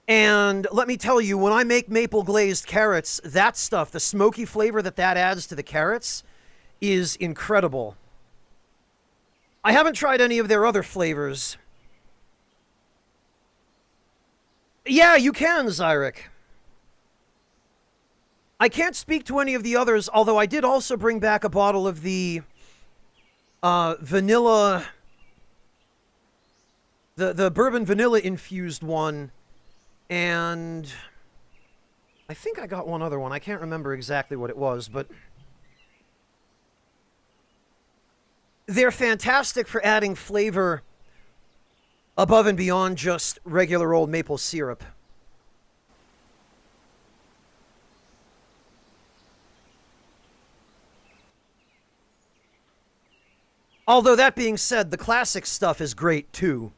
And let me tell you, when I make maple glazed carrots, that stuff, the smoky flavor that adds to the carrots, is incredible. I haven't tried any of their other flavors. Yeah, you can, Zyrek. I can't speak to any of the others, although I did also bring back a bottle of the vanilla... The bourbon vanilla infused one, and I think I got one other one. I can't remember exactly what it was, but they're fantastic for adding flavor above and beyond just regular old maple syrup. Although that being said, the classic stuff is great too.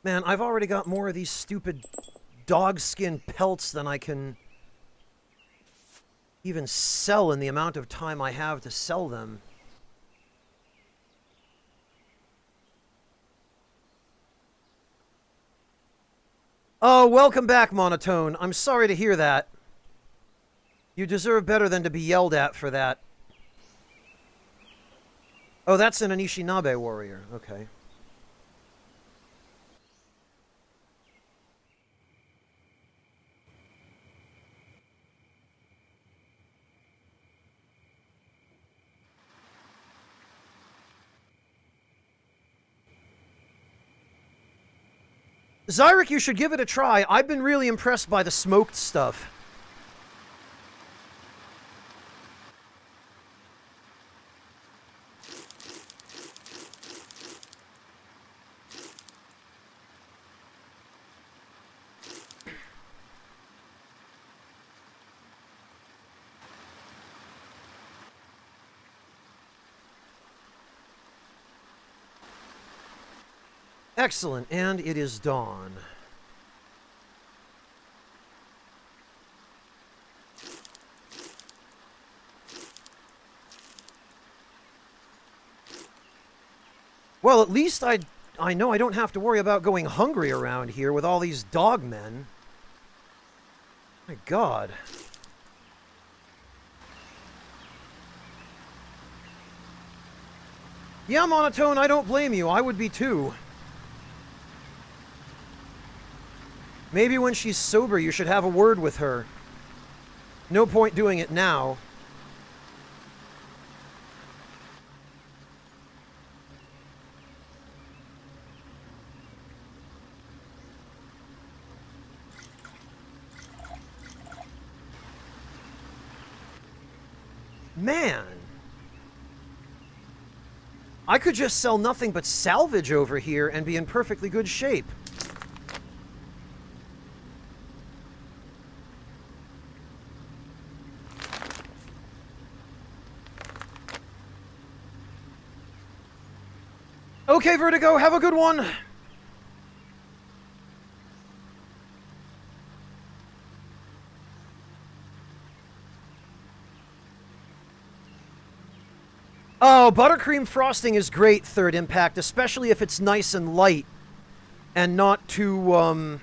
Man, I've already got more of these stupid dog skin pelts than I can even sell in the amount of time I have to sell them. Oh, welcome back, Monotone. I'm sorry to hear that. You deserve better than to be yelled at for that. Oh, that's an Anishinaabe warrior. Okay. Zyric, you should give it a try. I've been really impressed by the smoked stuff. Excellent, and it is dawn. Well, at least I know I don't have to worry about going hungry around here with all these dog men. My God. Yeah, Monotone, I don't blame you. I would be too. Maybe when she's sober, you should have a word with her. No point doing it now. Man. I could just sell nothing but salvage over here and be in perfectly good shape. Okay, Vertigo, have a good one. Oh, buttercream frosting is great, Third Impact, especially if it's nice and light and not too,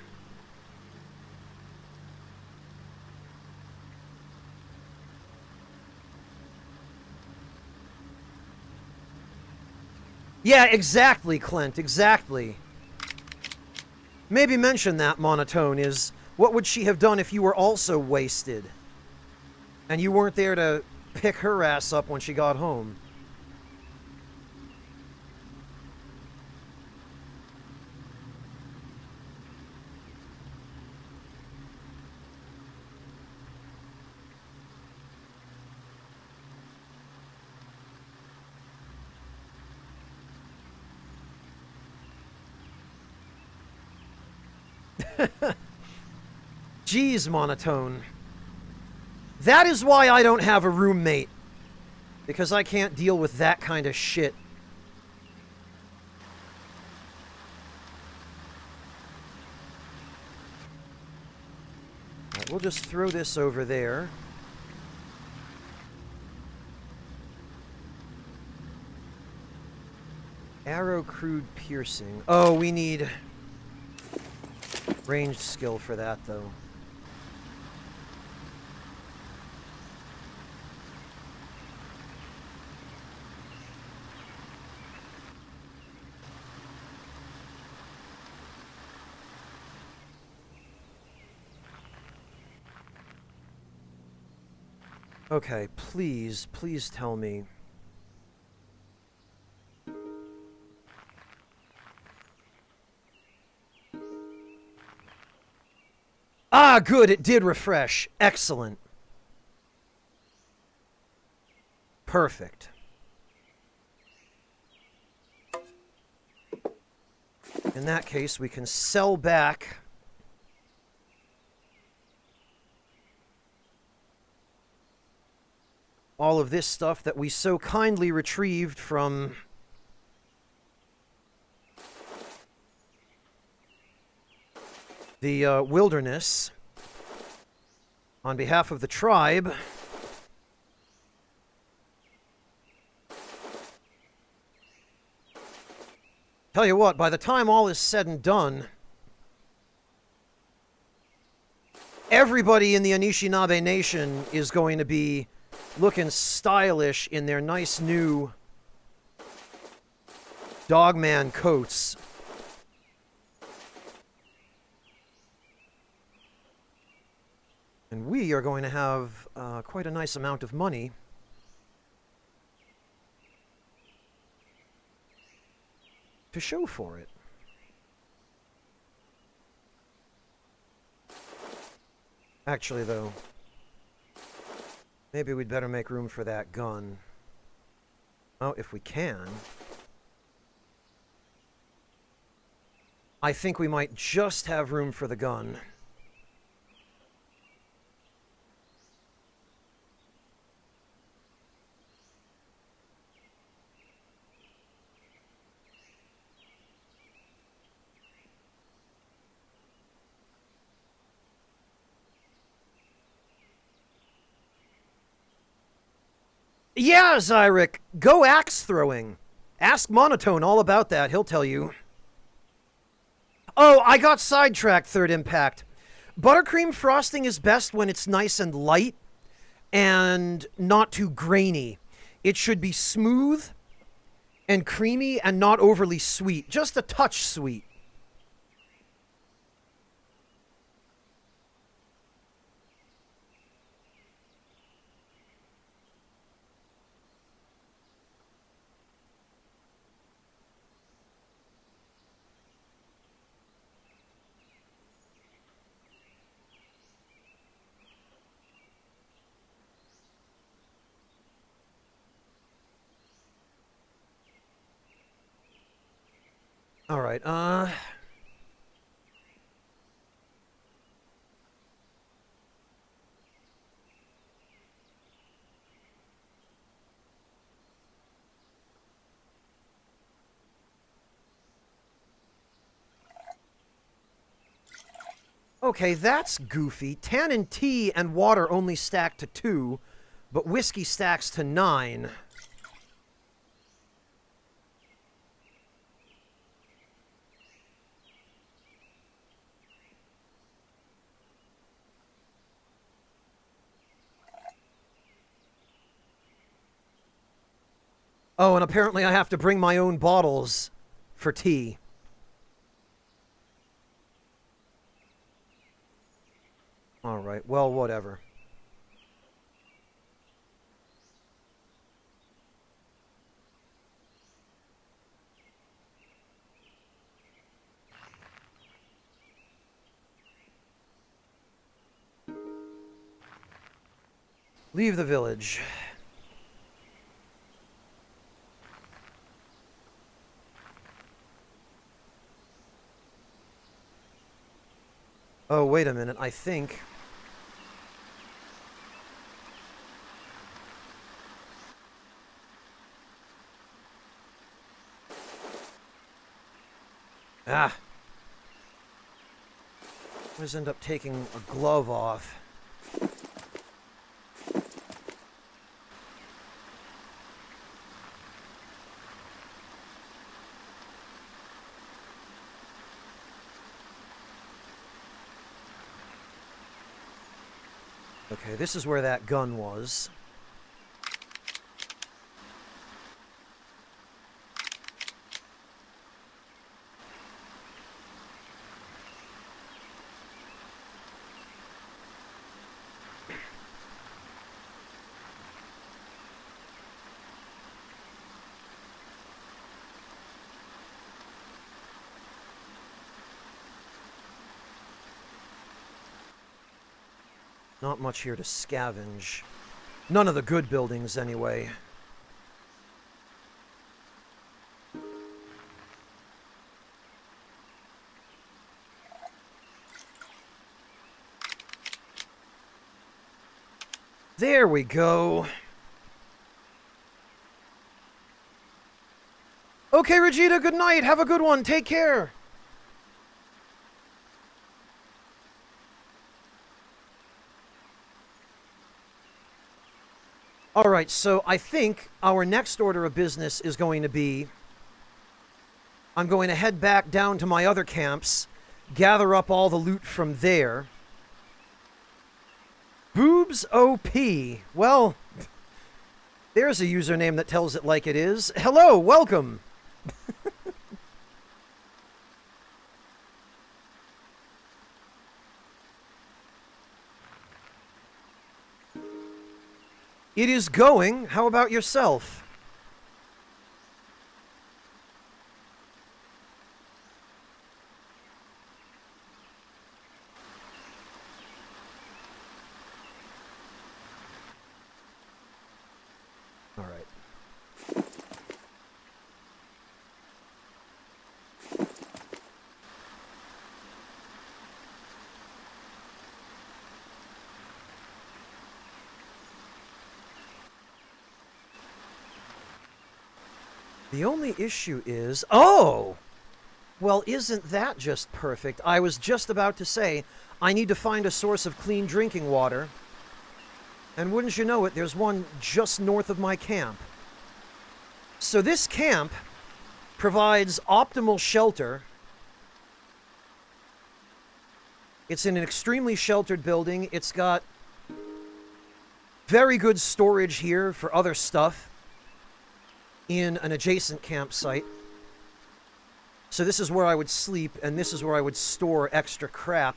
Yeah, exactly, Clint, exactly. Maybe mention that, Monotone, is what would she have done if you were also wasted? And you weren't there to pick her ass up when she got home? Jeez, Monotone. That is why I don't have a roommate. Because I can't deal with that kind of shit. Right, we'll just throw this over there. Arrow crude piercing. Oh, we need ranged skill for that, though. Okay, please, please tell me. Ah, good, it did refresh. Excellent. Perfect. In that case, we can sell back all of this stuff that we so kindly retrieved from the wilderness on behalf of the tribe. Tell you what, by the time all is said and done, everybody in the Anishinaabe Nation is going to be looking stylish in their nice new dogman coats. And we are going to have quite a nice amount of money to show for it. Actually, though, maybe we'd better make room for that gun. Oh, if we can. I think we might just have room for the gun. Yeah, Zyric, go axe throwing. Ask Monotone all about that. He'll tell you. Oh, I got sidetracked, Third Impact. Buttercream frosting is best when it's nice and light and not too grainy. It should be smooth and creamy and not overly sweet. Just a touch sweet. All right, okay, that's goofy. Tannin tea and water only stack to 2, but whiskey stacks to 9. Oh, and apparently I have to bring my own bottles for tea. All right, well, whatever. Leave the village. Oh, wait a minute, I think... Ah. I always end up taking a glove off. Okay, this is where that gun was. Not much here to scavenge. None of the good buildings, anyway. There we go. Okay, Regina, good night. Have a good one. Take care. Alright, so I think our next order of business is going to be... I'm going to head back down to my other camps, gather up all the loot from there. Boobs OP. Well, there's a username that tells it like it is. Hello, welcome! It is going. How about yourself? All right. The only issue is... Oh! Well, isn't that just perfect? I was just about to say, I need to find a source of clean drinking water. And wouldn't you know it, there's one just north of my camp. So this camp provides optimal shelter. It's in an extremely sheltered building. It's got very good storage here for other stuff in an adjacent campsite. So this is where I would sleep, and this is where I would store extra crap.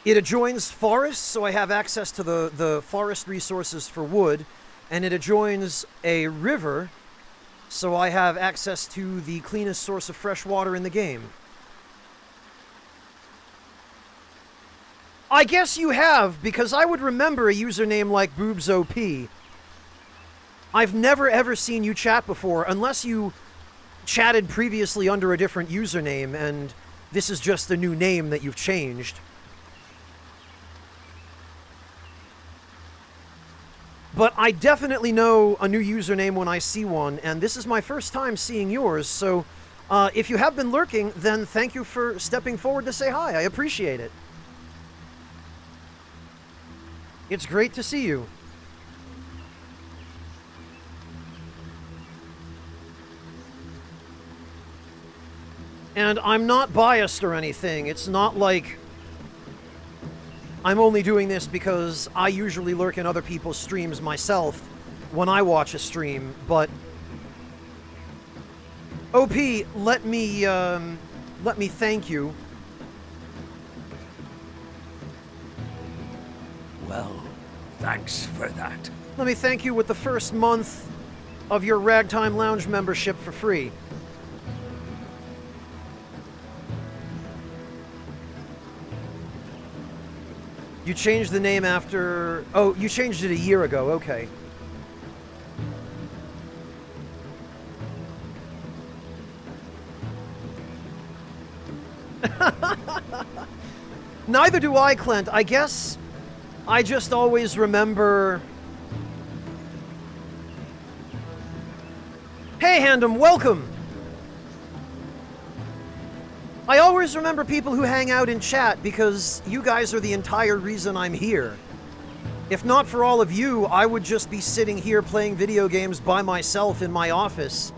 It adjoins forests, so I have access to the forest resources for wood, and it adjoins a river, so I have access to the cleanest source of fresh water in the game. I guess you have, because I would remember a username like BoobsOP. I've never ever seen you chat before, unless you chatted previously under a different username, and this is just a new name that you've changed. But I definitely know a new username when I see one, and this is my first time seeing yours, so if you have been lurking, then thank you for stepping forward to say hi. I appreciate it. It's great to see you. And I'm not biased or anything. It's not like I'm only doing this because I usually lurk in other people's streams myself when I watch a stream, but OP, let me thank you. Well, thanks for that. Let me thank you with the first month of your Ragtime Lounge membership for free. You changed the name after... Oh, you changed it a year ago, okay. Neither do I, Clint. I guess I just always remember... Hey, Handem, welcome! I always remember people who hang out in chat because you guys are the entire reason I'm here. If not for all of you, I would just be sitting here playing video games by myself in my office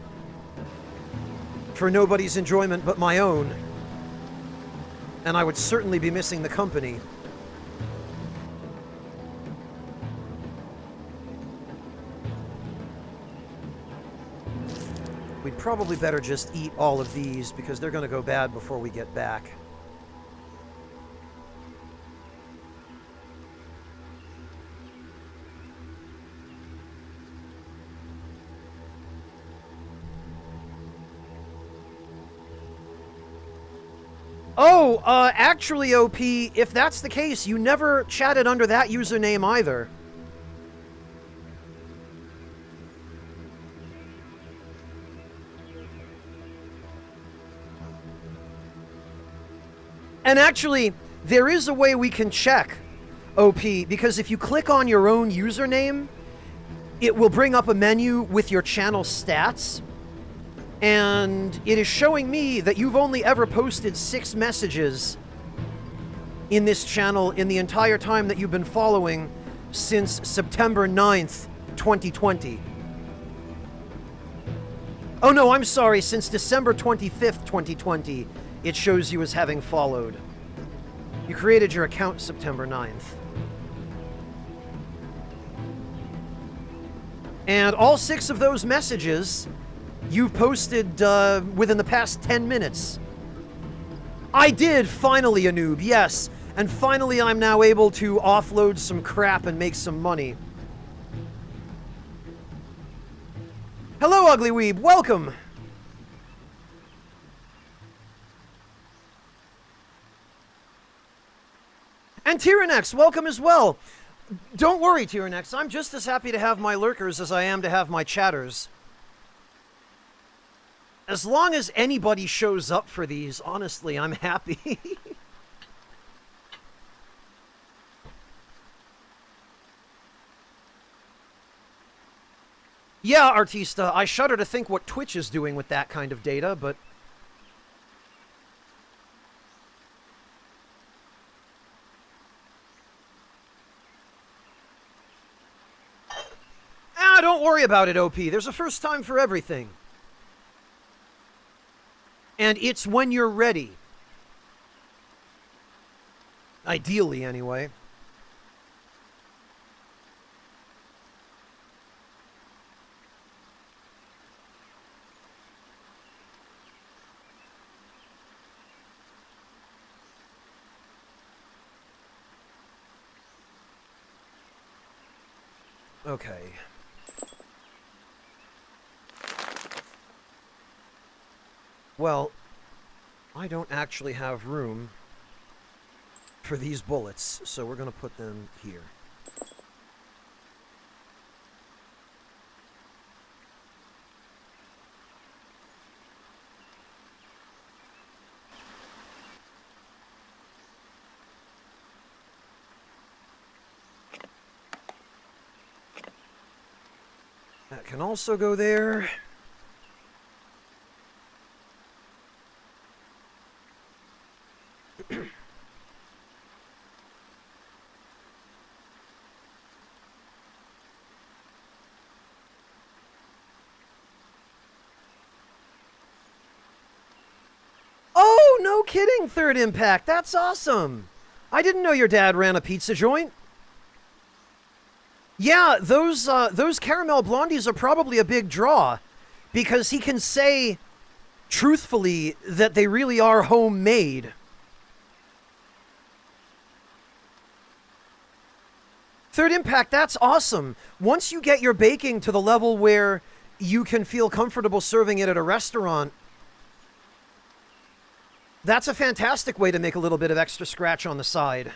for nobody's enjoyment but my own. And I would certainly be missing the company. We'd probably better just eat all of these because they're going to go bad before we get back. Oh, actually, OP, if that's the case, you never chatted under that username either. And actually, there is a way we can check, OP, because if you click on your own username, it will bring up a menu with your channel stats, and it is showing me that you've only ever posted 6 messages in this channel in the entire time that you've been following since September 9th, 2020. Oh no, I'm sorry, since December 25th, 2020, it shows you as having followed. You created your account September 9th. And all 6 of those messages you've posted within the past 10 minutes. I did finally, a noob, yes. And finally I'm now able to offload some crap and make some money. Hello, Ugly Weeb, welcome! And Tyrannex, welcome as well! Don't worry, Tyrannex, I'm just as happy to have my lurkers as I am to have my chatters. As long as anybody shows up for these, honestly, I'm happy. Yeah, Artista, I shudder to think what Twitch is doing with that kind of data, but... don't worry about it, OP. There's a first time for everything. And it's when you're ready. Ideally, anyway. Okay. Well, I don't actually have room for these bullets, so we're gonna put them here. That can also go there. Oh, no kidding, Third Impact. That's awesome. I didn't know your dad ran a pizza joint. Yeah, those caramel blondies are probably a big draw, because he can say truthfully that they really are homemade. Third Impact, that's awesome. Once you get your baking to the level where you can feel comfortable serving it at a restaurant, that's a fantastic way to make a little bit of extra scratch on the side.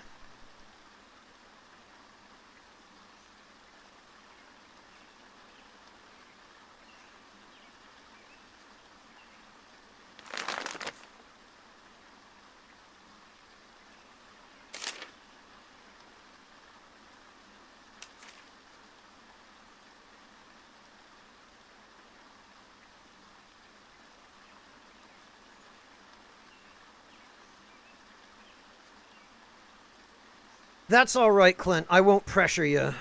That's all right, Clint. I won't pressure you.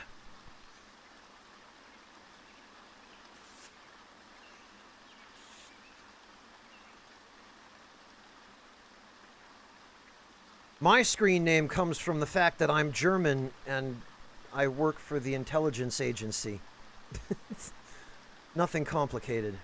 My screen name comes from the fact that I'm German and I work for the intelligence agency. Nothing complicated.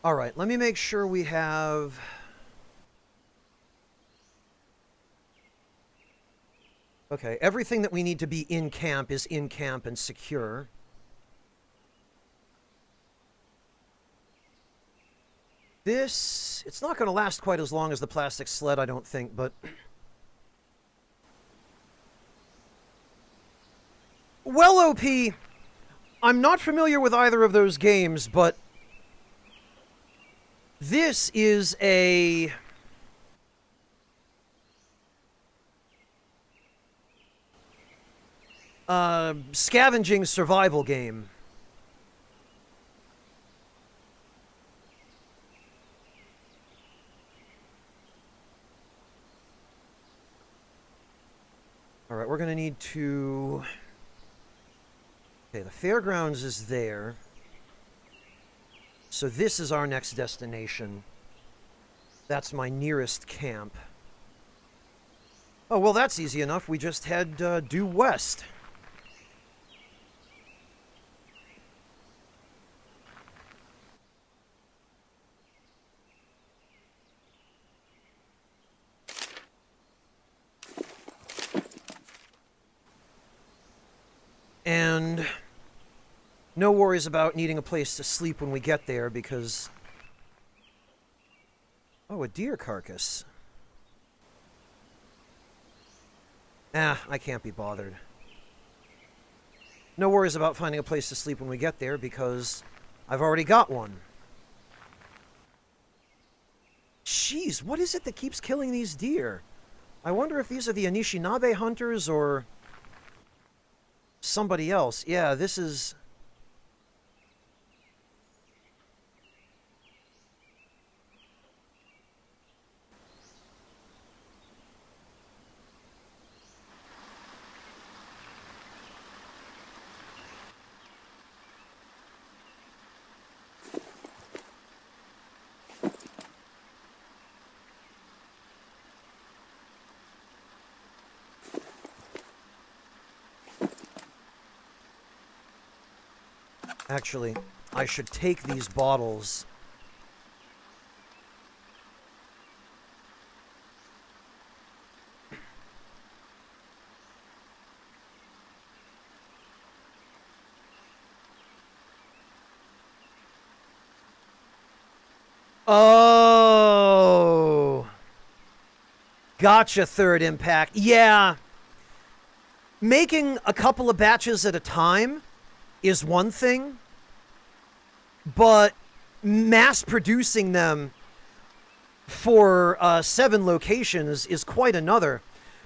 All right, let me make sure we have... Okay, everything that we need to be in camp is in camp and secure. This... It's not going to last quite as long as the plastic sled, I don't think, but... Well, OP... I'm not familiar with either of those games, but this is a scavenging survival game. Alright, we're gonna need to... Okay, the fairgrounds is there. So this is our next destination. That's my nearest camp. Oh, well, that's easy enough. We just head due west. And no worries about needing a place to sleep when we get there, because... Oh, a deer carcass. I can't be bothered. No worries about finding a place to sleep when we get there, because I've already got one. Jeez, what is it that keeps killing these deer? I wonder if these are the Anishinaabe hunters, or... somebody else. Yeah, this is... Actually, I should take these bottles. Oh! Gotcha, Third Impact. Yeah. Making a couple of batches at a time is one thing, but mass producing them for 7 locations is quite another.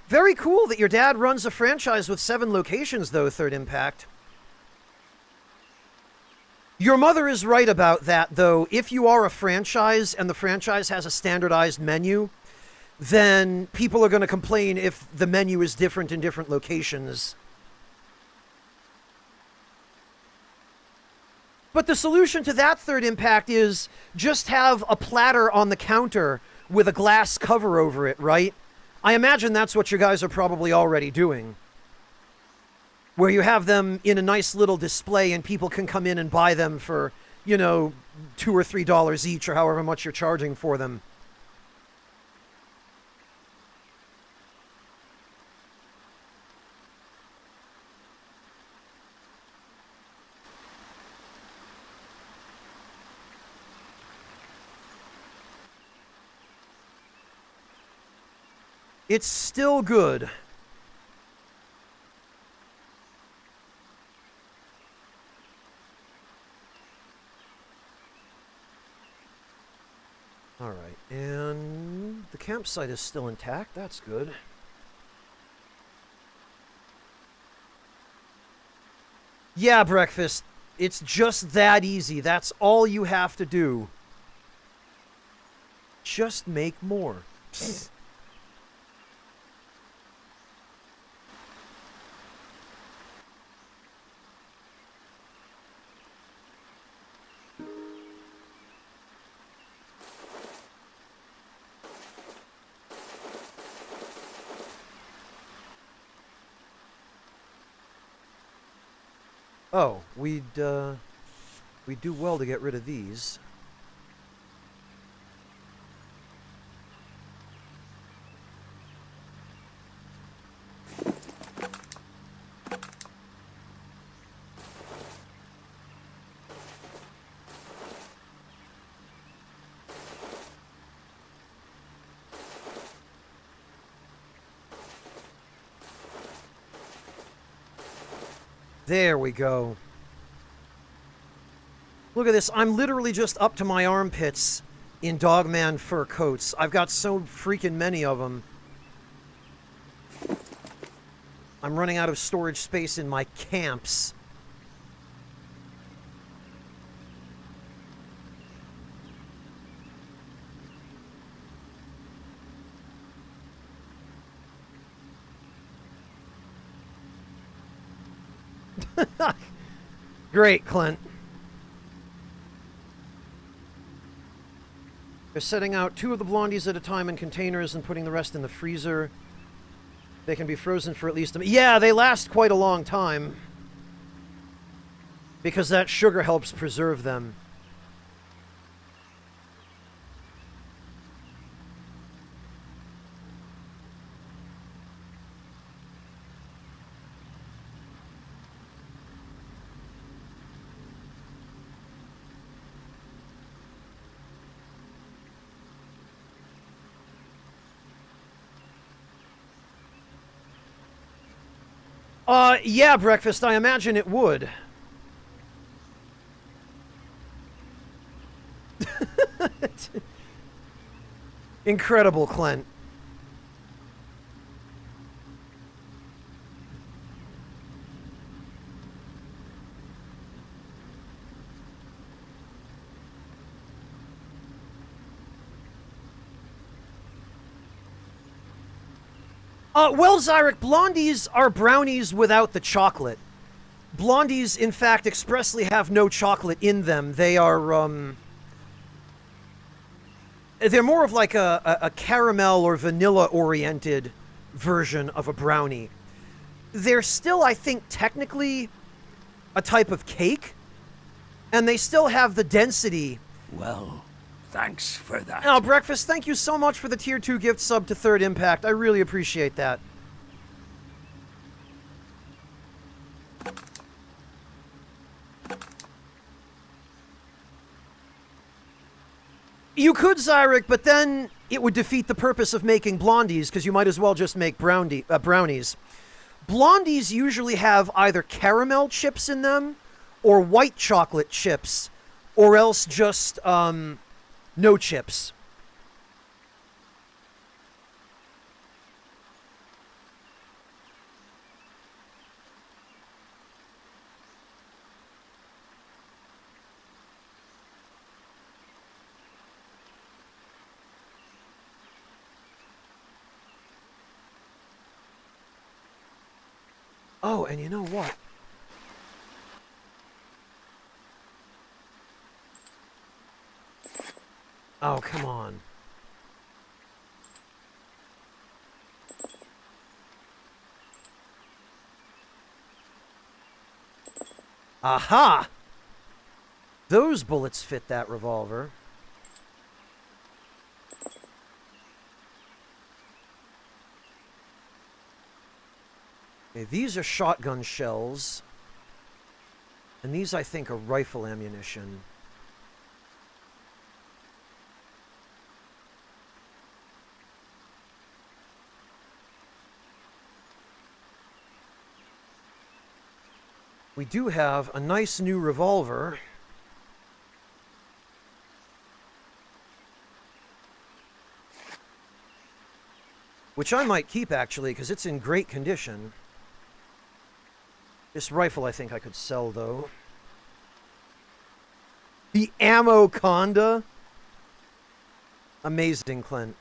Very cool that your dad runs a franchise with 7 locations, though, Third Impact. Your mother is right about that, though. If you are a franchise and the franchise has a standardized menu, then people are going to complain if the menu is different in different locations. But the solution to that, Third Impact, is just have a platter on the counter with a glass cover over it, right? I imagine that's what you guys are probably already doing. Where you have them in a nice little display and people can come in and buy them for, you know, $2 or $3 each, or however much you're charging for them. It's still good. Alright, and the campsite is still intact. That's good. Yeah, Breakfast. It's just that easy. That's all you have to do. Just make more. Oh, we'd do well to get rid of these. There we go. Look at this. I'm literally just up to my armpits in Dogman fur coats. I've got so freaking many of them. I'm running out of storage space in my camps. Great, Clint. They're setting out 2 of the blondies at a time in containers and putting the rest in the freezer. They can be frozen for at least a... Yeah, they last quite a long time. Because that sugar helps preserve them. Yeah, Breakfast, I imagine it would. Incredible, Clint. Well, Zyrek, blondies are brownies without the chocolate. Blondies, in fact, expressly have no chocolate in them. They are, they're more of like a caramel or vanilla-oriented version of a brownie. They're still, I think, technically a type of cake, and they still have the density. Well, thanks for that. Now, Breakfast, thank you so much for the Tier 2 gift sub to Third Impact. I really appreciate that. You could, Zyrek, but then it would defeat the purpose of making blondies, because you might as well just make brownies. Blondies usually have either caramel chips in them, or white chocolate chips, or else just, no chips. Oh, and you know what? Oh, come on. Aha! Those bullets fit that revolver. Okay, these are shotgun shells. And these, I think, are rifle ammunition. We do have a nice new revolver. Which I might keep, actually, because it's in great condition. This rifle I think I could sell, though. The Ammo Conda? Amazing, Clint.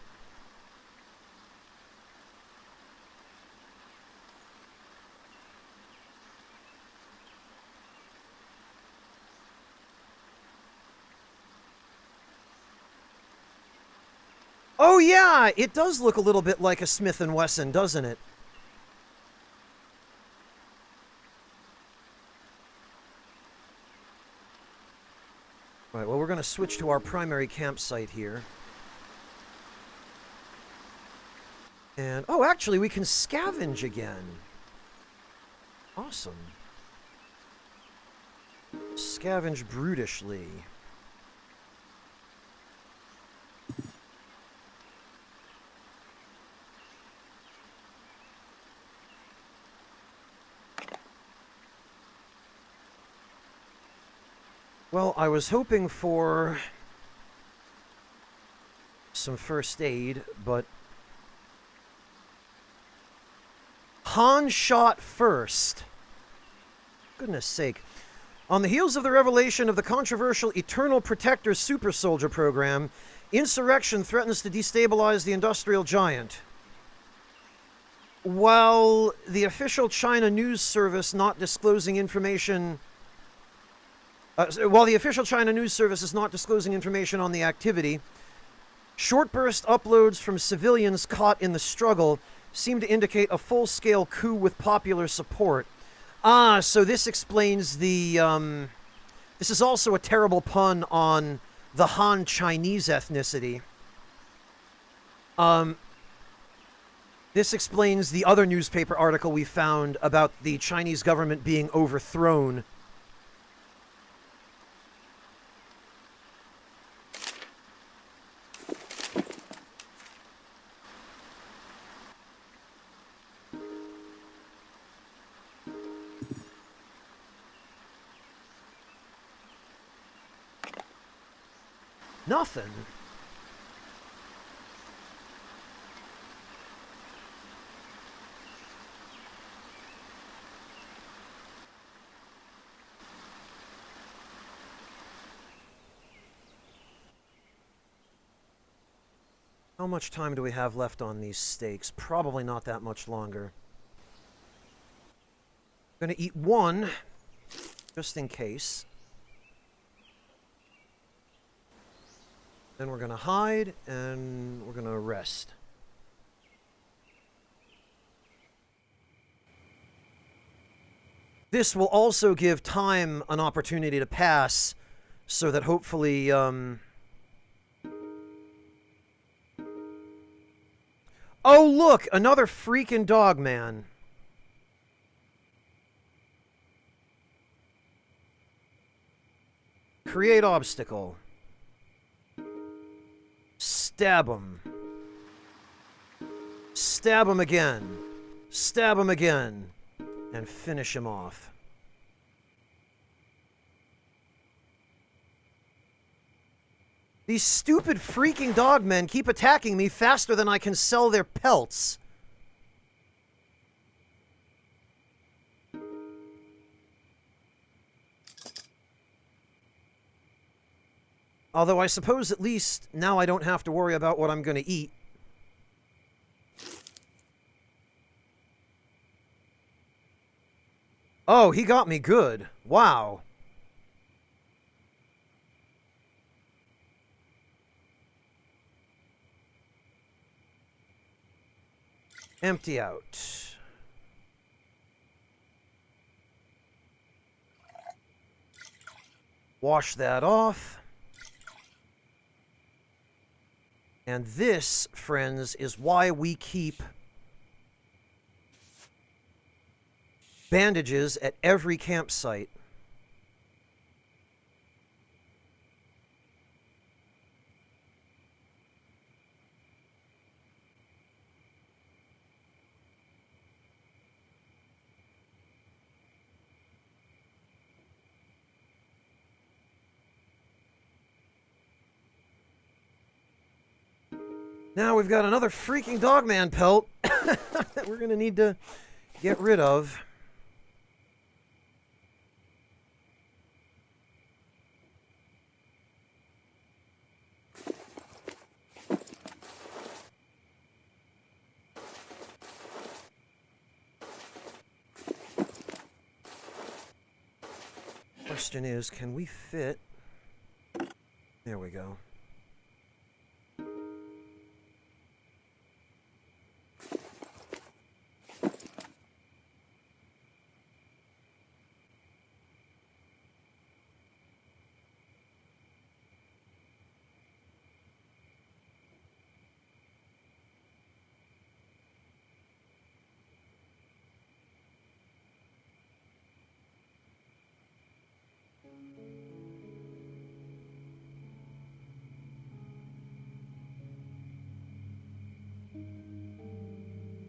Oh yeah, it does look a little bit like a Smith & Wesson, doesn't it? Right, well, we're going to switch to our primary campsite here. And, oh, actually, we can scavenge again. Awesome. Scavenge brutishly. Well, I was hoping for some first aid, but Han shot first. Goodness sake. On the heels of the revelation of the controversial Eternal Protector Super Soldier program, insurrection threatens to destabilize the industrial giant. While the official China news service not disclosing information... while the official China news service is not disclosing information on the activity, short burst uploads from civilians caught in the struggle seem to indicate a full-scale coup with popular support. Ah, so this explains the, this is also a terrible pun on the Han Chinese ethnicity. This explains the other newspaper article we found about the Chinese government being overthrown. Nothing. How much time do we have left on these steaks? Probably not that much longer. I'm gonna eat one, just in case. Then we're gonna hide, and we're gonna rest. This will also give time an opportunity to pass, so that hopefully, Oh, look! Another freaking dog man. Create obstacle. Stab him. Stab him again. Stab him again. And finish him off. These stupid freaking dogmen keep attacking me faster than I can sell their pelts. Although I suppose at least now I don't have to worry about what I'm going to eat. Oh, he got me good. Wow. Empty out. Wash that off. And this, friends, is why we keep bandages at every campsite. Now we've got another freaking dogman pelt that we're going to need to get rid of. Question is, can we fit? There we go.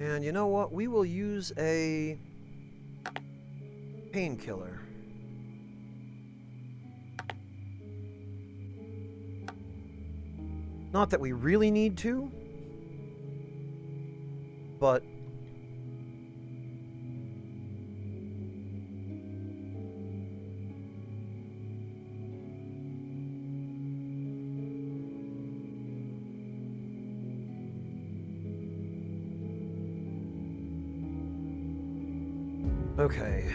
And you know what? We will use a painkiller. Not that we really need to, but... Okay.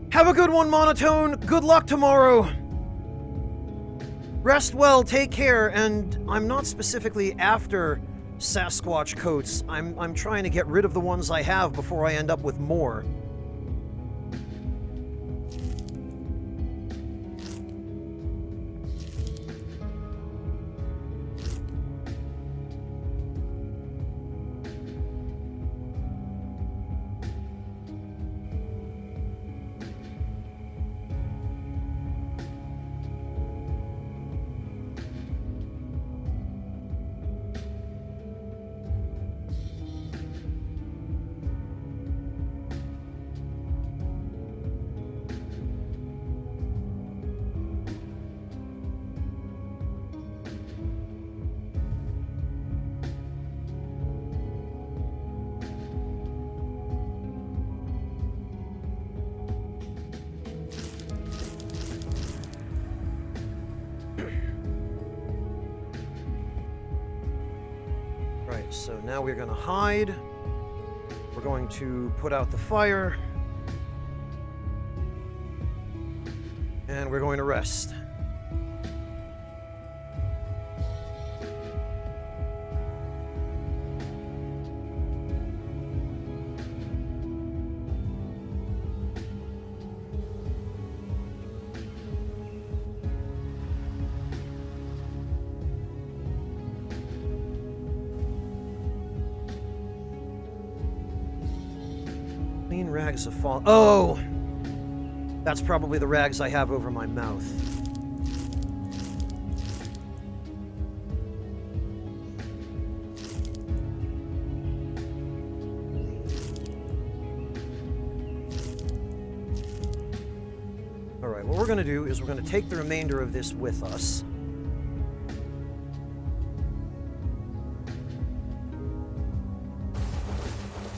Have a good one, Monotone. Good luck tomorrow. Rest well, take care, and I'm not specifically after Sasquatch coats. I'm trying to get rid of the ones I have before I end up with more. Right, so now we're going to hide. We're going to put out the fire. And we're going to rest. Clean rags have fallen. Oh! That's probably the rags I have over my mouth. Alright, what we're going to do is we're going to take the remainder of this with us.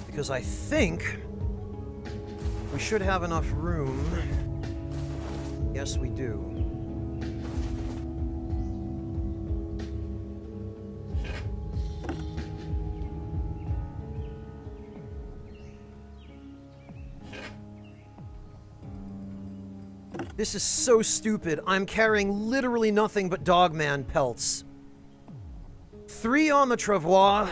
Because I think we should have enough room. Yes, we do. This is so stupid. I'm carrying literally nothing but Dogman pelts. 3 on the travois.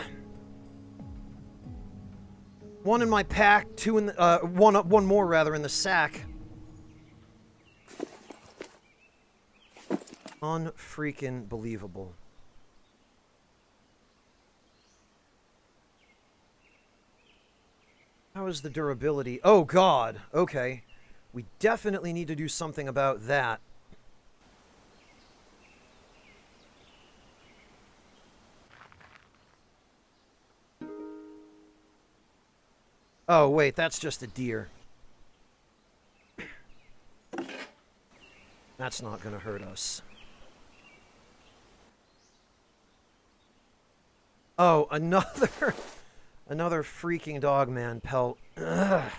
1 in my pack, 2 in the, one more rather in the sack. Unfreaking believable. How is the durability? Oh god, okay. We definitely need to do something about that. Oh, wait, that's just a deer. That's not gonna hurt us. Oh, another freaking Dogman pelt. Ugh.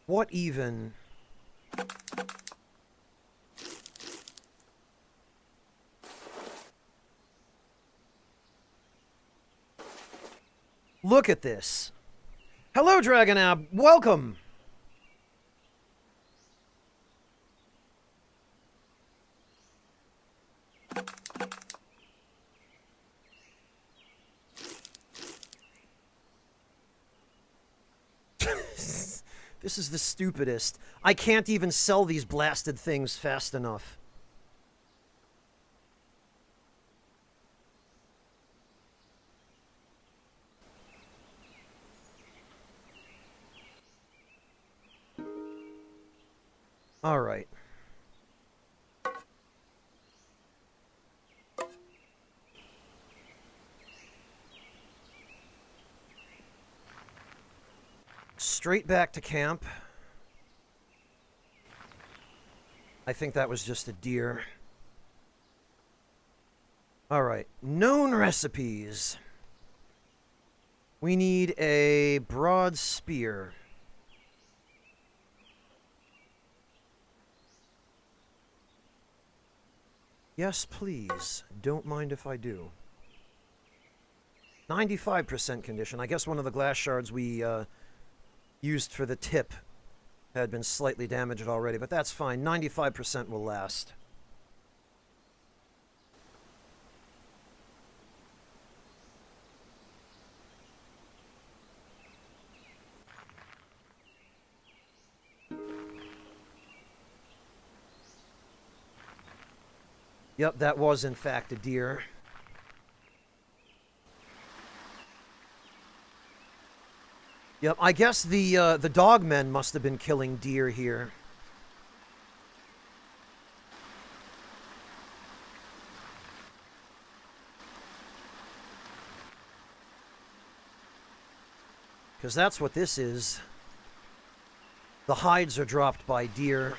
What even? Look at this. Hello, Dragonab. Welcome. This is the stupidest. I can't even sell these blasted things fast enough. All right. Straight back to camp. I think that was just a deer. All right. Known recipes. We need a broad spear. Yes, please. Don't mind if I do. 95% condition. I guess one of the glass shards we used for the tip had been slightly damaged already, but that's fine. 95% will last. Yep, that was in fact a deer. Yep, I guess the dogmen must have been killing deer here. Because that's what this is. The hides are dropped by deer.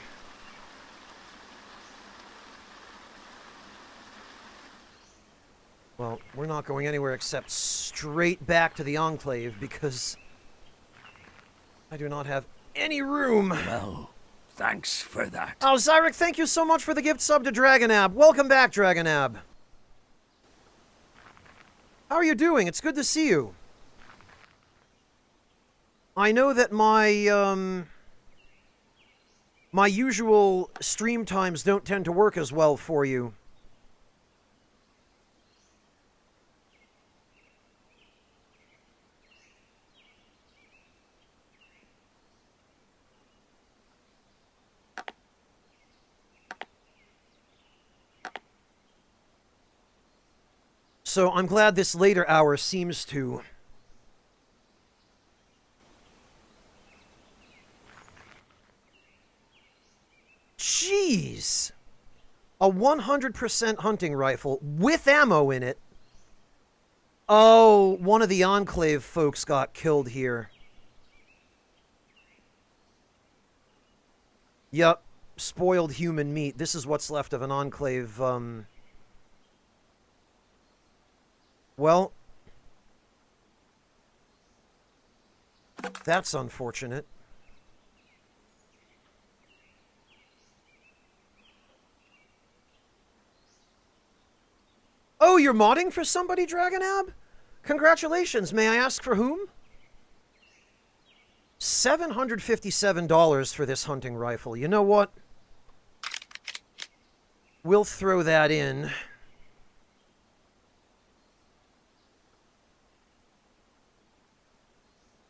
Well, we're not going anywhere except straight back to the Enclave because I do not have any room. Well, thanks for that. Oh, Zyrek, thank you so much for the gift sub to Dragonab. Welcome back, Dragonab. How are you doing? It's good to see you. I know that my usual stream times don't tend to work as well for you. So I'm glad this later hour seems to. Jeez! A 100% hunting rifle with ammo in it. Oh, one of the Enclave folks got killed here. Yup. Spoiled human meat. This is what's left of an Enclave, Well, that's unfortunate. Oh, you're modding for somebody, Dragonab? Congratulations. May I ask for whom? $757 for this hunting rifle. You know what? We'll throw that in.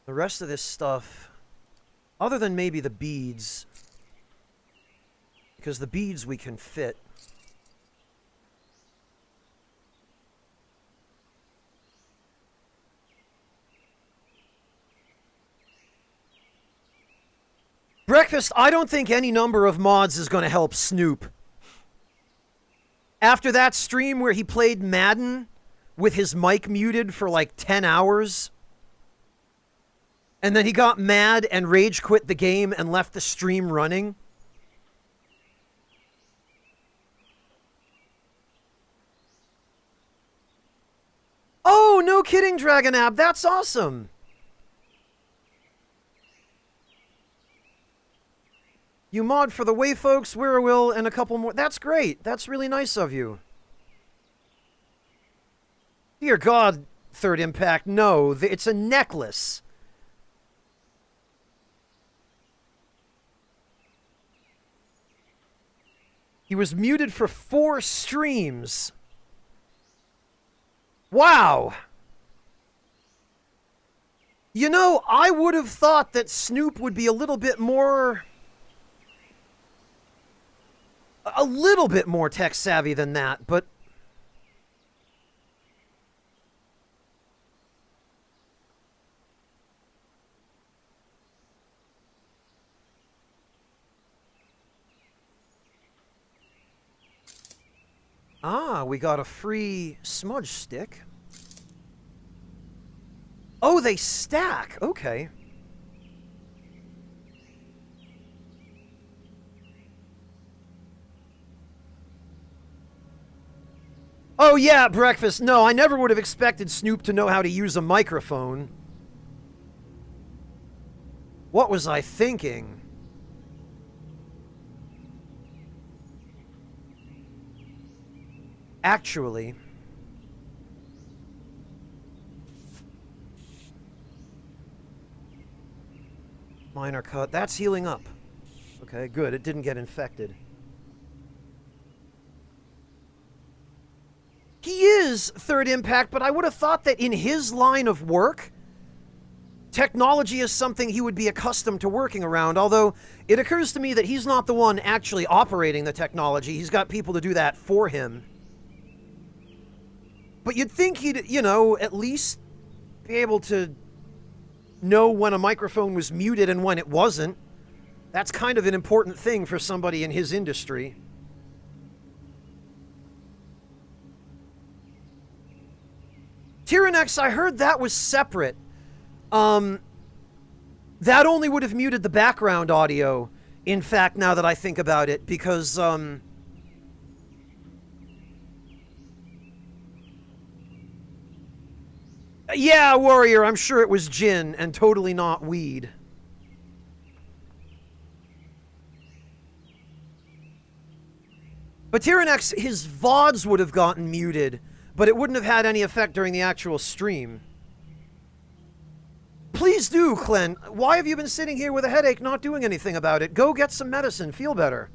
The rest of this stuff, other than maybe the beads, because the beads we can fit. Breakfast, I don't think any number of mods is going to help Snoop. After that stream where he played Madden with his mic muted for like 10 hours, and then he got mad and rage quit the game and left the stream running. Oh, no kidding, Dragonab. That's awesome. You mod for the Way Folks, Wirrawil, and a couple more. That's great. That's really nice of you. Dear God, Third Impact, no. It's a necklace. He was muted for 4 streams. Wow. You know, I would have thought that Snoop would be a little bit more tech savvy than that, but Ah, we got a free smudge stick. Oh, they stack. Okay. Oh, yeah, breakfast. No, I never would have expected Snoop to know how to use a microphone. What was I thinking? Actually... Minor cut. That's healing up. Okay, good. It didn't get infected. He is third impact, but I would have thought that in his line of work, technology is something he would be accustomed to working around, although it occurs to me that he's not the one actually operating the technology. He's got people to do that for him. But you'd think he'd, you know, at least be able to know when a microphone was muted and when it wasn't. That's kind of an important thing for somebody in his industry. Tyrannex, I heard that was separate. That only would have muted the background audio, in fact, now that I think about it, because, yeah, Warrior, I'm sure it was gin, and totally not weed. But Tyrannex, his VODs would have gotten muted, but it wouldn't have had any effect during the actual stream. Please do, Clen. Why have you been sitting here with a headache not doing anything about it? Go get some medicine. Feel better.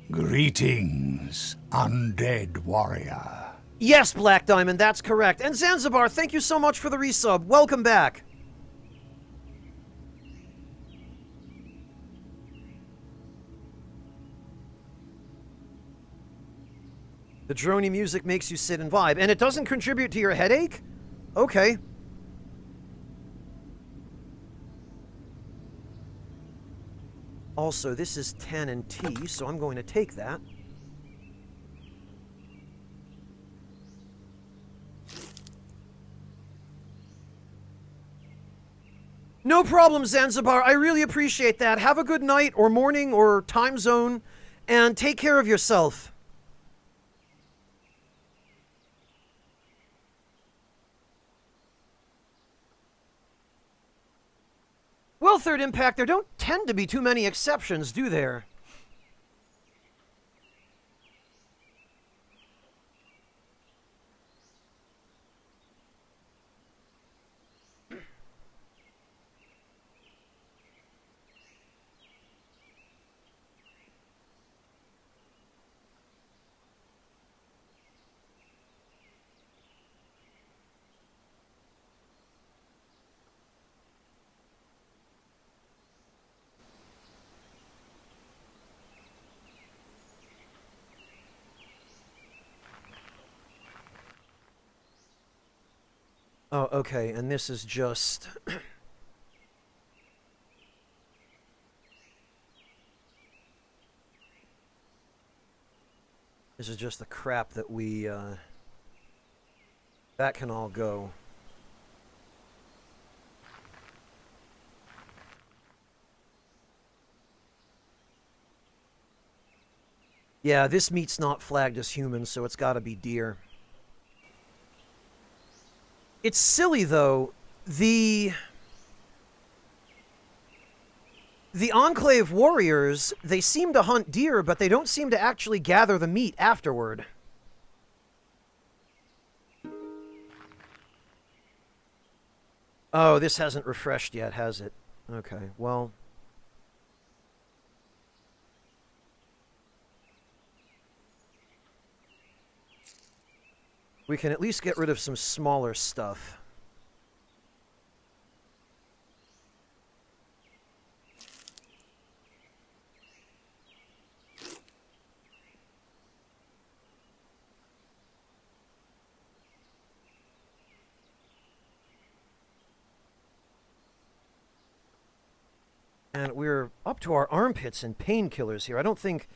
Greetings, undead warrior. Yes, Black Diamond, that's correct. And Zanzibar, thank you so much for the resub. Welcome back. The droney music makes you sit and vibe, and it doesn't contribute to your headache? Okay. Also, this is 10 and T, so I'm going to take that. No problem, Zanzibar. I really appreciate that. Have a good night, or morning, or time zone, and take care of yourself. Well, Third Impact, there don't tend to be too many exceptions, do there? Oh, okay, and this is just... This is just the crap that we, that can all go. Yeah, this meat's not flagged as human, so it's gotta be deer. It's silly, though. The Enclave warriors, they seem to hunt deer, but they don't seem to actually gather the meat afterward. Oh, this hasn't refreshed yet, has it? Okay, well... We can at least get rid of some smaller stuff. And we're up to our armpits in painkillers here. I don't think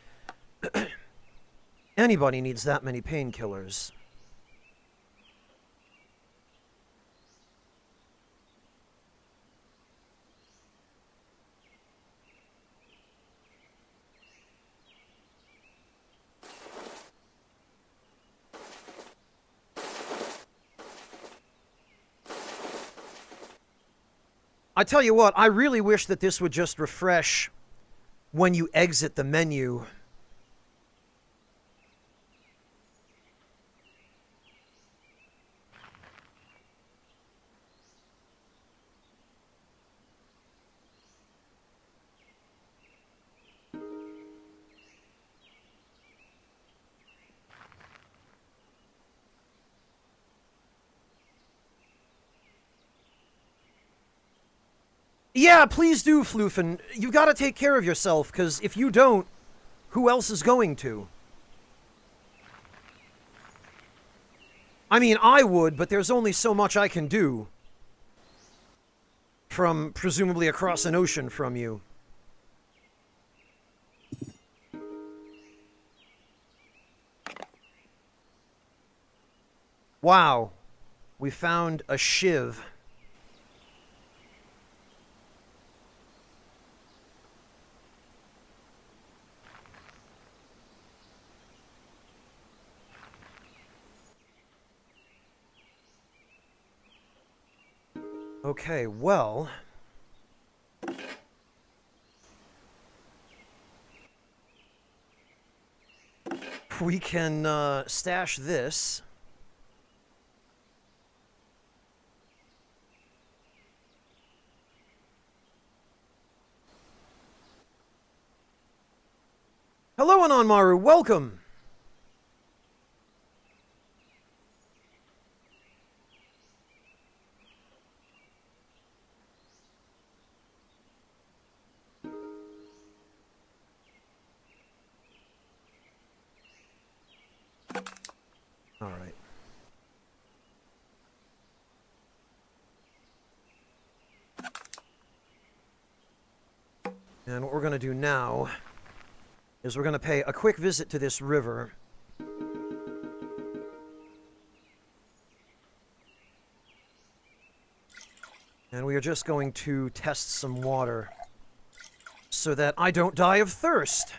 anybody needs that many painkillers. I tell you what, I really wish that this would just refresh when you exit the menu. Yeah, please do, Floofin. You gotta take care of yourself, because if you don't, who else is going to? I mean, I would, but there's only so much I can do. From presumably across an ocean from you. Wow. We found a shiv. Okay, well... we can, stash this. Hello, Anonmaru, welcome! Alright. And what we're going to do now is we're going to pay a quick visit to this river. And we are just going to test some water so that I don't die of thirst.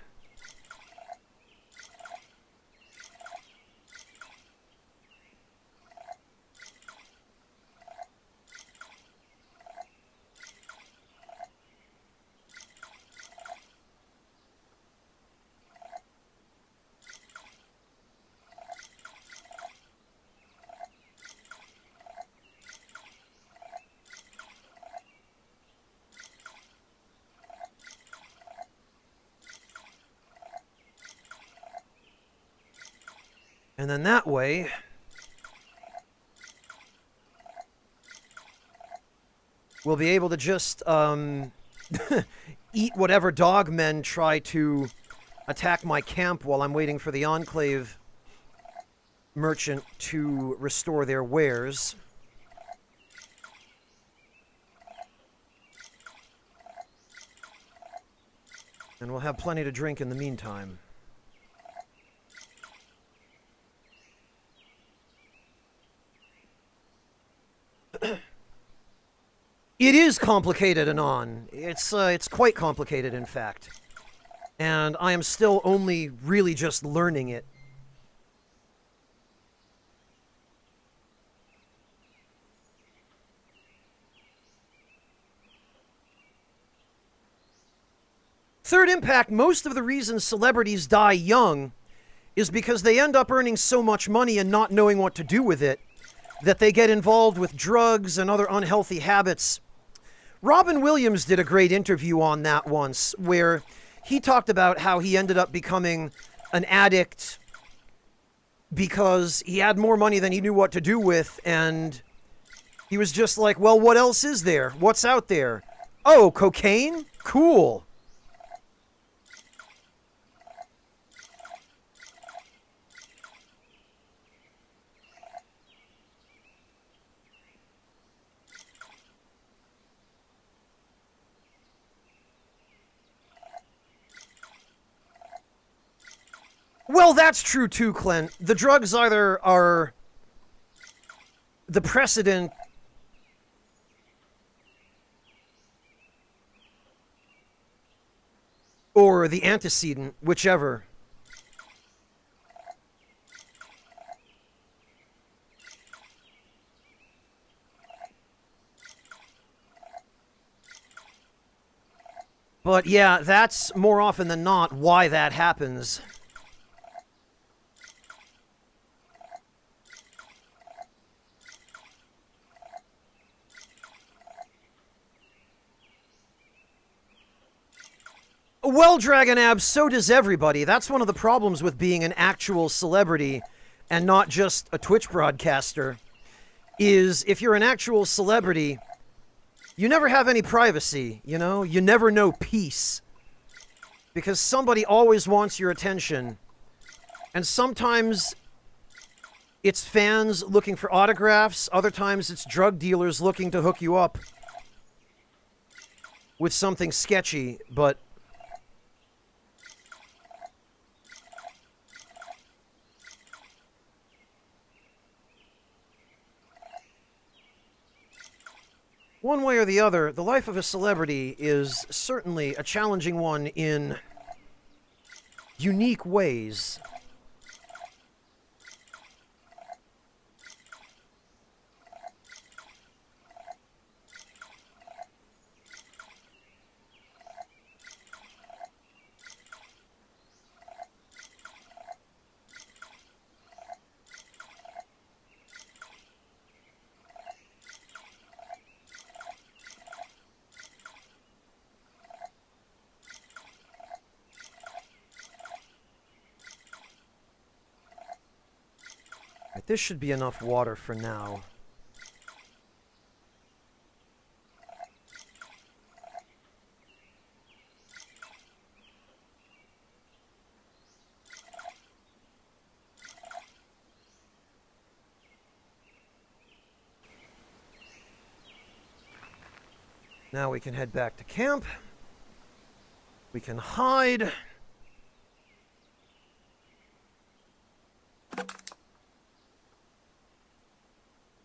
And then that way, we'll be able to just, eat whatever dogmen try to attack my camp while I'm waiting for the Enclave merchant to restore their wares. And we'll have plenty to drink in the meantime. It is complicated, Anon. It's quite complicated, in fact. And I am still only really just learning it. Third Impact, most of the reasons celebrities die young is because they end up earning so much money and not knowing what to do with it that they get involved with drugs and other unhealthy habits. Robin Williams did a great interview on that once, where he talked about how he ended up becoming an addict because he had more money than he knew what to do with, and he was just like, well, what else is there? What's out there? Oh, cocaine? Cool. Well, that's true too, Clint. The drugs either are the precedent or the antecedent, whichever. But yeah, that's more often than not why that happens. Well, Dragonab, so does everybody. That's one of the problems with being an actual celebrity and not just a Twitch broadcaster, is if you're an actual celebrity, you never have any privacy, you know? You never know peace. Because somebody always wants your attention. And sometimes it's fans looking for autographs, other times it's drug dealers looking to hook you up with something sketchy, but one way or the other, the life of a celebrity is certainly a challenging one in unique ways. This should be enough water for now. Now we can head back to camp. We can hide.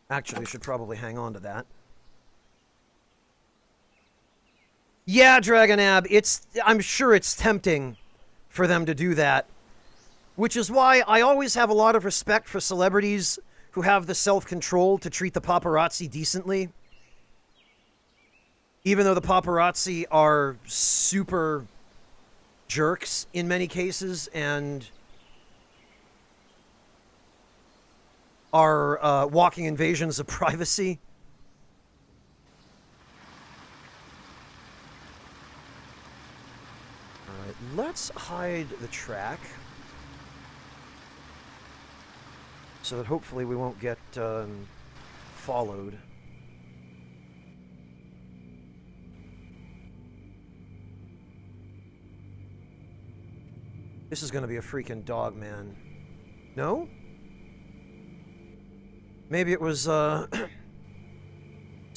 Actually, should probably hang on to that. Yeah, Dragonab, I'm sure it's tempting for them to do that. Which is why I always have a lot of respect for celebrities who have the self-control to treat the paparazzi decently. Even though the paparazzi are super jerks in many cases and are walking invasions of privacy. Alright, let's hide the track so that hopefully we won't get followed. This is gonna be a freaking dog, man. No? Maybe it was,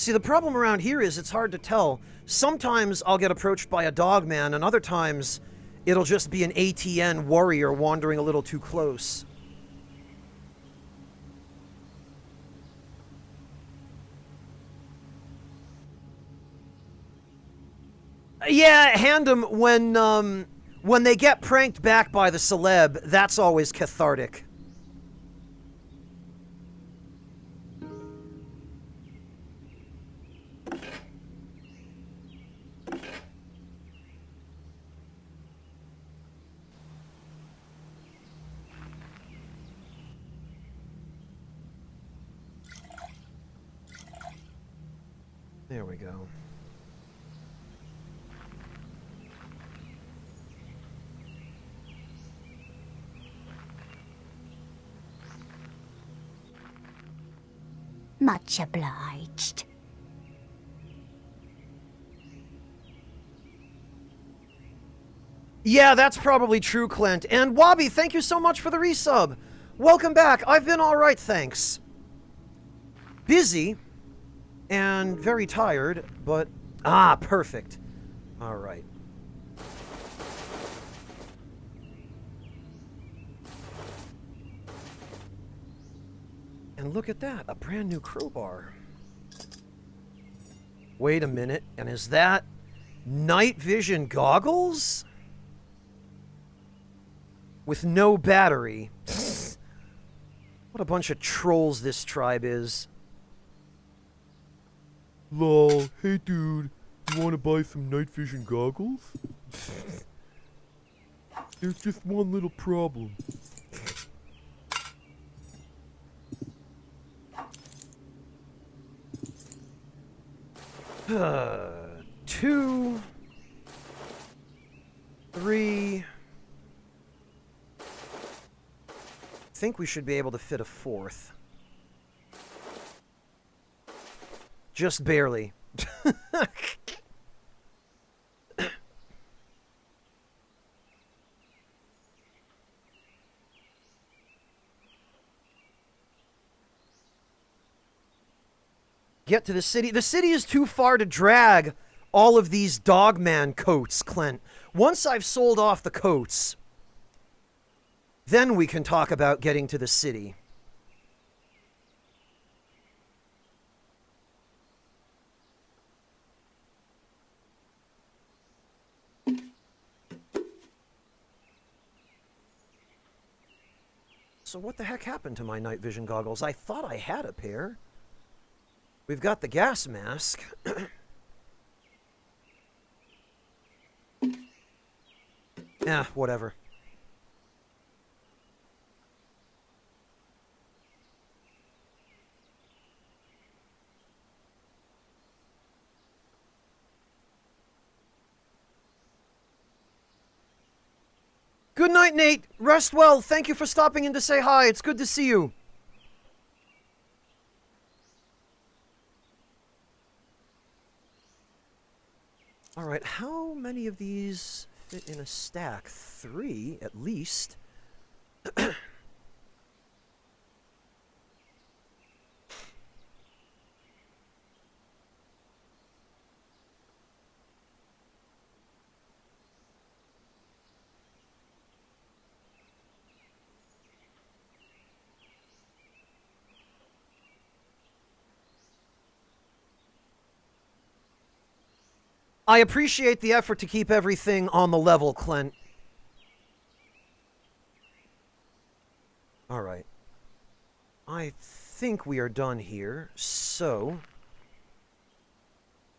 See, the problem around here is it's hard to tell. Sometimes I'll get approached by a dog man, and other times it'll just be an ATN warrior wandering a little too close. Yeah, hand them when they get pranked back by the celeb, that's always cathartic. There we go. Much obliged. Yeah, that's probably true, Clint. And Wabi, thank you so much for the resub. Welcome back. I've been alright, thanks. Busy and very tired, but... Ah, perfect. Alright. And look at that, a brand new crowbar. Wait a minute, and is that night vision goggles? With no battery. What a bunch of trolls this tribe is. Lol, hey dude, you wanna buy some night vision goggles? There's just one little problem. Two, three. I think we should be able to fit a fourth. Just barely. Get to the city. The city is too far to drag all of these dogman coats, Clint. Once I've sold off the coats, then we can talk about getting to the city. So what the heck happened to my night vision goggles? I thought I had a pair. We've got the gas mask. Whatever. Good night, Nate. Rest well. Thank you for stopping in to say hi. It's good to see you. All right, how many of these fit in a stack? 3, at least. I appreciate the effort to keep everything on the level, Clint. All right. I think we are done here. So,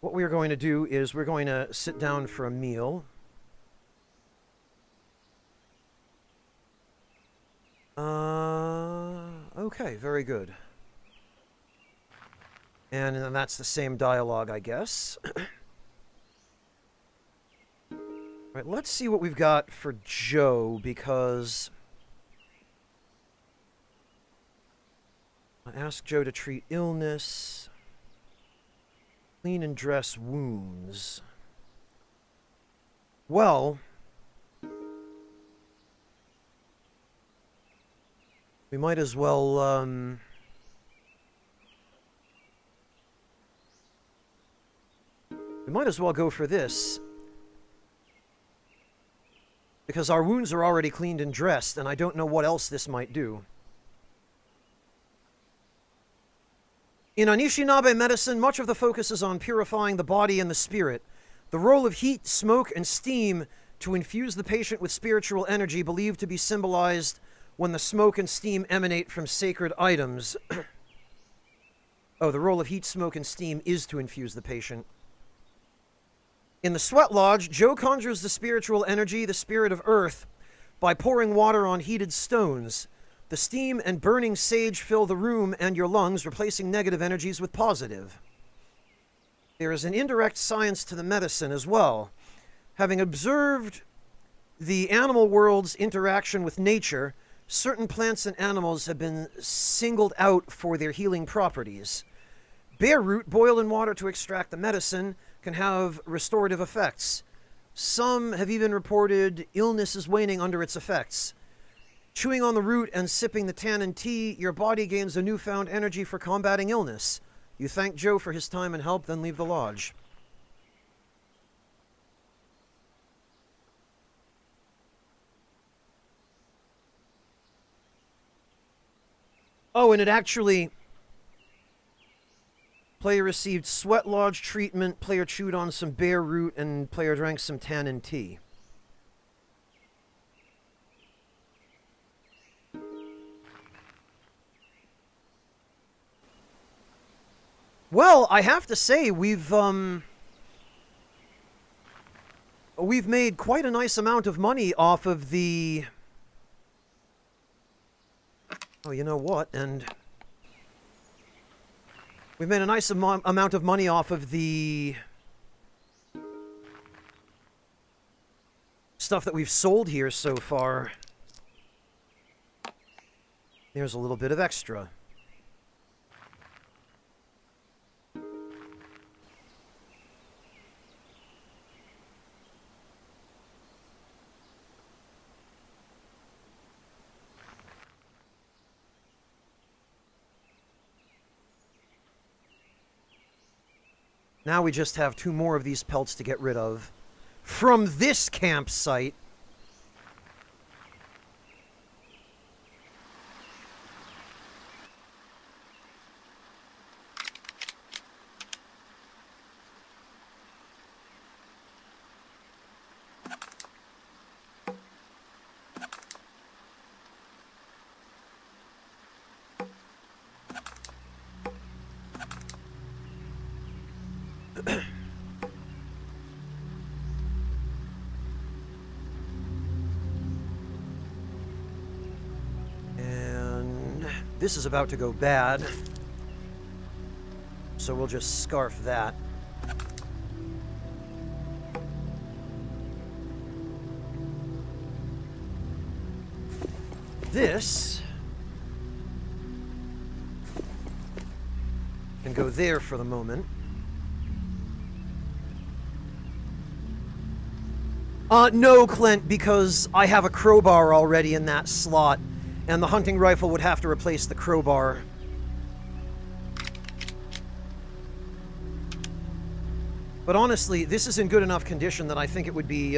what we are going to do is we're going to sit down for a meal. Okay, very good. And then that's the same dialogue, I guess. Right, let's see what we've got for Joe, because I asked Joe to treat illness, clean and dress wounds. Well, we might as well, go for this. Because our wounds are already cleaned and dressed, and I don't know what else this might do. In Anishinaabe medicine, much of the focus is on purifying the body and the spirit. The role of heat, smoke, and steam to infuse the patient with spiritual energy, believed to be symbolized when the smoke and steam emanate from sacred items. Oh, the role of heat, smoke, and steam is to infuse the patient. In the Sweat Lodge, Joe conjures the spiritual energy, the spirit of earth, by pouring water on heated stones. The steam and burning sage fill the room and your lungs, replacing negative energies with positive. There is an indirect science to the medicine as well. Having observed the animal world's interaction with nature, certain plants and animals have been singled out for their healing properties. Bear root boiled in water to extract the medicine can have restorative effects. Some have even reported illness is waning under its effects. Chewing on the root and sipping the tannin tea, your body gains a newfound energy for combating illness. You thank Joe for his time and help, then leave the lodge. Oh, and it actually... Player received sweat lodge treatment, player chewed on some bear root, and player drank some tannin tea. Well, I have to say, we've made quite a nice amount of money off of the... Oh, you know what, and... We've made a nice amount of money off of the... stuff that we've sold here so far. There's a little bit of extra. Now we just have 2 more of these pelts to get rid of. From this campsite. This is about to go bad, so we'll just scarf that. This can go there for the moment. No, Clint, because I have a crowbar already in that slot. And the hunting rifle would have to replace the crowbar. But honestly, this is in good enough condition that I think it would be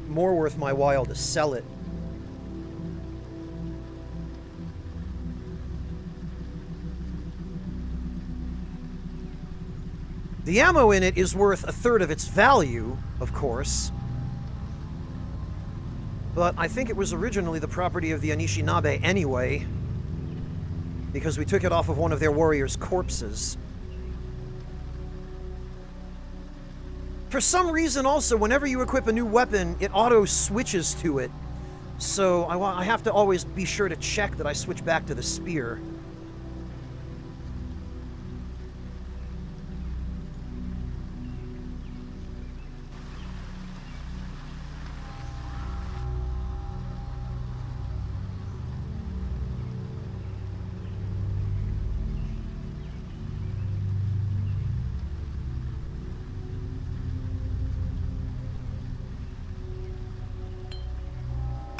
more worth my while to sell it. The ammo in it is worth 1/3 of its value, of course. But I think it was originally the property of the Anishinaabe anyway, because we took it off of one of their warriors' corpses. For some reason also, whenever you equip a new weapon, it auto-switches to it. So I have to always be sure to check that I switch back to the spear.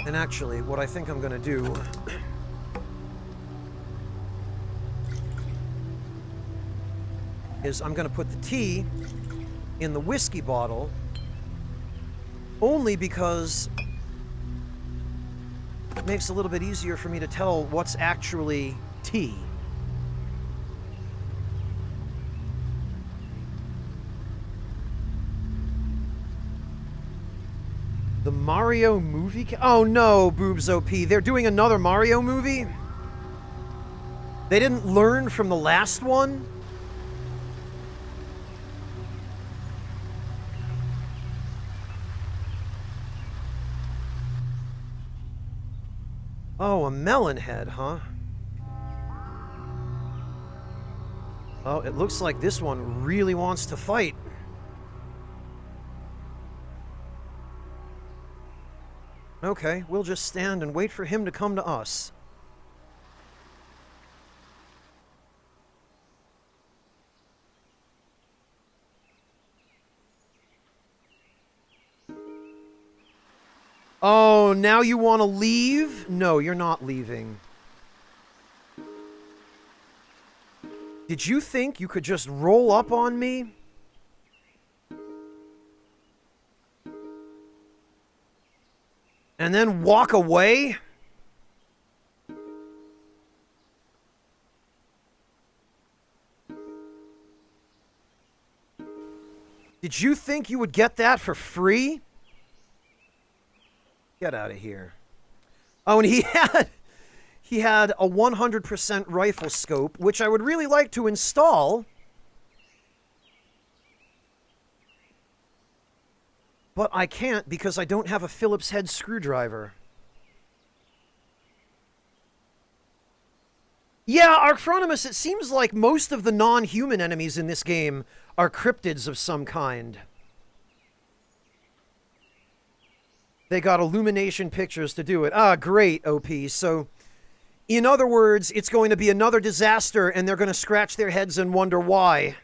And actually, what I think I'm gonna do is I'm gonna put the tea in the whiskey bottle only because it makes it a little bit easier for me to tell what's actually tea. The Mario movie? Oh no, Boobs OP. They're doing another Mario movie? They didn't learn from the last one? Oh, a melon head, huh? Oh, it looks like this one really wants to fight. Okay, we'll just stand and wait for him to come to us. Oh, now you want to leave? No, you're not leaving. Did you think you could just roll up on me? And then walk away? Did you think you would get that for free? Get out of here. Oh, and he had a 100% rifle scope, which I would really like to install. But I can't because I don't have a Phillips head screwdriver. Yeah, Archronomus, it seems like most of the non-human enemies in this game are cryptids of some kind. They got illumination pictures to do it. Ah, great, OP. So, in other words, it's going to be another disaster, and they're going to scratch their heads and wonder why.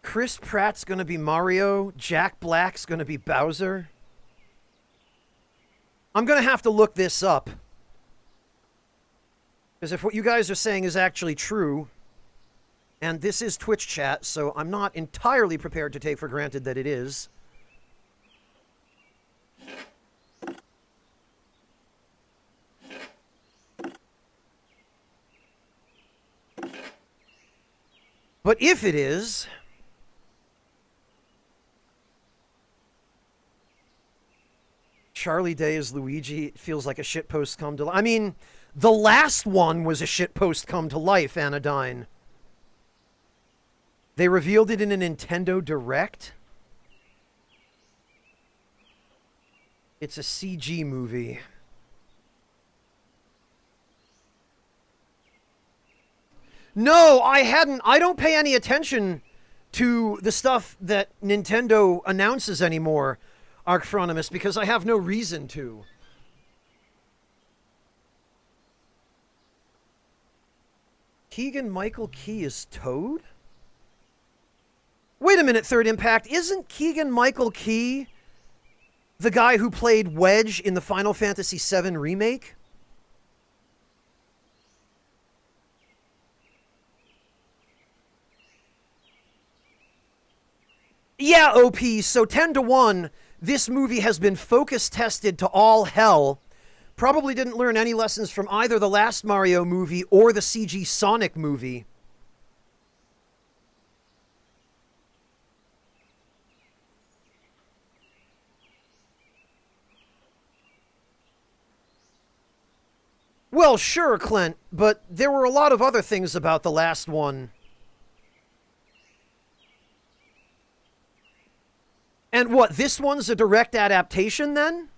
Chris Pratt's going to be Mario. Jack Black's going to be Bowser. I'm going to have to look this up. Because if what you guys are saying is actually true, and this is Twitch chat, so I'm not entirely prepared to take for granted that it is. But if it is, Charlie Day as Luigi feels like a shitpost come to life. I mean, the last one was a shitpost come to life, Anodyne. They revealed it in a Nintendo Direct. It's a CG movie. No, I hadn't. I don't pay any attention to the stuff that Nintendo announces anymore, Archronomus, because I have no reason to. Keegan-Michael Key is Toad? Wait a minute, Third Impact. Isn't Keegan-Michael Key the guy who played Wedge in the Final Fantasy VII Remake? Yeah, OP, so 10-1, this movie has been focus tested to all hell. Probably didn't learn any lessons from either the last Mario movie or the CG Sonic movie. Well, sure, Clint, but there were a lot of other things about the last one. And what, this one's a direct adaptation, then?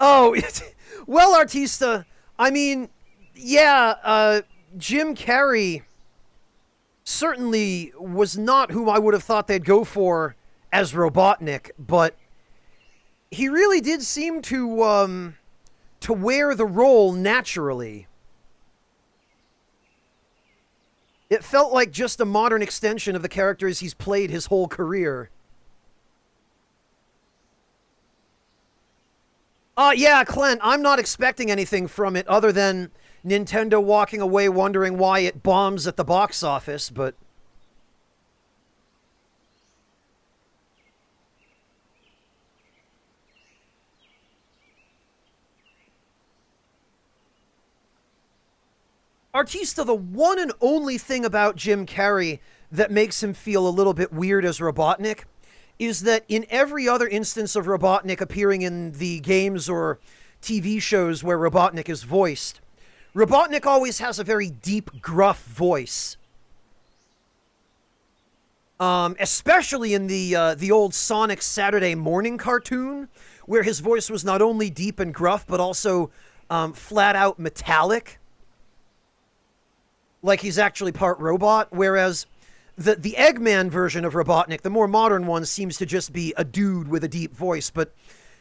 Oh, well, Artista, I mean, yeah, Jim Carrey certainly was not who I would have thought they'd go for as Robotnik, but he really did seem to wear the role naturally. It felt like just a modern extension of the characters he's played his whole career. Yeah, Clint, I'm not expecting anything from it other than Nintendo walking away wondering why it bombs at the box office, but... Artista, the one and only thing about Jim Carrey that makes him feel a little bit weird as Robotnik is that in every other instance of Robotnik appearing in the games or TV shows where Robotnik is voiced, Robotnik always has a very deep, gruff voice. Especially in the old Sonic Saturday morning cartoon, where his voice was not only deep and gruff, but also flat out metallic. Like he's actually part robot, whereas the Eggman version of Robotnik, the more modern one, seems to just be a dude with a deep voice, but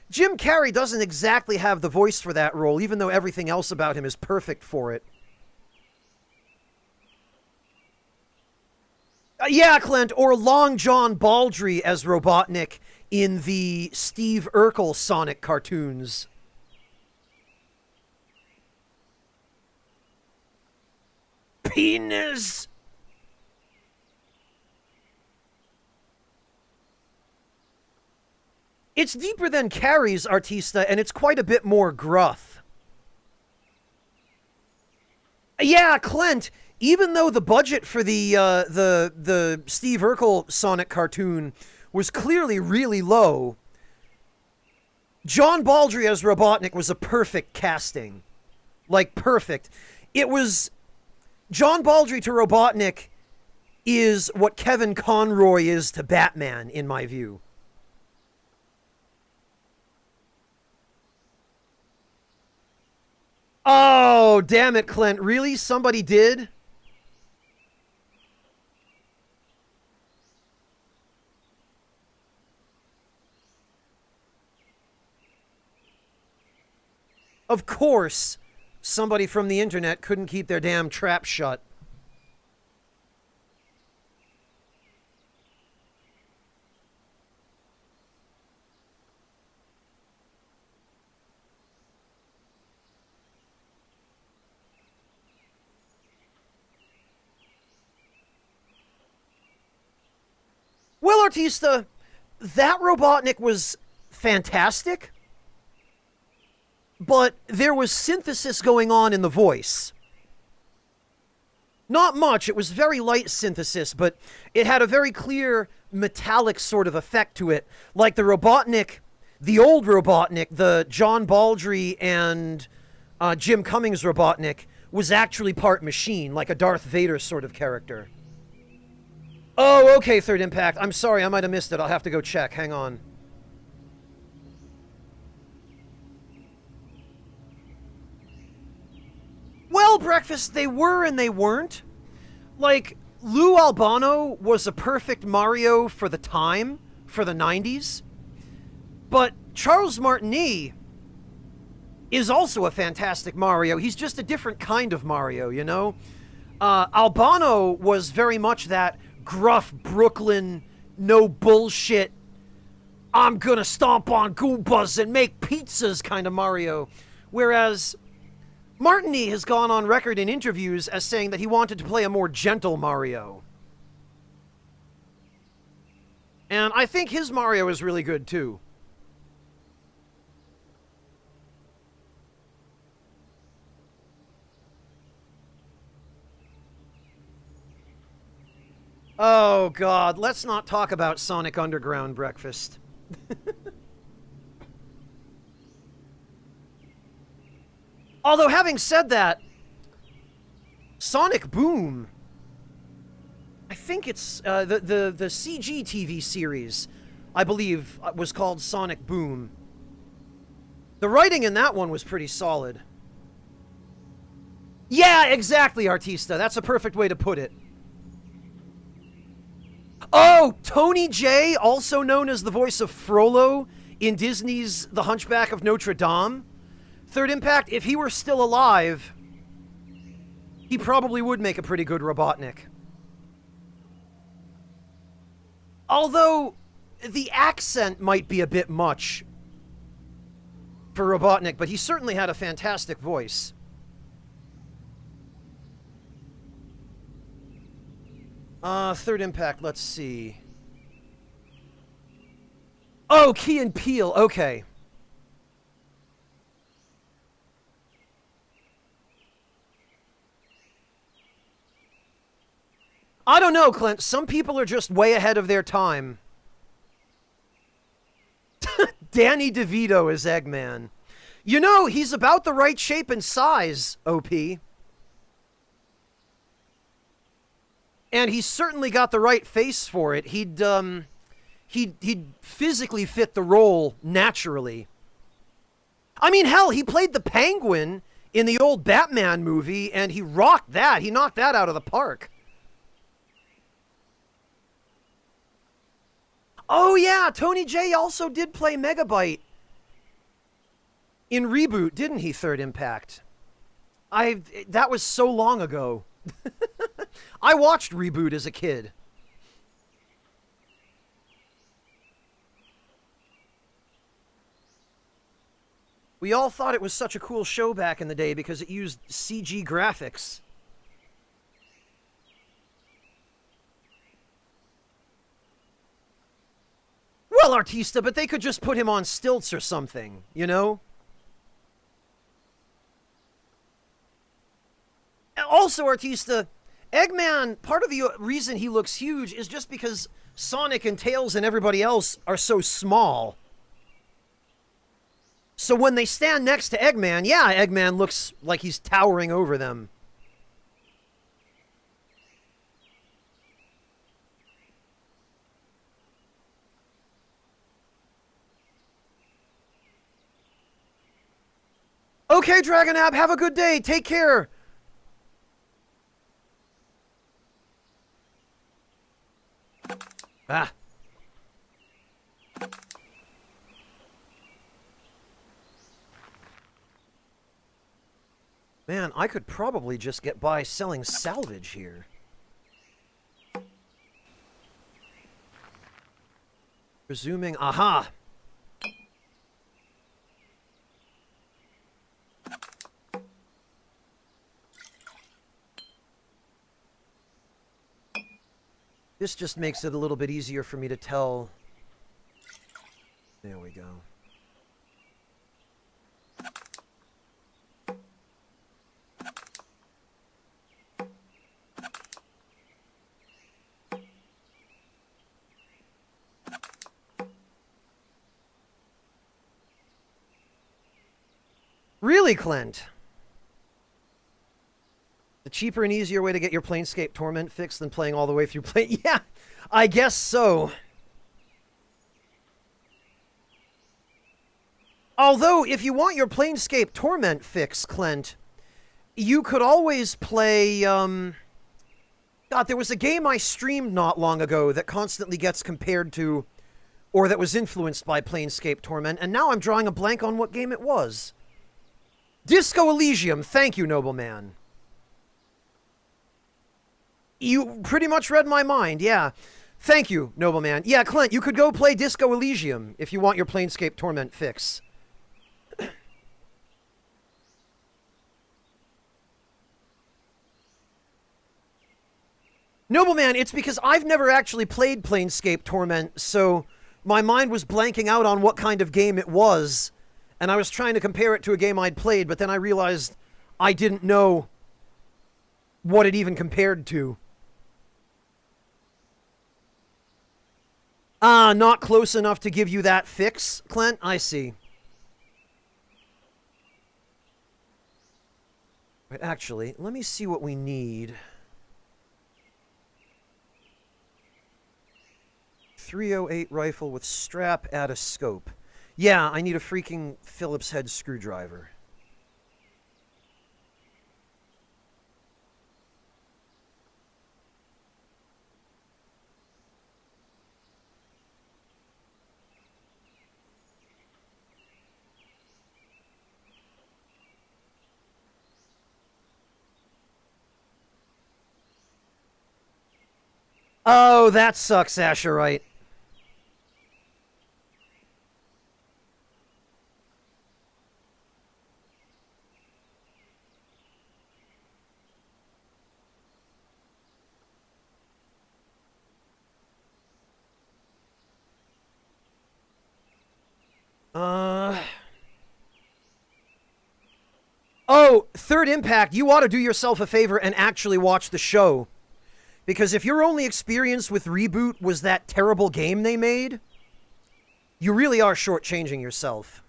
Jim Carrey doesn't exactly have the voice for that role, even though everything else about him is perfect for it. Yeah, Clint, or Long John Baldry as Robotnik in the Steve Urkel Sonic cartoons. Penis! It's deeper than Carrie's Artista, and it's quite a bit more gruff. Yeah, Clint, even though the budget for the Steve Urkel Sonic cartoon was clearly really low, John Baldry as Robotnik was a perfect casting. Like, perfect. It was... John Baldry to Robotnik is what Kevin Conroy is to Batman, in my view. Oh, damn it, Clint. Really? Somebody did? Of course, somebody from the internet couldn't keep their damn trap shut. Well, Artista, that Robotnik was fantastic, but there was synthesis going on in the voice. Not much, it was very light synthesis, but it had a very clear metallic sort of effect to it. Like the Robotnik, the old Robotnik, the John Baldry and Jim Cummings Robotnik, was actually part machine, like a Darth Vader sort of character. Oh, okay, Third Impact. I'm sorry, I might have missed it. I'll have to go check. Hang on. Well, Breakfast, they were and they weren't. Like, Lou Albano was a perfect Mario for the time, for the 90s. But Charles Martinet is also a fantastic Mario. He's just a different kind of Mario, you know? Albano was very much that gruff Brooklyn, no bullshit, I'm gonna stomp on Goombas and make pizzas kind of Mario. Whereas Martinet has gone on record in interviews as saying that he wanted to play a more gentle Mario. And I think his Mario is really good too. Oh, God. Let's not talk about Sonic Underground, Breakfast. Although, having said that, Sonic Boom, I think it's the CG TV series, I believe, was called Sonic Boom. The writing in that one was pretty solid. Yeah, exactly, Artista. That's a perfect way to put it. Oh, Tony Jay, also known as the voice of Frollo in Disney's The Hunchback of Notre Dame. Third Impact, if he were still alive, he probably would make a pretty good Robotnik. Although, the accent might be a bit much for Robotnik, but he certainly had a fantastic voice. Third Impact, let's see. Oh, Key and Peele, okay. I don't know, Clint. Some people are just way ahead of their time. Danny DeVito is Eggman. You know, he's about the right shape and size, OP. And he's certainly got the right face for it. He'd physically fit the role naturally. I mean, hell, he played the Penguin in the old Batman movie, and he rocked that. He knocked that out of the park. Oh, yeah, Tony Jay also did play Megabyte in Reboot, didn't he, Third Impact? That was so long ago. I watched Reboot as a kid. We all thought it was such a cool show back in the day because it used CG graphics. Well, Well, Artista, but they could just put him on stilts or something, you know? Also, Artista, Eggman, part of the reason he looks huge is just because Sonic and Tails and everybody else are so small. So when they stand next to Eggman, yeah, Eggman looks like he's towering over them. Okay, Dragon Ab, have a good day. Take care. Ah. Man, I could probably just get by selling salvage here. Resuming, aha! This just makes it a little bit easier for me to tell. There we go. Really, Clint? The cheaper and easier way to get your Planescape Torment fixed than playing all the way through play. Yeah, I guess so. Although, if you want your Planescape Torment fixed, Clint, you could always play, God, there was a game I streamed not long ago that constantly gets compared to, or that was influenced by Planescape Torment, and now I'm drawing a blank on what game it was. Disco Elysium, thank you, nobleman. You pretty much read my mind, yeah. Thank you, nobleman. Yeah, Clint, you could go play Disco Elysium if you want your Planescape Torment fix. Nobleman, it's because I've never actually played Planescape Torment, so my mind was blanking out on what kind of game it was, and I was trying to compare it to a game I'd played, but then I realized I didn't know what it even compared to. Ah, not close enough to give you that fix, Clint? I see. Right, actually, let me see what we need. 308 rifle with strap, add a scope. Yeah, I need a freaking Phillips head screwdriver. Oh, that sucks, Asherite. Oh, Third Impact, you ought to do yourself a favor and actually watch the show. Because if your only experience with Reboot was that terrible game they made, you really are shortchanging yourself.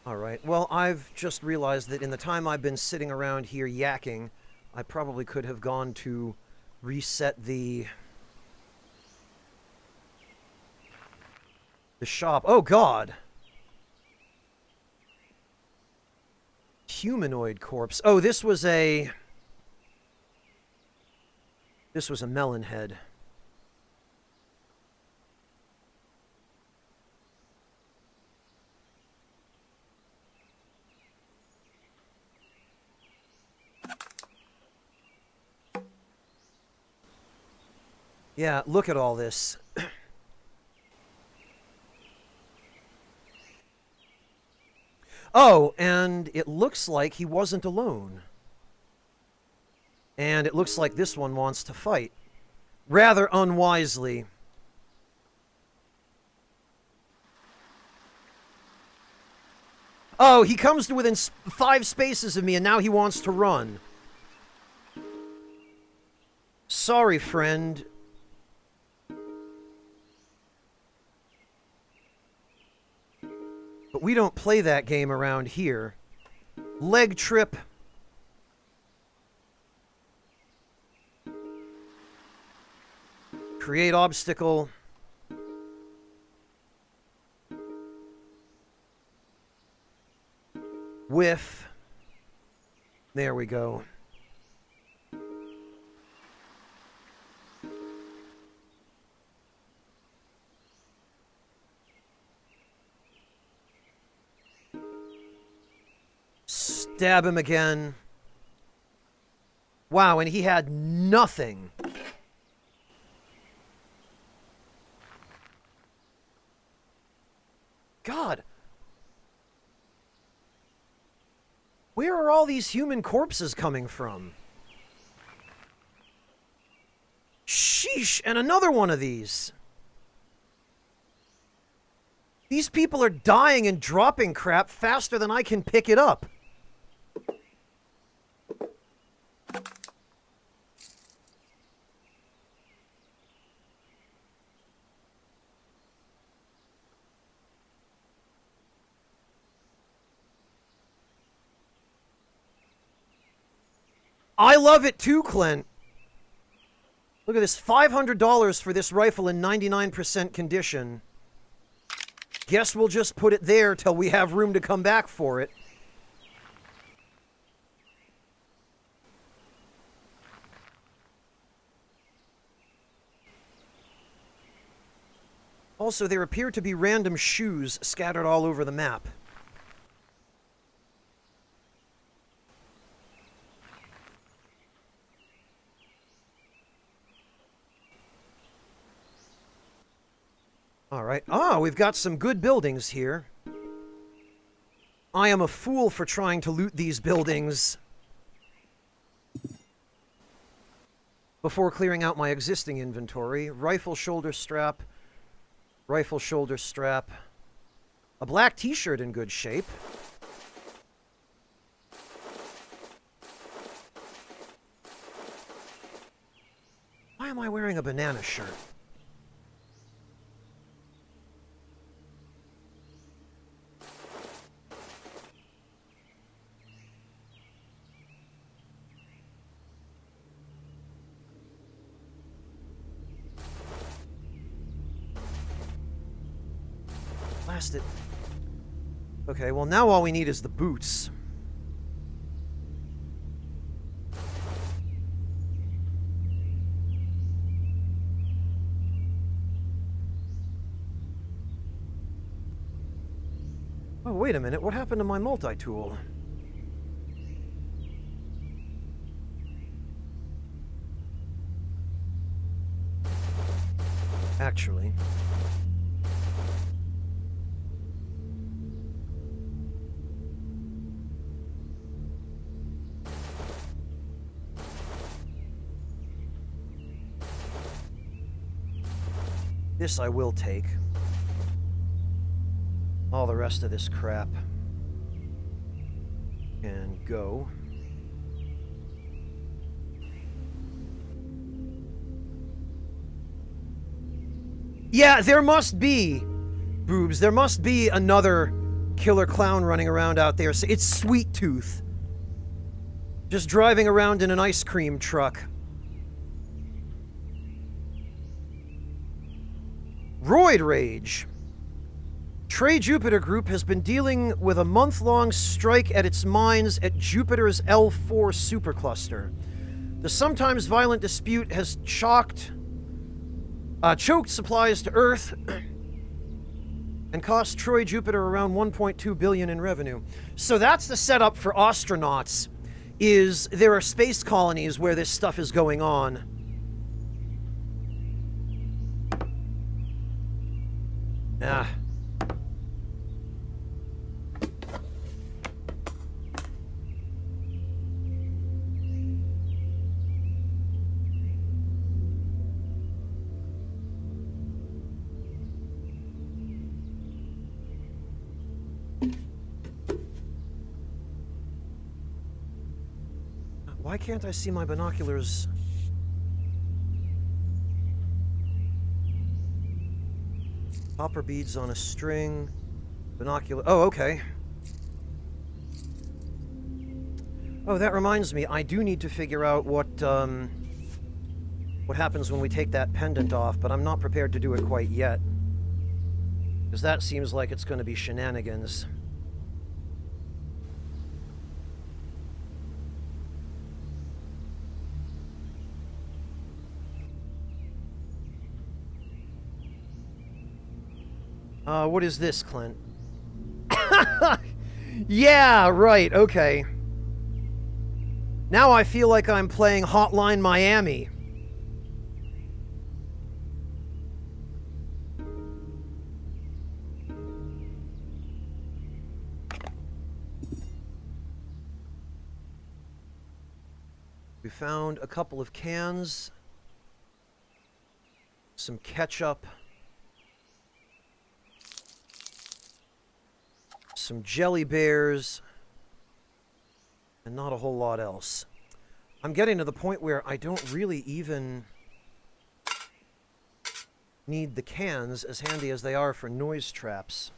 Alright, well, I've just realized that in the time I've been sitting around here yakking, I probably could have gone to reset the shop. Oh, God! Humanoid corpse. Oh, this was a melon head. Yeah, look at all this. Oh, and it looks like he wasn't alone. And it looks like this one wants to fight. Rather unwisely. Oh, he comes to within 5 spaces of me, and now he wants to run. Sorry, friend. But we don't play that game around here. Leg trip. Create obstacle. Whiff. There we go. Stab him again. Wow, and he had nothing. God. Where are all these human corpses coming from? Sheesh, and another one of these. These people are dying and dropping crap faster than I can pick it up. I love it too, Clint. Look at this, $500 for this rifle in 99% condition. Guess we'll just put it there till we have room to come back for it. Also, there appear to be random shoes scattered all over the map. Alright. Ah, we've got some good buildings here. I am a fool for trying to loot these buildings before clearing out my existing inventory. Rifle shoulder strap. Rifle shoulder strap. A black t-shirt in good shape. Why am I wearing a banana shirt? Blast it. Okay, well now all we need is the boots. Oh, wait a minute. What happened to my multi-tool? Actually... this I will take. All the rest of this crap can go. Yeah, there must be, Boobs, there must be another killer clown running around out there. It's Sweet Tooth. Just driving around in an ice cream truck. Roid Rage. Trey Jupiter Group has been dealing with a month-long strike at its mines at Jupiter's L4 supercluster. The sometimes violent dispute has choked supplies to Earth and cost Troy Jupiter around $1.2 billion in revenue. So that's the setup for astronauts, is there are space colonies where this stuff is going on. Why can't I see my binoculars? Copper beads on a string. Binocular. Oh, okay. Oh, that reminds me. I do need to figure out what happens when we take that pendant off, but I'm not prepared to do it quite yet. Because that seems like it's going to be shenanigans. What is this, Clint? Yeah, right, okay. Now I feel like I'm playing Hotline Miami. We found a couple of cans, some ketchup, some jelly bears, and not a whole lot else. I'm getting to the point where I don't really even need the cans, as handy as they are for noise traps.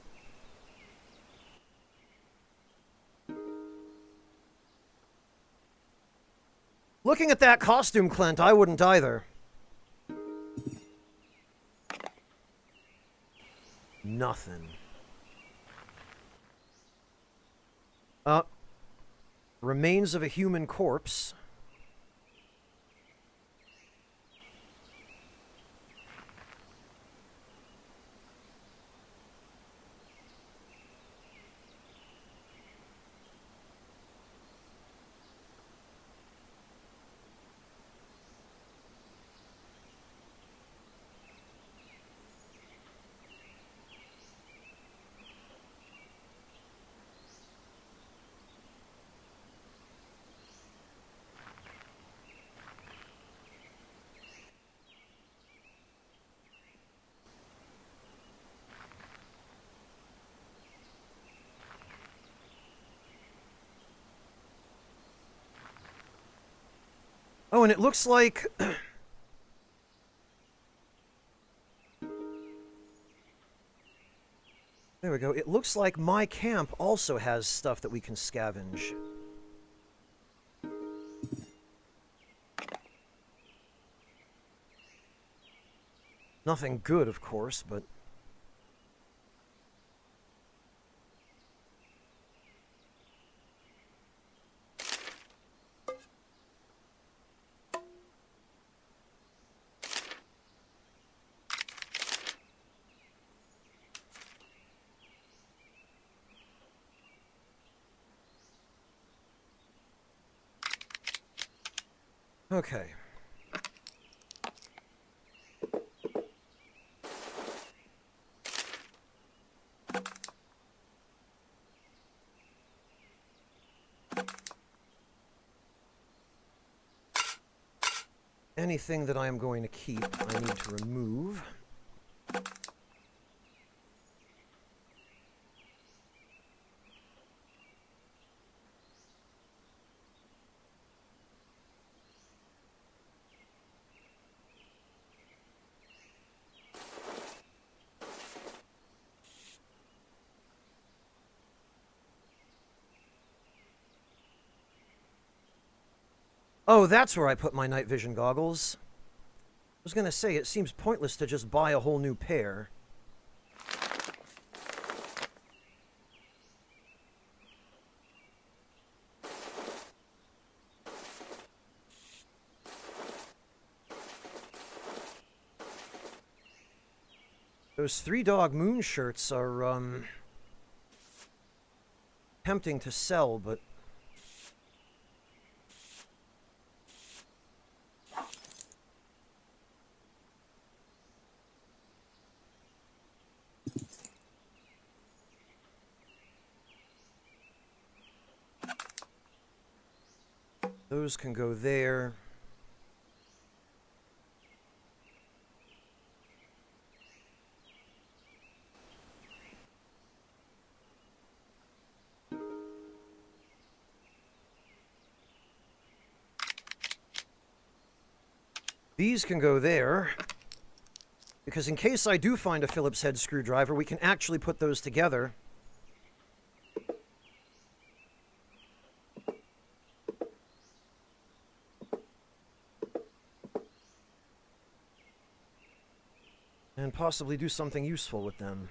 Looking at that costume, Clint, I wouldn't either. Nothing. Remains of a human corpse. Oh, and it looks like... There we go. It looks like my camp also has stuff that we can scavenge. Nothing good, of course, but... Okay. Anything that I am going to keep, I need to remove. Oh, that's where I put my night vision goggles. I was gonna say, it seems pointless to just buy a whole new pair. Those Three Dog Moon shirts are, tempting to sell, but... Those can go there. These can go there, because in case I do find a Phillips head screwdriver, we can actually put those together. And possibly do something useful with them.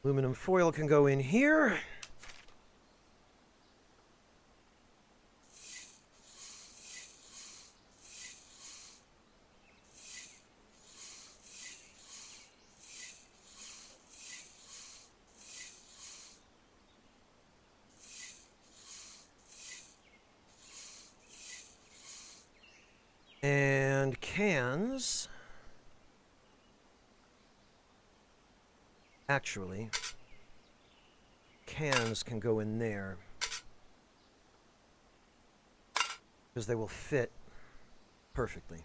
Aluminum foil can go in here. And cans. Actually, cans can go in there. Because they will fit perfectly.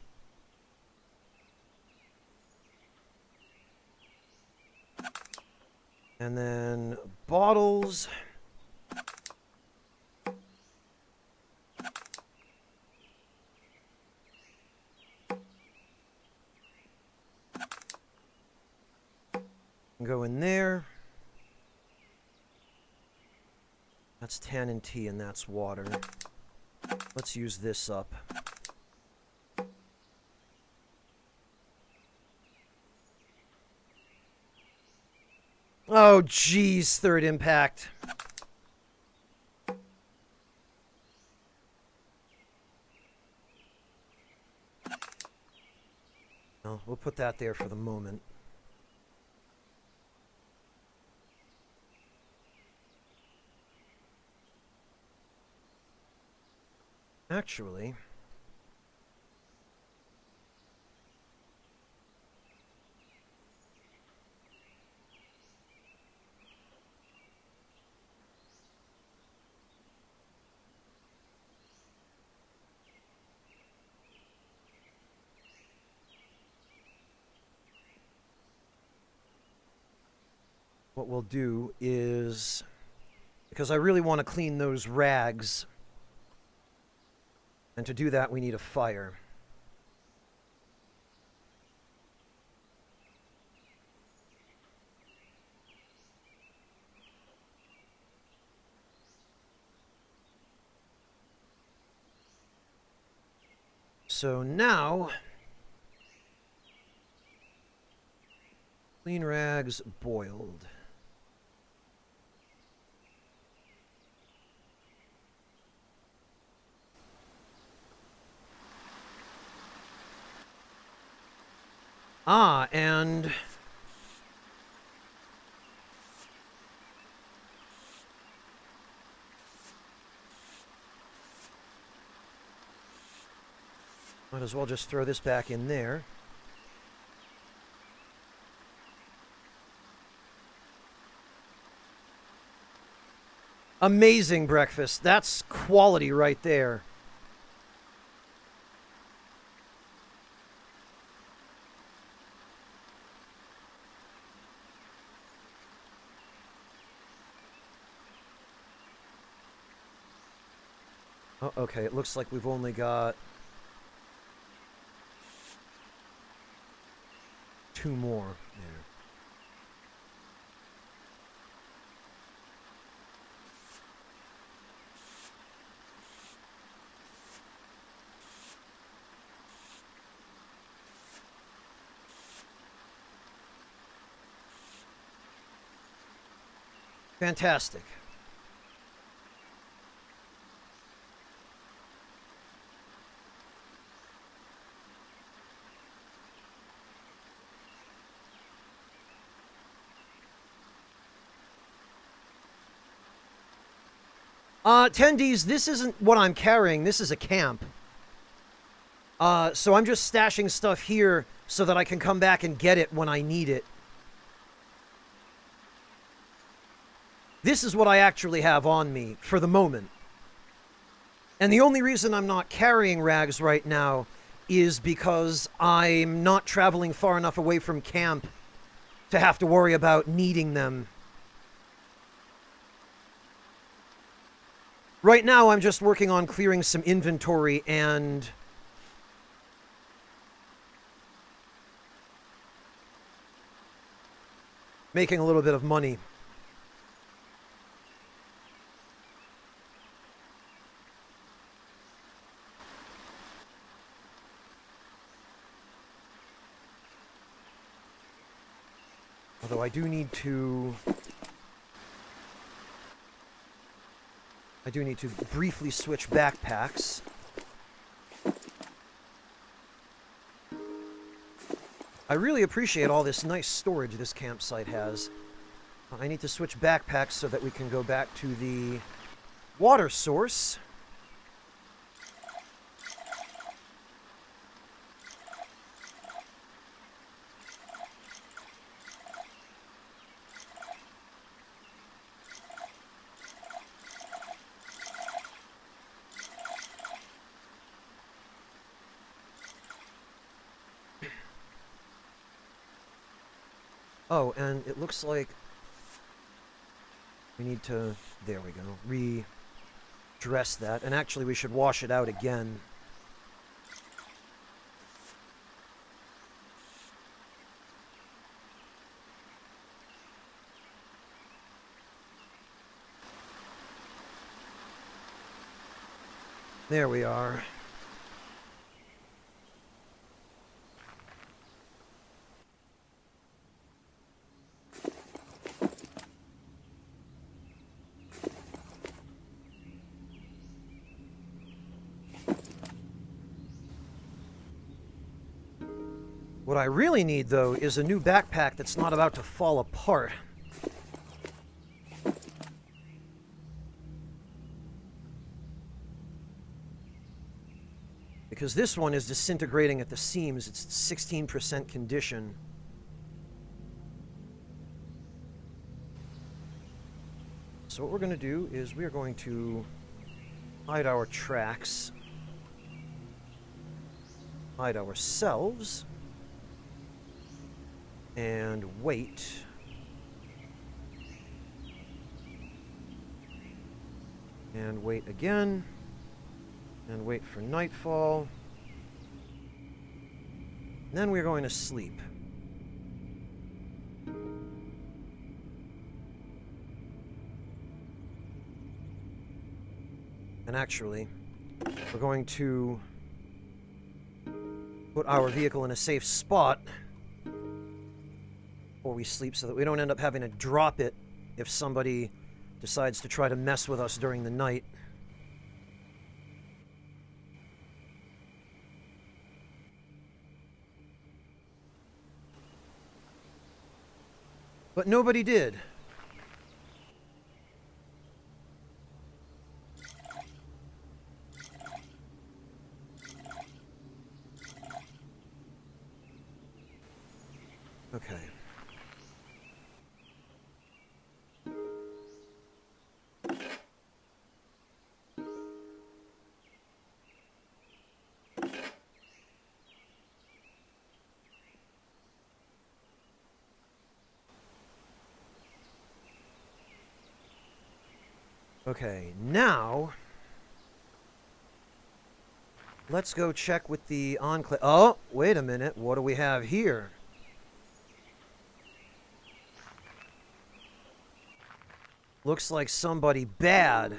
And then bottles. Go in there. That's tannin tea and that's water. Let's use this up. Oh, geez, third impact. Well, we'll put that there for the moment. Actually, what we'll do is, because I really want to clean those rags, and to do that we need a fire. So now, clean rags boiled. Ah, and might as well just throw this back in there. Amazing breakfast. That's quality right there. Oh, okay, it looks like we've only got 2 more there. Fantastic. Attendees, this isn't what I'm carrying. This is a camp. So I'm just stashing stuff here so that I can come back and get it when I need it. This is what I actually have on me for the moment. And the only reason I'm not carrying rags right now is because I'm not traveling far enough away from camp to have to worry about needing them. Right now, I'm just working on clearing some inventory and making a little bit of money. Although I do need to briefly switch backpacks. I really appreciate all this nice storage this campsite has. I need to switch backpacks so that we can go back to the water source. Oh, and it looks like we need to, there we go, redress that. And actually we should wash it out again. There we are. What I really need, though, is a new backpack that's not about to fall apart. Because this one is disintegrating at the seams. It's 16% condition. So what we're going to do is we are going to hide our tracks, hide ourselves, and wait. And wait again. And wait for nightfall. And then we're going to sleep. And actually, we're going to put our vehicle in a safe spot before we sleep so that we don't end up having to drop it if somebody decides to try to mess with us during the night. But nobody did. Okay. Okay, now let's go check with the enclave. Oh, wait a minute. What do we have here? Looks like somebody bad.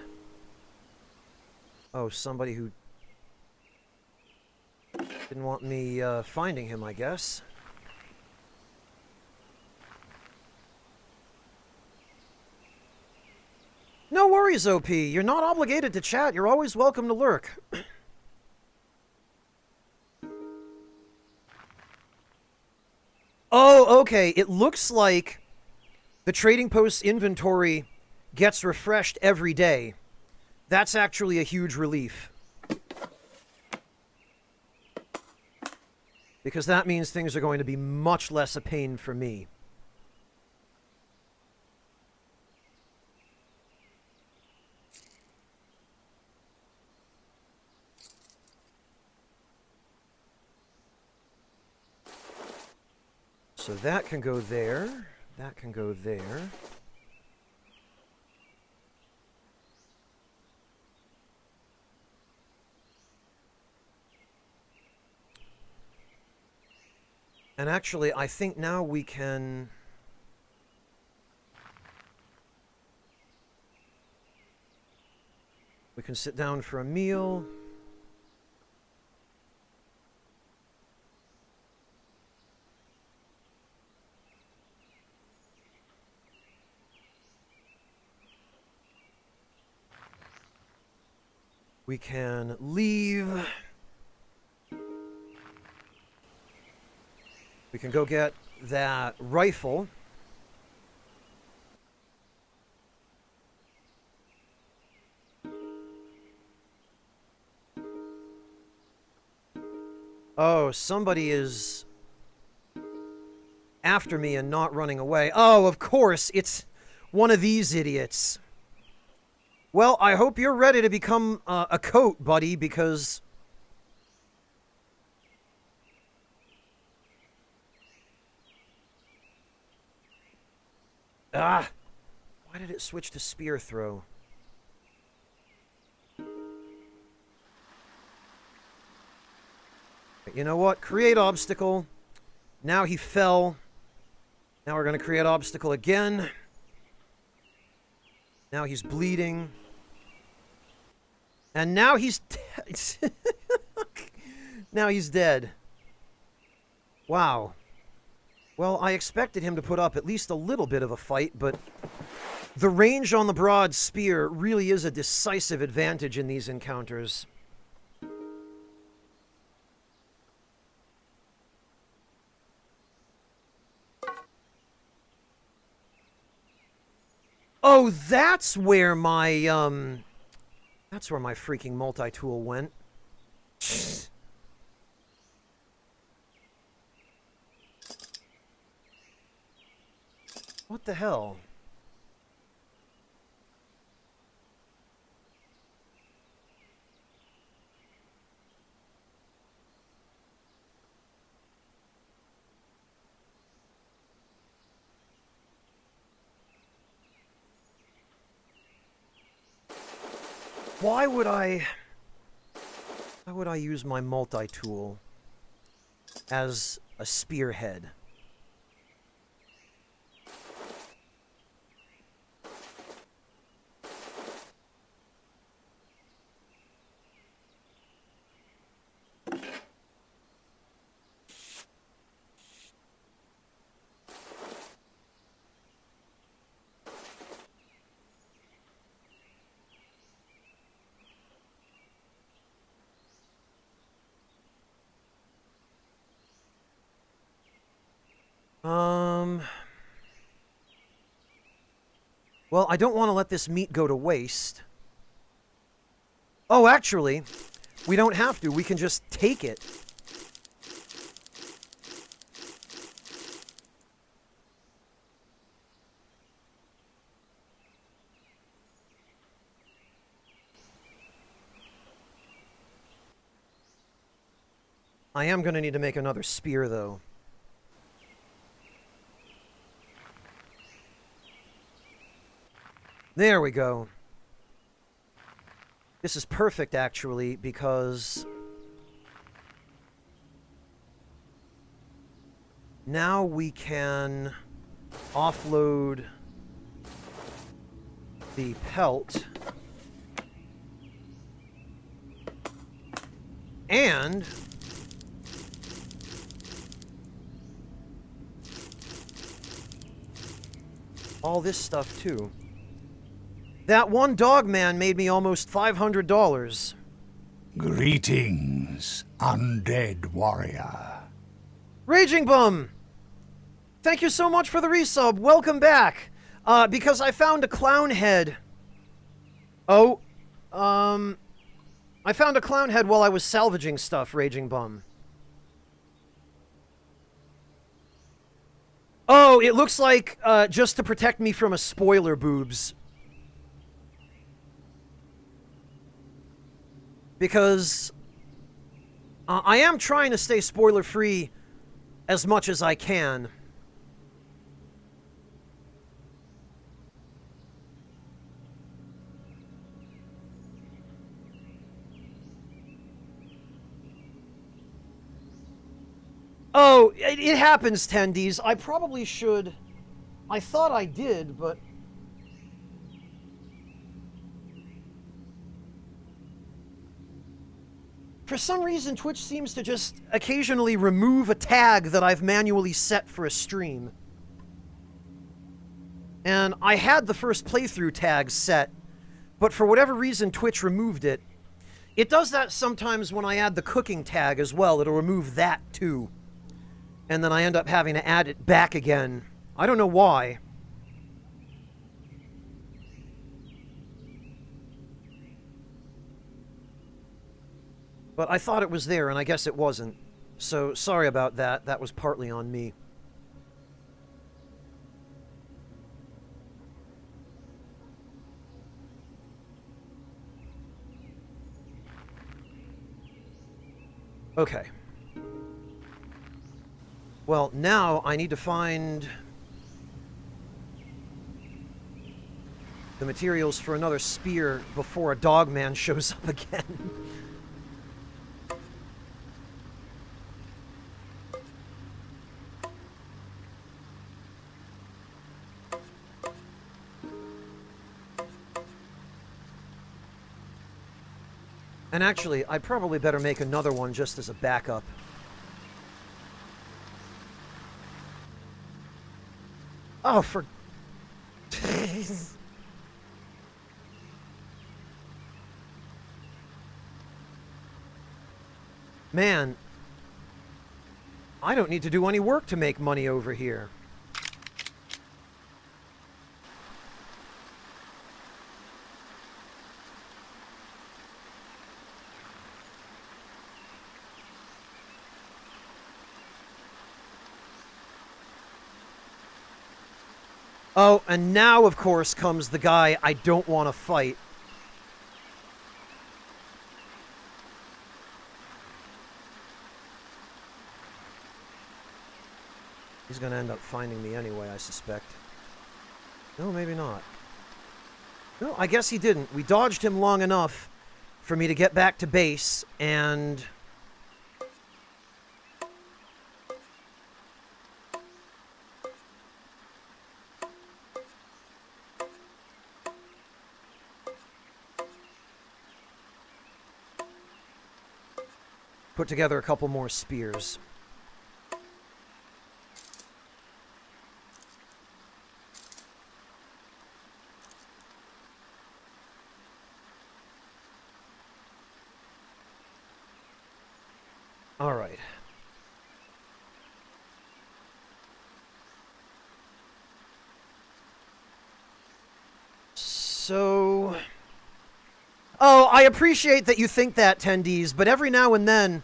Oh, somebody who didn't want me finding him, I guess. No worries, OP. You're not obligated to chat. You're always welcome to lurk. Oh, okay. It looks like the trading post's inventory gets refreshed every day. That's actually a huge relief. Because that means things are going to be much less a pain for me. So that can go there. That can go there. And actually, I think now we can... We can sit down for a meal. We can leave. We can go get that rifle. Oh, somebody is after me and not running away. Oh, of course, it's one of these idiots. Well, I hope you're ready to become a coat, buddy, because... Ah! Why did it switch to spear throw? You know what? Create obstacle. Now he fell. Now we're going to create obstacle again. Now he's bleeding. And now he's dead. Now he's dead. Wow. Well, I expected him to put up at least a little bit of a fight, but the range on the broad spear really is a decisive advantage in these encounters. Oh, that's where my freaking multi-tool went. What the hell? Why would I use my multi-tool as a spearhead? Well, I don't want to let this meat go to waste. Oh, actually, we don't have to. We can just take it. I am going to need to make another spear, though. There we go. This is perfect, actually, because now we can offload the pelt and all this stuff, too. That one dog man made me almost $500. Greetings, undead warrior. Raging Bum! Thank you so much for the resub. Welcome back. Because I found a clown head. Oh, I found a clown head while I was salvaging stuff, Raging Bum. Oh, it looks like, just to protect me from a spoiler, boobs. Because I am trying to stay spoiler-free as much as I can. Oh, it happens, Tendies. I probably should... I thought I did, but... For some reason, Twitch seems to just occasionally remove a tag that I've manually set for a stream. And I had the first playthrough tag set, but for whatever reason, Twitch removed it. It does that sometimes when I add the cooking tag as well. It'll remove that too. And then I end up having to add it back again. I don't know why. But I thought it was there, and I guess it wasn't. So, sorry about that. That was partly on me. Okay. Well, now I need to find the materials for another spear before a dogman shows up again. And actually, I probably better make another one just as a backup. Oh, for... Man, I don't need to do any work to make money over here. Oh, and now, of course, comes the guy I don't want to fight. He's going to end up finding me anyway, I suspect. No, maybe not. No, I guess he didn't. We dodged him long enough for me to get back to base, and... put together a couple more spears. All right. So... Oh, I appreciate that you think that, Tendies, but every now and then,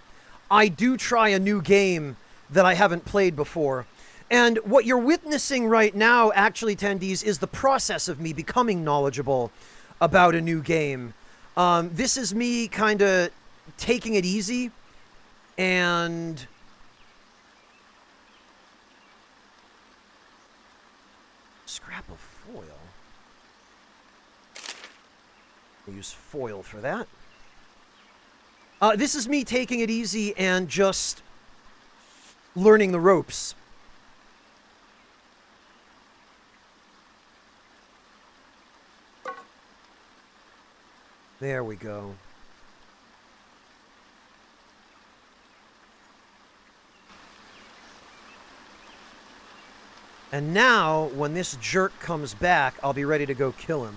I do try a new game that I haven't played before. And what you're witnessing right now, actually, Tendies, is the process of me becoming knowledgeable about a new game. This is me kind of taking it easy and... Scrap of foil. I'll use foil for that. This is me taking it easy and just learning the ropes. There we go. And now, when this jerk comes back, I'll be ready to go kill him.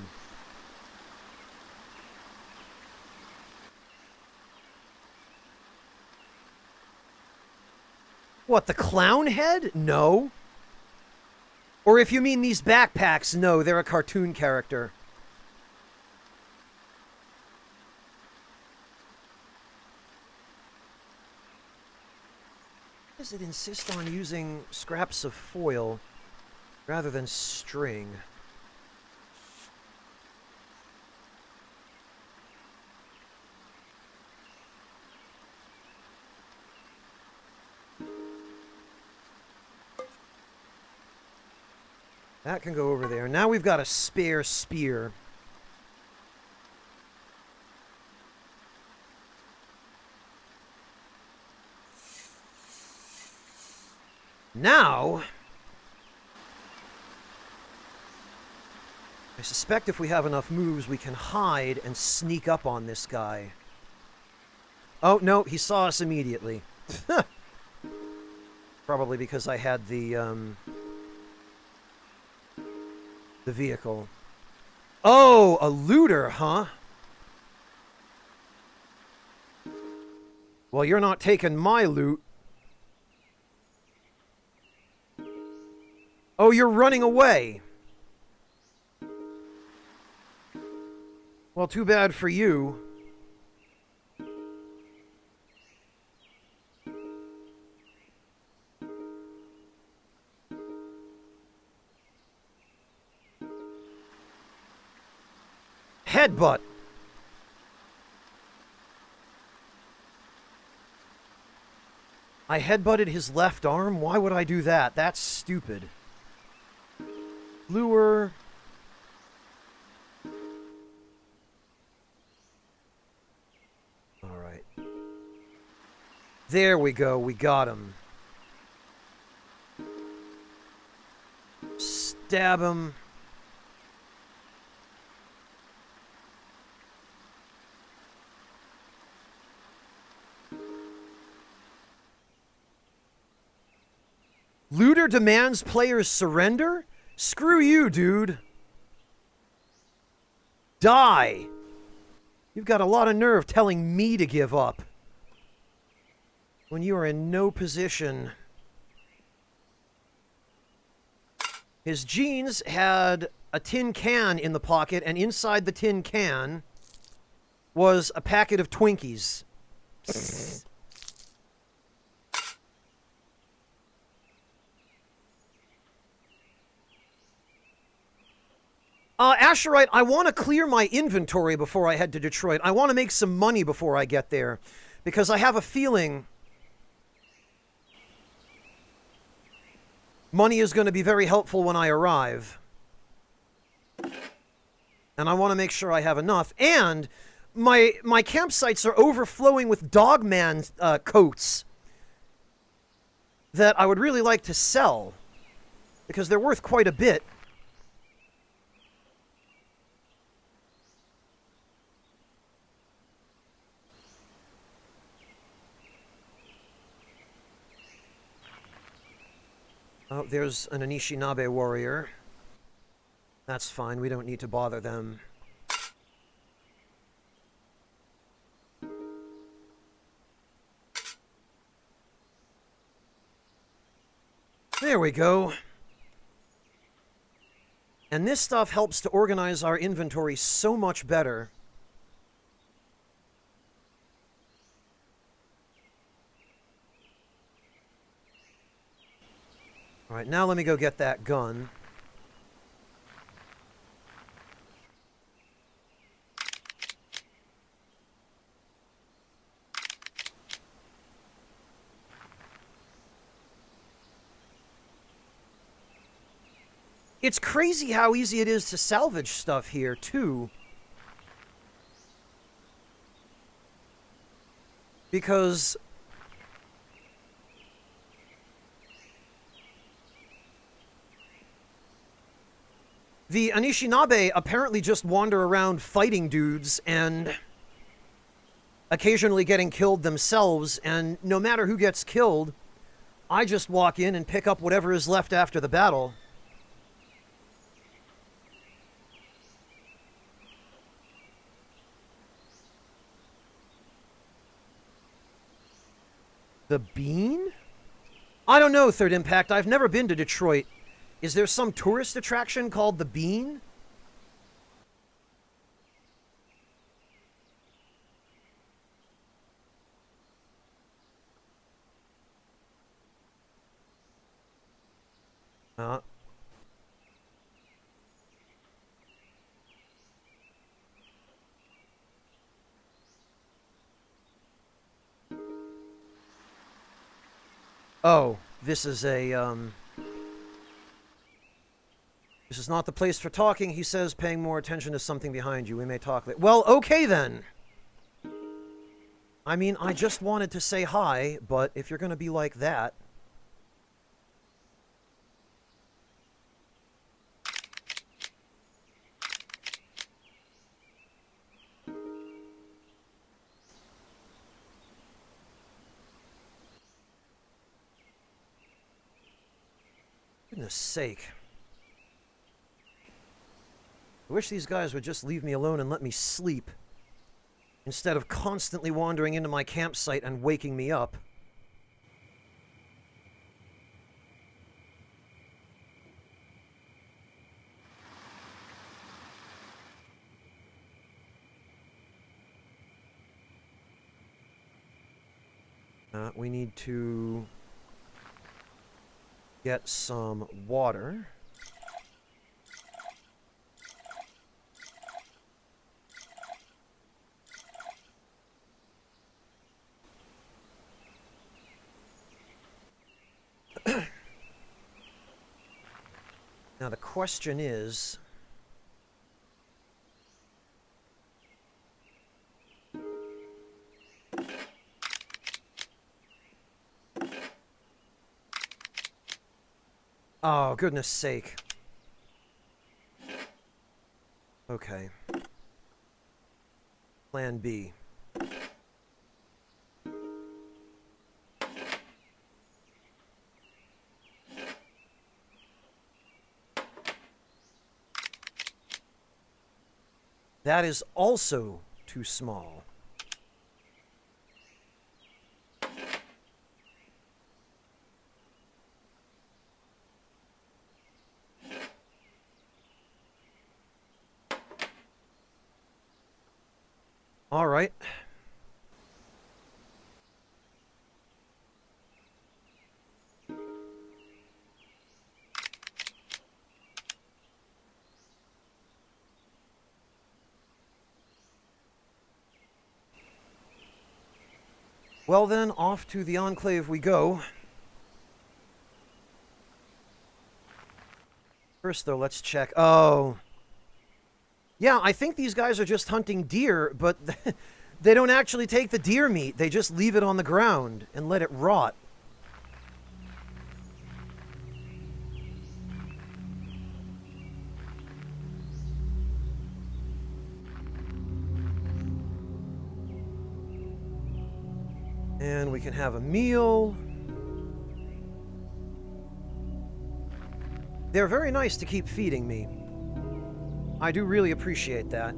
What, the clown head? No. Or if you mean these backpacks, no, they're a cartoon character. Does it insist on using scraps of foil rather than string? That can go over there. Now we've got a spare spear. Now, I suspect if we have enough moves, we can hide and sneak up on this guy. Oh, no, he saw us immediately. Probably because I had the vehicle. Oh, a looter, huh? Well, you're not taking my loot. Oh, you're running away. Well, too bad for you. Headbutt. I headbutted his left arm? Why would I do that? That's stupid. Lure. Alright. There we go. We got him. Stab him. Looter demands players surrender? Screw you, dude. Die. You've got a lot of nerve telling me to give up when you are in no position. His jeans had a tin can in the pocket, and inside the tin can was a packet of Twinkies. Asherite, I want to clear my inventory before I head to Detroit. I want to make some money before I get there, because I have a feeling money is going to be very helpful when I arrive. And I want to make sure I have enough. And my campsites are overflowing with Dogman coats that I would really like to sell, because they're worth quite a bit. Oh, there's an Anishinaabe warrior. That's fine, we don't need to bother them. There we go. And this stuff helps to organize our inventory so much better. Alright, now let me go get that gun. It's crazy how easy it is to salvage stuff here, too. Because the Anishinaabe apparently just wander around fighting dudes and occasionally getting killed themselves, and no matter who gets killed, I just walk in and pick up whatever is left after the battle. The Bean? I don't know, Third Impact. I've never been to Detroit. Is there some tourist attraction called the Bean? Oh, this is a, This is not the place for talking, he says, paying more attention to something behind you. We may talk later. Well, okay then. I mean, I just wanted to say hi, but if you're gonna be like that... Goodness sake. I wish these guys would just leave me alone and let me sleep, instead of constantly wandering into my campsite and waking me up. We need to get some water. Now the question is, oh, goodness sake. Okay. Plan B. That is also too small. All right. Well then, off to the Enclave we go. First though, let's check. Oh. Yeah, I think these guys are just hunting deer, but they don't actually take the deer meat. They just leave it on the ground and let it rot. And we can have a meal. They're very nice to keep feeding me. I do really appreciate that.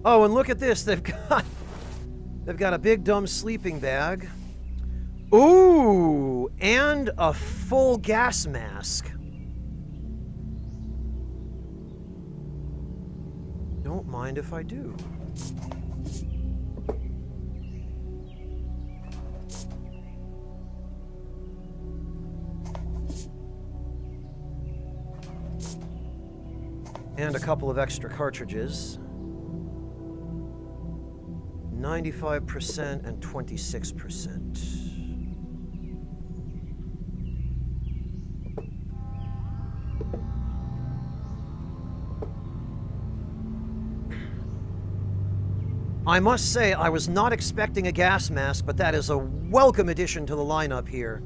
Oh, and look at this. They've got a big dumb sleeping bag. Ooh, and a full gas mask. Don't mind if I do. And a couple of extra cartridges. 95% and 26%. I must say, I was not expecting a gas mask, but that is a welcome addition to the lineup here.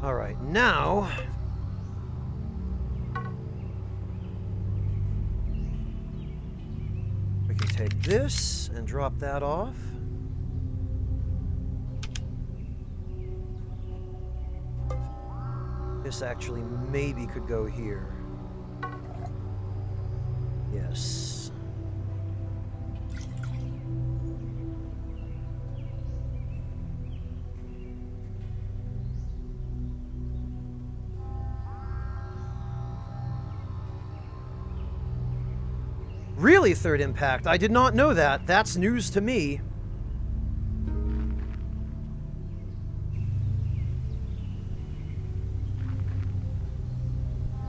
All right, now we can take this and drop that off. This actually maybe could go here. Yes. Really, third impact? I did not know that. That's news to me.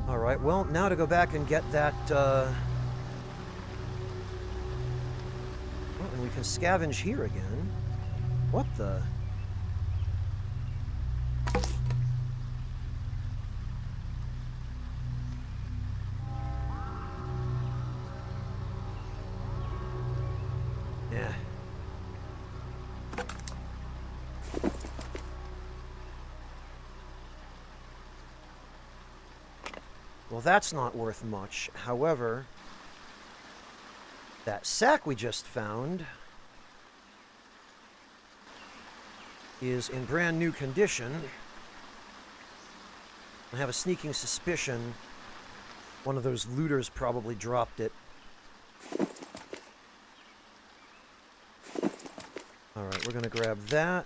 All right, well, now to go back and get that, oh, and we can scavenge here again. What the? Well, that's not worth much. However, that sack we just found is in brand new condition. I have a sneaking suspicion one of those looters probably dropped it. Alright, we're gonna grab that,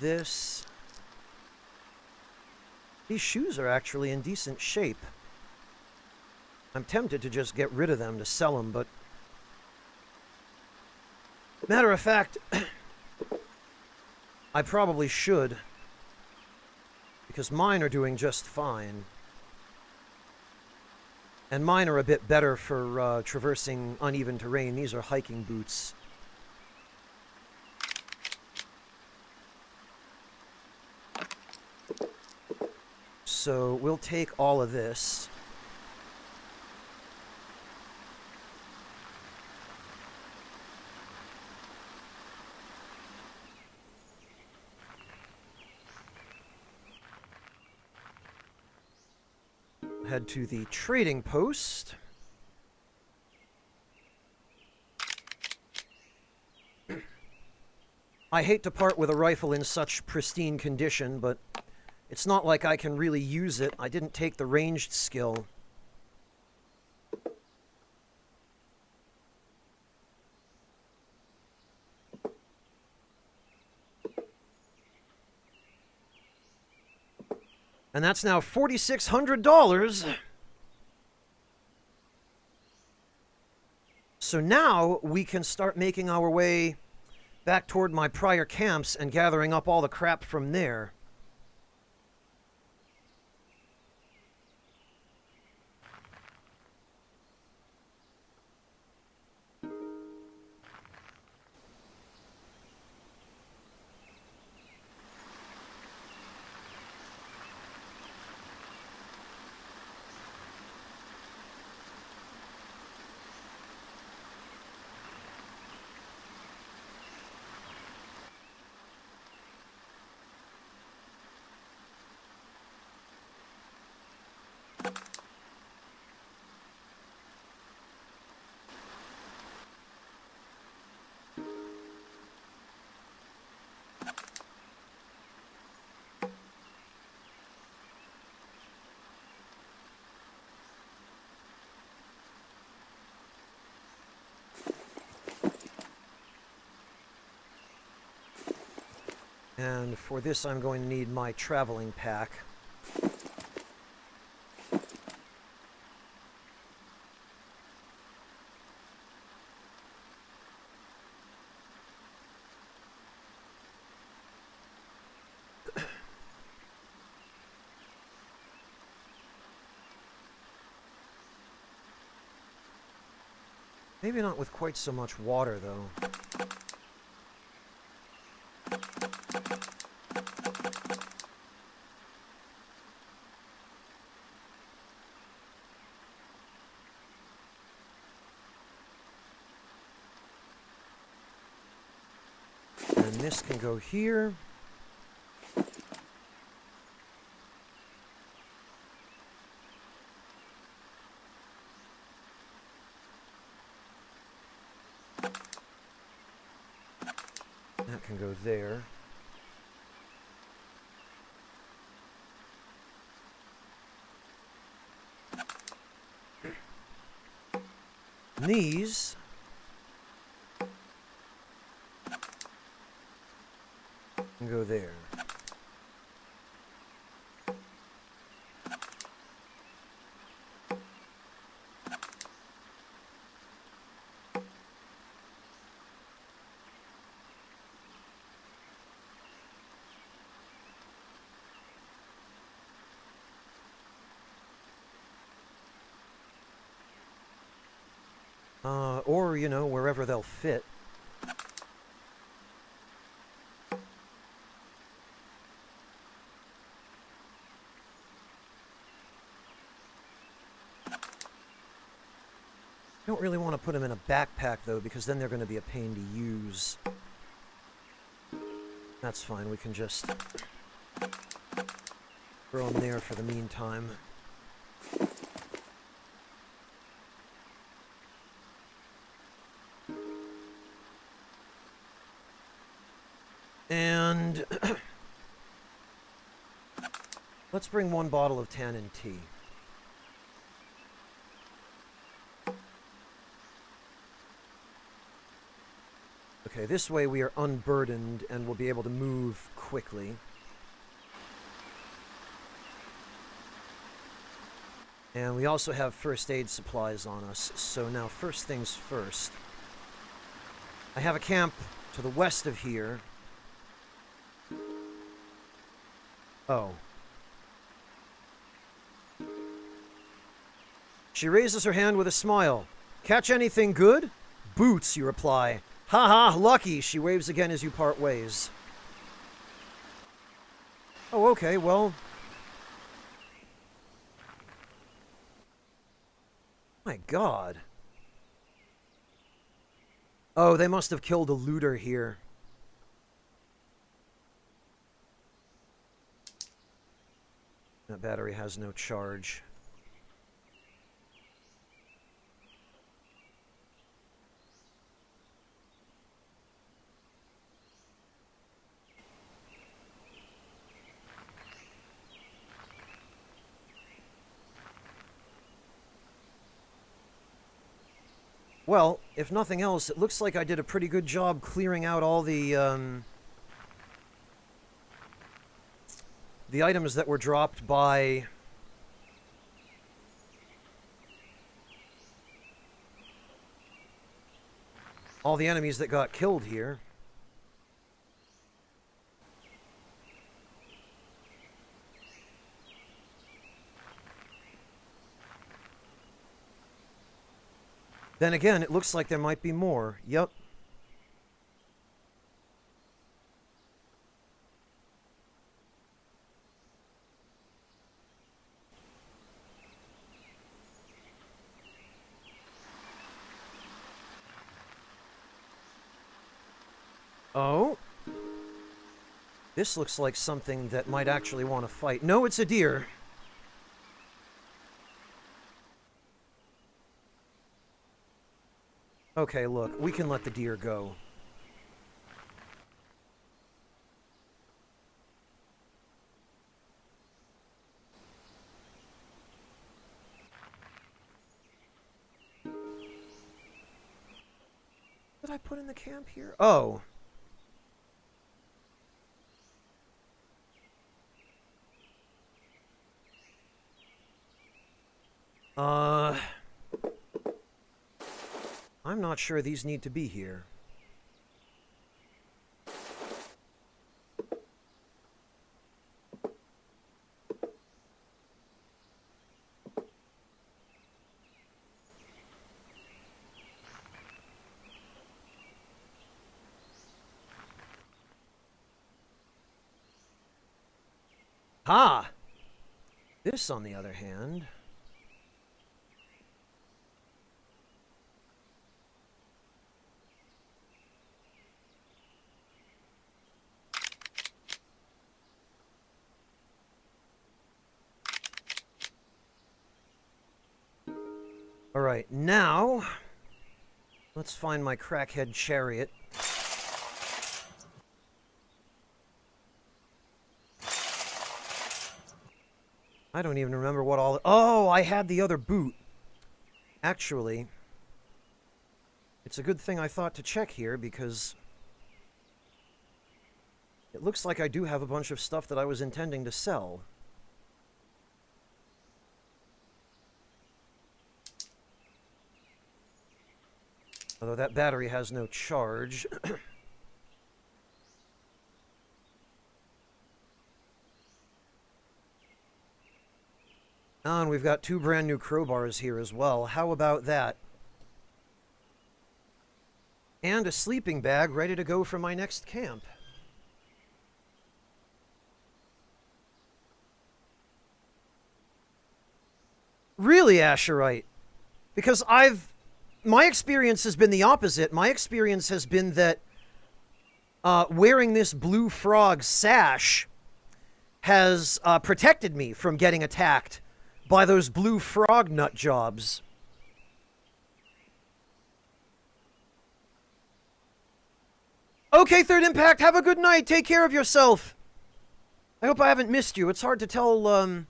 this. These shoes are actually in decent shape. I'm tempted to just get rid of them to sell them, but... Matter of fact, I probably should. Because mine are doing just fine. And mine are a bit better for traversing uneven terrain. These are hiking boots. So we'll take all of this. Head to the trading post. I hate to part with a rifle in such pristine condition, but it's not like I can really use it. I didn't take the ranged skill. And that's now $4,600. So now we can start making our way back toward my prior camps and gathering up all the crap from there. And for this, I'm going to need my traveling pack. Maybe not with quite so much water, though. And this can go here. That can go there. And these can go there. Or, you know, wherever they'll fit. I don't really want to put them in a backpack, though, because then they're going to be a pain to use. That's fine, we can just throw them there for the meantime. And let's bring 1 bottle of tannin tea. Okay, this way we are unburdened and we'll be able to move quickly. And we also have first aid supplies on us, so now first things first. I have a camp to the west of here. Oh. She raises her hand with a smile. Catch anything good? Boots, you reply. Ha ha, lucky, she waves again as you part ways. Oh, okay, well... My God. Oh, they must have killed a looter here. That battery has no charge. Well, if nothing else, it looks like I did a pretty good job clearing out all the items that were dropped by all the enemies that got killed here. Then again, it looks like there might be more. Yep. Oh. This looks like something that might actually want to fight. No, it's a deer. Okay, look, we can let the deer go. What did I put in the camp here? Oh. I'm not sure these need to be here. Ha! This, on the other hand... Alright, now... Let's find my crackhead chariot. I don't even remember what all... Oh, I had the other boot. Actually, it's a good thing I thought to check here, because... It looks like I do have a bunch of stuff that I was intending to sell. Although that battery has no charge. Oh, and we've got 2 brand new crowbars here as well. How about that? And a sleeping bag ready to go for my next camp. Really, Asherite? Because my experience has been the opposite. My experience has been that wearing this blue frog sash has protected me from getting attacked by those blue frog nut jobs. Okay, Third Impact, have a good night. Take care of yourself. I hope I haven't missed you. It's hard to tell,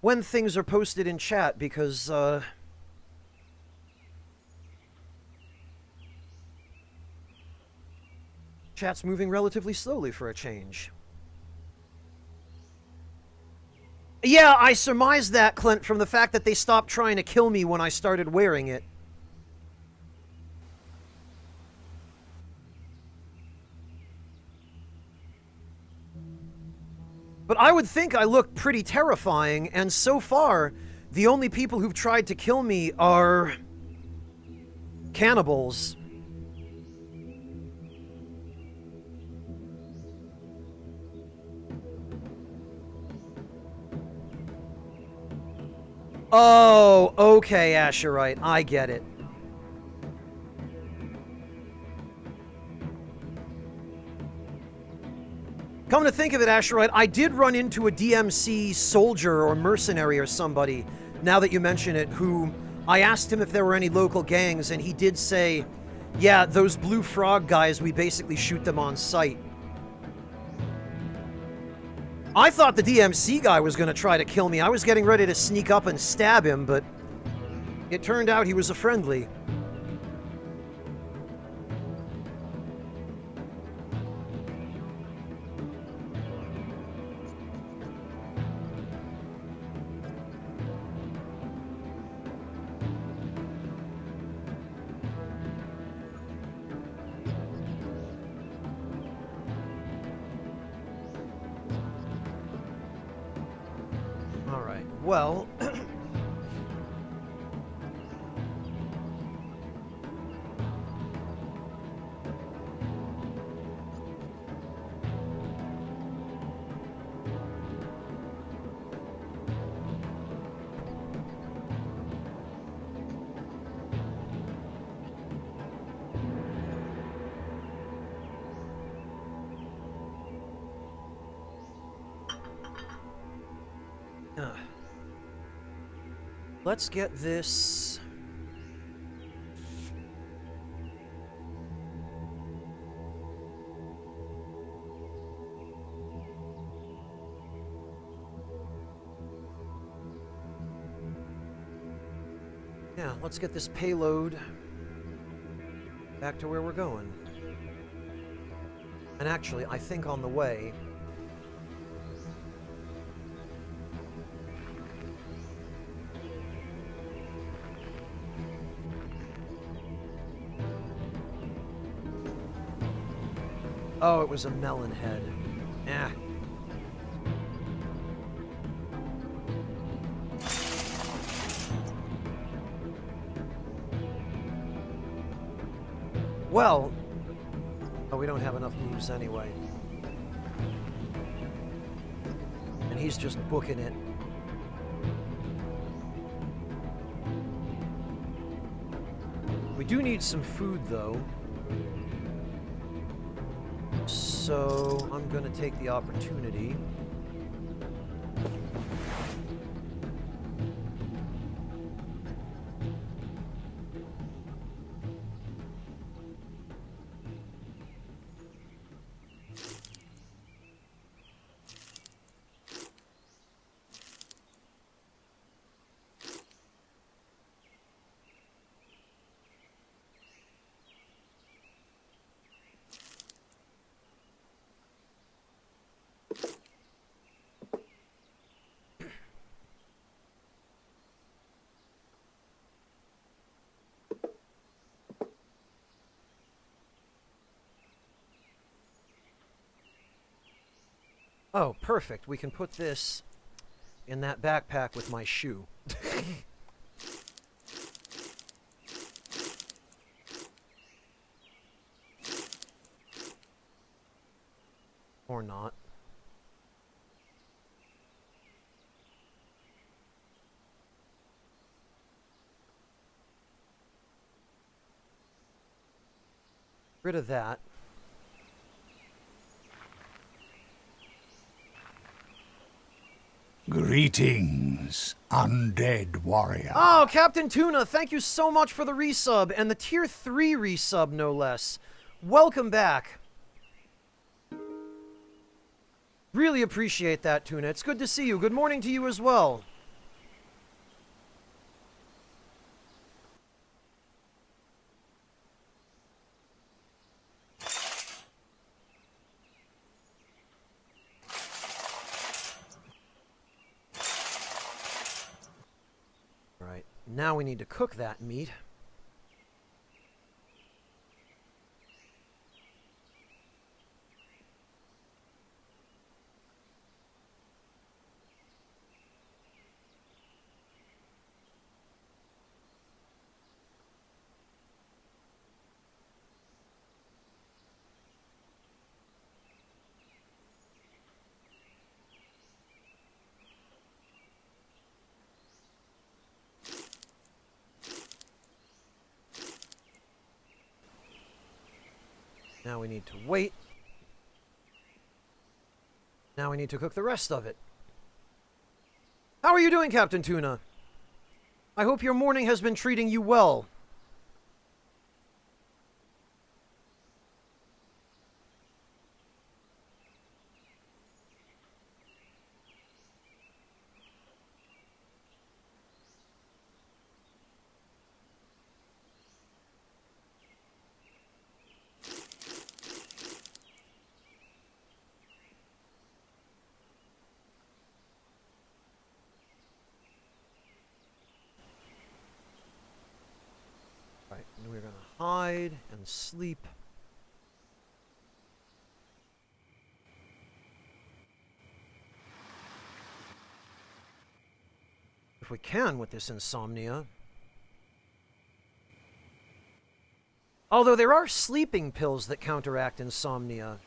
when things are posted in chat because, chat's moving relatively slowly for a change. Yeah, I surmised that, Clint, from the fact that they stopped trying to kill me when I started wearing it. But I would think I look pretty terrifying, and so far, the only people who've tried to kill me are cannibals. Oh, okay, Asherite. I get it. Come to think of it, Asherite, I did run into a DMC soldier or mercenary or somebody, now that you mention it, who I asked him if there were any local gangs, and he did say, yeah, those blue frog guys, we basically shoot them on sight. I thought the DMC guy was going to try to kill me. I was getting ready to sneak up and stab him, but it turned out he was a friendly. Well, let's get this. Yeah, let's get this payload back to where we're going. And actually, I think on the way, oh, it was a melon head. Eh. Well, oh, we don't have enough moves anyway. And he's just booking it. We do need some food, though. So I'm going to take the opportunity. Oh, perfect. We can put this in that backpack with my shoe. Or not. Rid of that. Greetings, undead warrior. Oh, Captain Tuna, thank you so much for the resub, and the tier 3 resub, no less. Welcome back. Really appreciate that, Tuna. It's good to see you. Good morning to you as well. Right, now we need to cook that meat. Now we need to wait. Now we need to cook the rest of it. How are you doing, Captain Tuna? I hope your morning has been treating you well. Right, and we're gonna hide and sleep. If we can with this insomnia. Although there are sleeping pills that counteract insomnia.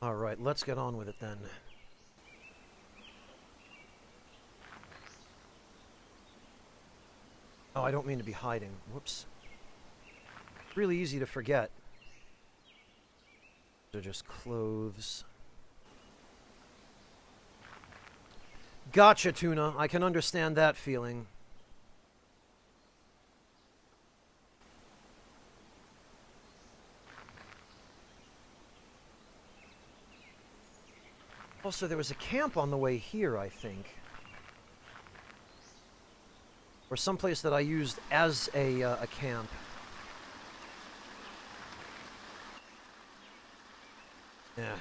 Alright, let's get on with it then. Oh, I don't mean to be hiding. Whoops. Really easy to forget. They're just clothes. Gotcha, Tuna. I can understand that feeling. Also, there was a camp on the way here, I think. Or someplace that I used as a camp. Yeah.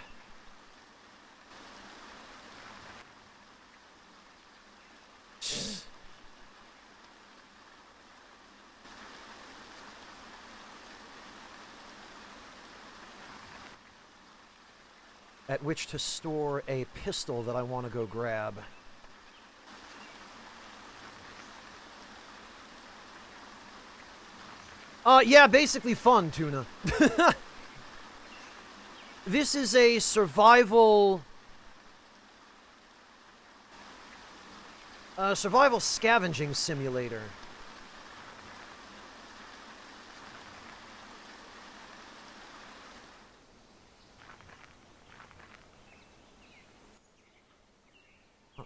At which to store a pistol that I want to go grab. Yeah, basically fun, Tuna. This is a survival scavenging simulator.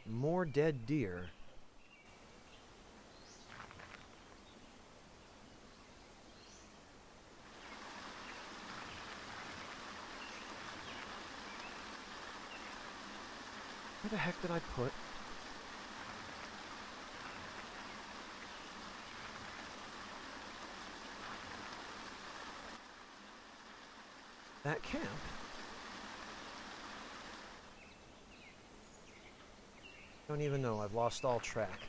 More dead deer. Where the heck did I put? That camp? Don't even know. I've lost all track.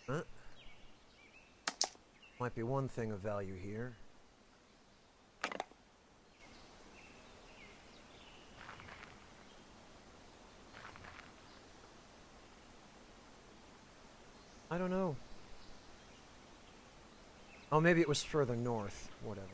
Huh? Might be one thing of value here. I don't know. Oh, maybe it was further north. Whatever.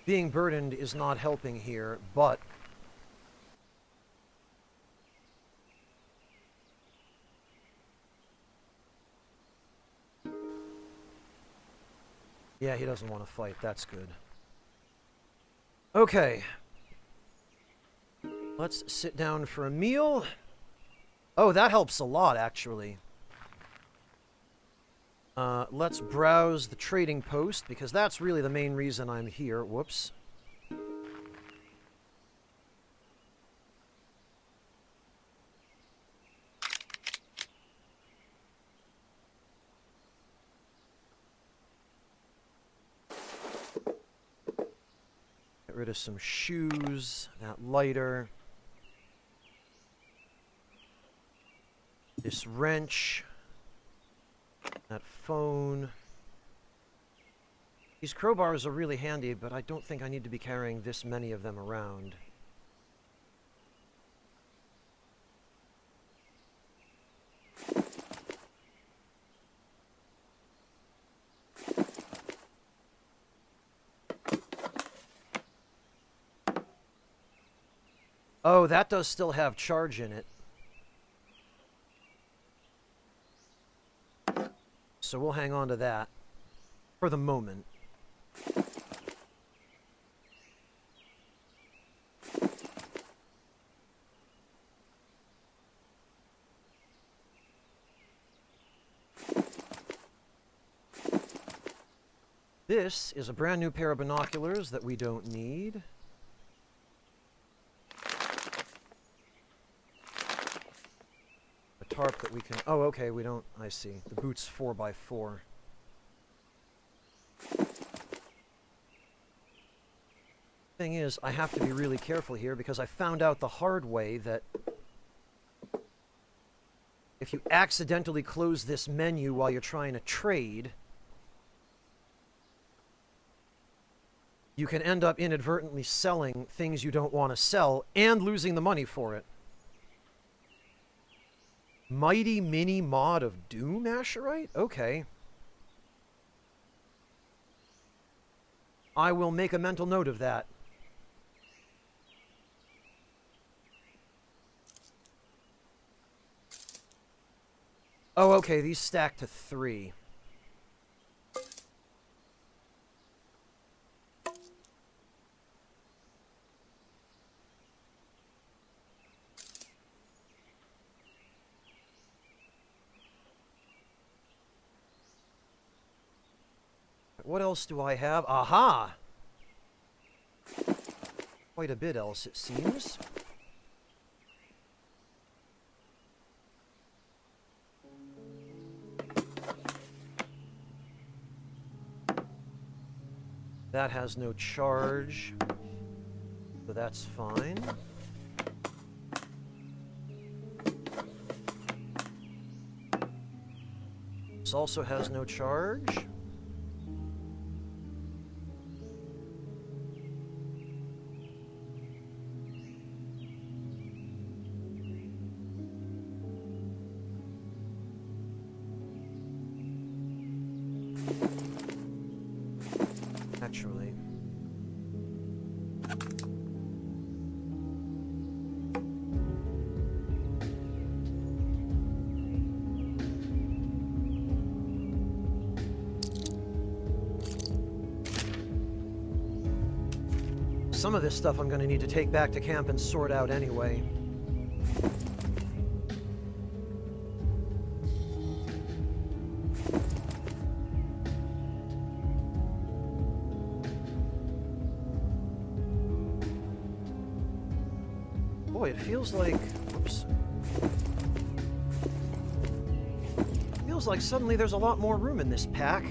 Being burdened is not helping here, but... yeah, he doesn't want to fight. That's good. Okay. Let's sit down for a meal. Oh, that helps a lot, actually. Let's browse the trading post, because that's really the main reason I'm here. Whoops. Get rid of some shoes, that lighter. This wrench. That phone. These crowbars are really handy, but I don't think I need to be carrying this many of them around. Oh, that does still have charge in it. So we'll hang on to that for the moment. This is a brand new pair of binoculars that we don't need. A tarp that we can... oh, okay, we don't... I see. The boot's 4x4. Thing is, I have to be really careful here because I found out the hard way that if you accidentally close this menu while you're trying to trade, you can end up inadvertently selling things you don't want to sell and losing the money for it. Mighty mini mod of Doom Asherite? Okay. I will make a mental note of that. Oh, okay, these stack to 3. What else do I have? Aha! Quite a bit else, it seems. That has no charge, so that's fine. This also has no charge. Actually. Some of this stuff I'm going to need to take back to camp and sort out anyway. Boy, it feels like... whoops. Feels like suddenly there's a lot more room in this pack.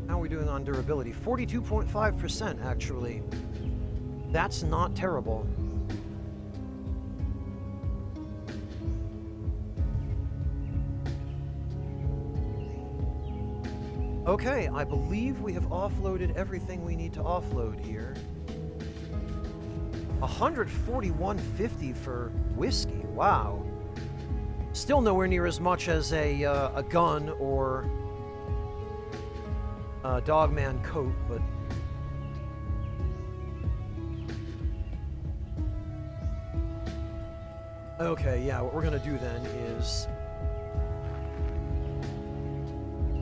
How are we doing on durability? 42.5% actually. That's not terrible. Okay, I believe we have offloaded everything we need to offload here. 141.50 for whiskey. Wow. Still nowhere near as much as a gun or a dogman coat, but okay, yeah, what we're gonna do then is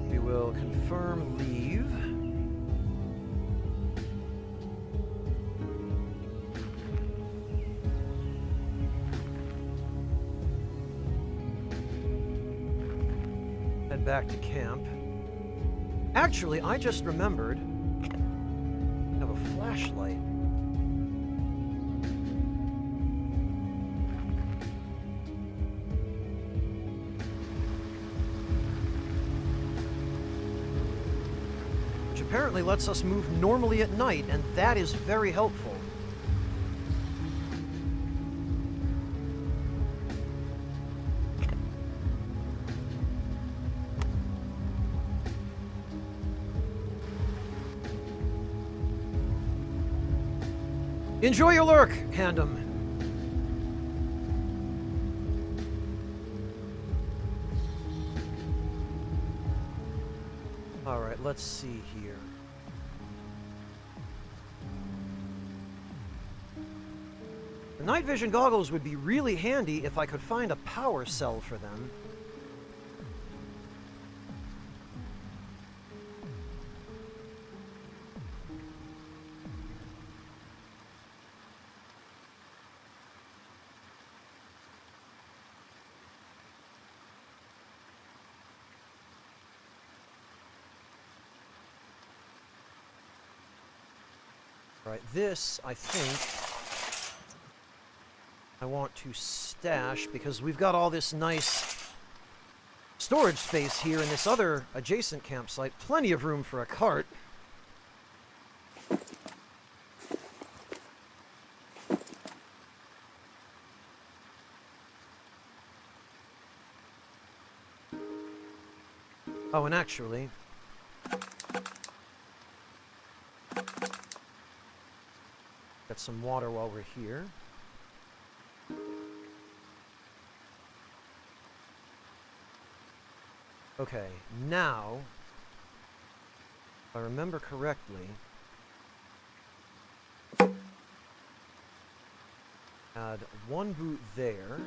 we will confirm leave. Head back to camp. Actually, I just remembered I have a flashlight. Which apparently lets us move normally at night, and that is very helpful. Enjoy your lurk, Handem. Alright, let's see here. The night vision goggles would be really handy if I could find a power cell for them. Right, this, I think, I want to stash because we've got all this nice storage space here in this other adjacent campsite. Plenty of room for a cart. Oh, and actually, get some water while we're here. Okay, now, if I remember correctly, add one boot there.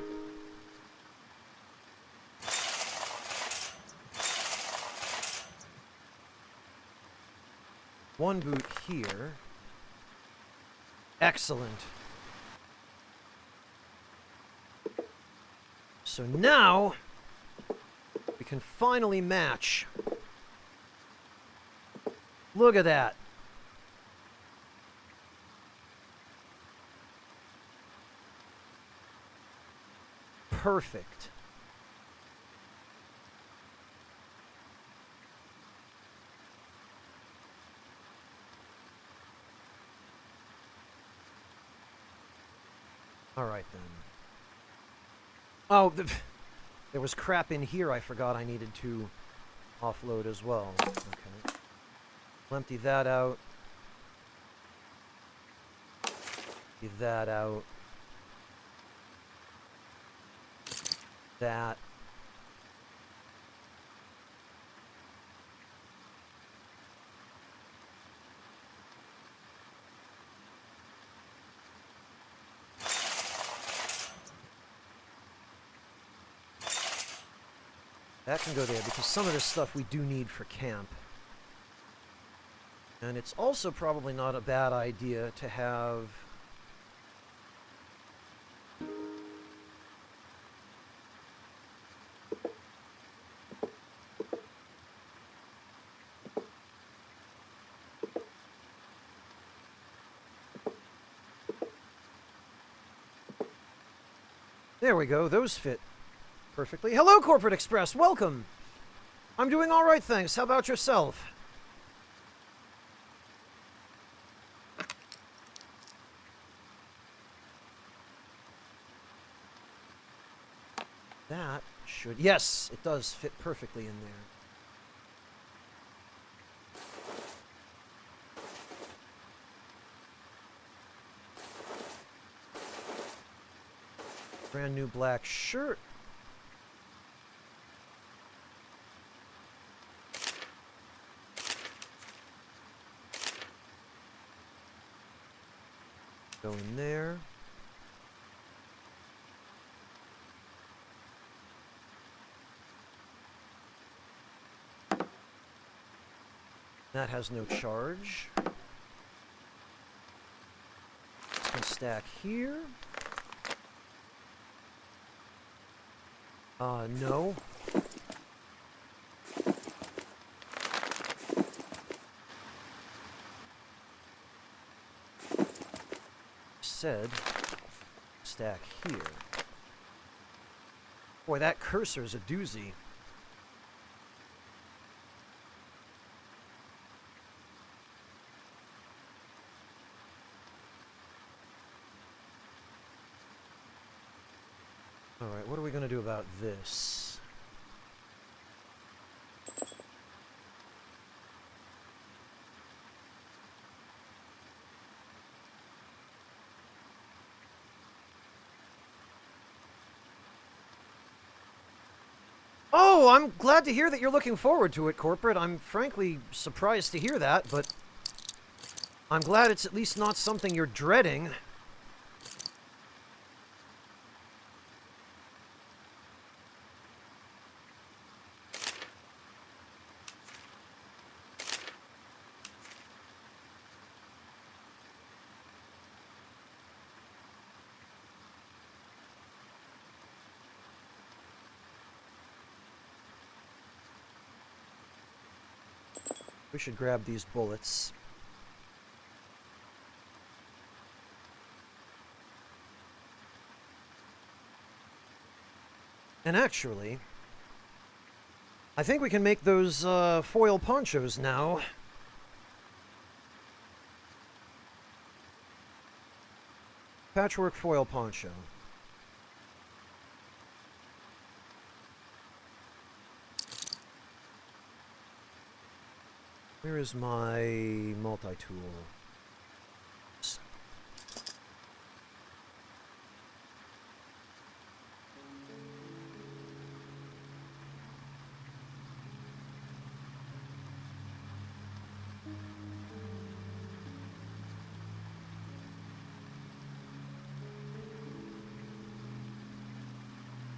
One boot here. Excellent. So now we can finally match. Look at that. Perfect. All right, then. Oh, there was crap in here I forgot I needed to offload as well. Okay. Empty that out. Empty that out. That. That can go there, because some of this stuff we do need for camp. And it's also probably not a bad idea to have... There we go, those fit perfectly. Hello, Corporate Express, welcome! I'm doing all right, thanks. How about yourself? That should... Yes, it does fit perfectly in there. Brand new black shirt. Go in there. That has no charge. This can stack here. No. Said, stack here. Boy, that cursor's a doozy. Alright, what are we going to do about this? Oh, I'm glad to hear that you're looking forward to it, Corporate. I'm frankly surprised to hear that, but I'm glad it's at least not something you're dreading. We should grab these bullets. And actually, I think we can make those foil ponchos now. Patchwork foil poncho. Where is my multi-tool?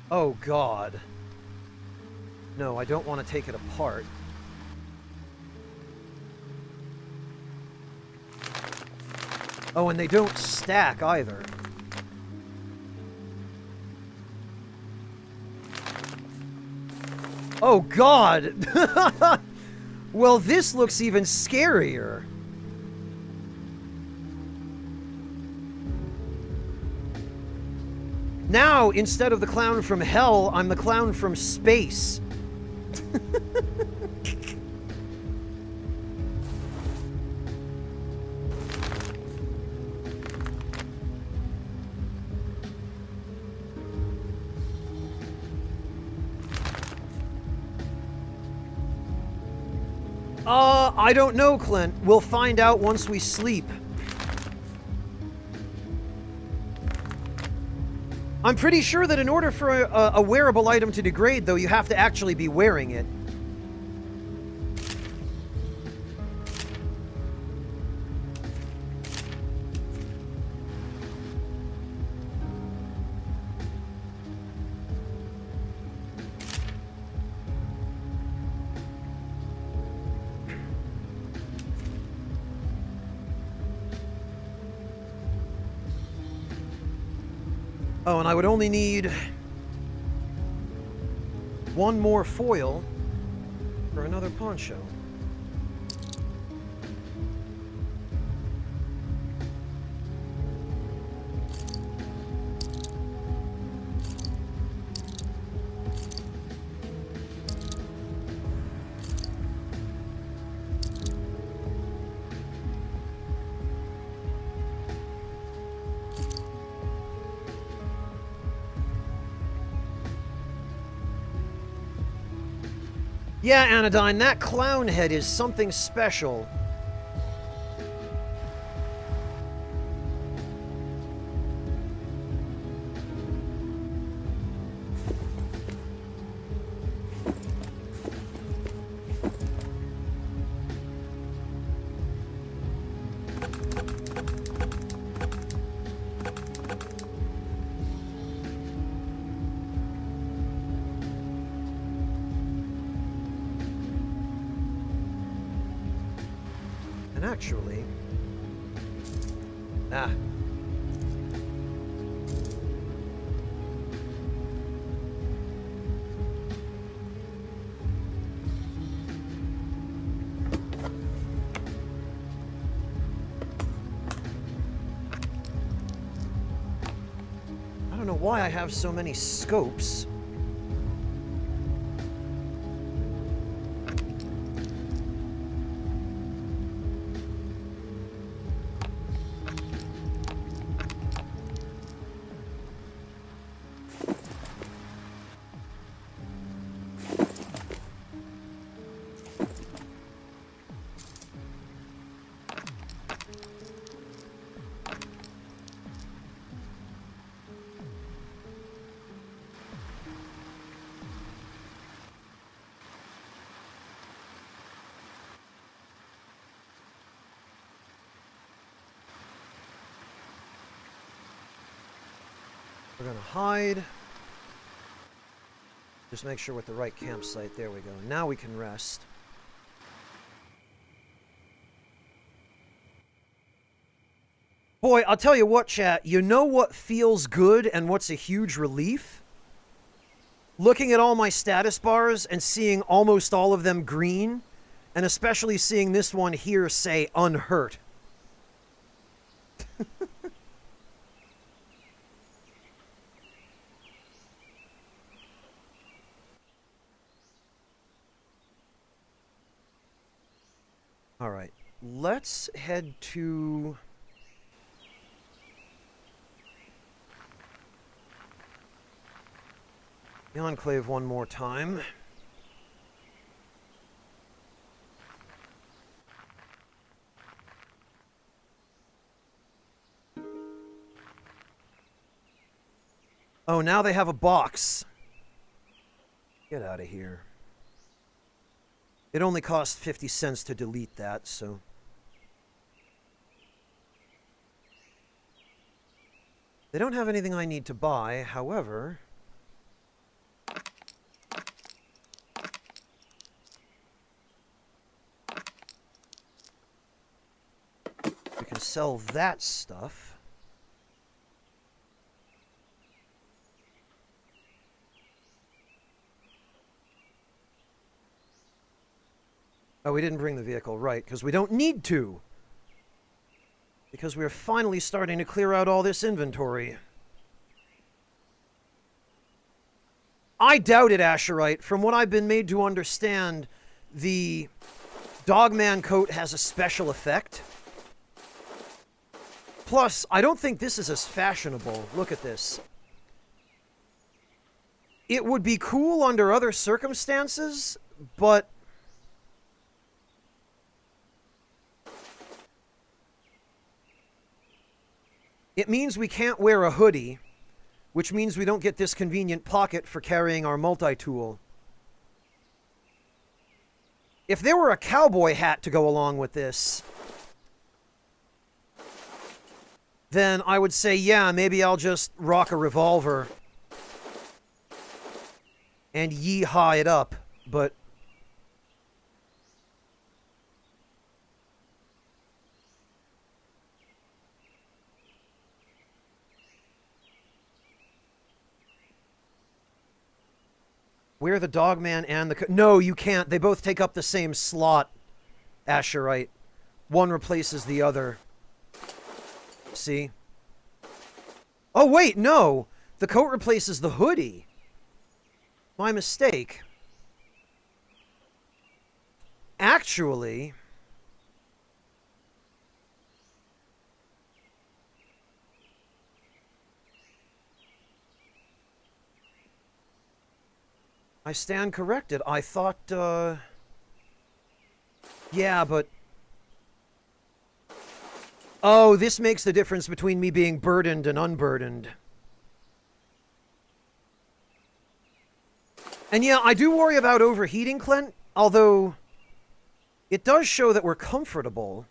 Oh, God. No, I don't want to take it apart. Oh, and they don't stack either. Oh, God! Well, this looks even scarier. Now, instead of the clown from hell, I'm the clown from space. I don't know, Clint. We'll find out once we sleep. I'm pretty sure that in order for a wearable item to degrade, though, you have to actually be wearing it. Oh, and I would only need one more foil for another poncho. Yeah, Anodyne, that clown head is something special. And actually... Ah. I don't know why I have so many scopes. We're gonna hide. Just make sure we're at the right campsite. There we go. Now we can rest. Boy, I'll tell you what, chat. You know what feels good and what's a huge relief? Looking at all my status bars and seeing almost all of them green, and especially seeing this one here say unhurt. All right, let's head to... the Enclave one more time. Oh, now they have a box. Get out of here. It only cost 50 cents to delete that, so... They don't have anything I need to buy, however... we can sell that stuff. Oh, we didn't bring the vehicle, right, because we don't need to. Because we're finally starting to clear out all this inventory. I doubt it, Asherite. From what I've been made to understand, the Dogman coat has a special effect. Plus, I don't think this is as fashionable. Look at this. It would be cool under other circumstances, but... it means we can't wear a hoodie, which means we don't get this convenient pocket for carrying our multi-tool. If there were a cowboy hat to go along with this, then I would say, yeah, maybe I'll just rock a revolver and yee-haw it up, but... we're the Dogman and the... no, you can't. They both take up the same slot, Asherite. One replaces the other. See? Oh, wait, no! The coat replaces the hoodie. My mistake. Actually... I stand corrected. I thought, yeah, but... oh, this makes the difference between me being burdened and unburdened. And yeah, I do worry about overheating, Clint, although it does show that we're comfortable.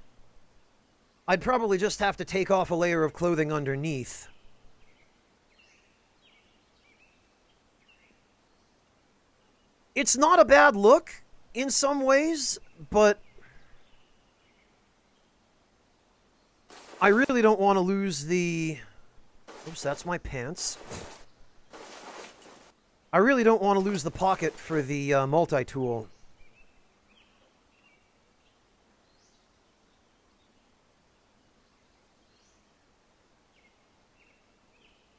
I'd probably just have to take off a layer of clothing underneath. It's not a bad look in some ways, but I really don't want to lose the... Oops, that's my pants. I really don't want to lose the pocket for the multi-tool.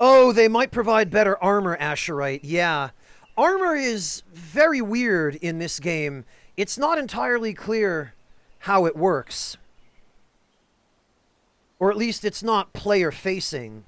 Oh, they might provide better armor, Asherite. Yeah. Armor is very weird in this game. It's not entirely clear how it works. Or at least it's not player-facing.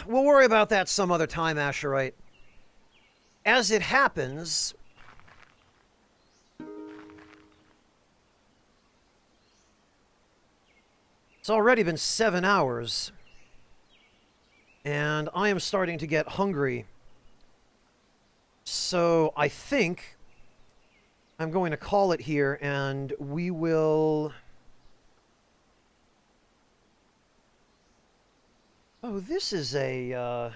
We'll worry about that some other time, Asherite. As it happens... It's already been 7 hours. And I am starting to get hungry. So I think I'm going to call it here, and we will... Oh, this is a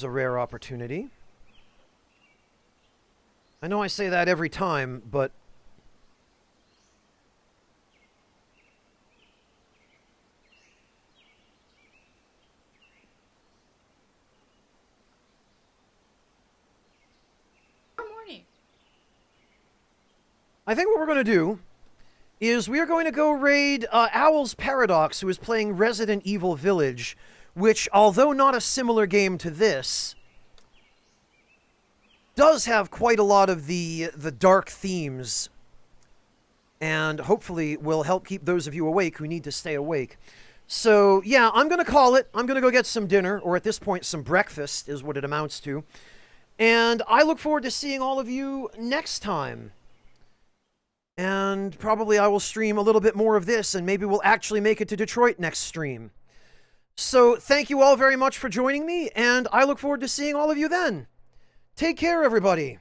rare opportunity. I know I say that every time, but... Good morning. I think what we're going to do is we are going to go raid Owl's Paradox, who is playing Resident Evil Village, which, although not a similar game to this, does have quite a lot of the dark themes, and hopefully will help keep those of you awake who need to stay awake. So, yeah, I'm going to call it. I'm going to go get some dinner, or at this point, some breakfast is what it amounts to. And I look forward to seeing all of you next time. And probably I will stream a little bit more of this, and maybe we'll actually make it to Detroit next stream. So thank you all very much for joining me, and I look forward to seeing all of you then. Take care, everybody.